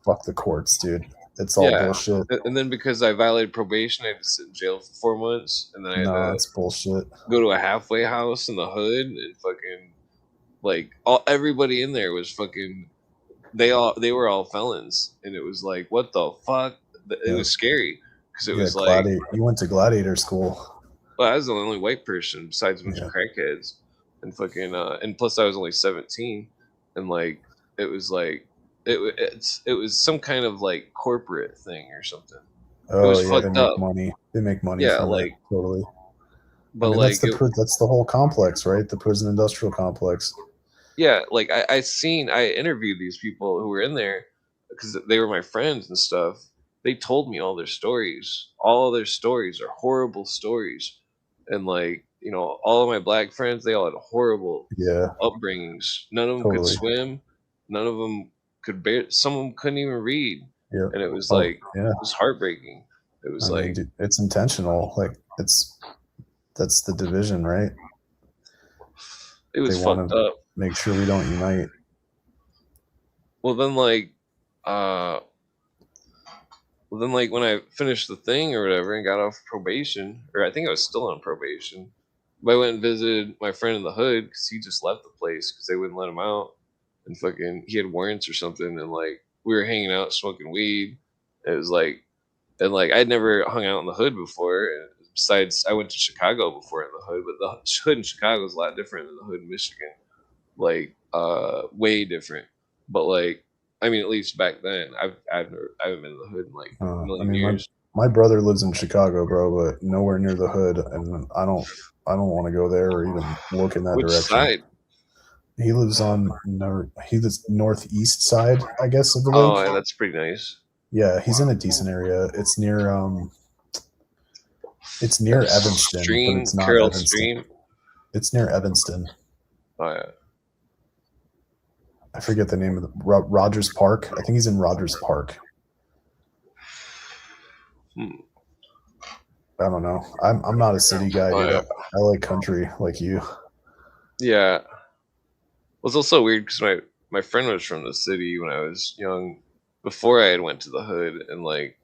G: fuck the courts, dude. It's all bullshit.
B: And then because I violated probation, I had to sit in jail for 4 months, and then I had
G: that's bullshit.
B: Go to a halfway house in the hood, and fucking like everybody in there was fucking. They were all felons, and it was like, what the fuck? It was scary because it was like
G: you went to gladiator school.
B: Well, I was the only white person besides a bunch of crackheads, and fucking and plus I was only 17, and like it was like. It was some kind of like corporate thing or something.
G: Oh,
B: it was
G: yeah,
B: fucked up.
G: They make money.
B: Yeah,
G: from
B: like
G: it, totally.
B: But like
G: that's the whole complex, right? The prison industrial complex.
B: Yeah, like I interviewed these people who were in there because they were my friends and stuff. They told me all their stories. All of their stories are horrible stories, and like all of my black friends, they all had horrible upbringings. None of them could swim. None of them could bear. Some of them couldn't even read. Yeah, and it was it was heartbreaking. It was
G: dude, it's intentional. Like that's the division, right?
B: It was fucked up.
G: Make sure we don't unite.
B: Well, then when I finished the thing or whatever and got off probation, or I think I was still on probation, I went and visited my friend in the hood because he just left the place because they wouldn't let him out. And fucking, he had warrants or something, and like we were hanging out smoking weed. It was like, and like I'd never hung out in the hood before. And besides, I went to Chicago before in the hood, but the hood in Chicago is a lot different than the hood in Michigan. like way different. But like, I mean, at least back then, I haven't been in the hood in like a
G: I
B: million
G: mean,
B: years.
G: my brother lives in Chicago, bro, but nowhere near the hood, and I don't want to go there or even look in that
B: Which
G: direction.
B: side?
G: He lives on he lives northeast side, I guess, of the
B: Oh,
G: lake.
B: yeah, that's pretty nice.
G: Yeah, he's in a decent area. It's near Evanston, but
B: Stream,
G: it's not
B: Carroll
G: Evanston.
B: Stream.
G: It's near Evanston.
B: Oh yeah.
G: I forget the name of the Rogers Park. I think he's in Rogers Park. I don't know. I'm not a city guy, dude.
B: Yeah.
G: I like country, like you.
B: Yeah. Well, it's also weird because my friend was from the city when I was young, before I had went to the hood, and like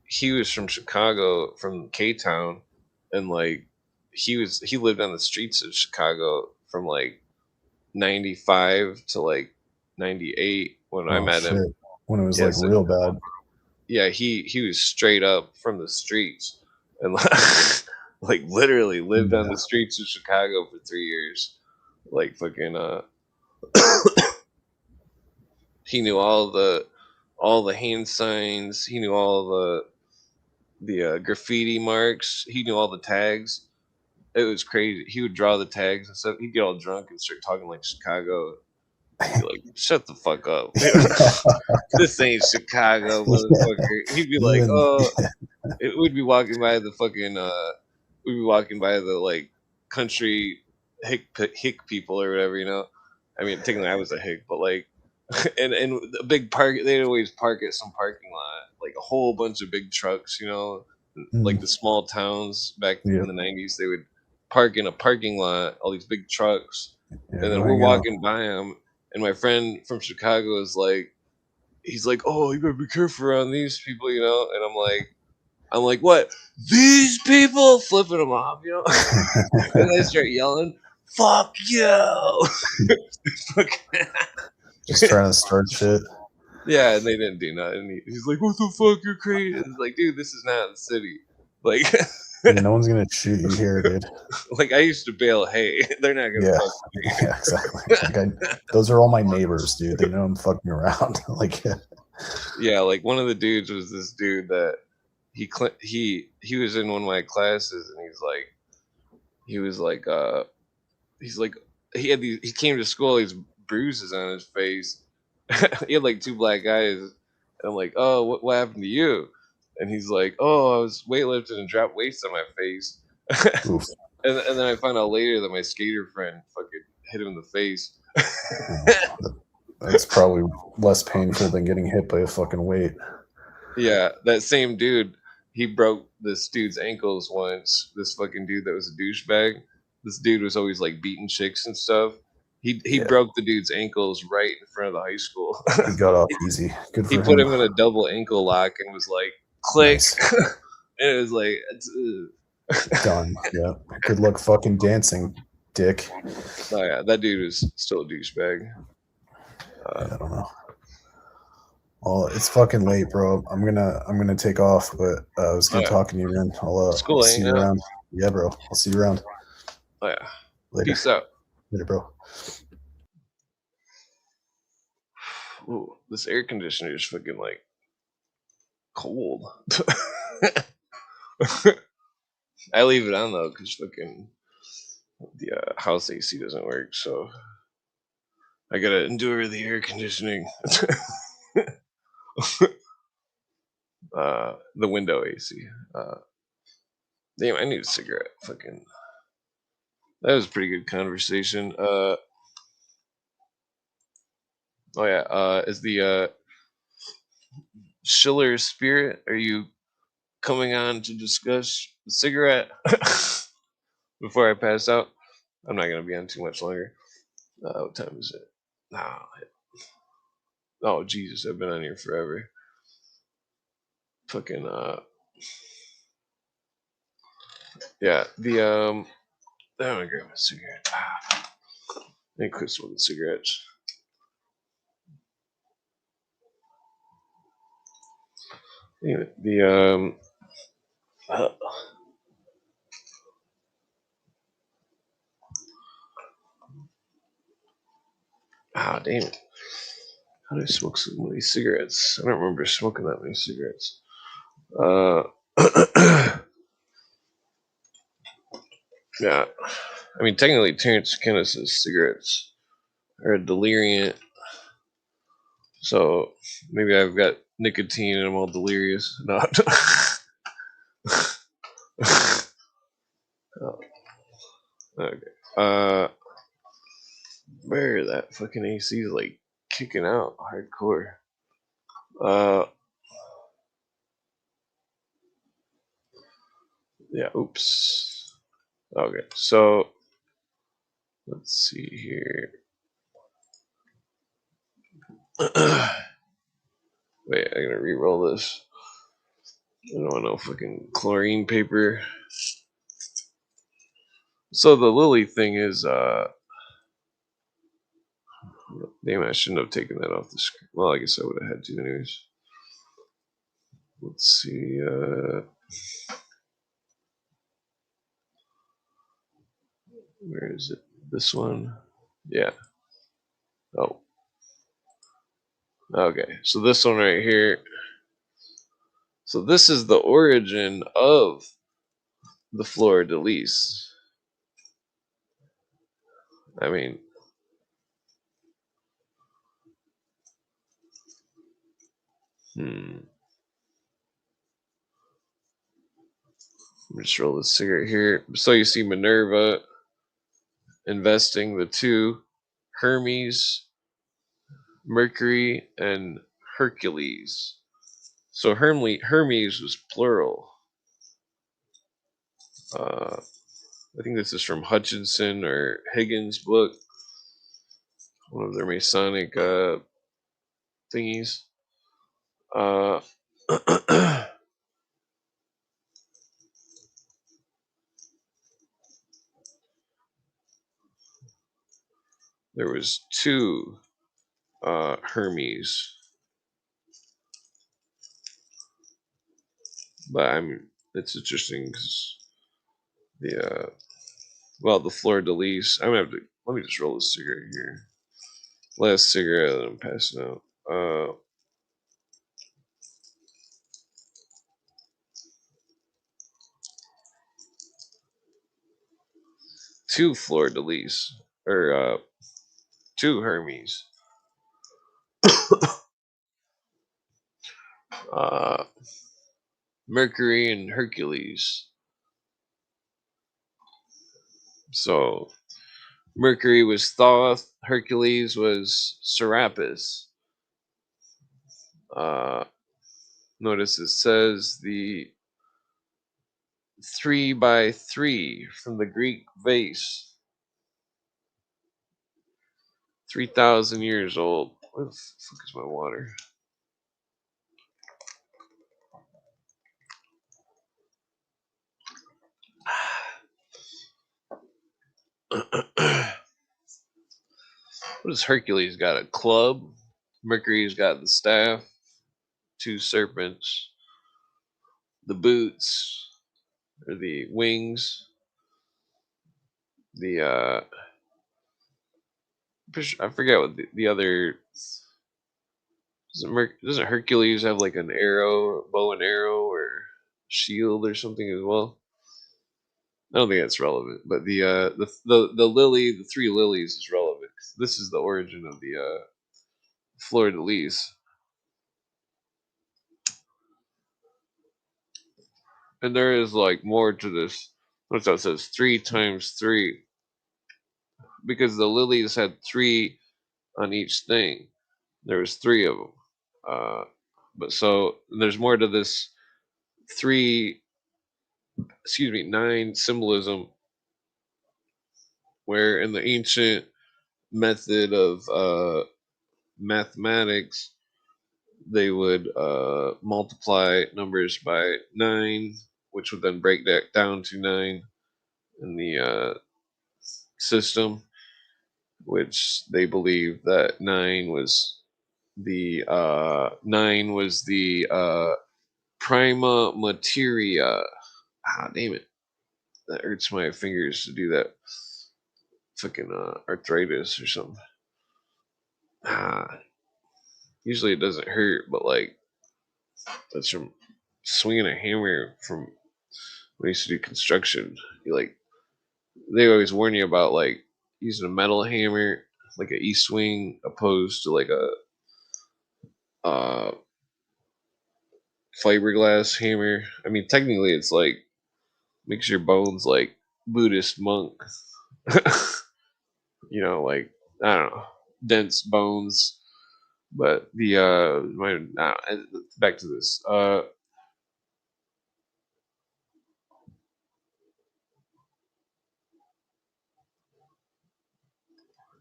B: he was from Chicago, from K Town, and like he lived on the streets of Chicago from like 95 to like 98 when I
G: Oh
B: met
G: shit!
B: him.
G: When it was
B: Yeah,
G: like
B: so
G: real bad.
B: yeah, he was straight up from the streets and like literally lived on the streets of Chicago for 3 years. Like fucking he knew all the hand signs, he knew all the graffiti marks, he knew all the tags. It was crazy. He would draw the tags and stuff. He'd get all drunk and start talking like Chicago. He'd be like, "Shut the fuck up! This ain't Chicago, motherfucker." He'd be like, "Oh." We'd be walking by the fucking we'd be walking by the like country hick people or whatever, you know. I mean, technically I was a hick, but like, and a big park. They'd always park at some parking lot, like a whole bunch of big trucks, you know, like the small towns back
G: Yeah.
B: in the '90s. They would park in a parking lot, all these big trucks,
G: Yeah,
B: and then
G: go
B: we're
G: hang out.
B: walking by them, and my friend from Chicago is like, he's like, "Oh, you better be careful around these people," you know, and I'm like, what? These people flipping them off, you know? And they start yelling, "Fuck you!"
G: Just trying to start shit.
B: Yeah, and they didn't do nothing. He's like, "What the fuck? You're crazy!" It's like, dude, this is not the city. Like,
G: Yeah, no one's gonna shoot you here, dude.
B: like I used to bale hay. They're not gonna
G: Yeah,
B: fuck me.
G: yeah, exactly. Like those are all my neighbors, dude. They know I'm fucking around. Like,
B: Yeah, like one of the dudes was this dude that he was in one of my classes, and he's like he came to school, these bruises on his face. He had like two black eyes, and I'm like, "Oh, what happened to you?" And he's like, "Oh, I was weightlifting and dropped weights on my face."
G: oof.
B: And then I found out later that my skater friend fucking hit him in the face.
G: That's probably less painful than getting hit by a fucking weight.
B: Yeah, that same dude, he broke this dude's ankles once. This fucking dude that was a douchebag. This dude was always like beating chicks and stuff. He
G: Yeah.
B: broke the dude's ankles right in front of the high school.
G: He got off easy. Good for
B: He
G: him.
B: put him in a double ankle lock and was like, click.
G: Nice.
B: And it was like,
G: Done. Yeah. Good luck fucking dancing, dick.
B: oh yeah, that dude was still a douchebag.
G: I don't know. Well, it's fucking late, bro. I'm gonna take off, but it was good talking to you, man. I'll
B: cool,
G: see you
B: hanging out.
G: around. Yeah, bro. I'll see you around.
B: Oh yeah.
G: Later.
B: Peace out.
G: Later, bro.
B: Ooh, this air conditioner is fucking like cold. I leave it on though, because fucking the house AC doesn't work, so I gotta endure the air conditioning. The window AC. Damn, I need a cigarette. Fucking, that was a pretty good conversation. Oh yeah. Is the Schiller Spirit? Are you coming on to discuss the cigarette before I pass out? I'm not gonna be on too much longer. What time is it? Nah. Oh Jesus, I've been on here forever. Fucking yeah. I'm gonna grab a cigarette. Let me quit smoking cigarettes. Anyway, Ah, damn it. How do I smoke so many cigarettes? I don't remember smoking that many cigarettes. Yeah. I mean, technically, Terrence McKenna says cigarettes are a deliriant. So maybe I've got nicotine and I'm all delirious. No. Oh, okay. Where that fucking AC is like kicking out hardcore. Yeah, oops. Okay, so let's see here. Wait, I gotta re-roll this. I don't want no fucking chlorine paper. So the Lily thing is, damn, I shouldn't have taken that off the screen. Well, I guess I would have had to anyways. Let's see, where is it? This one? Yeah. Oh. Okay, so this one right here. So this is the origin of the fleur de lis. I mean, let me just roll this cigarette here. So you see Minerva investing the two, Hermes, Mercury, and Hercules. So Hermes was plural. I think this is from Hutchinson or Higgins' book, one of their Masonic thingies. There was two Hermes, but I mean it's interesting because the the fleur de lis. I'm gonna have to let me just roll this cigarette here. Last cigarette that I'm passing out. Two fleur de lis or two Hermes. Mercury and Hercules. So Mercury was Thoth, Hercules was Serapis. Notice it says the 3x3 from the Greek vase. 3,000 years old. Where the fuck is my water? What does Hercules got? A club? Mercury's got the staff, two serpents, the boots, or the wings, the I forget what the other. Doesn't Hercules have like an arrow, bow and arrow, or shield or something as well? I don't think that's relevant, but the lily, the three lilies, is relevant. This is the origin of the fleur de lis, and there is like more to this. What's that? It says 3 times 3 because the lilies had three on each thing. There was three of them, but so there's more to this three. Excuse me, 9 symbolism, where in the ancient method of mathematics, they would multiply numbers by 9, which would then break that down to 9 in the system, which they believe that 9 was the prima materia. Ah, damn it! That hurts my fingers to do that. Fucking arthritis or something. Usually it doesn't hurt, but like that's from swinging a hammer from when I used to do construction. You like they always warn you about like using a metal hammer, like an E-swing, opposed to like a uh, fiberglass hammer. I mean, technically, it's like makes your bones like Buddhist monk. Like I don't know, dense bones. But the back to this.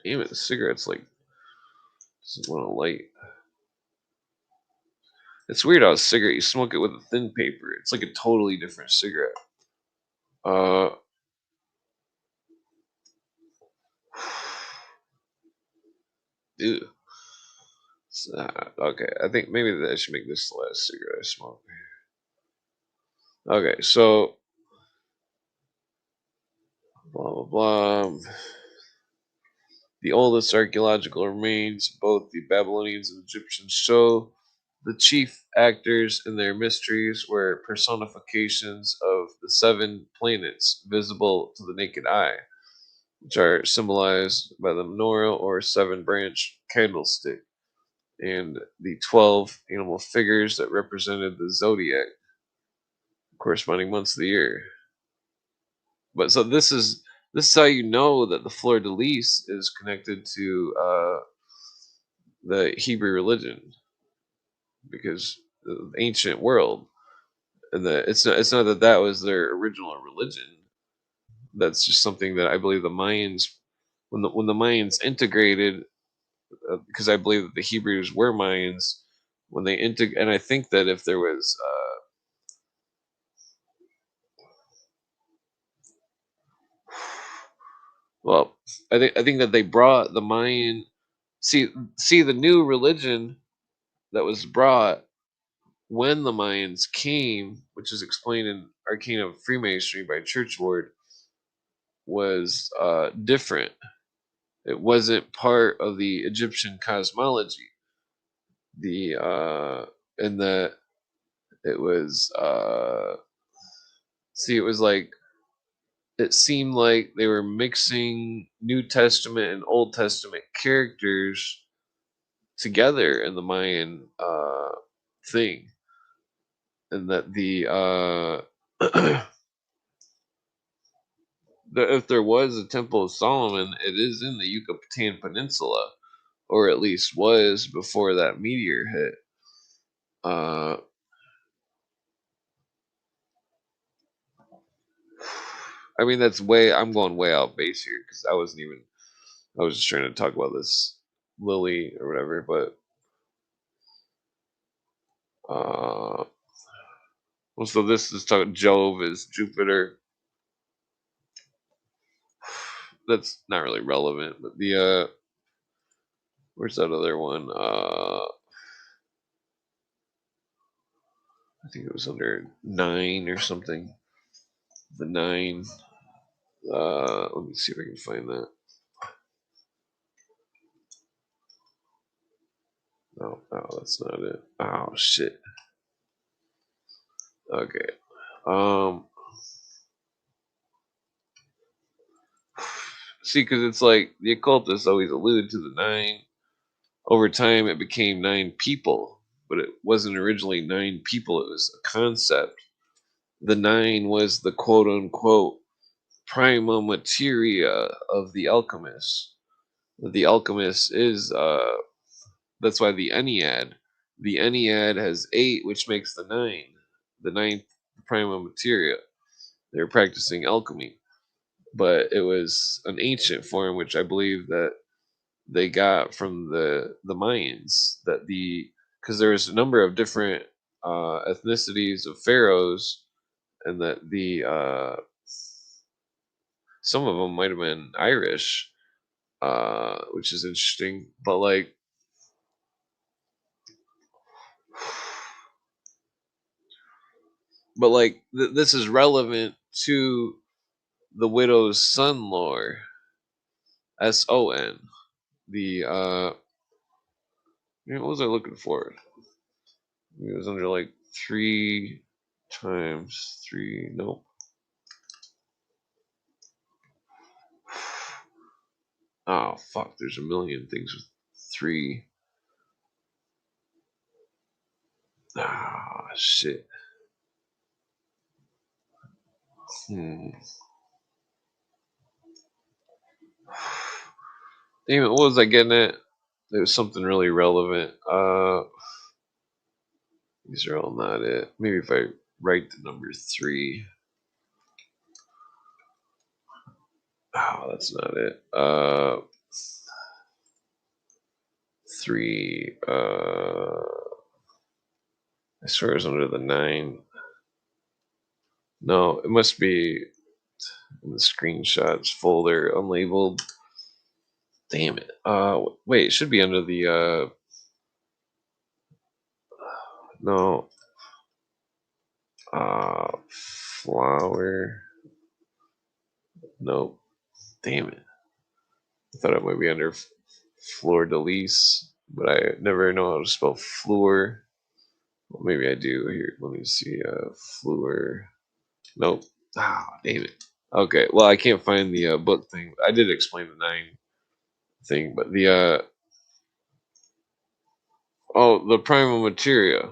B: Damn it, the cigarette's like doesn't want to light. It's weird how a cigarette you smoke it with a thin paper. It's like a totally different cigarette. Uh, ew. Okay, I think maybe I should make this the last cigarette I smoke. Okay, so blah blah blah. The oldest archaeological remains, both the Babylonians and Egyptians, show the chief actors in their mysteries were personifications of the 7 planets visible to the naked eye, which are symbolized by the menorah or 7-branch candlestick, and the 12 animal figures that represented the zodiac, corresponding months of the year. But so this is how you know that the fleur de lis is connected to the Hebrew religion, because the ancient world, and it's not that was their original religion. That's just something that I believe the Mayans, when the Mayans integrated, because I believe that the Hebrews were Mayans when they and I think that if there was well, I think that they brought the Mayan, see the new religion that was brought when the Mayans came, which is explained in Arcane of Freemasonry by Churchward, was different. It wasn't part of the Egyptian cosmology. And that it was it was like it seemed like they were mixing New Testament and Old Testament characters together in the Mayan thing, and that if there was a Temple of Solomon, it is in the Yucatan Peninsula, or at least was before that meteor hit. I mean, I'm going way out base here because I was just trying to talk about this Lily or whatever, but so this is talking Jove is Jupiter. That's not really relevant, but where's that other one? I think it was under 9 or something. The 9. Let me see if I can find that. No, that's not it. Oh shit. Okay. See, because it's like the occultists always allude to the 9. Over time, it became 9 people, but it wasn't originally 9 people. It was a concept. The 9 was the quote unquote prima materia of the alchemist. The alchemist is that's why the Ennead has 8, which makes the 9, the 9th prima materia. They're practicing alchemy, but it was an ancient form, which I believe that they got from the Mayans. That because there's a number of different ethnicities of pharaohs, and that some of them might have been Irish, which is interesting. But this is relevant to the widow's son lore, son. The What was I looking for? It was under like 3 times 3. Nope. Oh fuck! There's a million things with 3. Ah shit. Damn it! What was I getting at? There was something really relevant. These are all not it. Maybe if I write the number 3. Oh, that's not it. 3. I swear it was under the 9. No, it must be in the screenshots folder, unlabeled. Damn it. Wait, it should be under the no. Flower. Nope. Damn it. I thought it might be under fleur de lis, but I never know how to spell fleur. Well, maybe I do. Here, let me see. Fleur. Nope. Damn it. Okay, well, I can't find the book thing. I did explain the 9 thing, but the oh, the primal materia.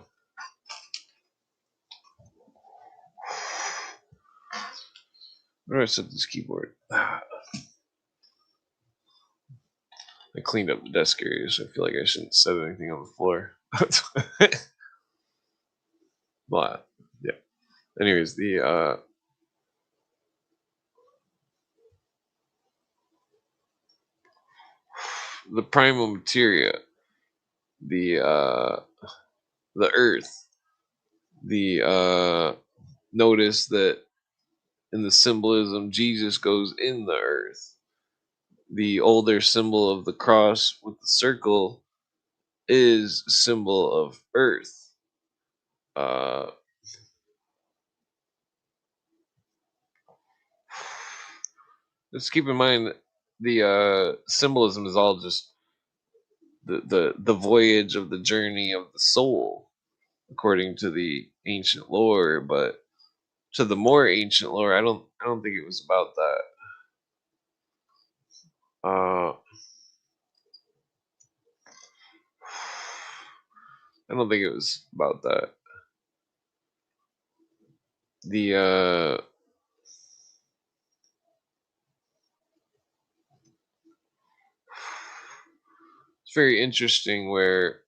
B: Where do I set this keyboard? I cleaned up the desk area, so I feel like I shouldn't set anything on the floor. But yeah. Anyways, the primal materia, the earth, the notice that in the symbolism Jesus goes in the earth. The older symbol of the cross with the circle is a symbol of earth. Just keep in mind that the symbolism is all just the voyage of the journey of the soul, according to the ancient lore. But to the more ancient lore, I don't think it was about that. I don't think it was about that. The it's very interesting where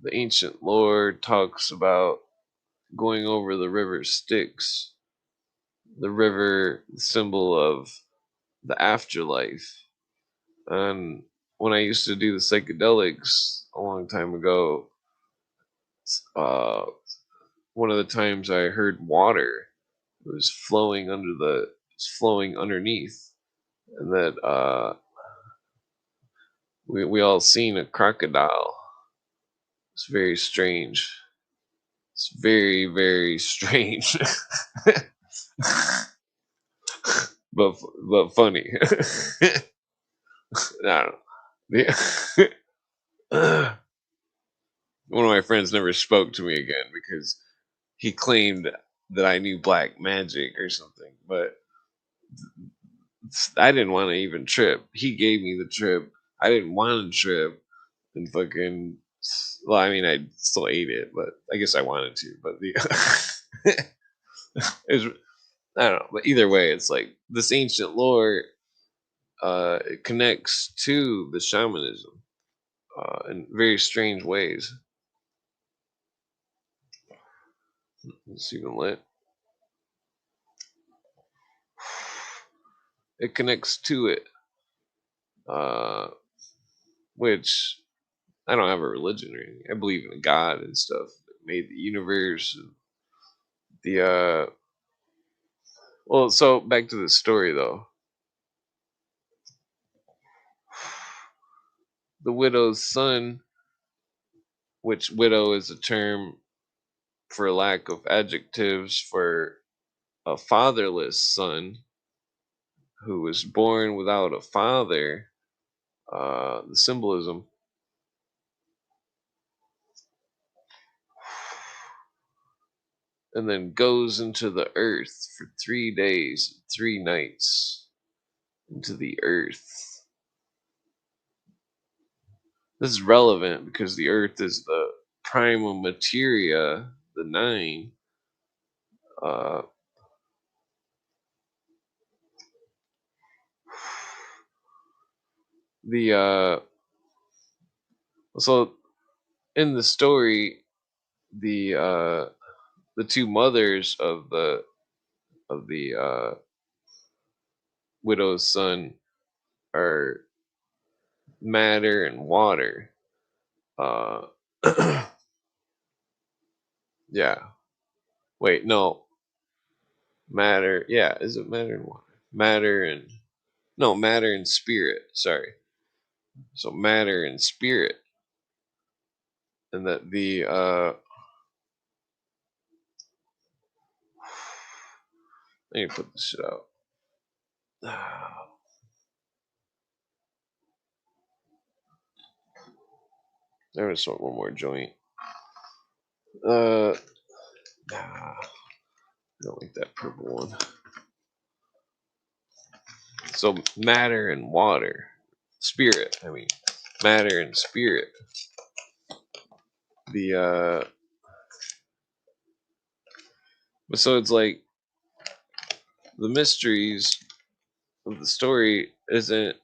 B: the ancient lore talks about going over the river Styx, the river symbol of the afterlife. And when I used to do the psychedelics a long time ago, uh, one of the times I heard water, it was flowing flowing underneath, and that we all seen a crocodile. It's very strange. It's very, very strange. but funny. I don't know. One of my friends never spoke to me again because he claimed that I knew black magic or something, but I didn't want to even trip. He gave me the trip. I didn't want to trip and fucking. Well, I mean, I still ate it, but I guess I wanted to. But the it was, I don't know. But either way, it's like this ancient lore. It connects to the shamanism in very strange ways. It's even lit. It connects to it, which I don't have a religion or anything. I believe in a God and stuff that made the universe. And the well, so back to the story though. The widow's son, which widow is a term for lack of adjectives for a fatherless son who was born without a father. The symbolism and then goes into the earth for 3 days, 3 nights into the earth. This is relevant because the earth is the prima materia, the 9. Uh, so in the story, the 2 mothers of the widow's son are matter and water. Yeah. Wait, no. Matter. Yeah, is it matter and water? Matter and spirit. Sorry. So matter and spirit, and that I need to put this shit out. There was one more joint. I don't like that purple one. So matter and water, spirit. I mean, matter and spirit. But so it's like the mysteries of the story isn't.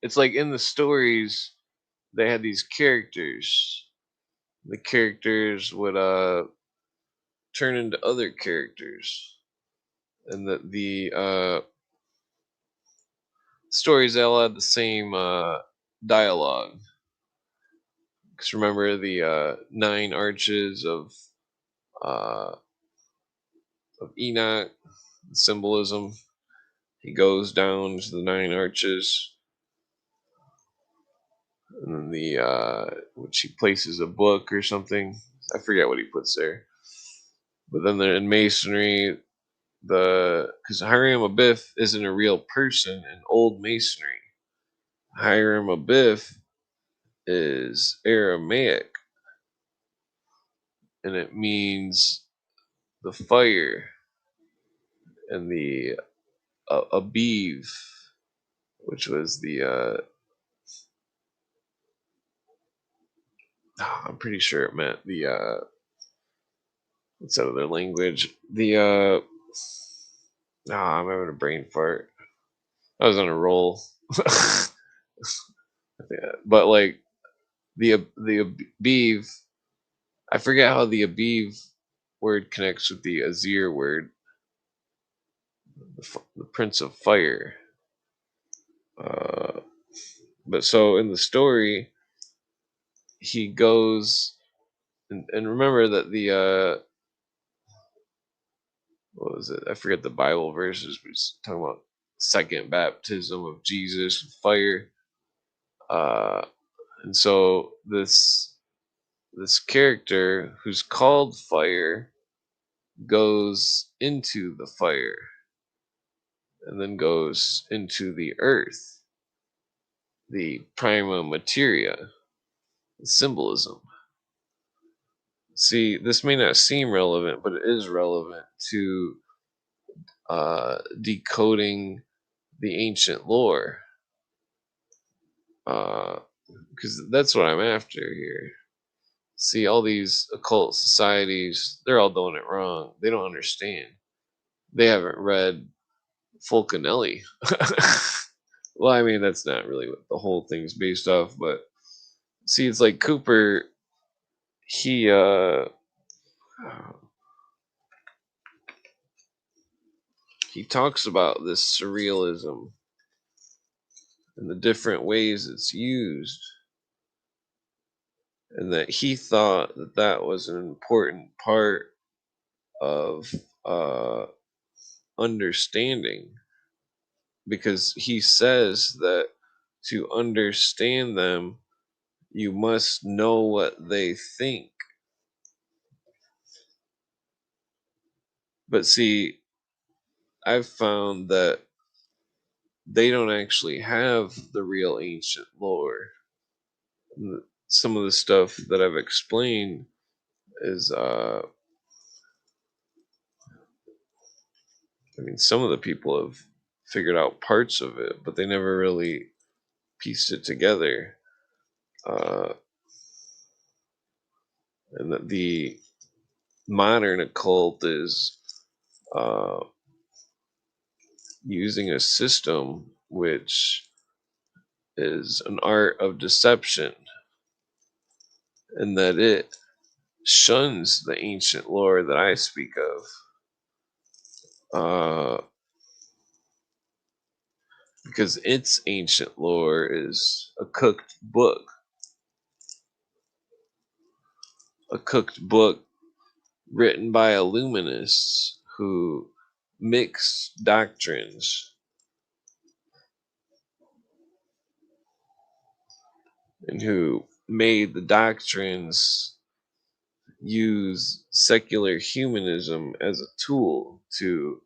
B: It's like in the stories they had these characters. The characters would turn into other characters, and that the stories all had the same dialogue. Because remember the 9 arches uh, of Enoch, symbolism. He goes down to the 9 arches, and then which he places a book or something. I forget what he puts there. But then in masonry, because Hiram Abiff isn't a real person in old masonry. Hiram Abiff is Aramaic, and it means the fire, and the Abiv, which was the I'm pretty sure it meant the what's that other language? I'm having a brain fart. I was on a roll. Yeah, but like the Abiv, I forget how the Abiv word connects with the Azir word, the Prince of Fire. But so in the story, he goes and remember that the what was it? I forget the Bible verses. We're talking about second baptism of Jesus with fire. And so this character who's called Fire goes into the fire and then goes into the earth, the prima materia, the symbolism. See, this may not seem relevant, but it is relevant to decoding the ancient lore, because that's what I'm after here. See, all these occult societies, they're all doing it wrong. They don't understand. They haven't read Fulcanelli. Well, I mean, that's not really what the whole thing's based off, but see, it's like Cooper, he talks about this surrealism and the different ways it's used, and that he thought that that was an important part of understanding, because he says that to understand them, you must know what they think. But see, I've found that they don't actually have the real ancient lore. some of the stuff that I've explained is, I mean, some of the people have figured out parts of it, but they never really pieced it together. And that the modern occult is using a system which is an art of deception, and that it shuns the ancient lore that I speak of, because its ancient lore is a cooked book written by illuminists who mixed doctrines and who made the doctrines use secular humanism as a tool to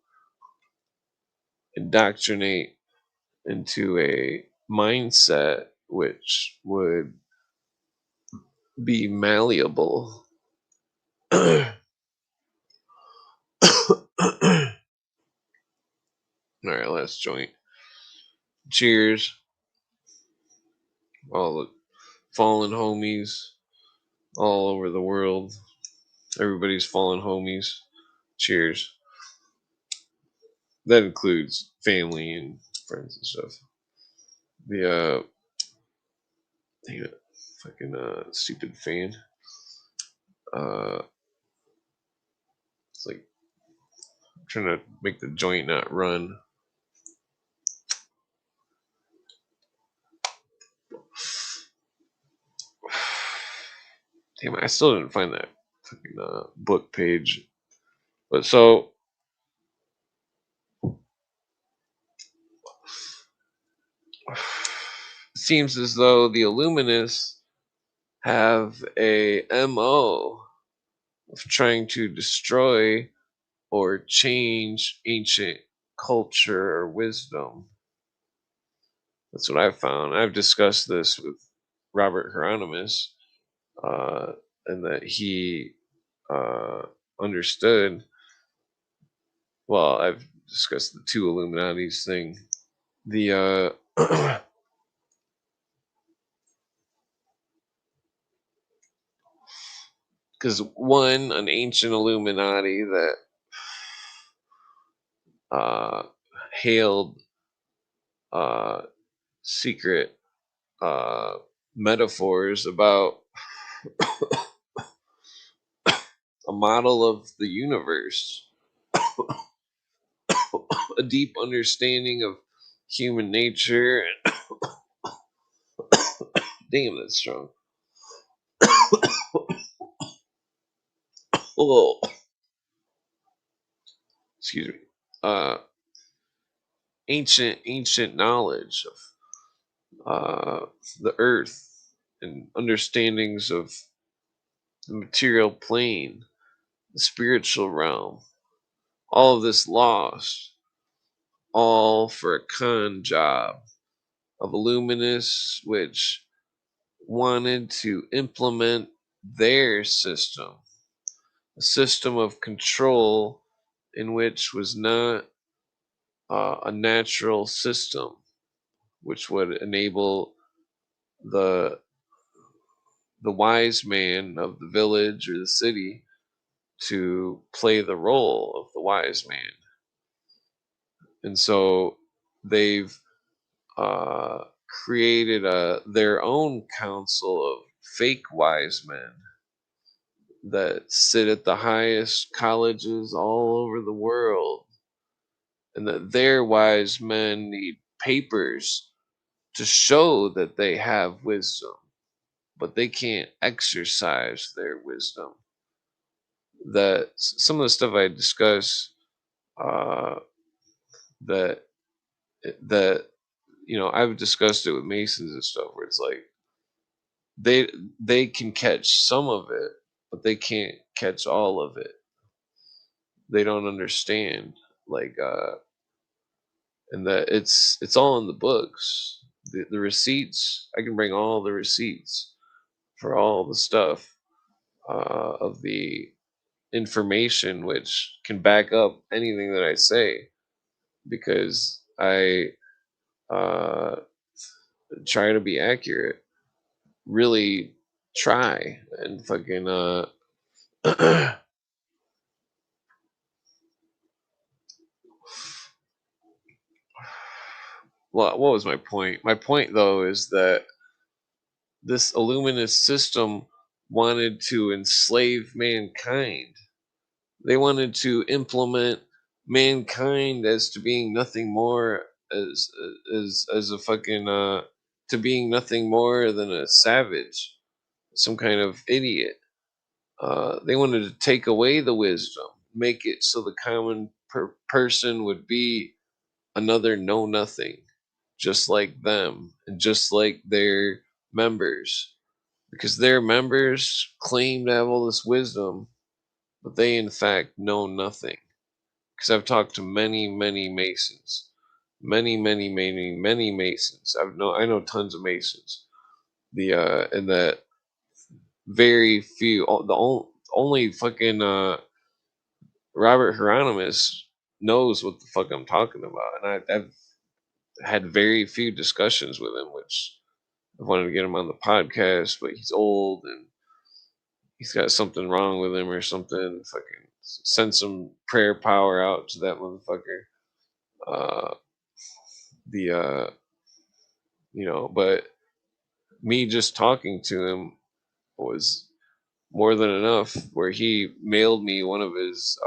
B: indoctrinate into a mindset which would be malleable. All right, last joint. Cheers. All the fallen homies all over the world. Everybody's fallen homies. Cheers. That includes family and friends and stuff. The dang it, fucking stupid fan. It's like I'm trying to make the joint not run. Damn it, I still didn't find that fucking book page. But so it seems as though the Illuminists have a MO of trying to destroy or change ancient culture or wisdom. That's what I've found. I've discussed this with Robert Hieronymus, and that he understood. Well, I've discussed the two Illuminatis thing. The because one, an ancient Illuminati that hailed secret metaphors about a model of the universe, a deep understanding of human nature. Damn, that's strong. Oh, excuse me. Ancient knowledge of the earth and understandings of the material plane, the spiritual realm. All of this lost, all for a con job of Illuminists, which wanted to implement their system, a system of control in which was not a natural system, which would enable the wise man of the village or the city to play the role of the wise man. And so they've created their own council of fake wise men that sit at the highest colleges all over the world, and that their wise men need papers to show that they have wisdom, but they can't exercise their wisdom. That some of the stuff I discuss, that I've discussed it with Masons and stuff, where it's like they can catch some of it, but they can't catch all of it. They don't understand, like, and that it's all in the books. The receipts, I can bring all the receipts for all the stuff of the information which can back up anything that I say, because I try to be accurate, really try, and fucking what was my point? My point, though, is that this illuminist system wanted to enslave mankind. They wanted to implement mankind as to being nothing more as a fucking to being nothing more than a savage, some kind of idiot. They wanted to take away the wisdom, make it so the common person would be another know nothing, just like them and just like their members, because their members claim to have all this wisdom, but they in fact know nothing. Because I've talked to many Masons, many Masons. I know tons of Masons. And that very few, only fucking Robert Hieronymus knows what the fuck I'm talking about, and I've had very few discussions with him, which I wanted to get him on the podcast, but he's old and he's got something wrong with him or something. Fucking send some prayer power out to that motherfucker. Uh, the but me just talking to him was more than enough. Where he mailed me one of his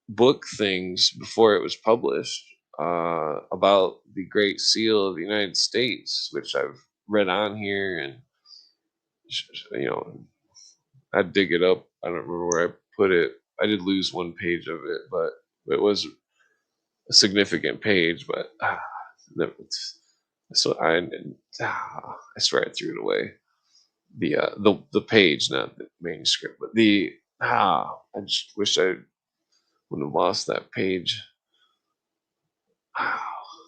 B: book things before it was published about the Great Seal of the United States, which I've read on here, and I'd dig it up. I don't remember where I put it. I did lose one page of it, but it was a significant page. But so I swear I threw it away. The page, not the manuscript, but I just wish I wouldn't have lost that page,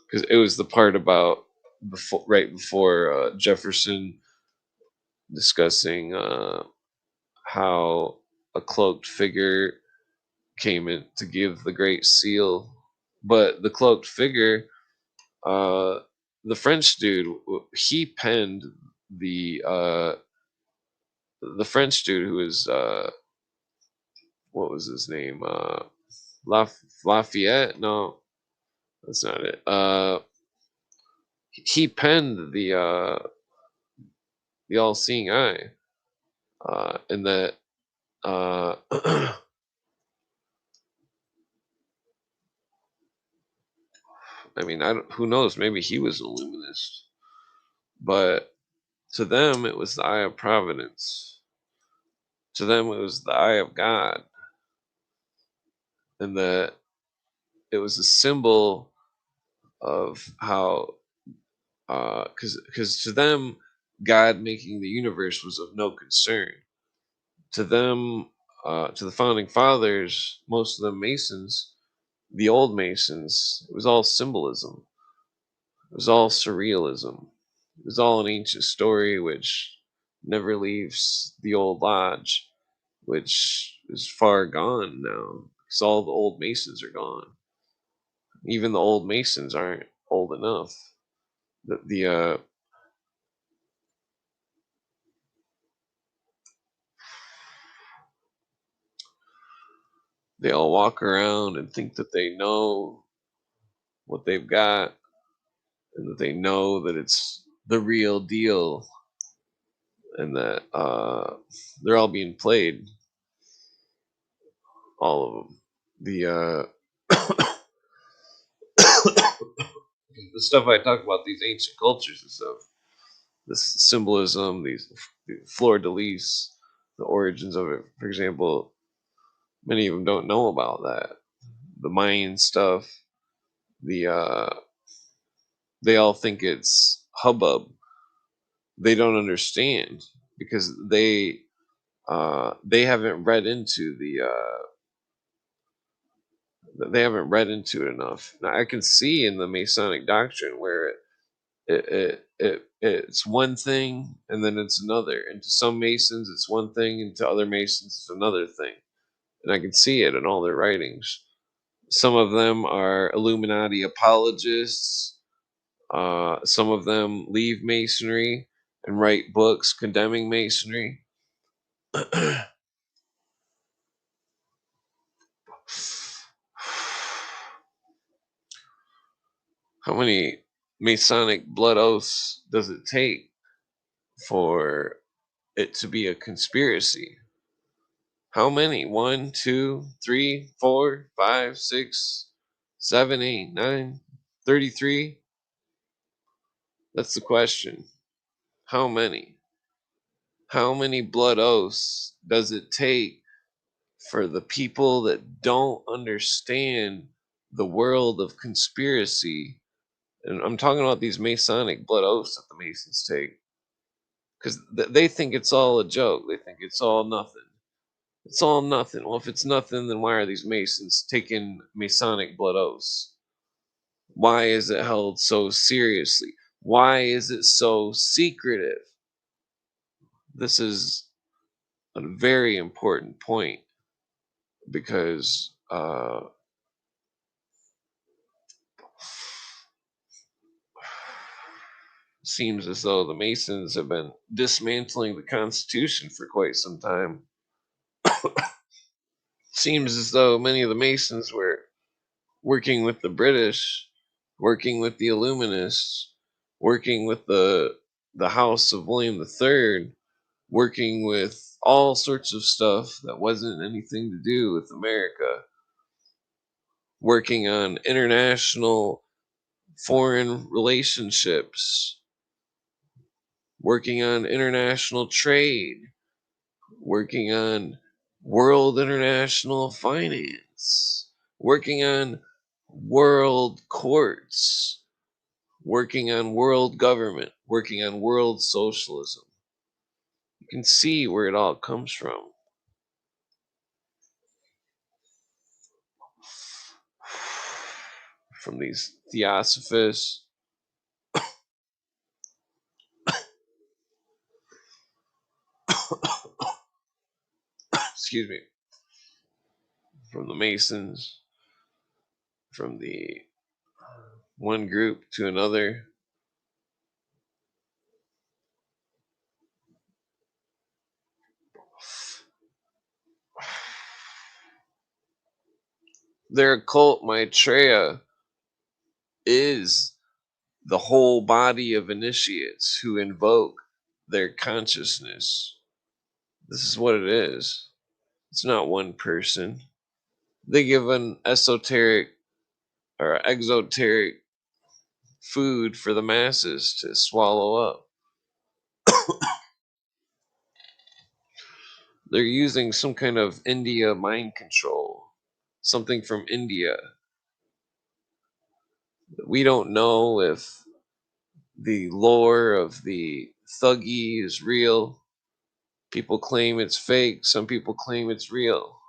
B: because it was the part about right before Jefferson discussing how a cloaked figure came in to give the Great Seal, but the cloaked figure, the French dude, he penned the French dude who was what was his name? Lafayette? No, that's not it. He penned the All-Seeing Eye, and that I mean, who knows? Maybe he was a luminist, but to them it was the eye of providence. To them it was the eye of God, and that it was a symbol of how, because to them, God making the universe was of no concern. To them, to the founding fathers, most of them Masons, the old Masons, it was all symbolism. It was all surrealism. It was all an ancient story which never leaves the old lodge, which is far gone now, because all the old Masons are gone. Even the old Masons aren't old enough. They all walk around and think that they know what they've got, and that they know that it's the real deal, and that they're all being played, all of them. The stuff I talk about, these ancient cultures and stuff, this symbolism, the fleur de lis, the origins of it. For example, many of them don't know about that. The Mayan stuff, they all think it's hubbub. They don't understand, because they haven't read into they haven't read into it enough. Now I can see in the Masonic doctrine where It's one thing and then it's another. And to some Masons, it's one thing, and to other Masons, it's another thing. And I can see it in all their writings. Some of them are Illuminati apologists. Some of them leave Masonry and write books condemning Masonry. How many Masonic blood oaths does it take for it to be a conspiracy? How many? 1, 2, 3, 4, 5, 6, 7, 8, 9, 33? That's the question. How many? How many blood oaths does it take for the people that don't understand the world of conspiracy? And I'm talking about these Masonic blood oaths that the Masons take. Because they think it's all a joke. They think it's all nothing. It's all nothing. Well, if it's nothing, then why are these Masons taking Masonic blood oaths? Why is it held so seriously? Why is it so secretive? This is a very important point because seems as though the Masons have been dismantling the Constitution for quite some time. Seems as though many of the Masons were working with the British, working with the Illuminists, working with the House of William III, working with all sorts of stuff that wasn't anything to do with America, working on international foreign relationships, working on international trade, working on world international finance, working on world courts, working on world government, working on world socialism. You can see where it all comes from. From these theosophists, excuse me, from the Masons, from the one group to another. Their occult Maitreya is the whole body of initiates who invoke their consciousness. This is what it is. It's not one person. They give an esoteric or exoteric food for the masses to swallow up. They're using some kind of India mind control, something from India. We don't know if the lore of the Thuggee is real. People claim it's fake. Some people claim it's real.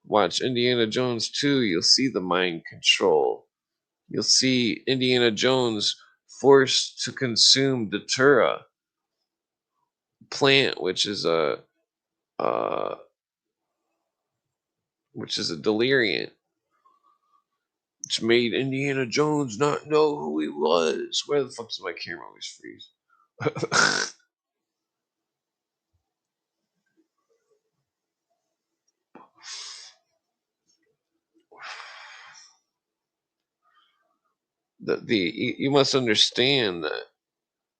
B: Watch Indiana Jones 2. You'll see the mind control. You'll see Indiana Jones forced to consume Datura plant, which is a deliriant, which made Indiana Jones not know who he was. Where the fuck does my camera always freeze? You must understand that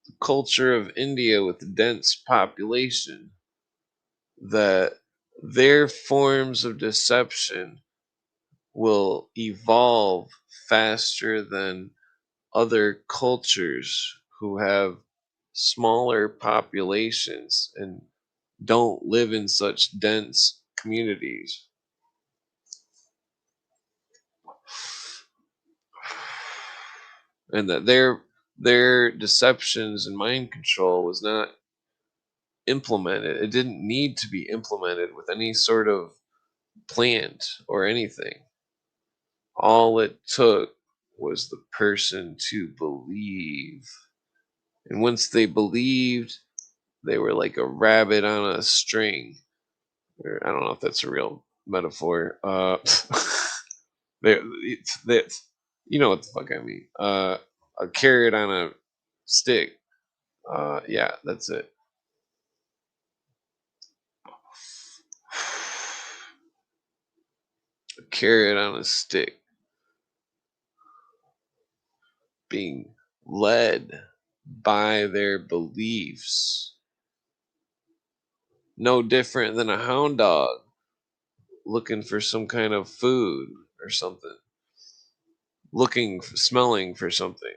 B: the culture of India with the dense population, that their forms of deception will evolve faster than other cultures who have smaller populations and don't live in such dense communities. And that their deceptions and mind control was not implemented. It didn't need to be implemented with any sort of plant or anything. All it took was the person to believe. And once they believed, they were like a rabbit on a string. Or, I don't know if that's a real metaphor. They, they, you know what the fuck I mean. A carrot on a stick. Yeah, that's it. A carrot on a stick. Being led by their beliefs. No different than a hound dog looking for some kind of food or something. Smelling for something.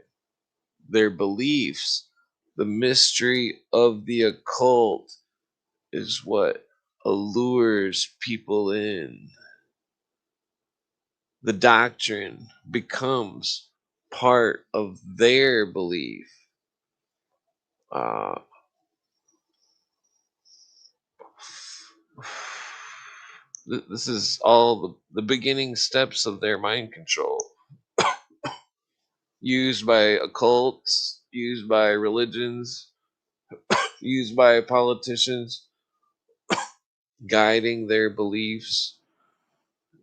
B: Their beliefs, the mystery of the occult is what allures people in. The doctrine becomes part of their belief. This is all the beginning steps of their mind control. Used by occults, used by religions, used by politicians, guiding their beliefs,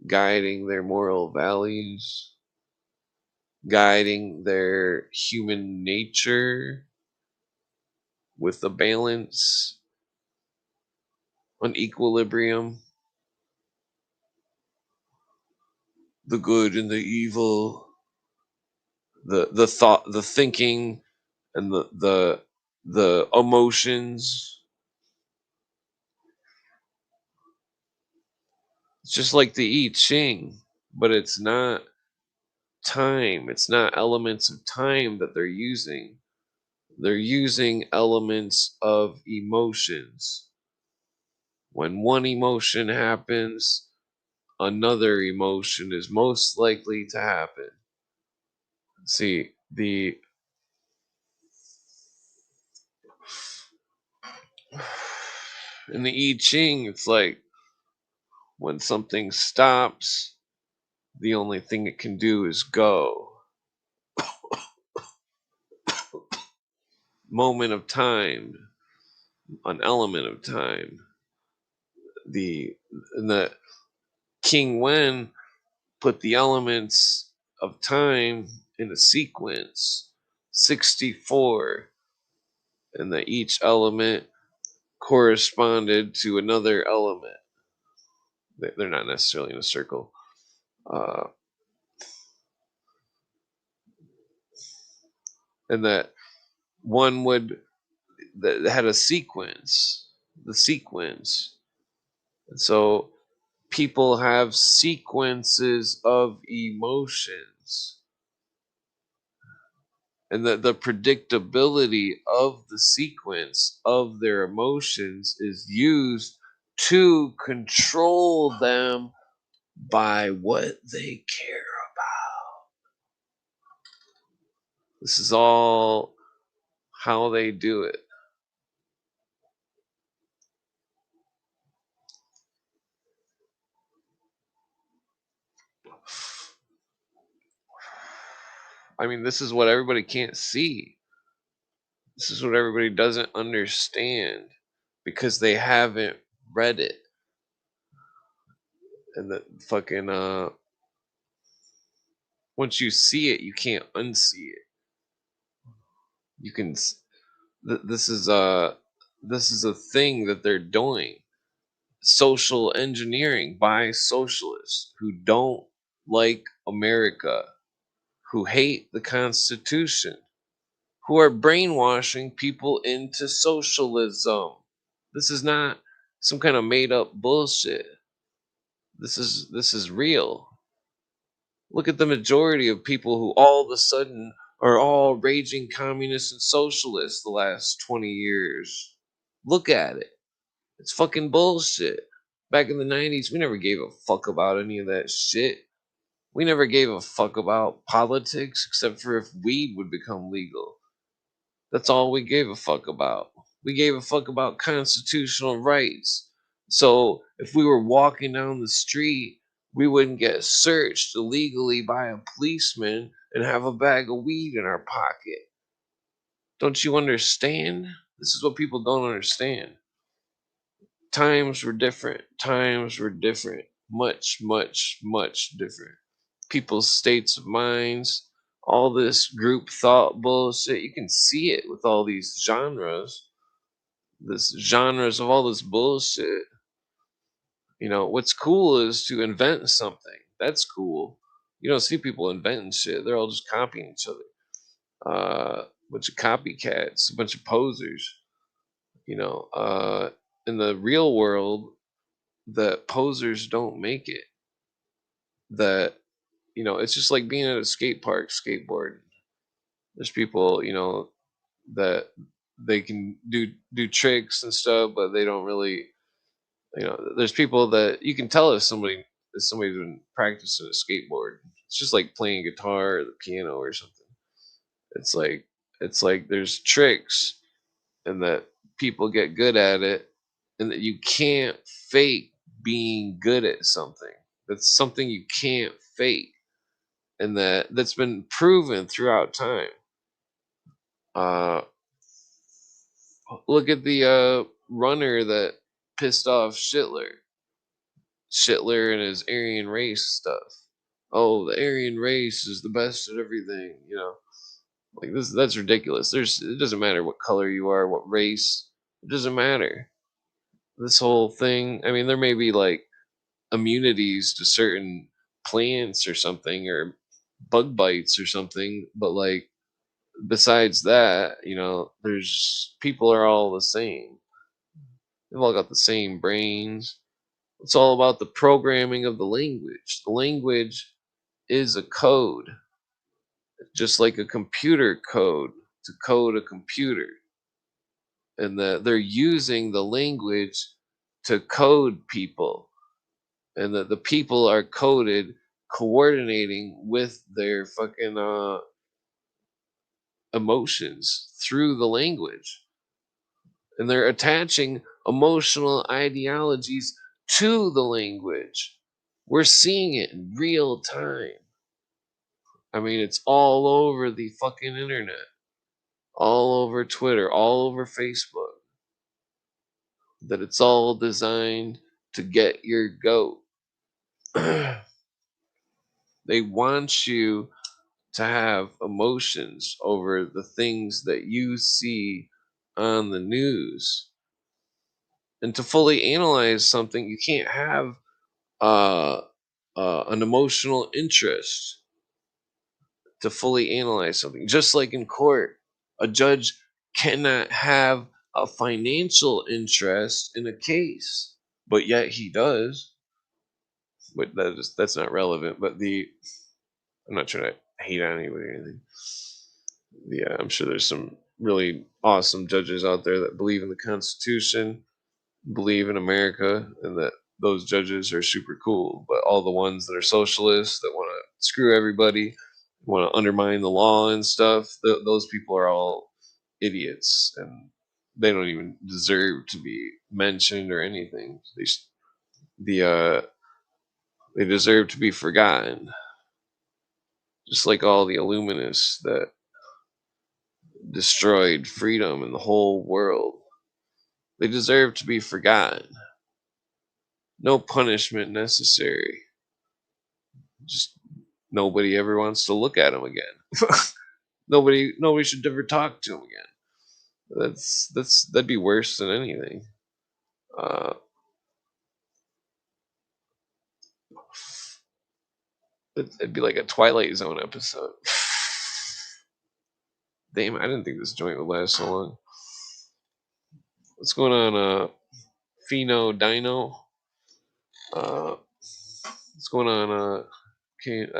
B: guiding their moral values, guiding their human nature with a balance, an equilibrium, the good and the evil, the thought, the thinking, and the emotions. It's just like the I Ching, but it's not time. It's not elements of time that they're using. They're using elements of emotions. When one emotion happens, another emotion is most likely to happen. See, in the I Ching, it's like when something stops, the only thing it can do is go. Moment of time, an element of time. The King Wen put the elements of time in a sequence, 64, and that each element corresponded to another element. They're not necessarily in a circle. And that one that had a sequence, the sequence. And so people have sequences of emotions. And the predictability of the sequence of their emotions is used to control them by what they care about. This is all how they do it. I mean, this is what everybody can't see. This is what everybody doesn't understand because they haven't read it. And the fucking once you see it, you can't unsee it. You can this is a thing that they're doing. Social engineering by socialists who don't like America, who hate the Constitution, who are brainwashing people into socialism. This is not some kind of made up bullshit. This is real. Look at the majority of people who all of a sudden are all raging communists and socialists the last 20 years. Look at it. It's fucking bullshit. Back in the 90s, we never gave a fuck about any of that shit. We never gave a fuck about politics except for if weed would become legal. That's all we gave a fuck about. We gave a fuck about constitutional rights. So if we were walking down the street we wouldn't get searched illegally by a policeman and have a bag of weed in our pocket. Don't you understand? This is what people don't understand. Times were different. Times were different. Much, much, much different. People's states of minds, all this group thought bullshit. You can see it with all these genres. This genres of all this bullshit. You know, what's cool is to invent something. That's cool. You don't see people inventing shit. They're all just copying each other. A bunch of copycats, a bunch of posers. You know, in the real world, that posers don't make it. That, you know, it's just like being at a skate park skateboarding. There's people, you know, that they can do tricks and stuff, but they don't really, you know, there's people that you can tell if somebody's been practicing a skateboard. It's just like playing guitar or the piano or something. It's like there's tricks, and that people get good at it, and that you can't fake being good at something. That's something you can't fake, and that's been proven throughout time. Look at the runner that pissed off Shitler and his Aryan race stuff. Oh, the Aryan race is the best at everything, you know. Like that's ridiculous. It doesn't matter what color you are, what race. It doesn't matter. This whole thing, I mean, there may be like immunities to certain plants or something, or bug bites or something, but like besides that, you know, there's people are all the same. They've all got the same brains. It's all about the programming of the language. The language is a code, just like a computer code to code a computer. And that they're using the language to code people, and that the people are coded coordinating with their fucking emotions through the language, and they're attaching emotional ideologies to the language. We're seeing it in real time. I mean, it's all over the fucking internet, all over Twitter, all over Facebook, that it's all designed to get your goat. They want you to have emotions over the things that you see on the news. And to fully analyze something, you can't have an emotional interest to fully analyze something. Just like in court, a judge cannot have a financial interest in a case, but yet he does. But that's not relevant. But I'm not trying to hate on anybody or anything. I'm sure there's some really awesome judges out there that believe in the Constitution, believe in America, and that those judges are super cool. But all the ones that are socialists, that want to screw everybody, want to undermine the law and stuff, those people are all idiots, and they don't even deserve to be mentioned or anything. They deserve to be forgotten, just like all the illuminists that destroyed freedom in the whole world. They deserve to be forgotten. No punishment necessary. Just nobody ever wants to look at them again. Nobody should ever talk to them again. That'd be worse than anything. It'd be like a Twilight Zone episode. Damn, I didn't think this joint would last so long. What's going on, Pheno Dino? What's going on,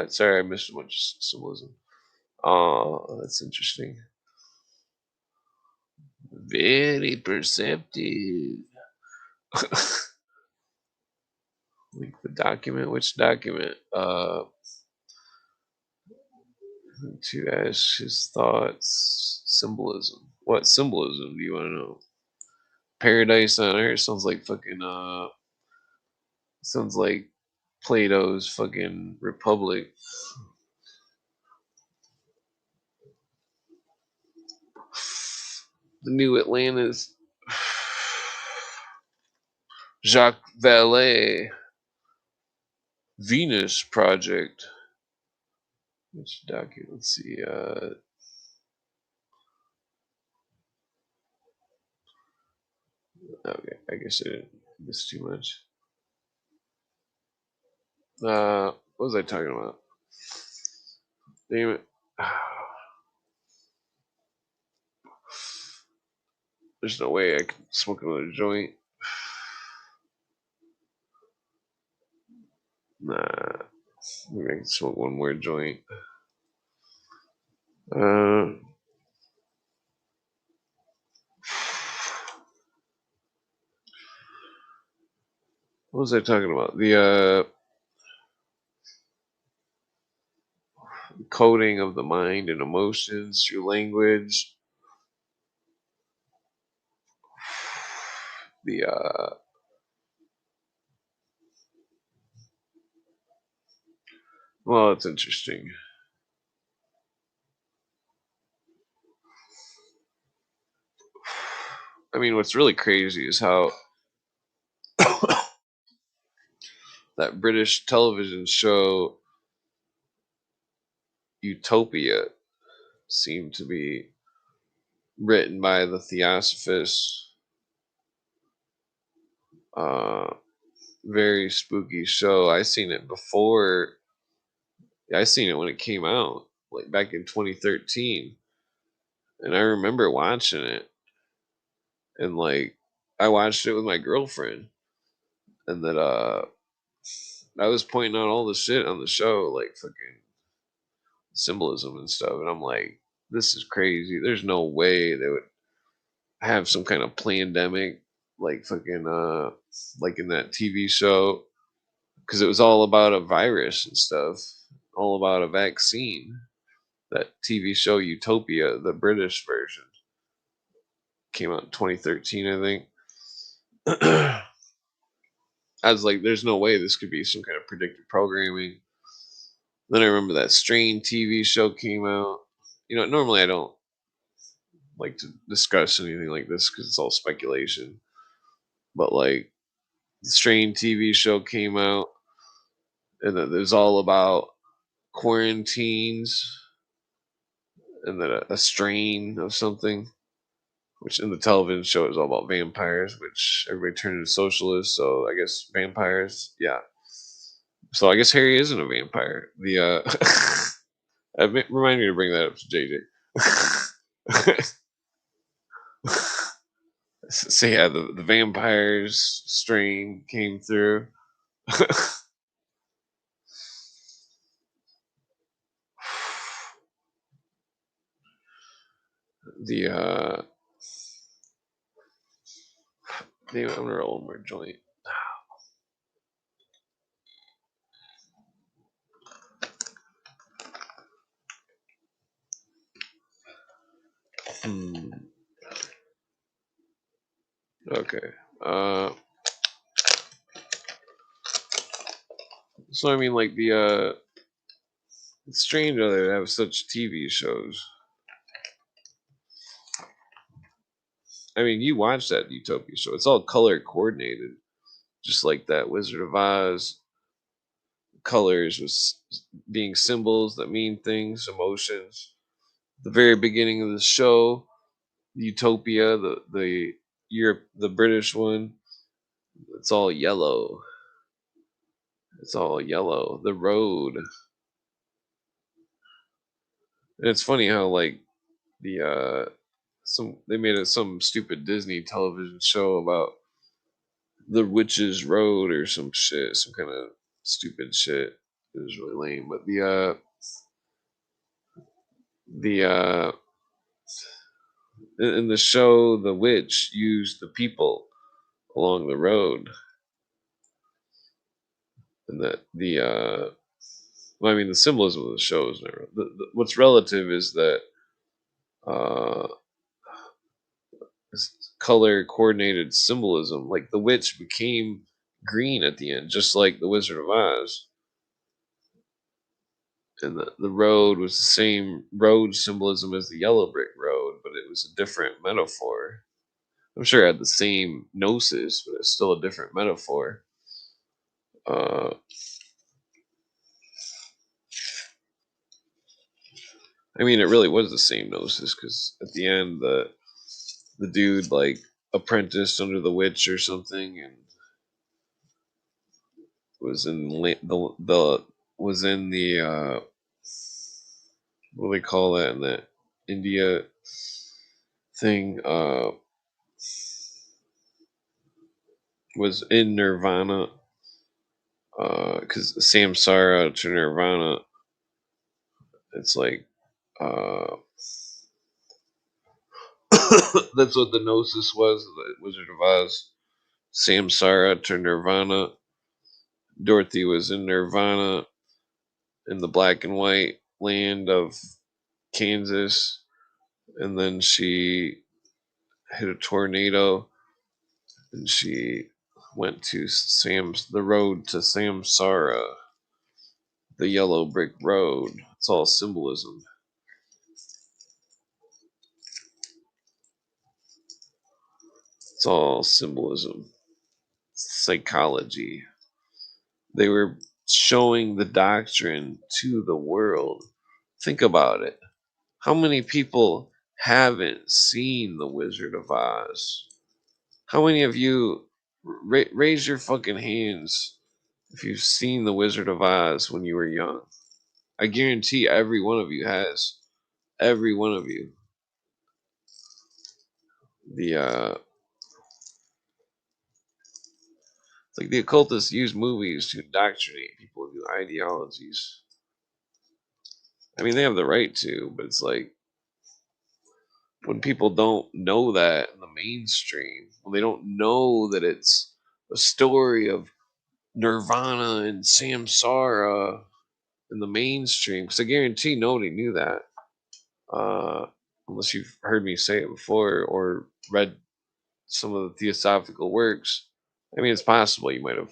B: sorry, I missed a bunch of symbolism. Oh, that's interesting. Very perceptive. Link the document. Which document? To ask his thoughts. Symbolism. What symbolism do you want to know? Paradise on Earth sounds like fucking. Sounds like Plato's fucking Republic. The New Atlantis. Jacques Vallée. Venus Project. Which document? Let's see. Okay, I guess I didn't miss too much. What was I talking about? Damn it. There's no way I can smoke another joint. Nah. Maybe I can smoke one more joint. What was I talking about? The coding of the mind and emotions through language. The well, it's interesting. I mean, what's really crazy is how that British television show Utopia seemed to be written by the Theosophists. Very spooky show. I seen it before. I seen it when it came out, like back in 2013, and I remember watching it. And like, I watched it with my girlfriend, and that I was pointing out all the shit on the show, like fucking symbolism and stuff, and I'm like, this is crazy. There's no way they would have some kind of pandemic, like fucking like in that TV show, because it was all about a virus and stuff, all about a vaccine. That TV show Utopia, the British version, came out in 2013, I think. I was like, there's no way this could be some kind of predictive programming. Then I remember that Strain TV show came out. You know, normally I don't like to discuss anything like this because it's all speculation. But like, the Strain TV show came out, and then it was all about quarantines, and then a strain of something. Which in the television show is all about vampires, which everybody turned into socialists. So I guess vampires, yeah. So I guess Harry isn't a vampire. The remind me to bring that up to JJ. So yeah, the vampires strain came through. The damn, I'm gonna roll one more joint. Okay. So I mean, like it's strange how they have such TV shows. I mean, you watch that Utopia show; it's all color coordinated, just like that Wizard of Oz. Colors was being symbols that mean things, emotions. The very beginning of the show, Utopia, the Europe, the British one, it's all yellow. It's all yellow. The road. And it's funny how like the they made some stupid Disney television show about the Witch's Road or some shit, some kind of stupid shit. It was really lame. But the in the show, the witch used the people along the road, and that well, I mean, the symbolism of the show is never. What's relative is that uh, color coordinated symbolism. Like the witch became green at the end, just like the Wizard of Oz. And the road was the same road symbolism as the yellow brick road, but it was a different metaphor. I'm sure it had the same gnosis, but it's still a different metaphor. I mean, it really was the same gnosis, because at the end, the dude like apprenticed under the witch or something, and was in the was in the what do they call that in the India thing? Was in Nirvana, because Samsara to Nirvana, it's like that's what the gnosis was, the Wizard of Oz. Samsara to Nirvana. Dorothy was in Nirvana in the black and white land of Kansas, and then she hit a tornado, and she went to the road to Samsara, the yellow brick road. It's all symbolism. It's all symbolism. Psychology. They were showing the doctrine to the world. Think about it. How many people haven't seen The Wizard of Oz? How many of you raise your fucking hands if you've seen The Wizard of Oz when you were young? I guarantee every one of you has. Every one of you. The it's like the occultists use movies to indoctrinate people into ideologies. I mean, they have the right to, but it's like when people don't know that in the mainstream, when they don't know that it's a story of Nirvana and Samsara in the mainstream, because I guarantee nobody knew that, unless you've heard me say it before or read some of the theosophical works. I mean, it's possible you might have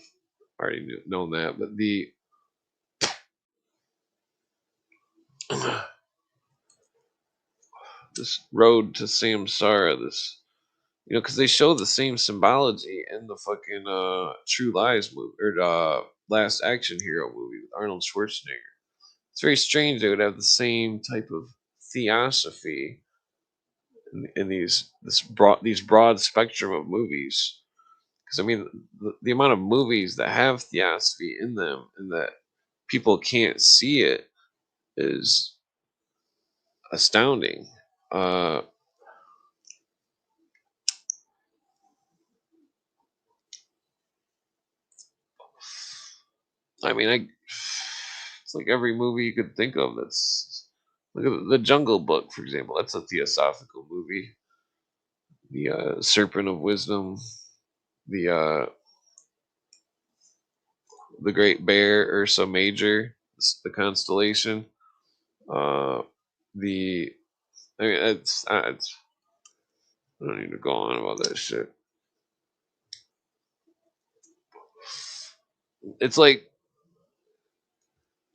B: already known that, but this road to Samsara, this, because they show the same symbology in the fucking True Lies movie, or Last Action Hero movie with Arnold Schwarzenegger. It's very strange they would have the same type of theosophy in these broad spectrum of movies. Because I mean, the amount of movies that have theosophy in them and that people can't see it is astounding. I mean, it's like every movie you could think of. That's look at the Jungle Book, for example. That's a theosophical movie. The Serpent of Wisdom, the the Great Bear, Ursa Major, the constellation. The I mean, it's I don't need to go on about that shit. It's like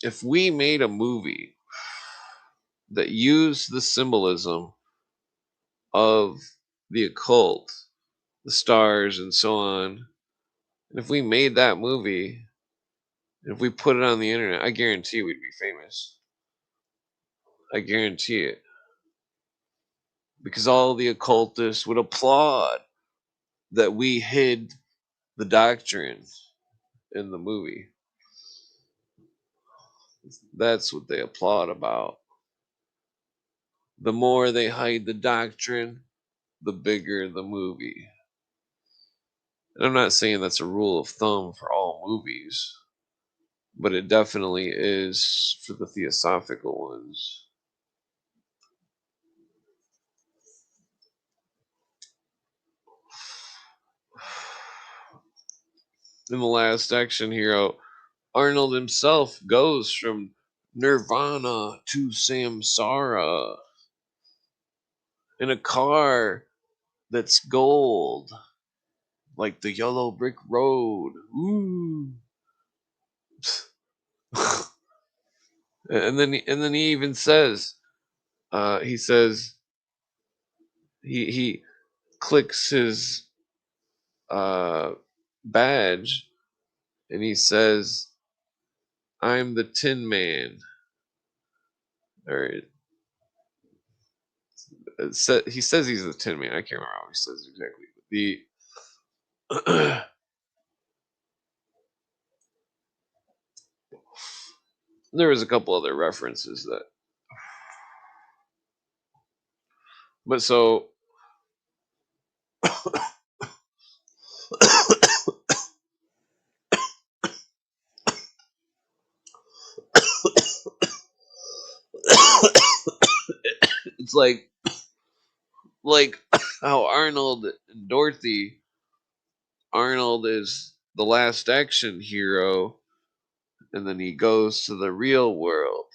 B: if we made a movie that used the symbolism of the occult, the stars, and so on, and if we made that movie, and if we put it on the internet, I guarantee we'd be famous. I guarantee it. Because all the occultists would applaud that we hid the doctrine in the movie. That's what they applaud about. The more they hide the doctrine, the bigger the movie. And I'm not saying that's a rule of thumb for all movies, but it definitely is for the theosophical ones. In The Last Action Hero, Arnold himself goes from Nirvana to Samsara in a car that's gold. like the yellow brick road. Ooh. And then he even says, he says he clicks his badge and he says, "I'm the Tin Man." Or he says he's the Tin Man. I can't remember how he says exactly. The there was a couple other references that, but so it's like how Arnold and Dorothy. Arnold is the last action hero, and then he goes to the real world,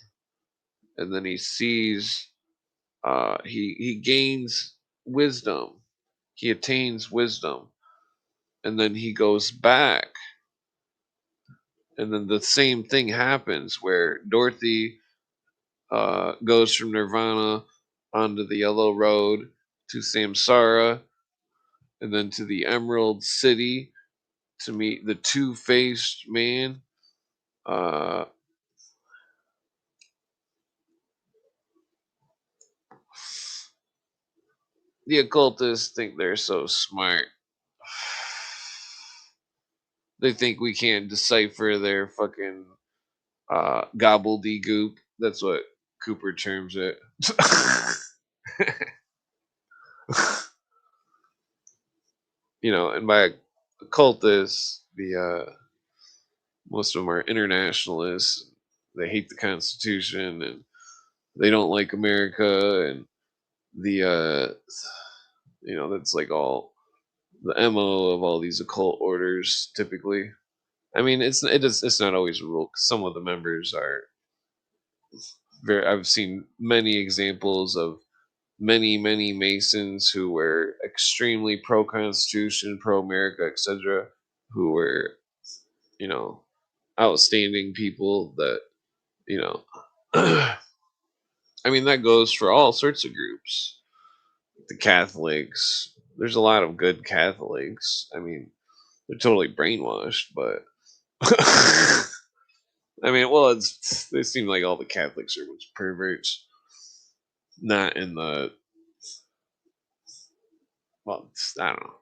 B: and then he sees, he gains wisdom, he attains wisdom, and then he goes back, and then the same thing happens where Dorothy goes from Nirvana onto the Yellow Road to Samsara, and then to the Emerald City to meet the Two-Faced Man. Uh, the occultists think they're so smart. They think we can't decipher their fucking gobbledygook. That's what Cooper terms it. You know, and by occultists, the most of them are internationalists. They hate the Constitution and they don't like America, and the you know, that's like all the MO of all these occult orders typically. I mean, it's not always a rule. 'Cause some of the members are very. I've seen many examples of many Masons who were extremely pro Constitution, pro America, etc., who were, you know, outstanding people that, you know. I mean, that goes for all sorts of groups. The Catholics. There's a lot of good Catholics. I mean, they're totally brainwashed, but I mean, well, they seem like all the Catholics are much perverts. Not in the, well, I don't know.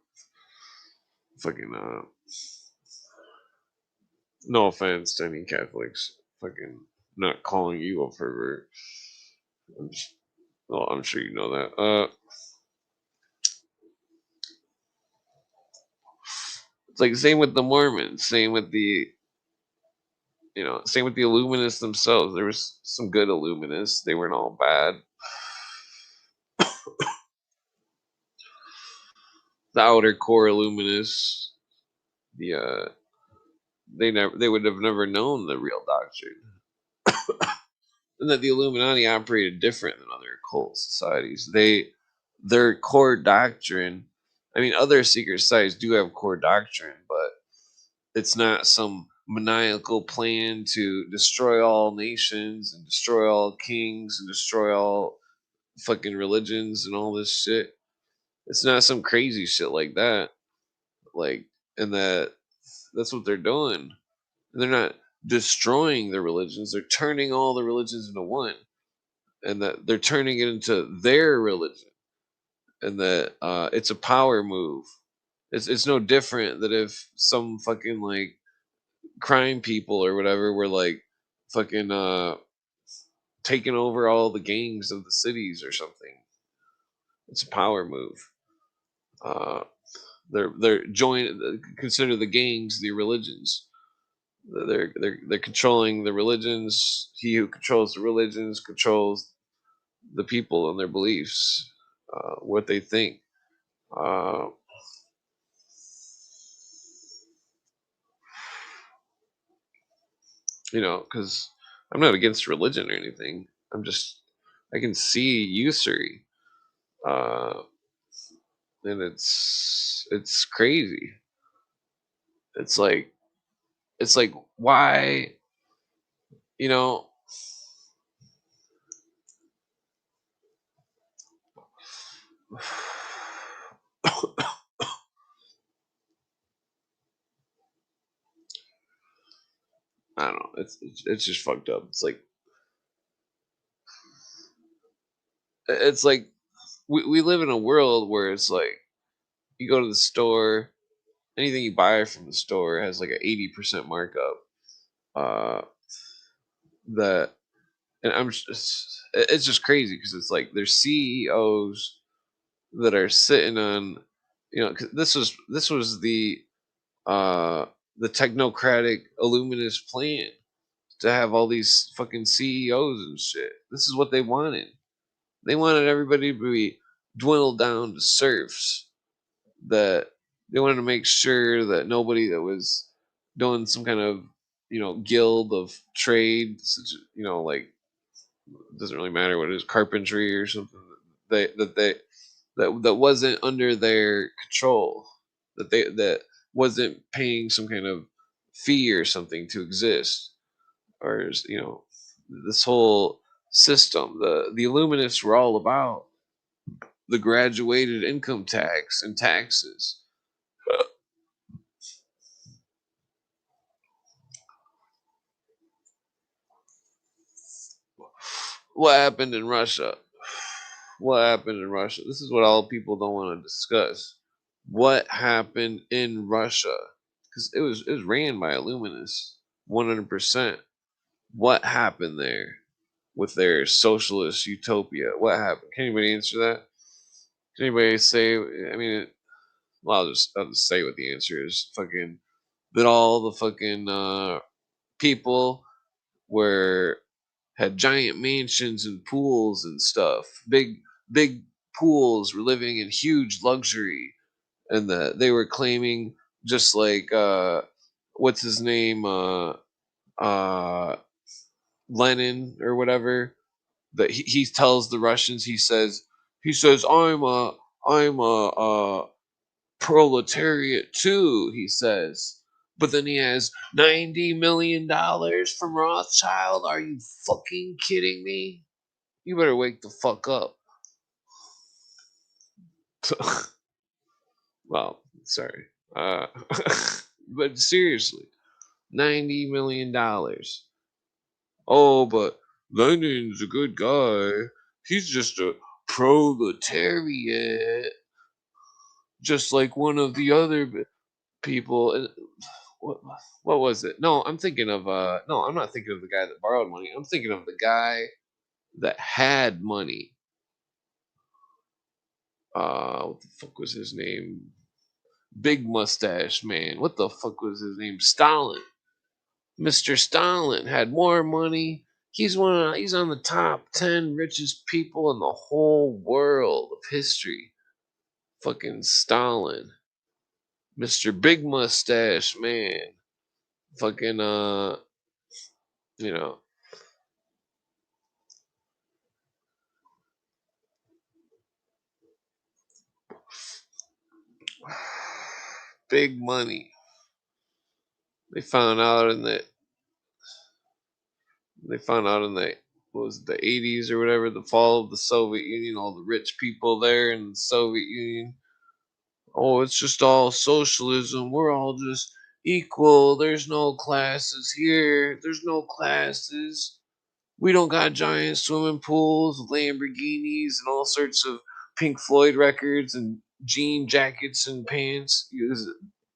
B: Fucking, no offense to any Catholics. Fucking, not calling you a pervert. Well, I'm sure you know that. It's like same with the Mormons, same with the, you know, same with the Illuminists themselves. There was some good Illuminists. They weren't all bad. The outer core Illuminists, the they would have never known the real doctrine, and that the Illuminati operated different than other occult societies. Their core doctrine. I mean, other secret societies do have core doctrine, but it's not some maniacal plan to destroy all nations and destroy all kings and destroy all fucking religions and all this shit. It's not some crazy shit like that. Like, and that's what they're doing. They're not destroying the religions. They're turning all the religions into one, and that they're turning it into their religion, and that it's a power move. It's no different that if some fucking like crime people or whatever were like fucking taking over all the gangs of the cities or something. It's a power move. Uh, they're consider the gangs the religions. They're controlling the religions. He who controls the religions controls the people and their beliefs, what they think. Uh, you know, because I'm not against religion or anything. I can see usury, uh, and it's crazy. It's like why, you know, I don't know. It's just fucked up. It's like we live in a world where it's like you go to the store, anything you buy from the store has like an 80% markup. Uh, that and it's just crazy because it's like there's CEOs that are sitting on, 'cause this was uh the technocratic illuminist plan to have all these fucking CEOs and shit. This is what they wanted. They wanted everybody to be dwindled down to serfs. That they wanted to make sure that nobody that was doing some kind of guild of trade, such like doesn't really matter what it is, carpentry or something. That wasn't under their control. That wasn't paying some kind of fee or something to exist, or this whole system. The Illuminists were all about the graduated income tax and taxes. What happened in Russia? What happened in Russia? This is what all people don't want to discuss. What happened in Russia? Because it was ran by Illuminists, 100%. What happened there with their socialist utopia? What happened? Can anybody answer that? Can anybody say? I mean, well, I'll just say what the answer is. Fucking that all the fucking people were had giant mansions and pools and stuff. Big pools, were living in huge luxury, and that they were claiming, just like what's his name, uh Lenin or whatever, that he tells the Russians, he says I'm a proletariat too, he says. But then he has $90 million from Rothschild. Are you fucking kidding me? You better wake the fuck up. Well, sorry. But seriously, $90 million. Oh, but Lenin's a good guy. He's just a proletariat, just like one of the other people. What, what was it? No, I'm thinking of no, I'm not thinking of the guy that borrowed money. I'm thinking of the guy that had money. What the fuck was his name? Big mustache man. What the fuck was his name? Stalin. Mr. Stalin had more money. He's on the top 10 richest people in the whole world of history. Fucking Stalin. Mr. Big Mustache Man. Fucking you know, big money. They found out in the what was it, the 80s or whatever, the fall of the Soviet Union, all the rich people there in the Soviet Union. Oh, it's just all socialism. We're all just equal. There's no classes here. There's no classes. We don't got giant swimming pools with Lamborghinis and all sorts of Pink Floyd records and jean jackets and pants.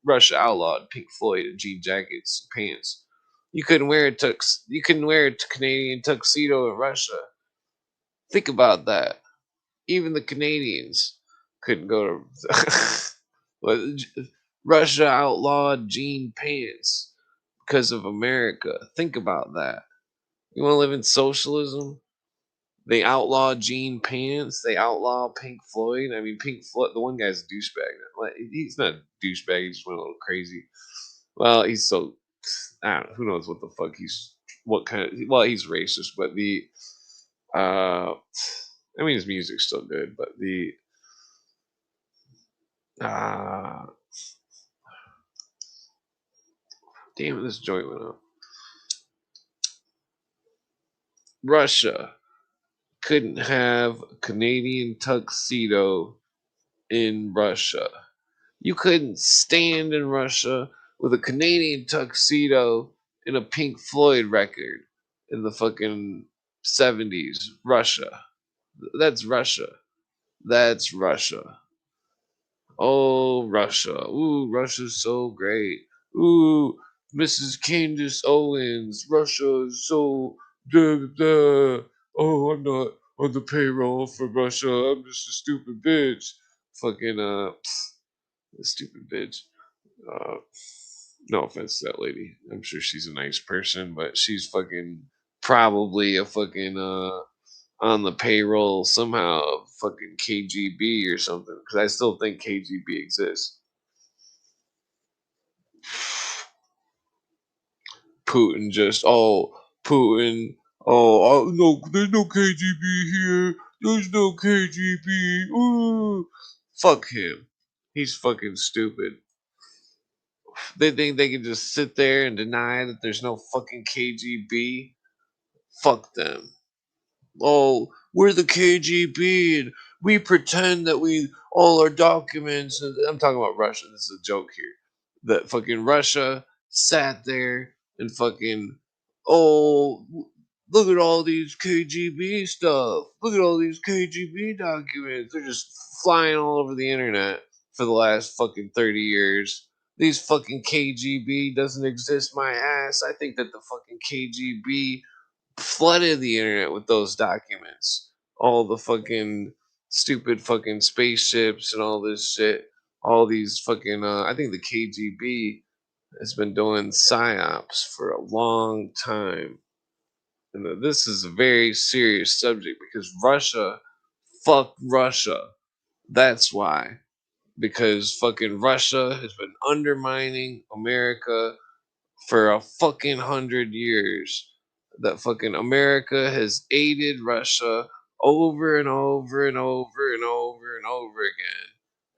B: Russia outlawed Pink Floyd and jean jackets and pants. You couldn't wear a Canadian tuxedo in Russia. Think about that. Even the Canadians couldn't go to. Russia outlawed jean pants because of America. Think about that. You want to live in socialism? They outlaw jean pants. They outlaw Pink Floyd. I mean, Pink Floyd. The one guy's a douchebag. He's not a douchebag. He just went a little crazy. Well, he's so. I don't know. Who knows what the fuck he's. What kind of. Well, he's racist, but the. I mean, his music's still good, but the. Uh, Damn it, this joint went out. Russia couldn't have a Canadian tuxedo in Russia. You couldn't stand in Russia with a Canadian tuxedo in a Pink Floyd record in the fucking 70s. Russia. That's Russia. That's Russia. Oh, Russia. Ooh, Russia's so great. Ooh, Mrs. Candace Owens. Russia is so. Duh, duh. Oh, I'm not on the payroll for Russia. I'm just a stupid bitch. Fucking, stupid bitch. Uh, no offense to that lady. I'm sure she's a nice person, but she's fucking probably a fucking, on the payroll somehow of fucking KGB or something, because I still think KGB exists. Putin just, Putin, no, there's no KGB here. There's no KGB. Ooh. Fuck him. He's fucking stupid. They think they can just sit there and deny that there's no fucking KGB. Fuck them. Oh, we're the KGB and we pretend that we all our documents. I'm talking about Russia. This is a joke here. That fucking Russia sat there and fucking, oh, look at all these KGB stuff. Look at all these KGB documents. They're just flying all over the internet for the last fucking 30 years. These fucking KGB doesn't exist, my ass. I think that the fucking KGB flooded the internet with those documents. All the fucking stupid fucking spaceships and all this shit. All these fucking, I think the KGB has been doing psyops for a long time. And this is a very serious subject because Russia, fuck Russia. That's why. Because fucking Russia has been undermining America for a fucking 100 years. That fucking America has aided Russia over and over and over and over and over again.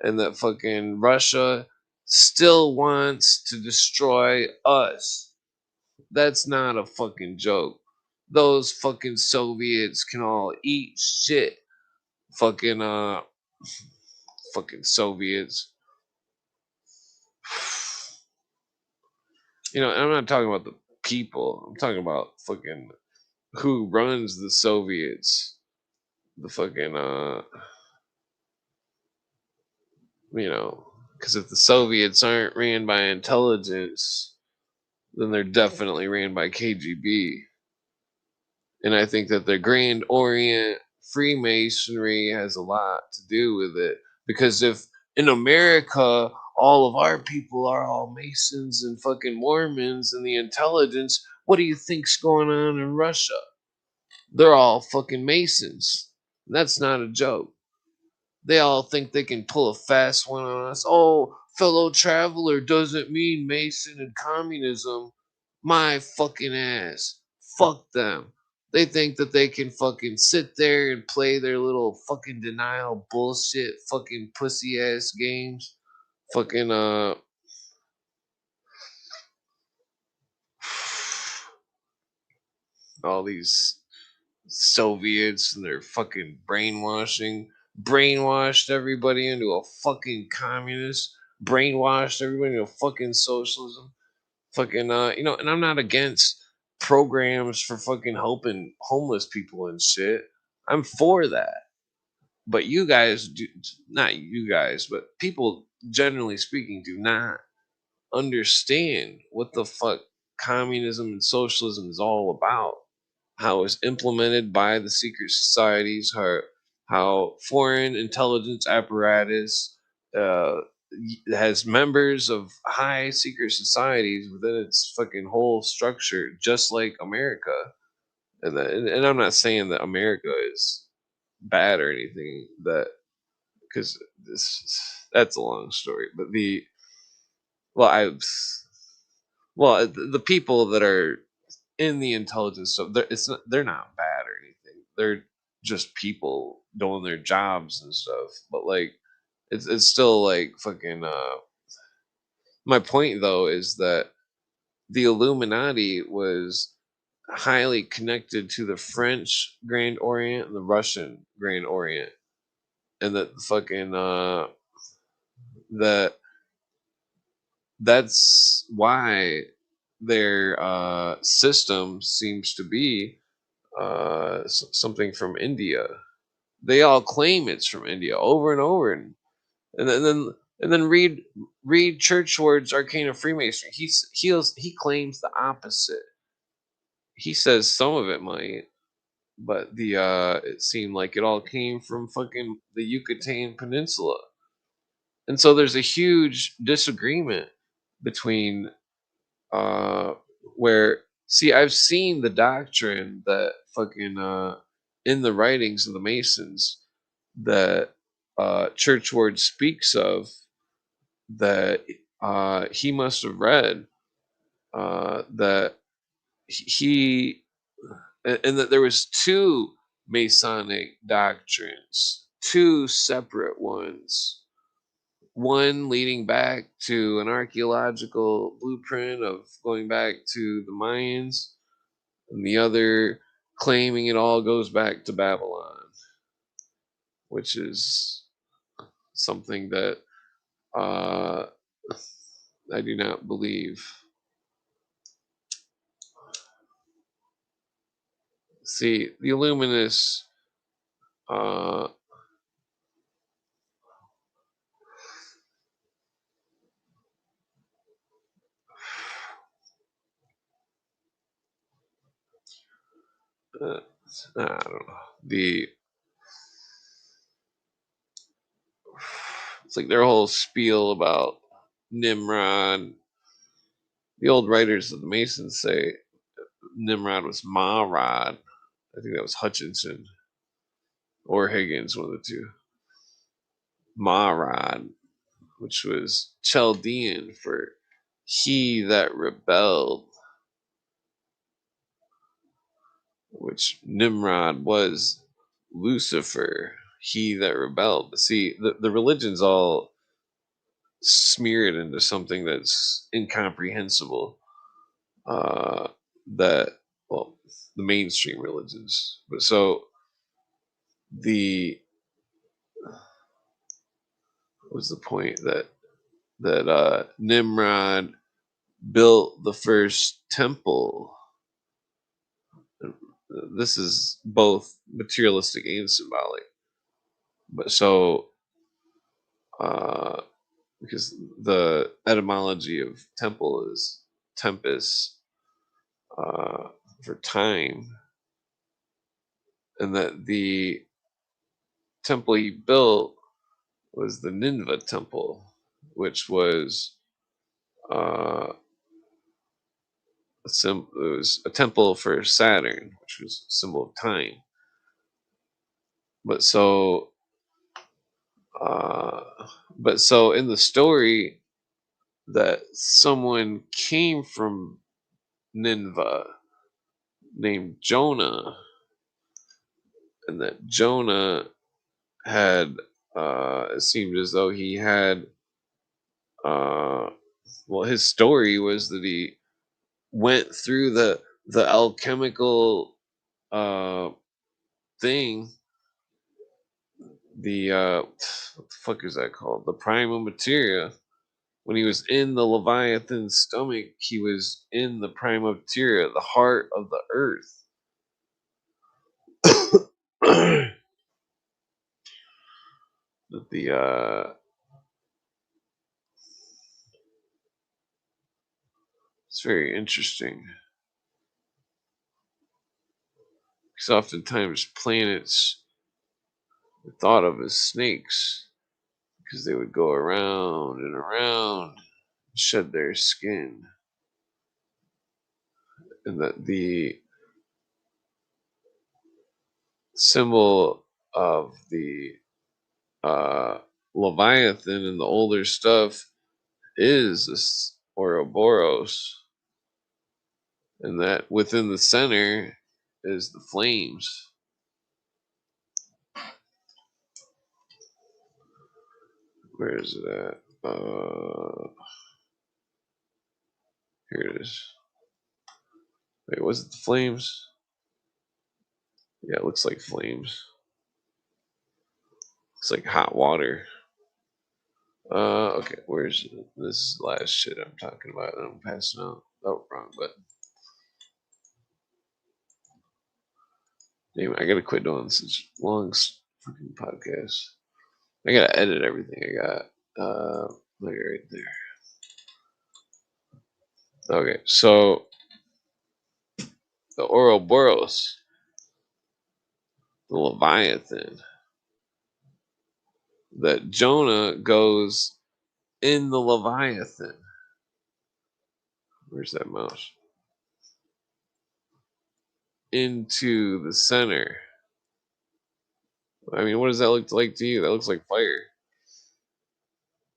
B: And that fucking Russia still wants to destroy us. That's not a fucking joke. Those fucking Soviets can all eat shit. Fucking fucking Soviets. You know, I'm not talking about the people. I'm talking about fucking who runs the Soviets. The fucking you know, because if the Soviets aren't ran by intelligence, then they're definitely ran by KGB. And I think that the Grand Orient Freemasonry has a lot to do with it. Because if in America all of our people are all Masons and fucking Mormons and the intelligence, what do you think's going on in Russia? They're all fucking Masons. That's not a joke. They all think they can pull a fast one on us. Oh, fellow traveler doesn't mean Mason and communism. My fucking ass. Fuck them. They think that they can fucking sit there and play their little fucking denial bullshit fucking pussy ass games. Fucking all these Soviets and their fucking brainwashed everybody into a fucking communist, brainwashed everybody into fucking socialism. Fucking you know, and I'm not against programs for fucking helping homeless people and shit. I'm for that. But you guys do not you guys, but people generally speaking do not understand what the fuck communism and socialism is all about, how it's implemented by the secret societies, how foreign intelligence apparatus uh, has members of high secret societies within its fucking whole structure, just like America. And I'm not saying that America is bad or anything, that because that's a long story. But well, I the people that are in the intelligence stuff, they're not bad or anything. They're just people doing their jobs and stuff. But like, it's still like fucking. My point though is that the Illuminati was highly connected to the French Grand Orient and the Russian Grand Orient, and that fucking that that's why their system seems to be something from India. They all claim it's from India over and over, and then read Churchward's Arcane of Freemasonry. He claims the opposite. He says some of it might, but it seemed like it all came from fucking the Yucatan Peninsula. And so there's a huge disagreement between where, see, I've seen the doctrine that fucking in the writings of the Masons that Churchward speaks of, that he must have read, that he and that there was two Masonic doctrines, two separate ones, one leading back to an archaeological blueprint of going back to the Mayans, and the other claiming it all goes back to Babylon, which is something that I do not believe. See, the Illuminists, I don't know. It's like their whole spiel about Nimrod. The old writers of the Masons say Nimrod was Marod. I think that was Hutchinson or Higgins, one of the two. Marod, which was Chaldean for he that rebelled, which Nimrod was Lucifer, he that rebelled. But see, the religion's all smeared into something that's incomprehensible. That, well, the mainstream religions. But so the what's the point that Nimrod built the first temple. This is both materialistic and symbolic. But so because the etymology of temple is tempus, for time, and that the temple he built was the Nineveh temple, which was it was a temple for Saturn, which was a symbol of time. But so in the story that someone came from Nineveh named Jonah, and that Jonah had it seemed as though he had well, his story was that he went through the alchemical thing, the what the fuck is that called, the prima materia. When he was in the Leviathan's stomach, he was in the prima materia, the heart of the earth. That it's very interesting, because oftentimes planets are thought of as snakes, because they would go around and around and shed their skin, and that the symbol of the Leviathan and the older stuff is this Ouroboros, and that within the center is the flames. Where is it at? Here it is. Wait, was it the flames? Yeah, it looks like flames. It's like hot water. Okay, where's this last shit I'm talking about that I'm passing out? Oh, wrong button. Damn, I gotta quit doing such long fucking podcasts. I gotta edit everything I got. Look right there. Okay, so the Ouroboros, the Leviathan, that Jonah goes in the Leviathan. Where's that mouse? Into the center. I mean, what does that look like to you? That looks like fire.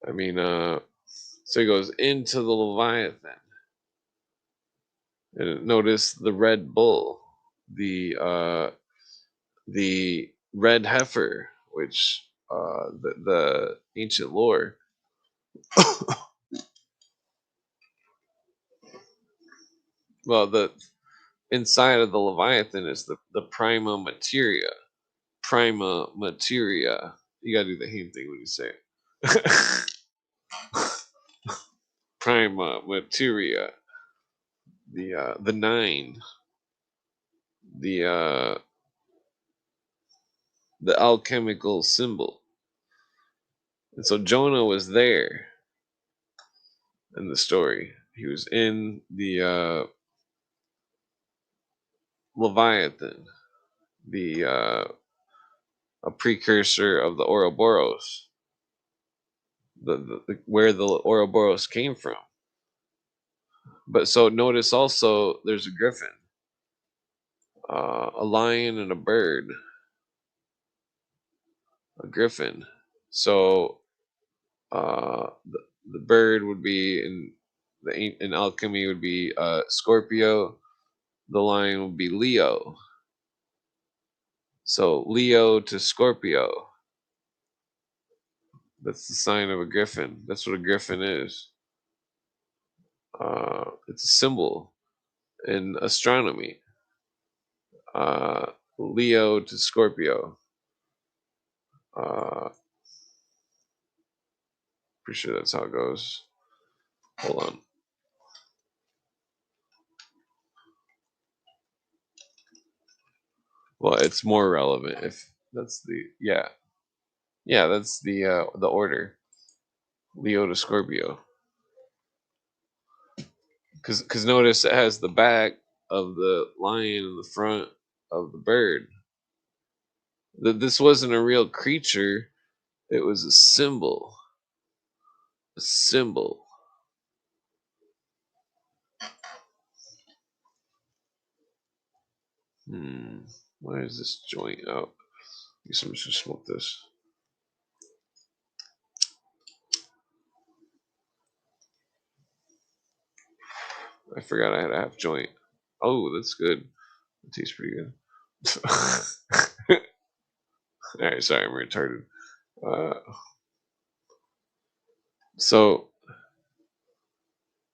B: I mean, so he goes into the Leviathan. And notice the Red Bull, the red heifer, which the ancient lore. Well, the inside of the Leviathan is the prima materia. Prima materia. You gotta do the heme thing when you say it. Prima materia. The nine. The alchemical symbol. And so Jonah was there in the story. He was in the Leviathan, the a precursor of the Ouroboros, where the Ouroboros came from. But so notice also there's a griffin, a lion, and a bird. A griffin. So the bird would be in alchemy would be Scorpio. The lion would be Leo. So Leo to Scorpio. That's the sign of a griffin. That's what a griffin is. It's a symbol in astronomy. Leo to Scorpio. Pretty sure that's how it goes. Hold on. Well, it's more relevant if that's that's the order. Leo to Scorpio. Because notice it has the back of the lion and the front of the bird. This wasn't a real creature. It was a symbol. A symbol. Why is this joint out? I guess I'm just gonna smoke this. I forgot I had a half joint. Oh, that's good. It tastes pretty good. Alright, sorry, I'm retarded. So,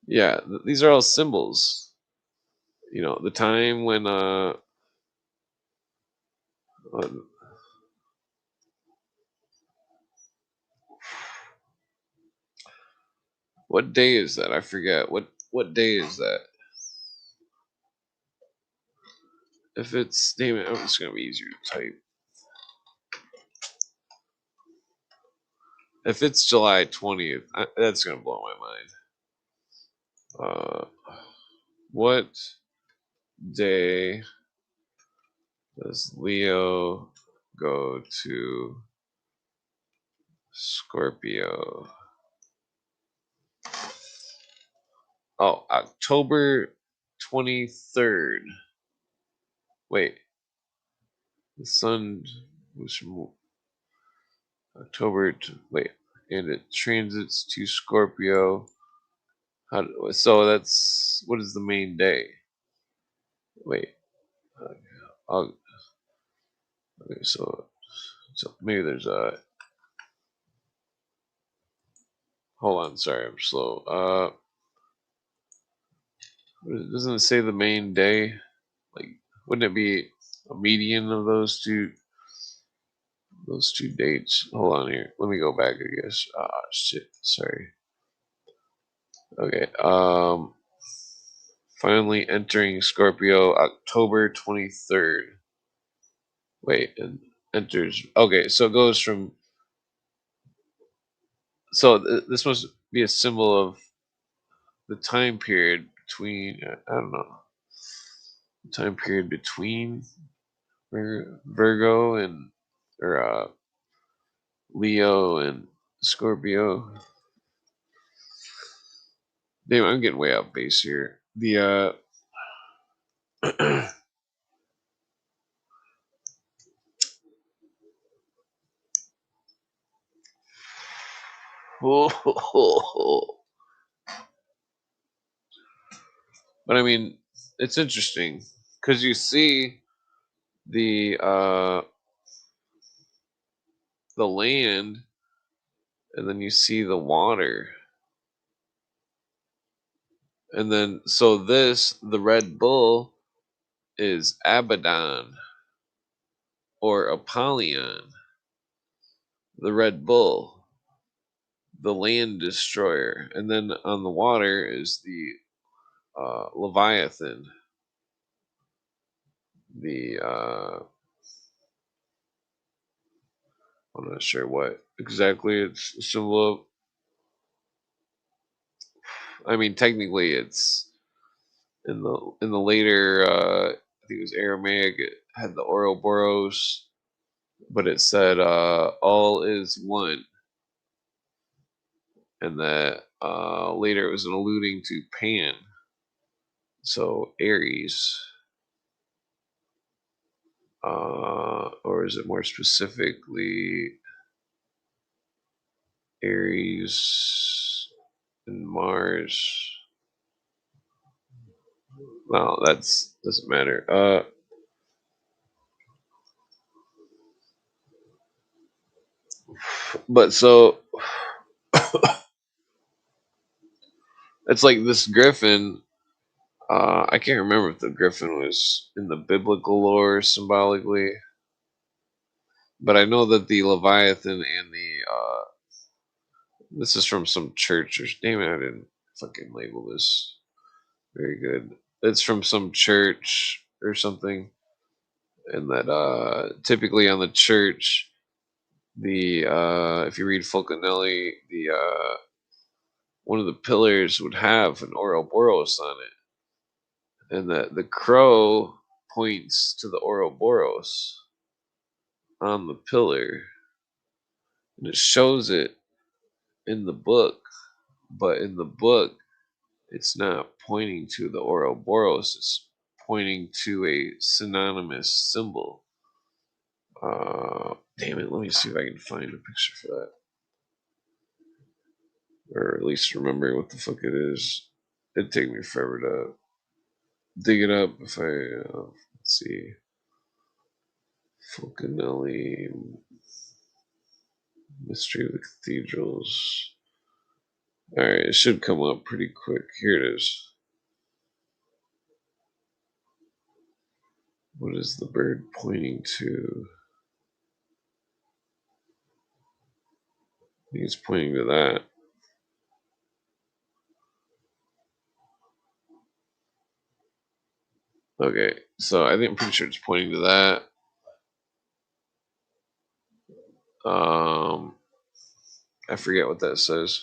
B: yeah, these are all symbols. You know, the time when what day is that? I forget. What day is that? If it's damn it, it's gonna be easier to type. If it's July 20th, that's gonna blow my mind. What day does Leo go to Scorpio? Oh, October 23rd. Wait, the sun was from October to, wait, and it transits to Scorpio. So that's, what is the main day? Wait, okay, so maybe there's a, hold on, sorry, I'm slow. Doesn't it say the main day? Like, wouldn't it be a median of those two dates? Hold on here. Let me go back, I guess. Ah, shit. Sorry. Okay. Finally entering Scorpio October 23rd. Wait, and enters. Okay, so it goes from. So this must be a symbol of the time period between. I don't know. Time period between Virgo and or Leo and Scorpio. Damn, I'm getting way off base here. The but I mean, it's interesting because you see the the land, and then you see the water, and then so the Red Bull is Abaddon or Apollyon, the Red Bull, the land destroyer, and then on the water is the Leviathan, the I'm not sure what exactly it's a symbol of. I mean, technically, it's in the later I think it was Aramaic. It had the Ouroboros, but it said all is one, and that later it was an alluding to Pan, so Aries, or is it more specifically Aries and Mars? No, that's doesn't matter. But so it's like this griffin. I can't remember if the griffin was in the biblical lore symbolically, but I know that the Leviathan and the this is from some church. Or damn it, I didn't fucking label this very good. It's from some church or something, and that typically on the church, the if you read Fulcanelli, the one of the pillars would have an Ouroboros on it, and that the crow points to the Ouroboros on the pillar, and it shows it in the book, but in the book, it's not pointing to the Ouroboros, it's pointing to a synonymous symbol. Damn it, let me see if I can find a picture for that. Or at least remember what the fuck it is. It'd take me forever to dig it up if I, let's see. Fulcanelli, Mystery of the Cathedrals. Alright, it should come up pretty quick. Here it is. What is the bird pointing to? I think it's pointing to that. Okay, so I think I'm pretty sure it's pointing to that. I forget what that says.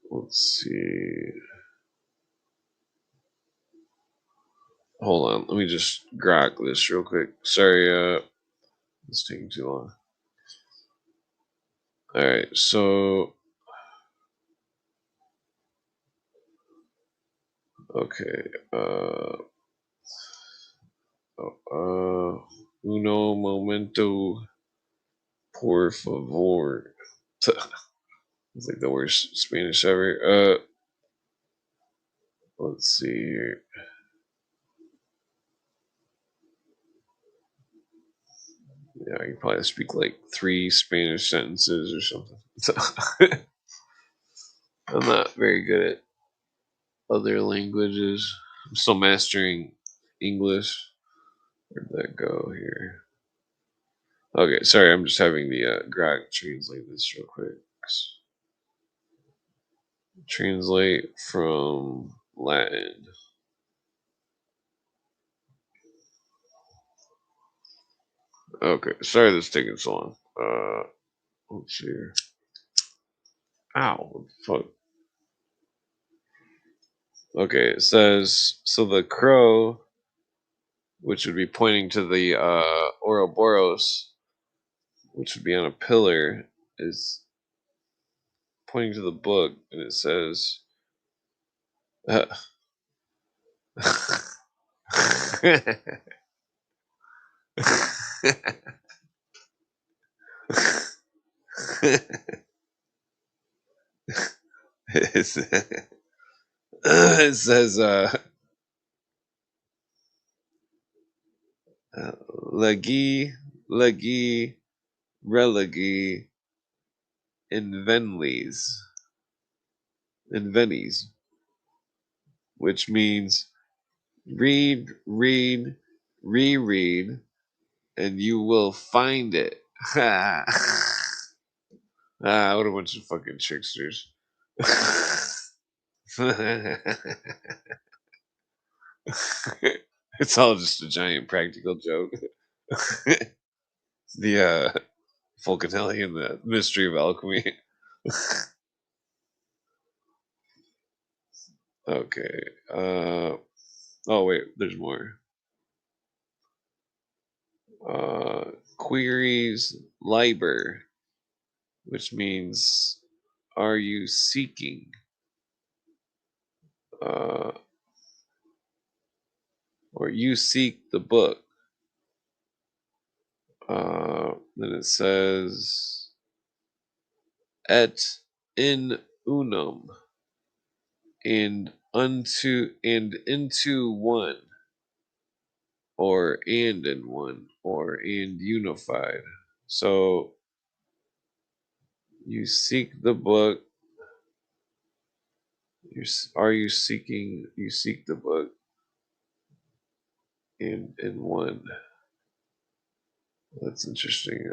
B: Let's see. Hold on, let me just grok this real quick. Sorry, it's taking too long. Alright, so okay. Uno momento, por favor. It's like the worst Spanish ever. Let's see here. Yeah, I can probably speak like 3 Spanish sentences or something. So I'm not very good at other languages. I'm still mastering English. Where'd that go here? Okay, sorry, I'm just having the Grok translate this real quick. Translate from Latin. Okay, sorry this is taking so long. Let's see here. Ow, what the fuck? Okay, it says, so the crow, which would be pointing to the Ouroboros, which would be on a pillar, is pointing to the book, and it says, uh, it says, Legi, Legi, Relegi, Invenlies, Invenies, which means read, read, reread, and you will find it. What a bunch of fucking tricksters. It's all just a giant practical joke. The Fulcanelli and the Mystery of Alchemy. Okay. Oh wait, there's more. Queries liber, which means are you seeking? Or you seek the book. Then it says et in unum, and unto and into one, or and in one, or and unified. So you seek the book. Are you seeking? You seek the book in one. That's interesting.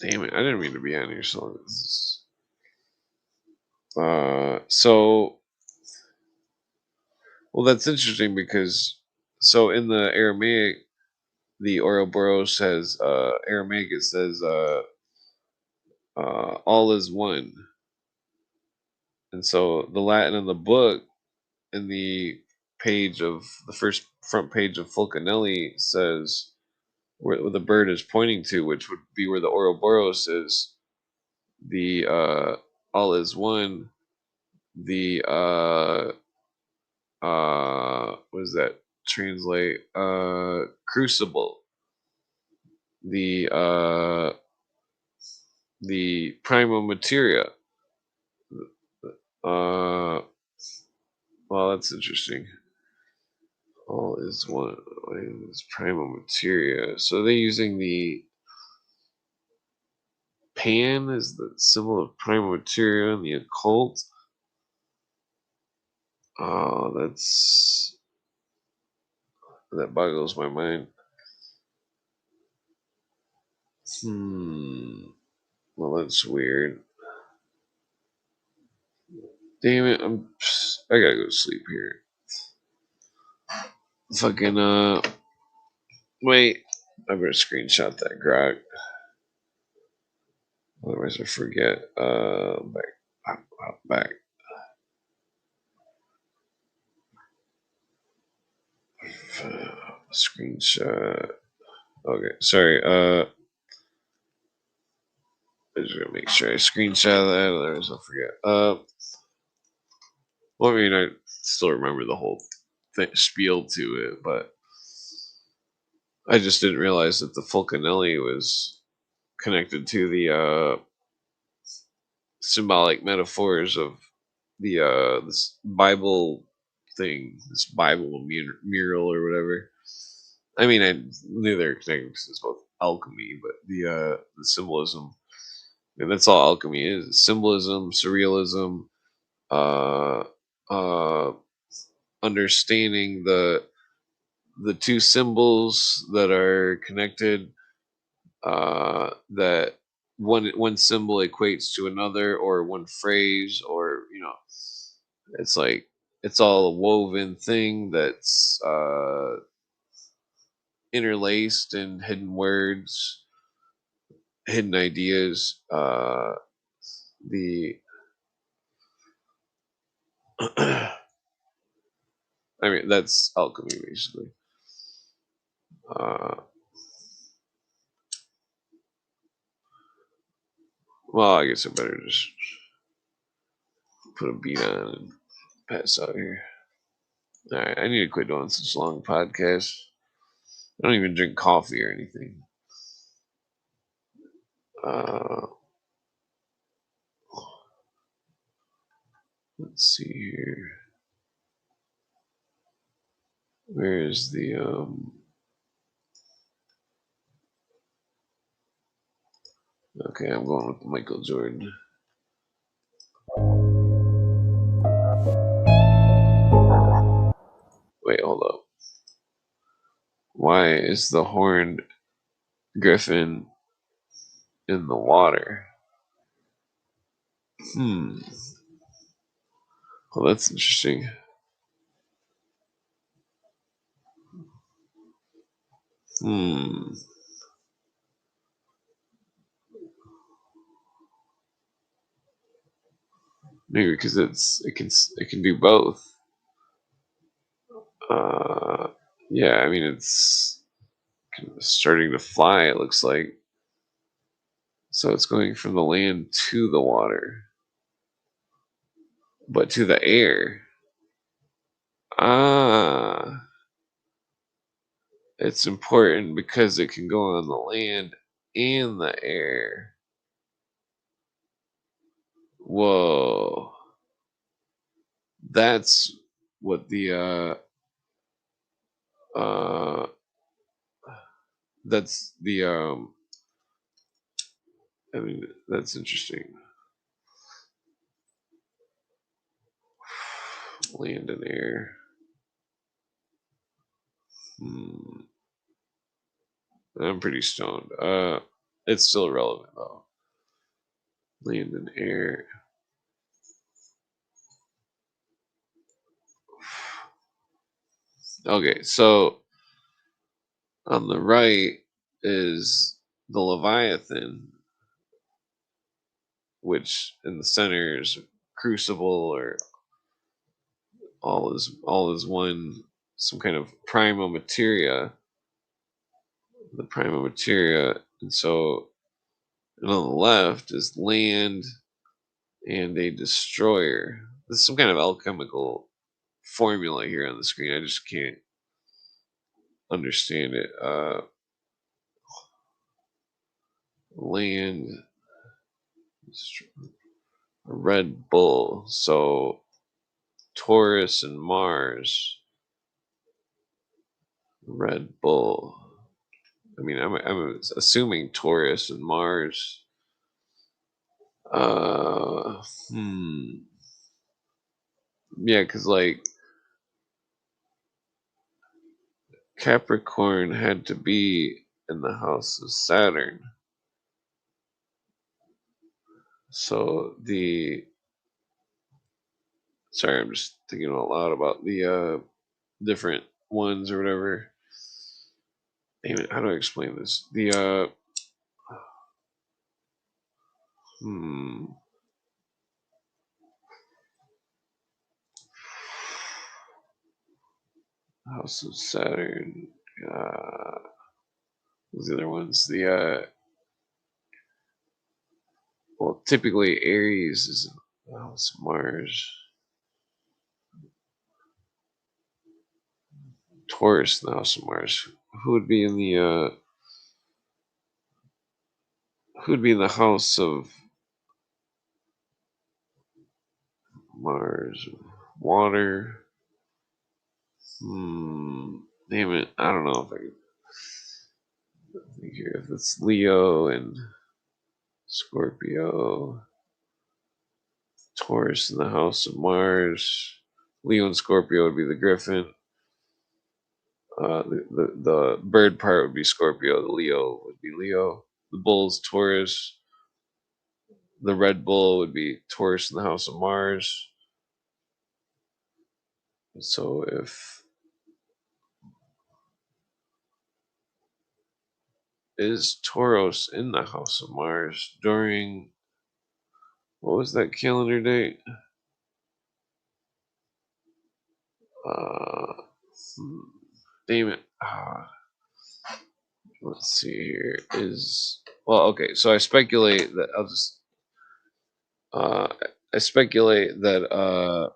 B: Damn it! I didn't mean to be on here so long. So well, that's interesting because so in the Aramaic, the Ouroboros says Aramaic. It says all is one, and so the Latin in the book in the page of the first front page of Fulcanelli says where the bird is pointing to, which would be where the Ouroboros is. The all is one. The what does that translate? Crucible. The prima materia. Well, that's interesting. All is one. Is prima materia. So they're using the pan as the symbol of prima materia in the occult. Oh, that boggles my mind. Well, that's weird. Damn it! I gotta go to sleep here. Fucking wait. I better screenshot that grok. Otherwise I forget. Back. Screenshot. Okay, sorry. I just gotta make sure I screenshot that, otherwise I'll forget. Well, I mean, I still remember the whole spiel to it, but I just didn't realize that the Fulcanelli was connected to the symbolic metaphors of the this Bible thing, this Bible mural or whatever. I mean, I knew they were connected because it's both alchemy, but the symbolism. And that's all alchemy is: symbolism, surrealism, uh, uh, understanding the two symbols that are connected. That one symbol equates to another, or one phrase, or it's like it's all a woven thing that's interlaced in hidden words, hidden ideas. The I mean, that's alchemy basically. Uh, well, I guess I better just put a beat on and pass out here. All right, I need to quit doing such long podcasts. I don't even drink coffee or anything. Uh, let's see here. Where is the Okay, I'm going with Michael Jordan. Wait, hold up. Why is the horned griffin in the water? Well, that's interesting. Maybe because it can do both. Uh, yeah, I mean it's kind of starting to fly. It looks like so it's going from the land to the water, but to the air. Ah, it's important because it can go on the land and the air. Whoa, that's what uh that's the I mean that's interesting. Land and air. Hmm. I'm pretty stoned. It's still relevant though. Land and air. Okay, so on the right is the Leviathan, which in the center is Crucible, or all is one, some kind of prima materia, the prima materia, and so and on the left is land and a destroyer. There's some kind of alchemical formula here on the screen. I just can't understand it. Land, a Red Bull. So Taurus and Mars. Red Bull. I mean, I'm assuming Taurus and Mars. Uh, hmm. Yeah, because like Capricorn had to be in the house of Saturn. So sorry, I'm just thinking a lot about the different ones or whatever. Damn it, how do I explain this? The hmm. House of Saturn. Uh, what's the other ones? Well, typically Aries is House of Mars. Taurus in the House of Mars. Who would be in the who would be in the House of Mars? Water. Damn it, I don't know if I could. I think here, if it's Leo and Scorpio, Taurus in the house of Mars, Leo and Scorpio would be the Griffin. The bird part would be Scorpio. The Leo would be Leo. The bull's Taurus. The Red Bull would be Taurus in the house of Mars. So if is Tauros in the house of Mars during, what was that calendar date? Uh, Damn it. Let's see here. Okay, so I speculate that I speculate that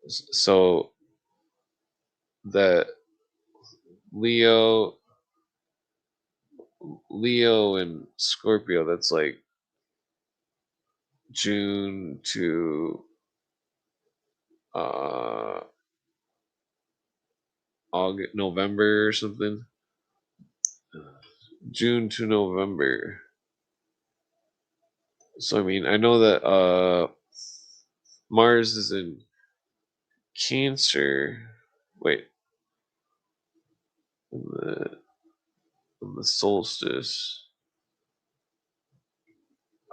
B: so that Leo and Scorpio, that's like June to August, November or something. June to November. So I mean, I know that Mars is in Cancer. Wait, on the solstice.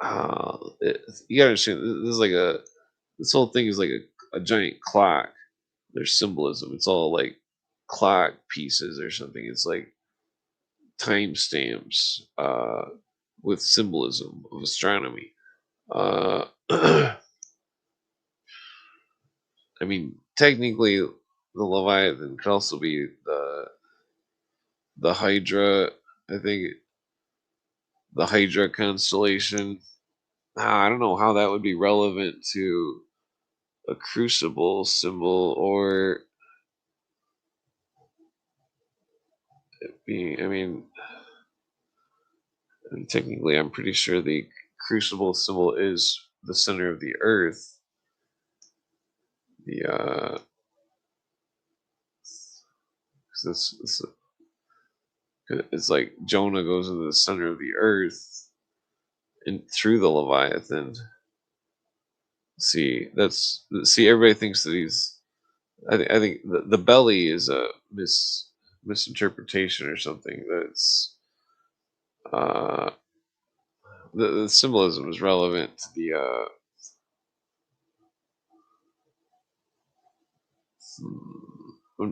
B: You gotta understand. This is like this whole thing is like a giant clock. There's symbolism. It's all like clock pieces or something. It's like timestamps with symbolism of astronomy. I mean, technically, the Leviathan could also be the Hydra. I think the Hydra constellation. I don't know how that would be relevant to a crucible symbol, or be. I mean, technically, I'm pretty sure the crucible symbol is the center of the Earth. The this it's like Jonah goes into the center of the Earth and through the Leviathan. See, everybody thinks that he's. I think the belly is a misinterpretation or something. That's uh, the symbolism is relevant to the.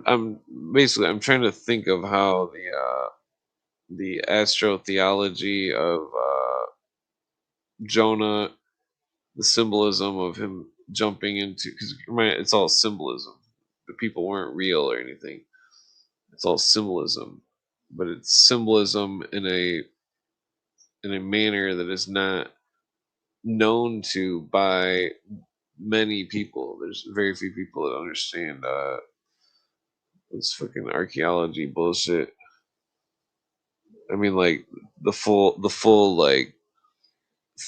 B: I'm trying to think of how the astrotheology of Jonah, the symbolism of him jumping into, because it's all symbolism. The people weren't real or anything. It's all symbolism, but it's symbolism in a manner that is not known to by many people. There's very few people that understand this fucking archaeology bullshit. I mean, like the full like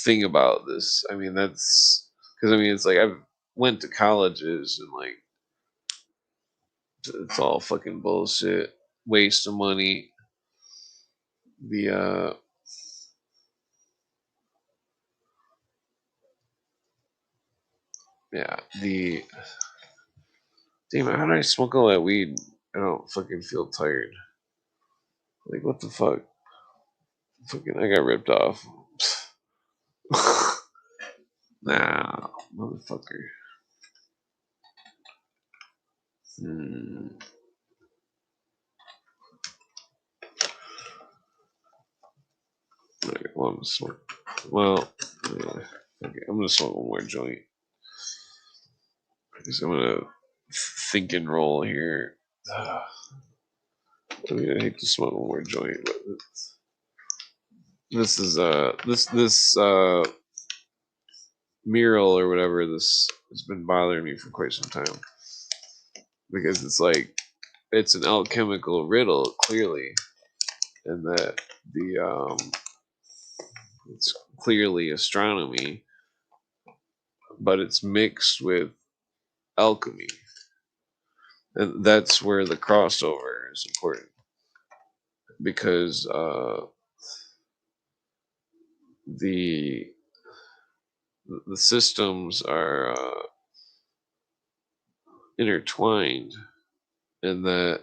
B: thing about this. I mean, that's because I mean it's like I've went to colleges and like it's all fucking bullshit, waste of money. The yeah, the damn it, how did I smoke all that weed? I don't fucking feel tired. Like what the fuck? Fucking I got ripped off. Nah, motherfucker. Alright, well, I'm gonna smoke. Well, yeah. Okay, I'm gonna smoke one more joint. Because I'm gonna think and roll here. I mean, I hate to smoke one more joint, but this is this mural or whatever. This has been bothering me for quite some time because it's like it's an alchemical riddle clearly, and that it's clearly astronomy, but it's mixed with alchemy. And that's where the crossover is important, because the systems are intertwined, and that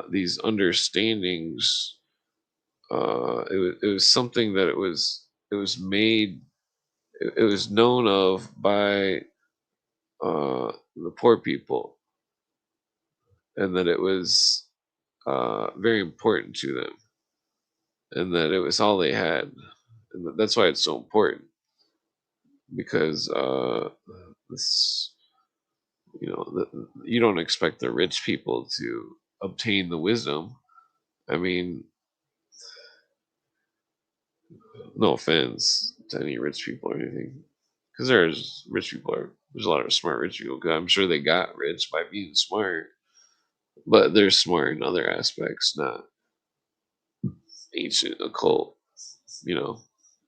B: these understandings, it was something that it was made, it was known of by the poor people, and that it was very important to them, and that it was all they had, and that's why it's so important, because this, you don't expect the rich people to obtain the wisdom. I mean, no offense to any rich people or anything, because there's a lot of smart rich people. 'Cause I'm sure they got rich by being smart, but they're smart in other aspects, not ancient occult, you know,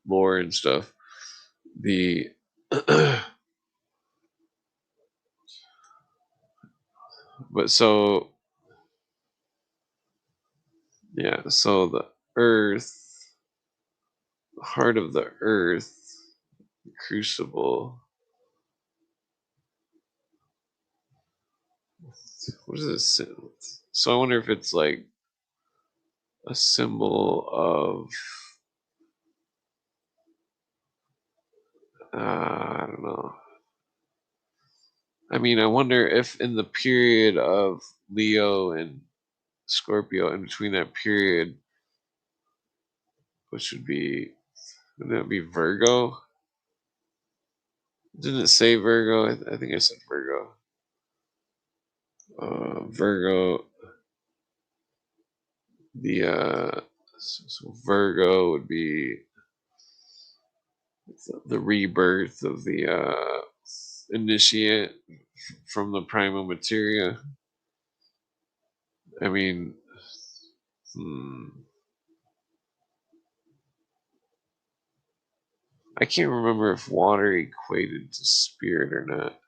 B: lore and stuff. The but so yeah, so the earth, the heart of the earth, the crucible. What is this? So I wonder if it's like a symbol of I don't know. I mean, I wonder if in the period of Leo and Scorpio, in between that period, which wouldn't that be Virgo? Didn't it say Virgo? I think I said Virgo. Virgo, so Virgo would be the rebirth of the initiate from the prima materia. I mean, I can't remember if water equated to spirit or not,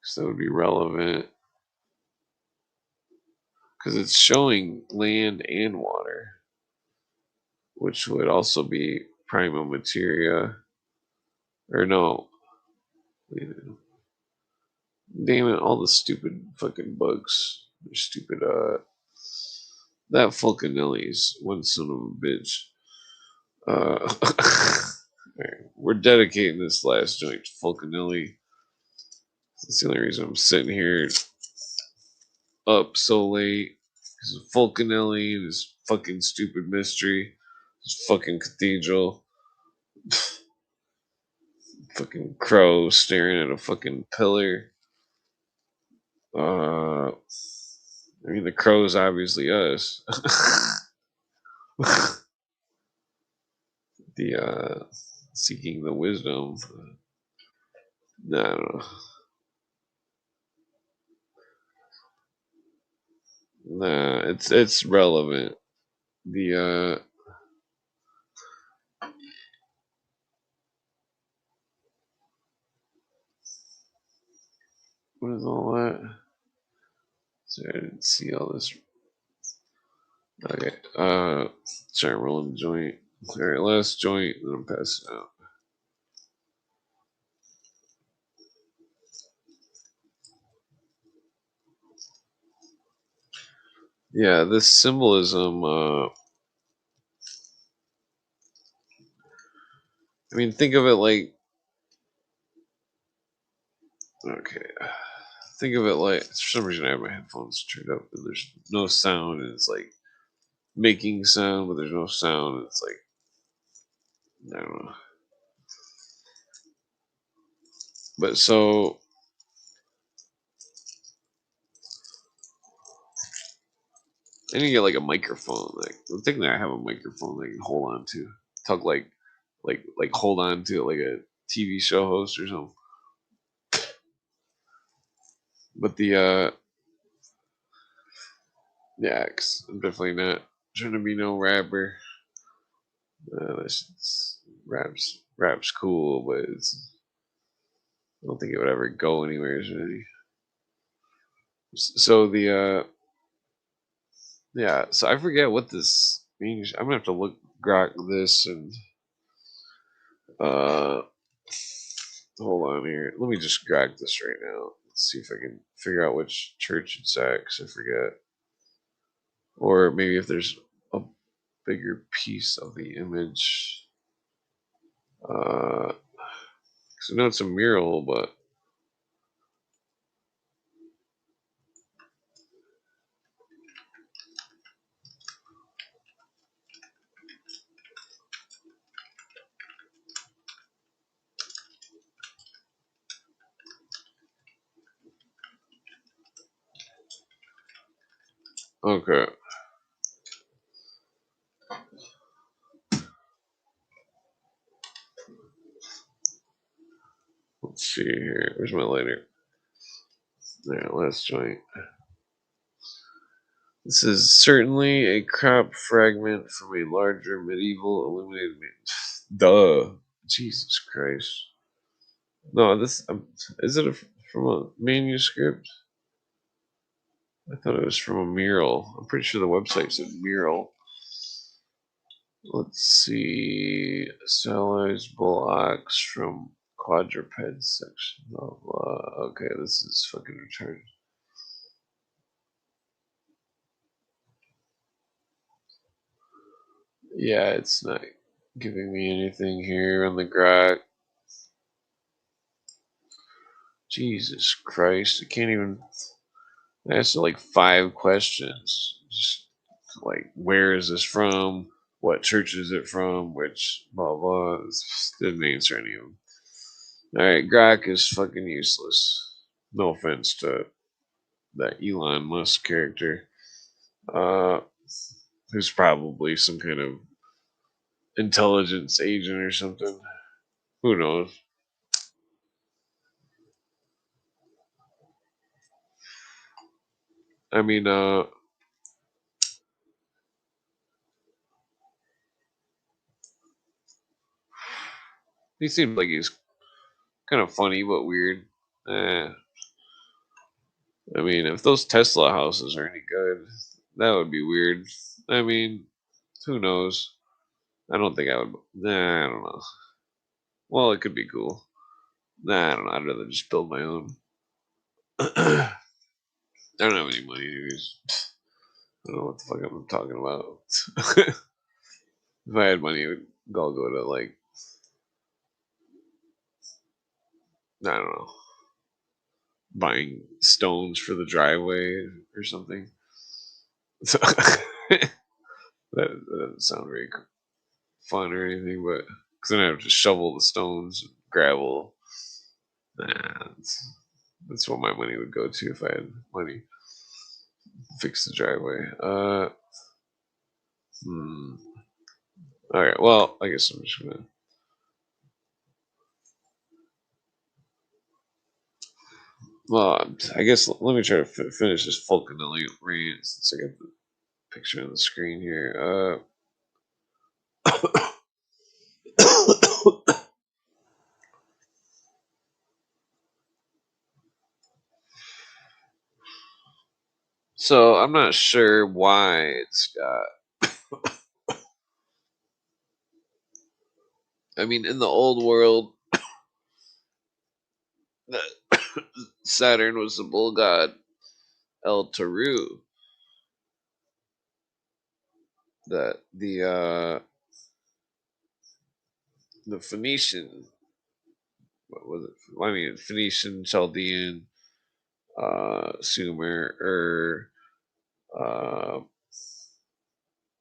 B: because that would be relevant, because it's showing land and water, which would also be prima materia, or no, damn it, all the stupid fucking bugs, they're stupid. That Fulcanelli's one son of a bitch. We're dedicating this last joint to Fulcanelli. That's the only reason I'm sitting here up so late. Because Fulcanelli and his fucking stupid mystery, his fucking cathedral, fucking crow staring at a fucking pillar. I mean, the crow's obviously us. The seeking the wisdom. No, I don't know. Nah, it's relevant. The what is all that? Sorry, I didn't see all this. Okay, sorry, rolling the joint. Alright, last joint, then I'm passing out. Yeah, this symbolism, I mean, think of it like, okay, think of it like, for some reason I have my headphones turned up and there's no sound, and it's like making sound, but there's no sound. It's like, I don't know. But so, I need to get like a microphone. Like, the thing that I have a microphone that I can hold on to. Talk like hold on to it like a TV show host or something. But yeah, cause I'm definitely not trying to be no rapper. Rap's cool, but it's I don't think it would ever go anywhere really. So the yeah, so I forget what this means. I'm gonna have to look grok this and hold on here. Let me just grok this right now. Let's see if I can figure out which church it's at, because I forget. Or maybe if there's a bigger piece of the image. Because I know it's a mural, but okay. Let's see here. Where's my lighter? There, last joint. This is certainly a crop fragment from a larger medieval illuminated. Duh. Jesus Christ. No, this is it from a manuscript? I thought it was from a mural. I'm pretty sure the website said mural. Let's see. Stylized bull ox from quadruped section. Blah, blah. Okay, this is fucking retarded. Yeah, it's not giving me anything here on the grok. Jesus Christ, I can't even. I asked like 5 questions. Just like, where is this from? What church is it from? Which blah blah. Didn't answer any of them. Alright, grok is fucking useless. No offense to that Elon Musk character. Who's probably some kind of intelligence agent or something. Who knows? I mean, he seems like he's kind of funny but weird. I mean, if those Tesla houses are any good, that would be weird. I mean, who knows? I don't think I would. Nah, I don't know. Well, it could be cool. Nah, I don't know. I'd rather just build my own. I don't have any money, anyways. I don't know what the fuck I'm talking about. If I had money, it would all go to like, I don't know, buying stones for the driveway or something. So that doesn't sound very fun or anything, but because then I have to shovel the stones, gravel. Nah, that's what my money would go to if I had money. Fix the driveway. All right. Well, I guess I'm just gonna. Well, I guess let me try to finish this Falconelli rant since I got the picture on the screen here. So I'm not sure why it's got. I mean, in the old world, Saturn was the bull god El Taru. That the Phoenician, what was it? I mean, Phoenician, Chaldean, Sumer, uh,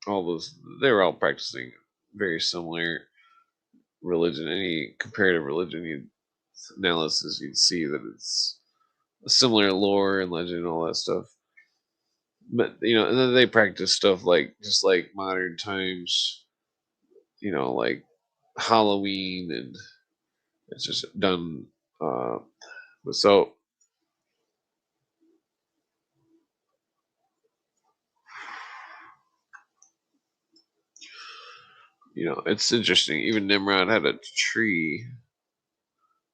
B: all those, they were all practicing very similar religion. Any comparative religion analysis, you'd see that it's a similar lore and legend and all that stuff. But and then they practice stuff like just like modern times, like Halloween, and it's just done. So it's interesting. Even Nimrod had a tree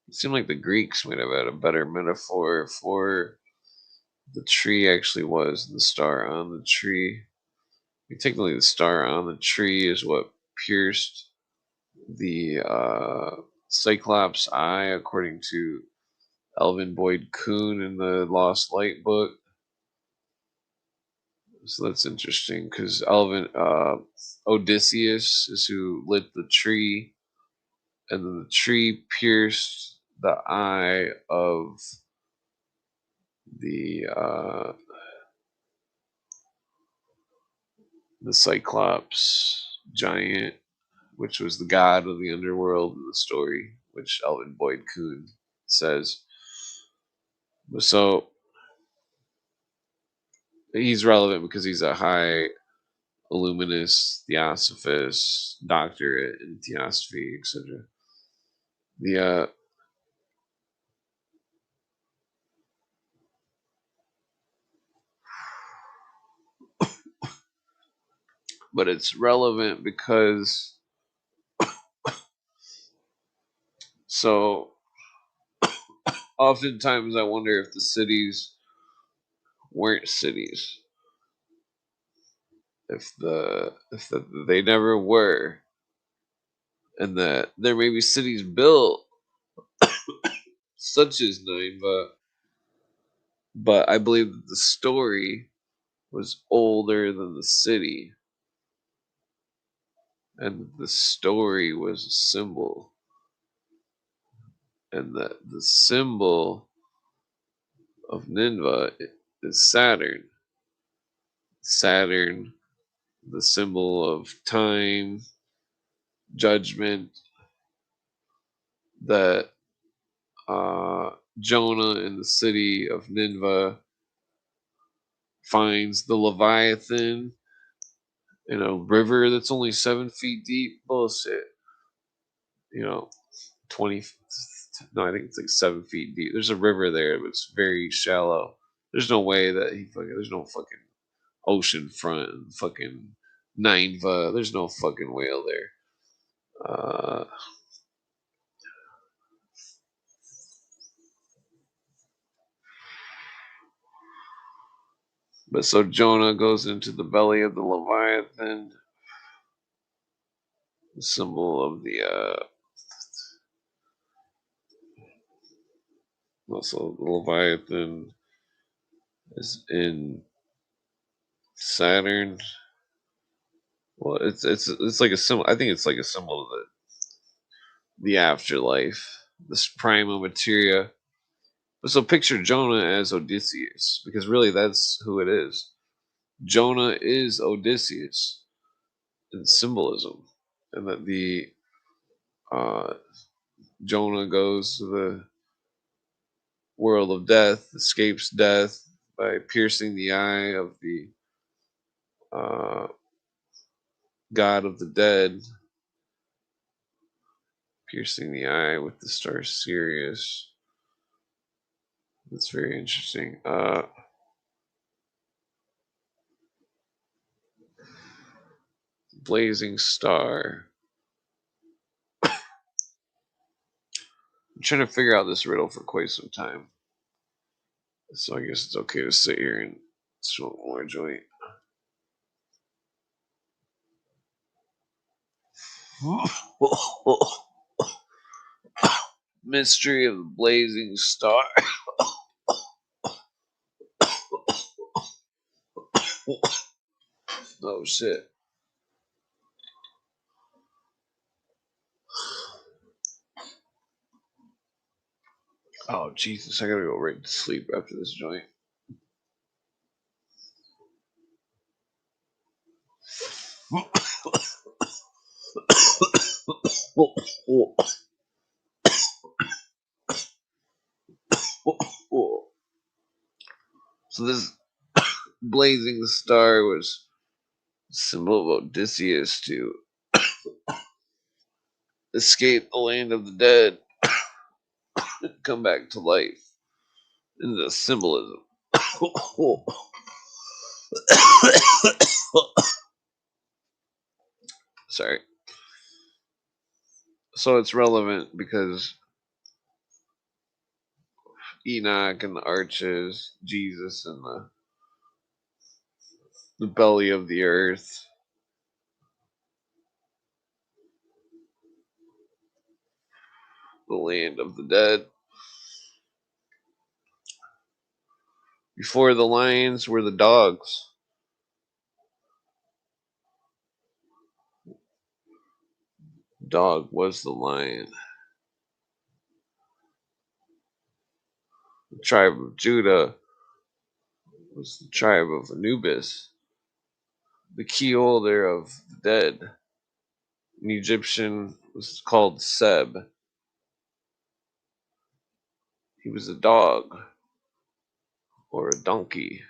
B: It seemed like the Greeks might have had a better metaphor for the tree actually was, the star on the tree. Technically, the star on the tree is what pierced the Cyclops' eye, according to Alvin Boyd Kuhn in the Lost Light book. So that's interesting because Odysseus is who lit the tree, and then the tree pierced the eye of the Cyclops giant, which was the god of the underworld in the story, which Alvin Boyd Kuhn says. So he's relevant because he's a high illuminist, theosophist, doctorate in theosophy, etc. The but it's relevant because so oftentimes I wonder if the cities weren't cities, if they never were, and that there may be cities built such as Nineveh, but I believe that the story was older than the city, and the story was a symbol, and that the symbol of Nineveh is Saturn. Saturn, the symbol of time, judgment, that Jonah in the city of Nineveh finds the Leviathan in a river that's only 7 feet deep. Bullshit. 20. No, I think it's like 7 feet deep. There's a river there, but it's very shallow. There's no way that there's no fucking ocean front and fucking Nineveh. There's no fucking whale there. But so Jonah goes into the belly of the Leviathan, the symbol of the also the Leviathan is in Saturn. Well, it's like a symbol. I think it's like a symbol of the afterlife, this prima materia. So picture Jonah as Odysseus, because really that's who it is. Jonah is Odysseus in symbolism, and that the Jonah goes to the world of death, escapes death by piercing the eye of the god of the dead, piercing the eye with the star Sirius. That's very interesting. Blazing star. I'm trying to figure out this riddle for quite some time. So I guess it's okay to sit here and smoke more joint. Mystery of the blazing star. Oh shit. Oh Jesus, I gotta go right to sleep after this joint. So this blazing star was a symbol of Odysseus to escape the land of the dead and come back to life. In the symbolism. Sorry. So it's relevant because Enoch and the arches, Jesus and the belly of the earth. The land of the dead. Before the lions were the dogs. Dog was the lion. The tribe of Judah was the tribe of Anubis, the key holder of the dead. An Egyptian was called Seb. He was a dog or a donkey.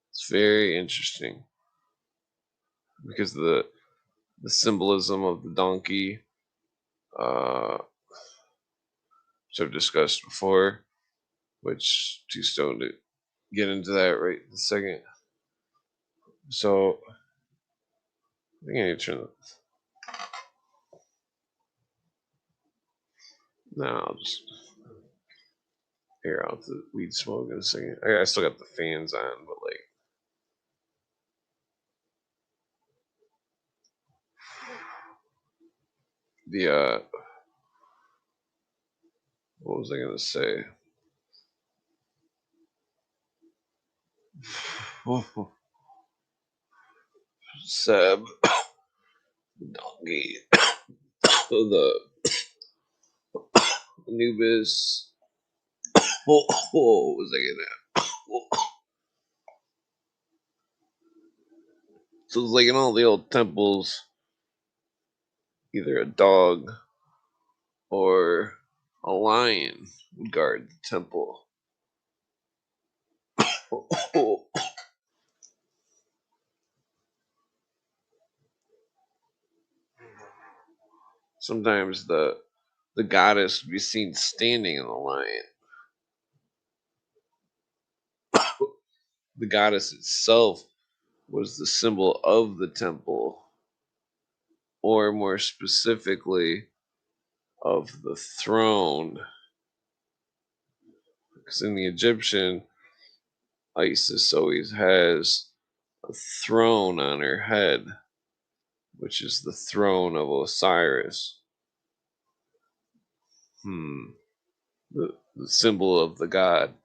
B: It's very interesting because the symbolism of the donkey, which I've discussed before, which too stoned to get into that right in a second. So I think I need to turn that. No, I'll just air out the weed smoke in a second. I still got the fans on, but like the what was I gonna say? Seb, donkey, the Anubis. What was I getting at? So it's like in all the old temples, either a dog or a lion would guard the temple. Sometimes the goddess would be seen standing in the lion. The goddess itself was the symbol of the temple, or more specifically, of the throne. Because in the Egyptian, Isis always has a throne on her head, which is the throne of Osiris. The symbol of the god.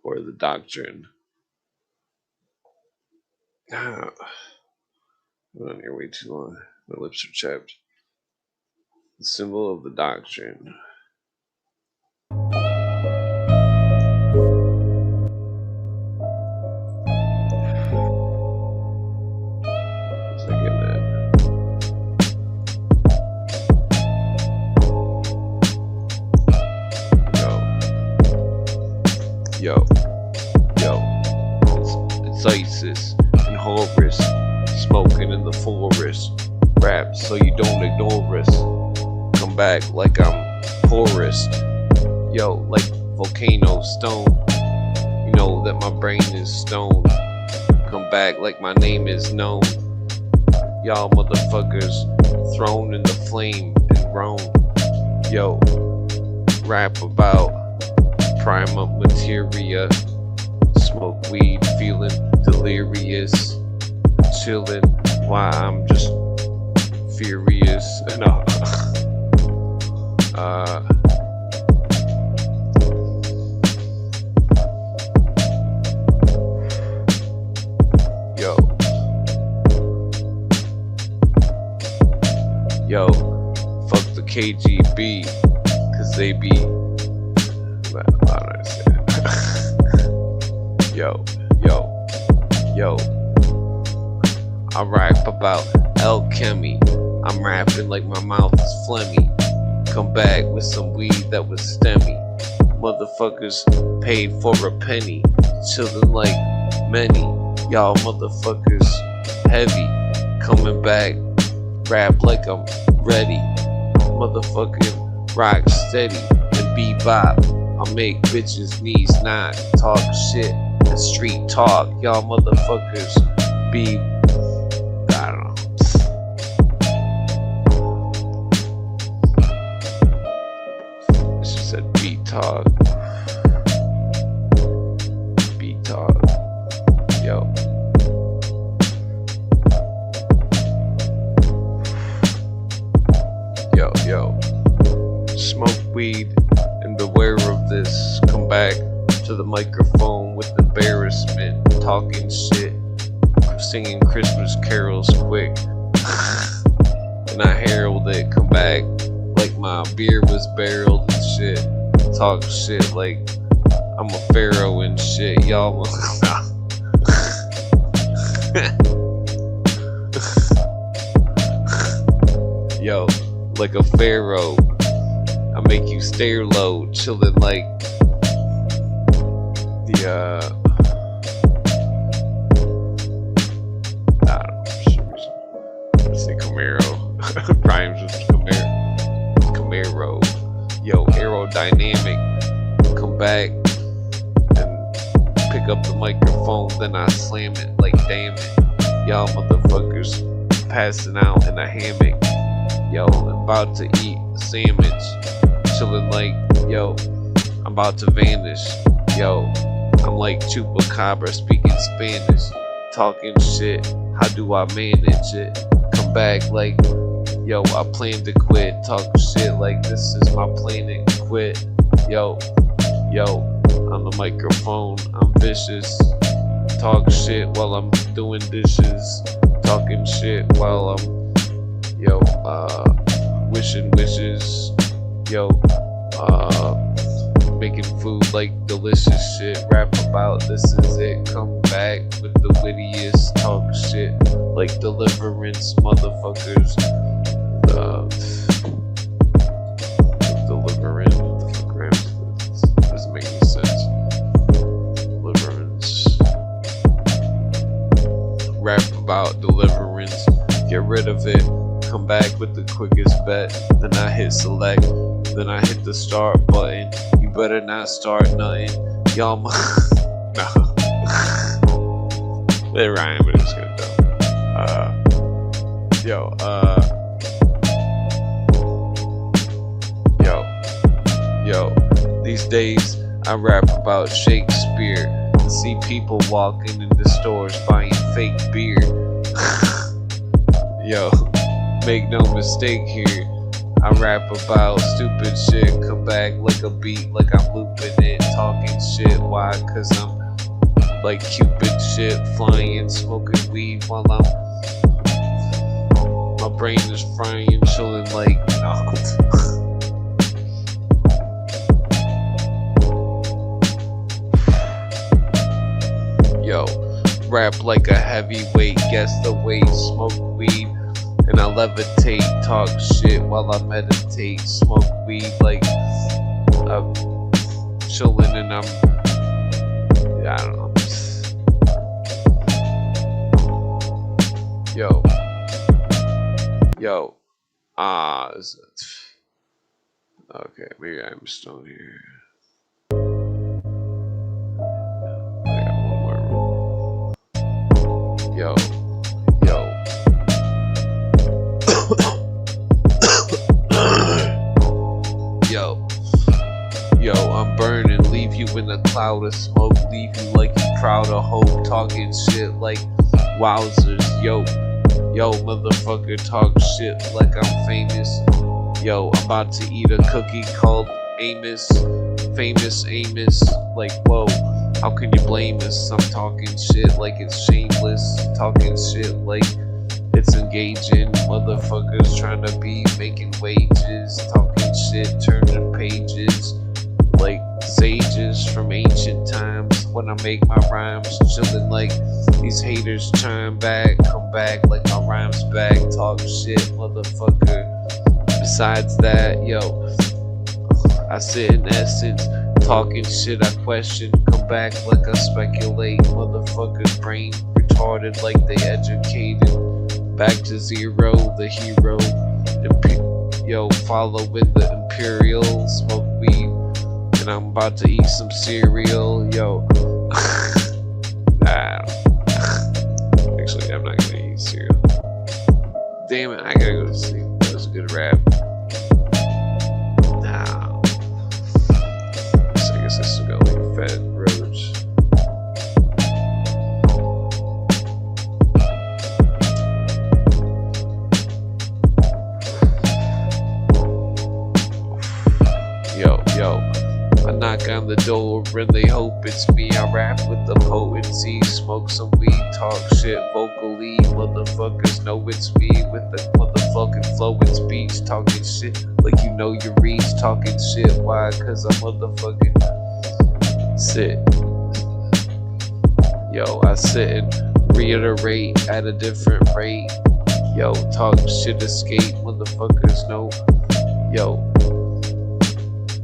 B: Or the doctrine. I've been on here way too long. My lips are chapped. The symbol of the doctrine. What's I getting at? Yo. It's Isis and Horus smoking in the forest. Rap so you don't ignore us. Come back like I'm porous. Yo, like volcano stone. You know that my brain is stone. Come back like my name is known. Y'all motherfuckers thrown in the flame and Rome. Yo, rap about prima materia. Smoke weed, feeling delirious. Chillin', why I'm just furious. No. Yo, fuck the KGB, cause they be, I don't understand. Yo, I rap about alchemy. I'm rapping like my mouth is phlegmy. Come back with some weed that was stemmy. Motherfuckers paid for a penny. Chillin' like many. Y'all motherfuckers heavy. Coming back, rap like I'm ready. Motherfucking rock steady. bebop. I make bitches knees knock, talk shit, and street talk. Y'all motherfuckers be, I don't know. She said beat talk. Beat talk. Yo. Yo. Smoke weed and beware of this. Come back to the microphone with embarrassment, talking shit, singing Christmas carols quick. And I herald it, come back like my beer was barreled and shit. Talk shit like I'm a pharaoh and shit. Y'all yo, like a pharaoh. I make you stare low, chillin' like the I don't know, let's say Camaro. Rhymes with Camaro. Yo, aerodynamic. Come back and pick up the microphone, then I slam it like damn it. Y'all motherfuckers passing out in a hammock. Yo, I'm about to eat a sandwich. Chillin' like, yo, I'm about to vanish. Yo, I'm like Chupacabra speaking Spanish. Talking shit, how do I manage it? Come back like, yo, I plan to quit. Talk shit like this is my plan to quit. Yo, on the microphone, I'm vicious. Talk shit while I'm doing dishes. Talking shit while I'm, wishing wishes. Yo, making food like delicious shit. Rap about this is it. Come back with the wittiest. Talk shit like deliverance, motherfuckers. Deliverance. What the fuck rhymes with this? Doesn't make any sense. Deliverance. Rap about deliverance. Get rid of it. Come back with the quickest bet. Then I hit select. Then I hit the start button. You better not start nothing. Y'all no. They rhyme, but it's gonna do. Yo. These days I rap about Shakespeare. I see people walking into stores buying fake beer. Yo, make no mistake here. I rap about stupid shit. Come back like a beat, like I'm looping it. Talking shit, why? Cause I'm like Cupid shit. Flying, smoking weed while my brain is frying, chilling like Yo, rap like a heavyweight. Guess the weight, smoke weed. And I levitate, talk shit while I meditate. Smoke weed like I'm chillin' and I don't know. Yo. Okay, maybe I'm still here. I got one more. Yo. Yo, I'm burning, leave you in a cloud of smoke, leave you like you proud of hope, talking shit like wowzers. Yo, motherfucker, talk shit like I'm famous. Yo, I'm about to eat a cookie called Amos, famous Amos. Like, whoa, how can you blame us? I'm talking shit like it's shameless, talking shit like it's engaging. Motherfuckers trying to be making wages, talking shit, turning pages like sages from ancient times. When I make my rhymes, chillin' like these haters chime back, come back like my rhymes back. Talk shit, motherfucker. Besides that, yo, I sit in essence, talking shit, I question, come back like I speculate. Motherfuckers brain retarded like they educated. Back to zero, the hero. Yo, following the imperial, smoke weed and I'm about to eat some cereal. Yo. Nah. Actually, I'm not gonna eat cereal. Damn it, I gotta go to sleep. That was a good rap. Nah. So I guess I still got like fat roads. Yo, I knock on the door and they hope it's me. I rap with the potency, smoke some weed, talk shit vocally. Motherfuckers know it's me with the motherfucking flow and speech, talking shit like you know your reach, talking shit. Why? Cause I motherfucking sit. Yo, I sit and reiterate at a different rate. Yo, talk shit, escape, motherfuckers know. Yo,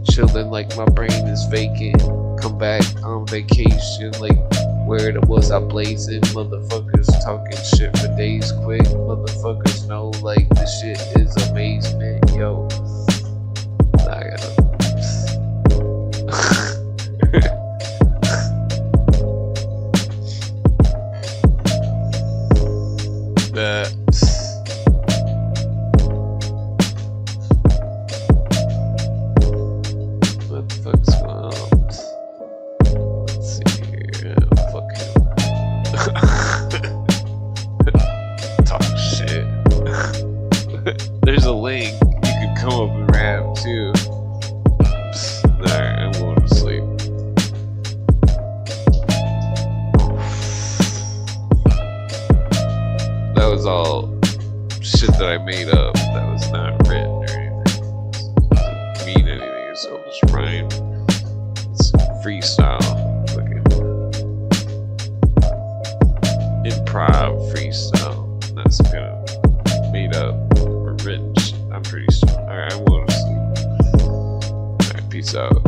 B: chillin' like my brain is vacant. Come back on vacation like where it was I blazing. Motherfuckers talking shit for days quick. Motherfuckers know like this shit is amazement. Yo, I gotta that. What the fuck's going on? Let's see here. Fuck him. Talk shit. There's a link. You can come up and rap too. Alright, I'm going to sleep. That was all shit that I made up. That was not written or anything. It doesn't mean anything. It's all just rhyme. It's freestyle. Fucking improv freestyle. That's kind of made up or written shit. I'm pretty sure. Alright, I'm going to sleep. Alright, peace out.